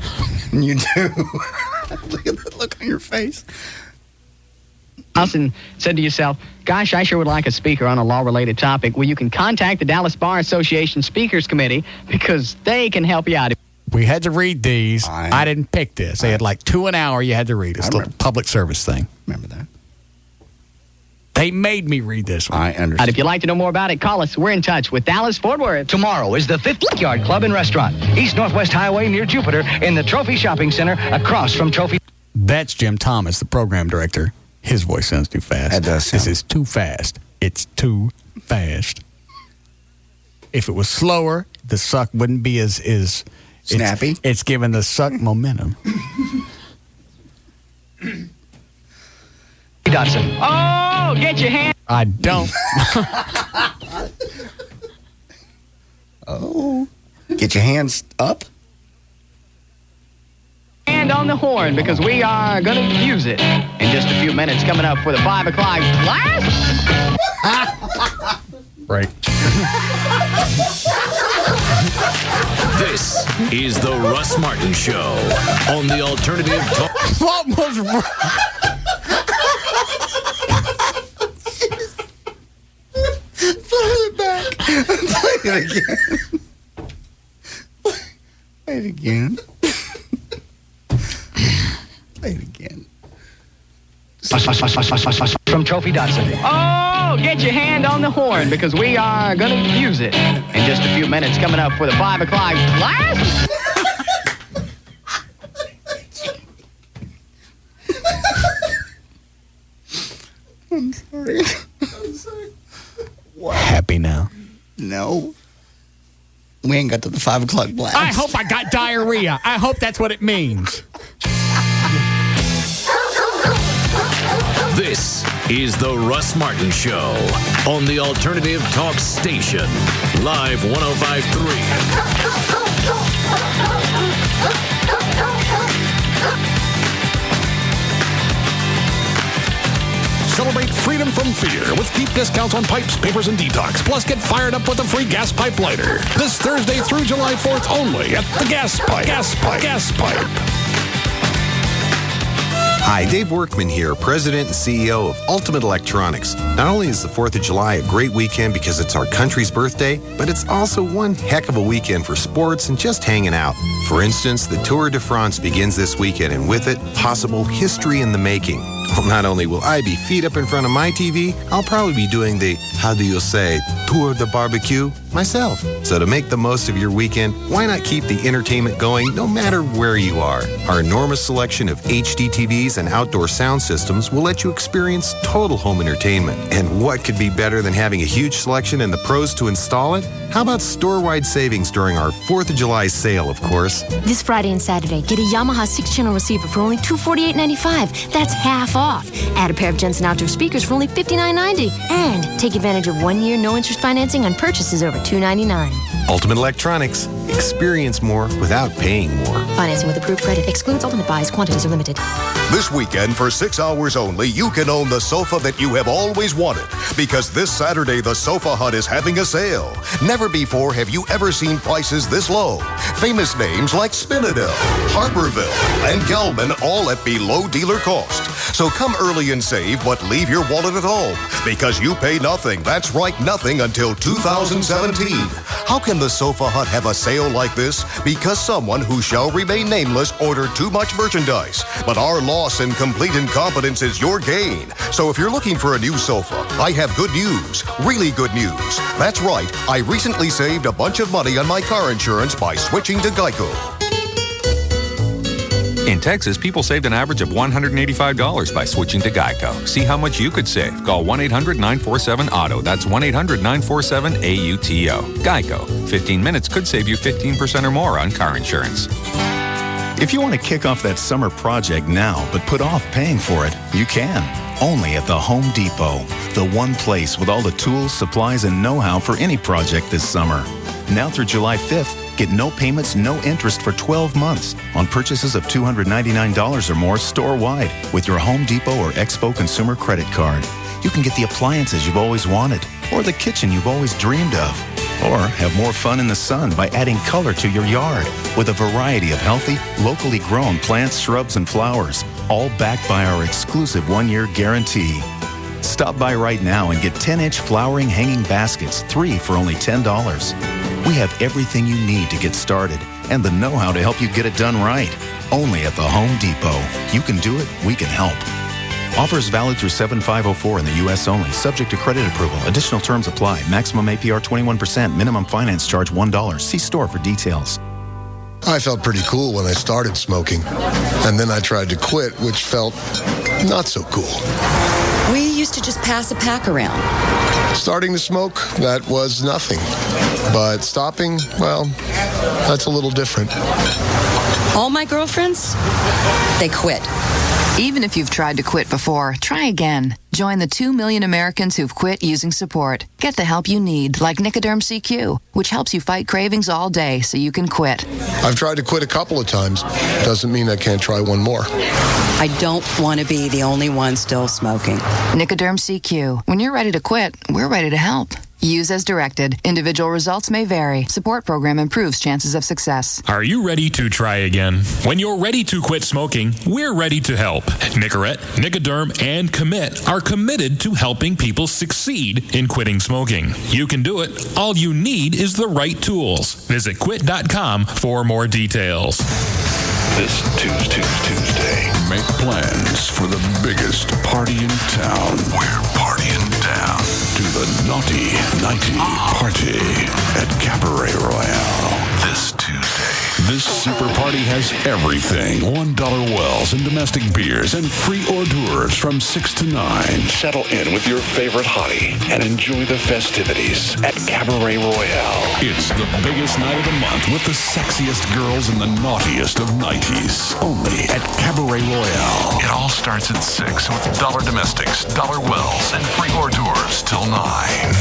You do. Look at the look on your face. and said to yourself, gosh, I sure would like a speaker on a law-related topic, well, you can contact the Dallas Bar Association Speakers Committee because they can help you out. We had to read these. I didn't pick this. They had like 2 an hour you had to read. It's a little public service thing. Remember that? They made me read this one. I understand. If you'd like to know more about it, call us. We're in touch with Dallas Fort Worth. Tomorrow is the 50th Yard Club and Restaurant, East Northwest Highway near Jupiter in the Trophy Shopping Center across from Trophy. That's Jim Thomas, the program director. His voice sounds too fast. That does sound. This is too fast. It's too fast. If it was slower, the suck wouldn't be as snappy. It's giving the suck momentum. Dodson. Oh, get your hand. I don't. Oh. Get your hands up. Hand on the horn because we are going to use it in just a few minutes. Coming up for the 5 o'clock blast. Right. This is the Russ Martin Show on the Alternative Talk. What was wrong? Put it back. Play it again. Play it again. Play it again. From Trophy Dodson. Oh, get your hand on the horn because we are going to use it in just a few minutes. Coming up for the 5 o'clock blast. I'm sorry. I'm sorry. What? Happy now? No. We ain't got to the 5 o'clock blast. I hope I got diarrhea. I hope that's what it means. This is the Russ Martin Show on the Alternative Talk Station, Live 105.3. Celebrate freedom from fear with deep discounts on pipes, papers, and detox. Plus, get fired up with a free gas pipe lighter. This Thursday through July 4th only at the Gas Pipe. Gas Pipe. Gas Pipe. Hi, Dave Workman here, President and CEO of Ultimate Electronics. Not only is the 4th of July a great weekend because it's our country's birthday, but it's also one heck of a weekend for sports and just hanging out. For instance, the Tour de France begins this weekend, and with it, possible history in the making. Well, not only will I be feet up in front of my TV, I'll probably be doing the, how do you say, Tour de Barbecue myself. So to make the most of your weekend, why not keep the entertainment going no matter where you are? Our enormous selection of HD TVs and outdoor sound systems will let you experience total home entertainment. And what could be better than having a huge selection and the pros to install it? How about store-wide savings during our 4th of July sale, of course? This Friday and Saturday, get a Yamaha 6-channel receiver for only $248.95. That's half off. Add a pair of Jensen outdoor speakers for only $59.90. And take advantage of 1-year no-interest financing on purchases over $299. Ultimate Electronics. Experience more without paying more. Financing with approved credit excludes ultimate buys. Quantities are limited. This weekend, for 6 hours only, you can own the sofa that you have always wanted. Because this Saturday, the Sofa Hut is having a sale. Never before have you ever seen prices this low. Famous names like Spinadel, Harborville, and Gelman all at below dealer cost. So come early and save, but leave your wallet at home. Because you pay nothing. That's right, nothing until 2017. How can the Sofa Hut have a sale like this? Because someone who shall remain nameless ordered too much merchandise. But our loss in complete incompetence is your gain. So if you're looking for a new sofa, I have good news. Really good news. That's right, I recently saved a bunch of money on my car insurance by switching to Geico. In Texas, people saved an average of $185 by switching to Geico. See how much you could save. Call 1-800-947-AUTO. That's 1-800-947-AUTO. Geico. 15 minutes could save you 15% or more on car insurance. If you want to kick off that summer project now, but put off paying for it, you can. Only at the Home Depot. The one place with all the tools, supplies, and know-how for any project this summer. Now through July 5th, get no payments, no interest for 12 months on purchases of $299 or more store-wide with your Home Depot or Expo consumer credit card. You can get the appliances you've always wanted or the kitchen you've always dreamed of. Or have more fun in the sun by adding color to your yard with a variety of healthy, locally grown plants, shrubs, and flowers. all backed by our exclusive 1-year guarantee. Stop by right now and get 10-inch flowering hanging baskets, 3 for only $10. We have everything you need to get started and the know-how to help you get it done right. Only at the Home Depot. You can do it, we can help. Offers valid through 7/5/04 in the U.S. only, subject to credit approval. Additional terms apply. Maximum APR 21%. Minimum finance charge $1. See store for details. I felt pretty cool when I started smoking. And then I tried to quit, which felt not so cool. We used to just pass a pack around. Starting to smoke, that was nothing. But stopping, well, that's a little different. All my girlfriends, they quit. Even if you've tried to quit before, try again. Join the 2 million Americans who've quit using support. Get the help you need, like Nicoderm CQ, which helps you fight cravings all day so you can quit. I've tried to quit a couple of times. Doesn't mean I can't try one more. I don't want to be the only one still smoking. Nicoderm CQ. When you're ready to quit, we're ready to help. Use as directed. Individual results may vary. Support program improves chances of success. Are you ready to try again? When you're ready to quit smoking, we're ready to help. Nicorette, Nicoderm, and Commit are committed to helping people succeed in quitting smoking. You can do it. All you need is the right tools. Visit quit.com for more details. This Tuesday, make plans for the biggest party in town. We're partying down to the Naughty Nighty Party at Cabaret Royale. This Tuesday. This super party has everything. $1 wells and domestic beers and free hors d'oeuvres from 6 to 9. Settle in with your favorite hottie and enjoy the festivities at Cabaret Royale. It's the biggest night of the month with the sexiest girls and the naughtiest of nighties. Only at Cabaret Royale. It all starts at 6 with $1 domestics, $1 wells, and free hors d'oeuvres till 9.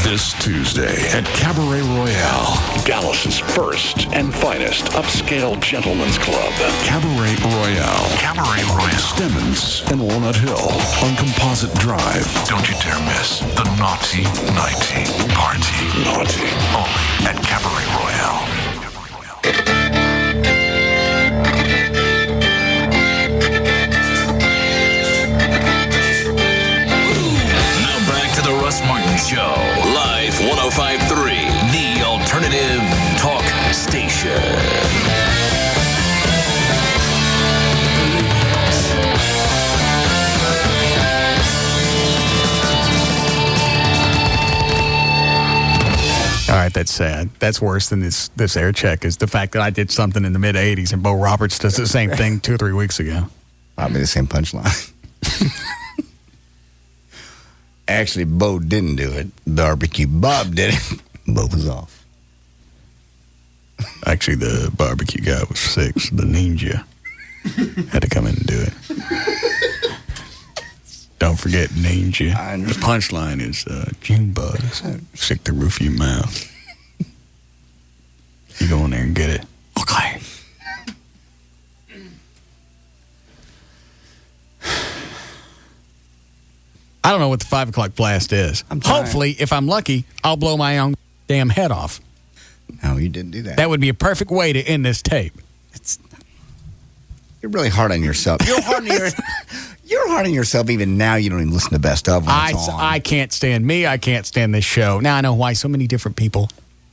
This Tuesday at Cabaret Royale. Dallas's first and finest upscale gentlemen's club. Cabaret Royale. Cabaret Royale. Stemmons and Walnut Hill on Composite Drive. Don't you dare miss the Naughty Nighty Party. Naughty. Only at Cabaret Royale. Now back to the Russ Martin Show. Live 105.3, the alternative talk station. All right, that's sad. That's worse than this air check is the fact that I did something in the mid-'80s and Bo Roberts does the same thing 2 or 3 weeks ago. Probably the same punchline. Actually, Bo didn't do it. Barbecue Bob did it. Bo was off. Actually, the barbecue guy was 6. The ninja had to come in and do it. Don't forget ninja. The punchline is June bugs stick the roof of your mouth. You go in there and get it. Okay. I don't know what the 5 o'clock blast is. Hopefully, if I'm lucky, I'll blow my own damn head off. No, you didn't do that. That would be a perfect way to end this tape. You're really hard on yourself. You're hard on yourself even now. You don't even listen to Best Of when it's on. I can't stand me. I can't stand this show. Now I know why so many different people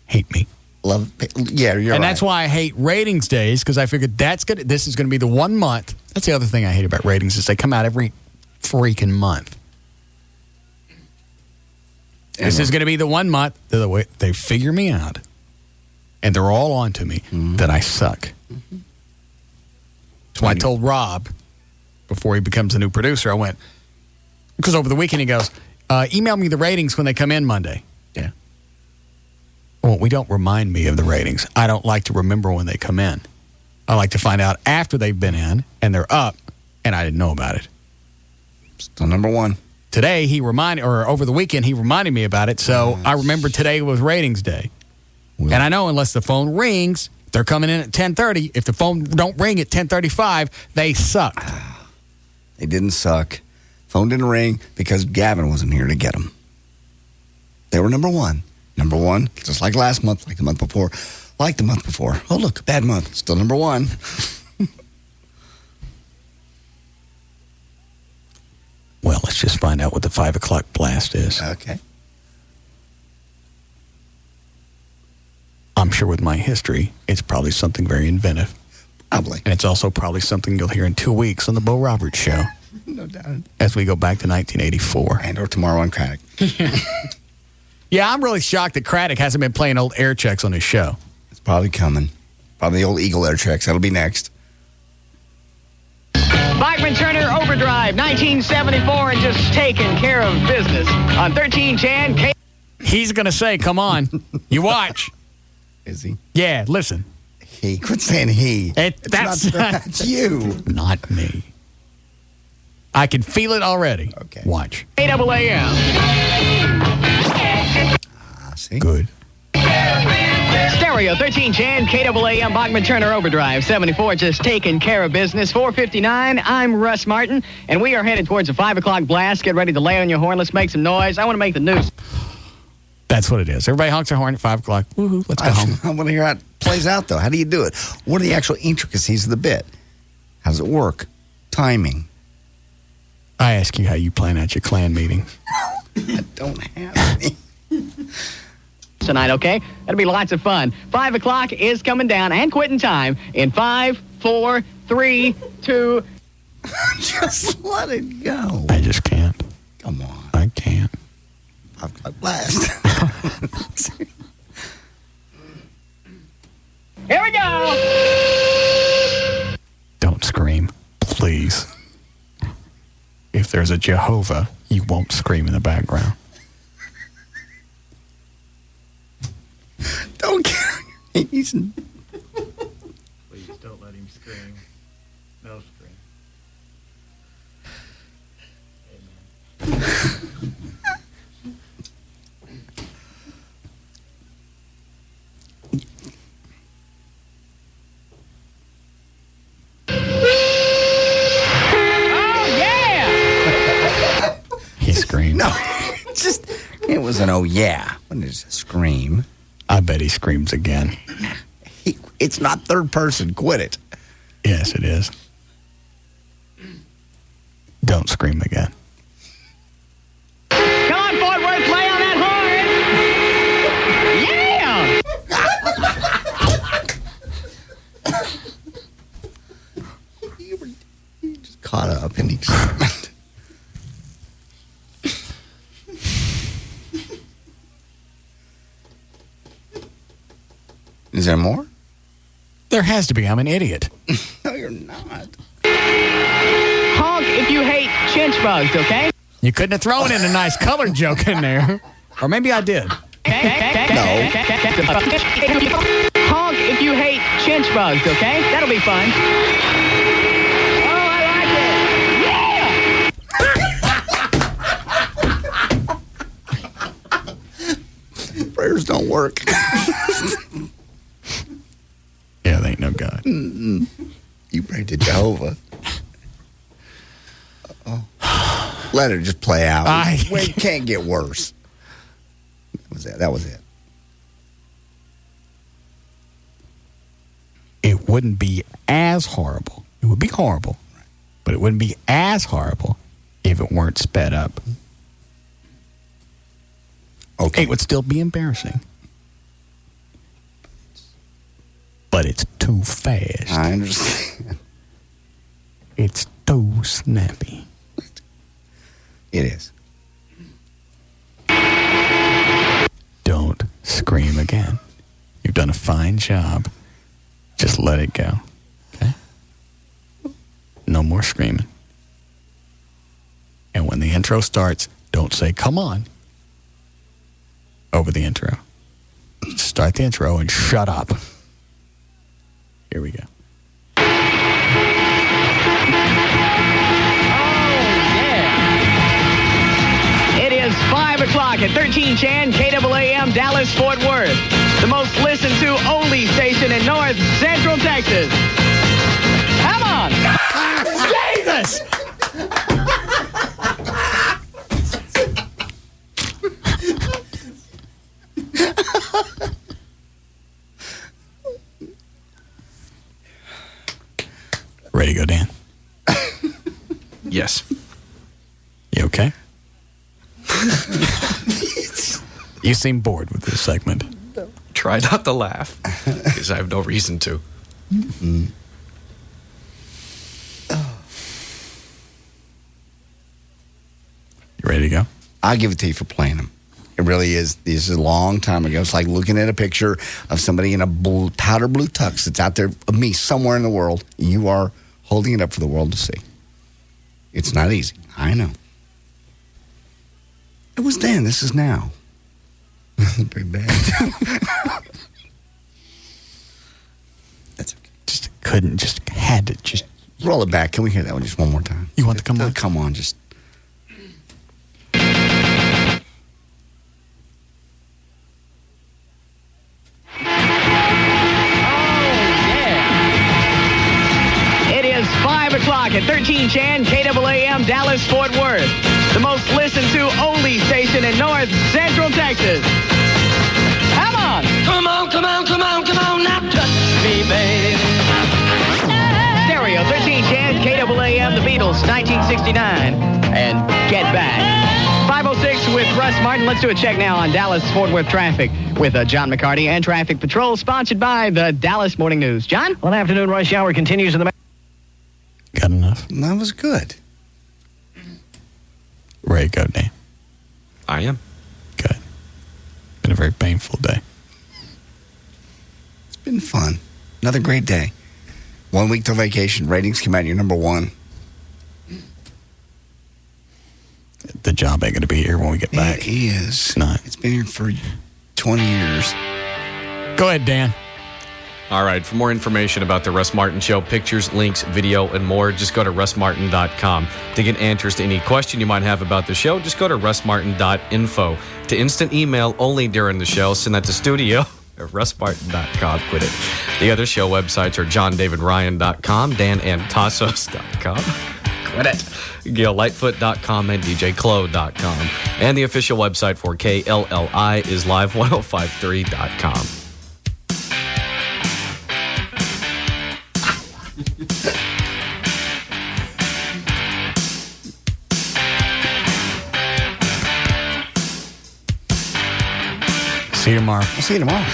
hate me. Yeah, you're right. And that's why I hate ratings days, because I figured this is going to be the 1 month. That's the other thing I hate about ratings is they come out every freaking month. This is going to be the 1 month that they figure me out, and they're all on to me that I suck. Mm-hmm. So I told Rob, before he becomes a new producer, I went, because over the weekend he goes, email me the ratings when they come in Monday. Yeah. Well, we don't remind me of the ratings. I don't like to remember when they come in. I like to find out after they've been in and they're up, and I didn't know about it. Still number 1. Today, over the weekend, he reminded me about it, so I remember today was ratings day. Well, and I know unless the phone rings, they're coming in at 10:30. If the phone don't ring at 10:35, they suck. They didn't suck. Phone didn't ring because Gavin wasn't here to get them. They were number 1. Number 1, just like last month, like the month before. Like the month before. Oh, look, bad month. Still number 1. Well, let's just find out what the 5 o'clock blast is. Okay. I'm sure with my history, it's probably something very inventive. Probably. And it's also probably something you'll hear in 2 weeks on the Bo Roberts Show. No doubt. As we go back to 1984. And or tomorrow on Craddock. Yeah, I'm really shocked that Craddock hasn't been playing old air checks on his show. It's probably coming. Probably the old Eagle air checks. That'll be next. Bachman Turner Overdrive, 1974, and just taking care of business on 1310 K. He's going to say, come on. You watch. Is he? Yeah, listen. He. Quit saying he. That's you. Not me. I can feel it already. Okay. Watch. KLLI. See? Good. Stereo 1310 KLLI Bachman Turner Overdrive 74, just taking care of business. 4:59. I'm Russ Martin, and we are headed towards a 5 o'clock blast. Get ready to lay on your horn. Let's make some noise. I want to make the news. That's what it is. Everybody honks their horn at 5 o'clock. Woohoo, let's go home. I want to hear how it plays out, though. How do you do it? What are the actual intricacies of the bit? How does it work? Timing. I ask you how you plan out your clan meeting. I don't have any. Tonight, okay? That'll be lots of fun. 5 o'clock is coming down and quitting time in 5, 4, 3, 2. Just let it go. I just can't. Come on. I can't. I've got blast. Here we go. Don't scream, please. If there's a Jehovah, you won't scream in the background. Don't get on your knees. Please don't let him scream. No scream. He screamed. No, it was an oh yeah. When it's a scream. I bet he screams again. It's not third person. Quit it. Yes, it is. Don't scream again. Come on, Fort Worth, lay on that horn. Yeah! You just caught up in excitement. Is there more? There has to be. I'm an idiot. No, you're not. Honk if you hate chinch bugs, okay? You couldn't have thrown in a nice colored joke in there. Or maybe I did. No. Honk if you hate chinch bugs, okay? That'll be fun. Oh, I like it. Prayers don't work. Yeah, they ain't no God. Mm-mm. You pray to Jehovah. Let it just play out. It can't get worse. That was it. It wouldn't be as horrible. It would be horrible, but it wouldn't be as horrible if it weren't sped up. Okay. It would still be embarrassing. But it's too fast. I understand. It's too snappy. It is. Don't scream again. You've done a fine job. Just let it go. Okay? No more screaming. And when the intro starts, don't say, come on, over the intro. Start the intro and shut up. Here we go. It is 5 o'clock at 1310 KLLI Dallas Fort Worth, the most listened to only station in North Central Texas. Come on! Jesus! Ready to go, Dan? Yes. You Okay. You seem bored with this segment. Try not to laugh, because I have no reason to. Mm-hmm. You ready to go? I'll give it to you for playing them. It really is. This is a long time ago. It's like looking at a picture of somebody in a powder blue tux that's out there of me somewhere in the world. You are holding it up for the world to see. It's not easy. I know. It was then. This is now. Pretty bad. That's okay. Had to roll it back. Can we hear that one just one more time? You want to come on? Come on, just. It is 5 o'clock at 1310 KLLI Dallas Fort Worth, the most listened to oldie station in North Central Texas. Come on! Come on, come on, come on, come on, now touch me, baby. Stereo 1310 KLLI, The Beatles, 1969, and Get Back. 506 with Russ Martin. Let's do a check now on Dallas Fort Worth traffic with John McCarty and Traffic Patrol, sponsored by the Dallas Morning News. John? Well, afternoon rush hour continues in the... Got enough? That was good. Ready to go, Dan? I am. Good. Been a very painful day. It's been fun. Another great day. 1 week till vacation. Ratings come out. You're number one. The job ain't going to be here when we get back. It is. It's not. It's been here for 20 years. Go ahead, Dan. All right, for more information about the Russ Martin Show, pictures, links, video, and more, just go to russmartin.com. To get answers to any question you might have about the show, just go to russmartin.info. To instant email only during the show, send that to studio at russmartin.com. Quit it. The other show websites are johndavidryan.com, danantasos.com. Quit it. GailLightfoot.com and DJClo.com. And the official website for KLLI is live1053.com. See you tomorrow. I'll see you tomorrow.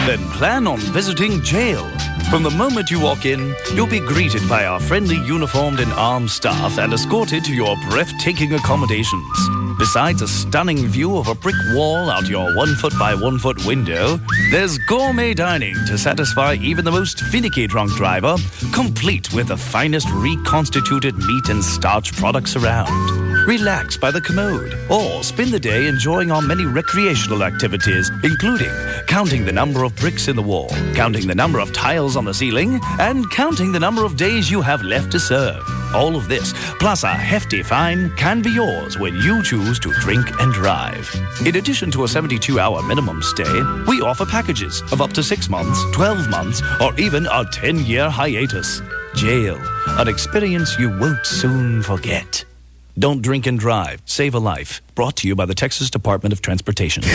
Then plan on visiting jail. From the moment you walk in, you'll be greeted by our friendly uniformed and armed staff and escorted to your breathtaking accommodations. Besides a stunning view of a brick wall out your 1 foot by 1 foot window, there's gourmet dining to satisfy even the most finicky drunk driver, complete with the finest reconstituted meat and starch products around. Relax by the commode, or spend the day enjoying our many recreational activities, including counting the number of bricks in the wall, counting the number of tiles on the ceiling, and counting the number of days you have left to serve. All of this, plus a hefty fine, can be yours when you choose to drink and drive. In addition to a 72-hour minimum stay, we offer packages of up to 6 months, 12 months, or even a 10-year hiatus. Jail, an experience you won't soon forget. Don't drink and drive. Save a life. Brought to you by the Texas Department of Transportation. 6,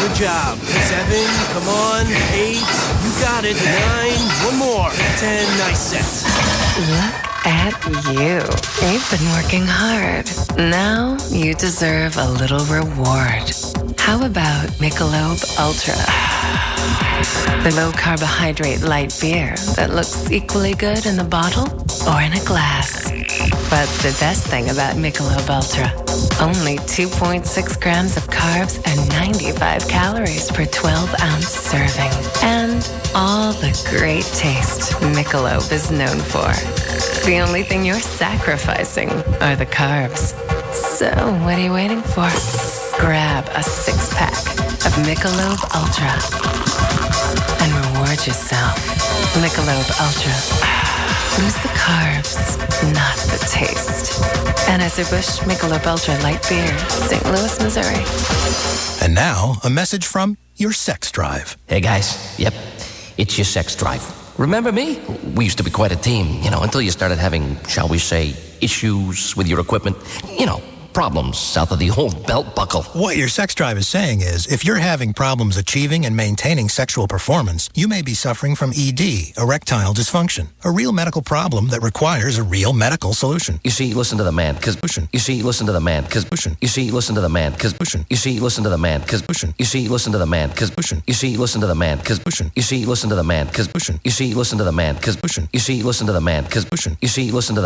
good job. 7, come on. 8, you got it. 9, one more. 10, nice set. Look at you. You've been working hard. Now you deserve a little reward. How about Michelob Ultra? The low-carbohydrate light beer that looks equally good in a bottle or in a glass. But the best thing about Michelob Ultra, only 2.6 grams of carbs and 95 calories per 12-ounce serving. And all the great taste Michelob is known for. The only thing you're sacrificing are the carbs. So what are you waiting for? Grab a 6-pack of Michelob Ultra and reward yourself. Michelob Ultra. Lose the carbs, not the taste. Anheuser-Busch Michelob Ultra Light Beer, St. Louis, Missouri. And now, a message from your sex drive. Hey guys, yep, it's your sex drive. Remember me? We used to be quite a team, until you started having, shall we say, issues with your equipment. You know, problems south of the old belt buckle. What your sex drive is saying is, if you're having problems achieving and maintaining sexual performance, you may be suffering from ED, erectile dysfunction, a real medical problem that requires a real medical solution. You see, listen to the man, cause pushing. You see, listen to the man, cause pushing. You see, listen to the man, cause pushing. You see, listen to the man, cause pushing. You see, listen to the man, cause pushing. You see, listen to the man, cause pushing. You see, listen to the man, cause pushing. You see, listen to the man, cause pushing. You see, listen to the man, cause pushing. You see, listen to the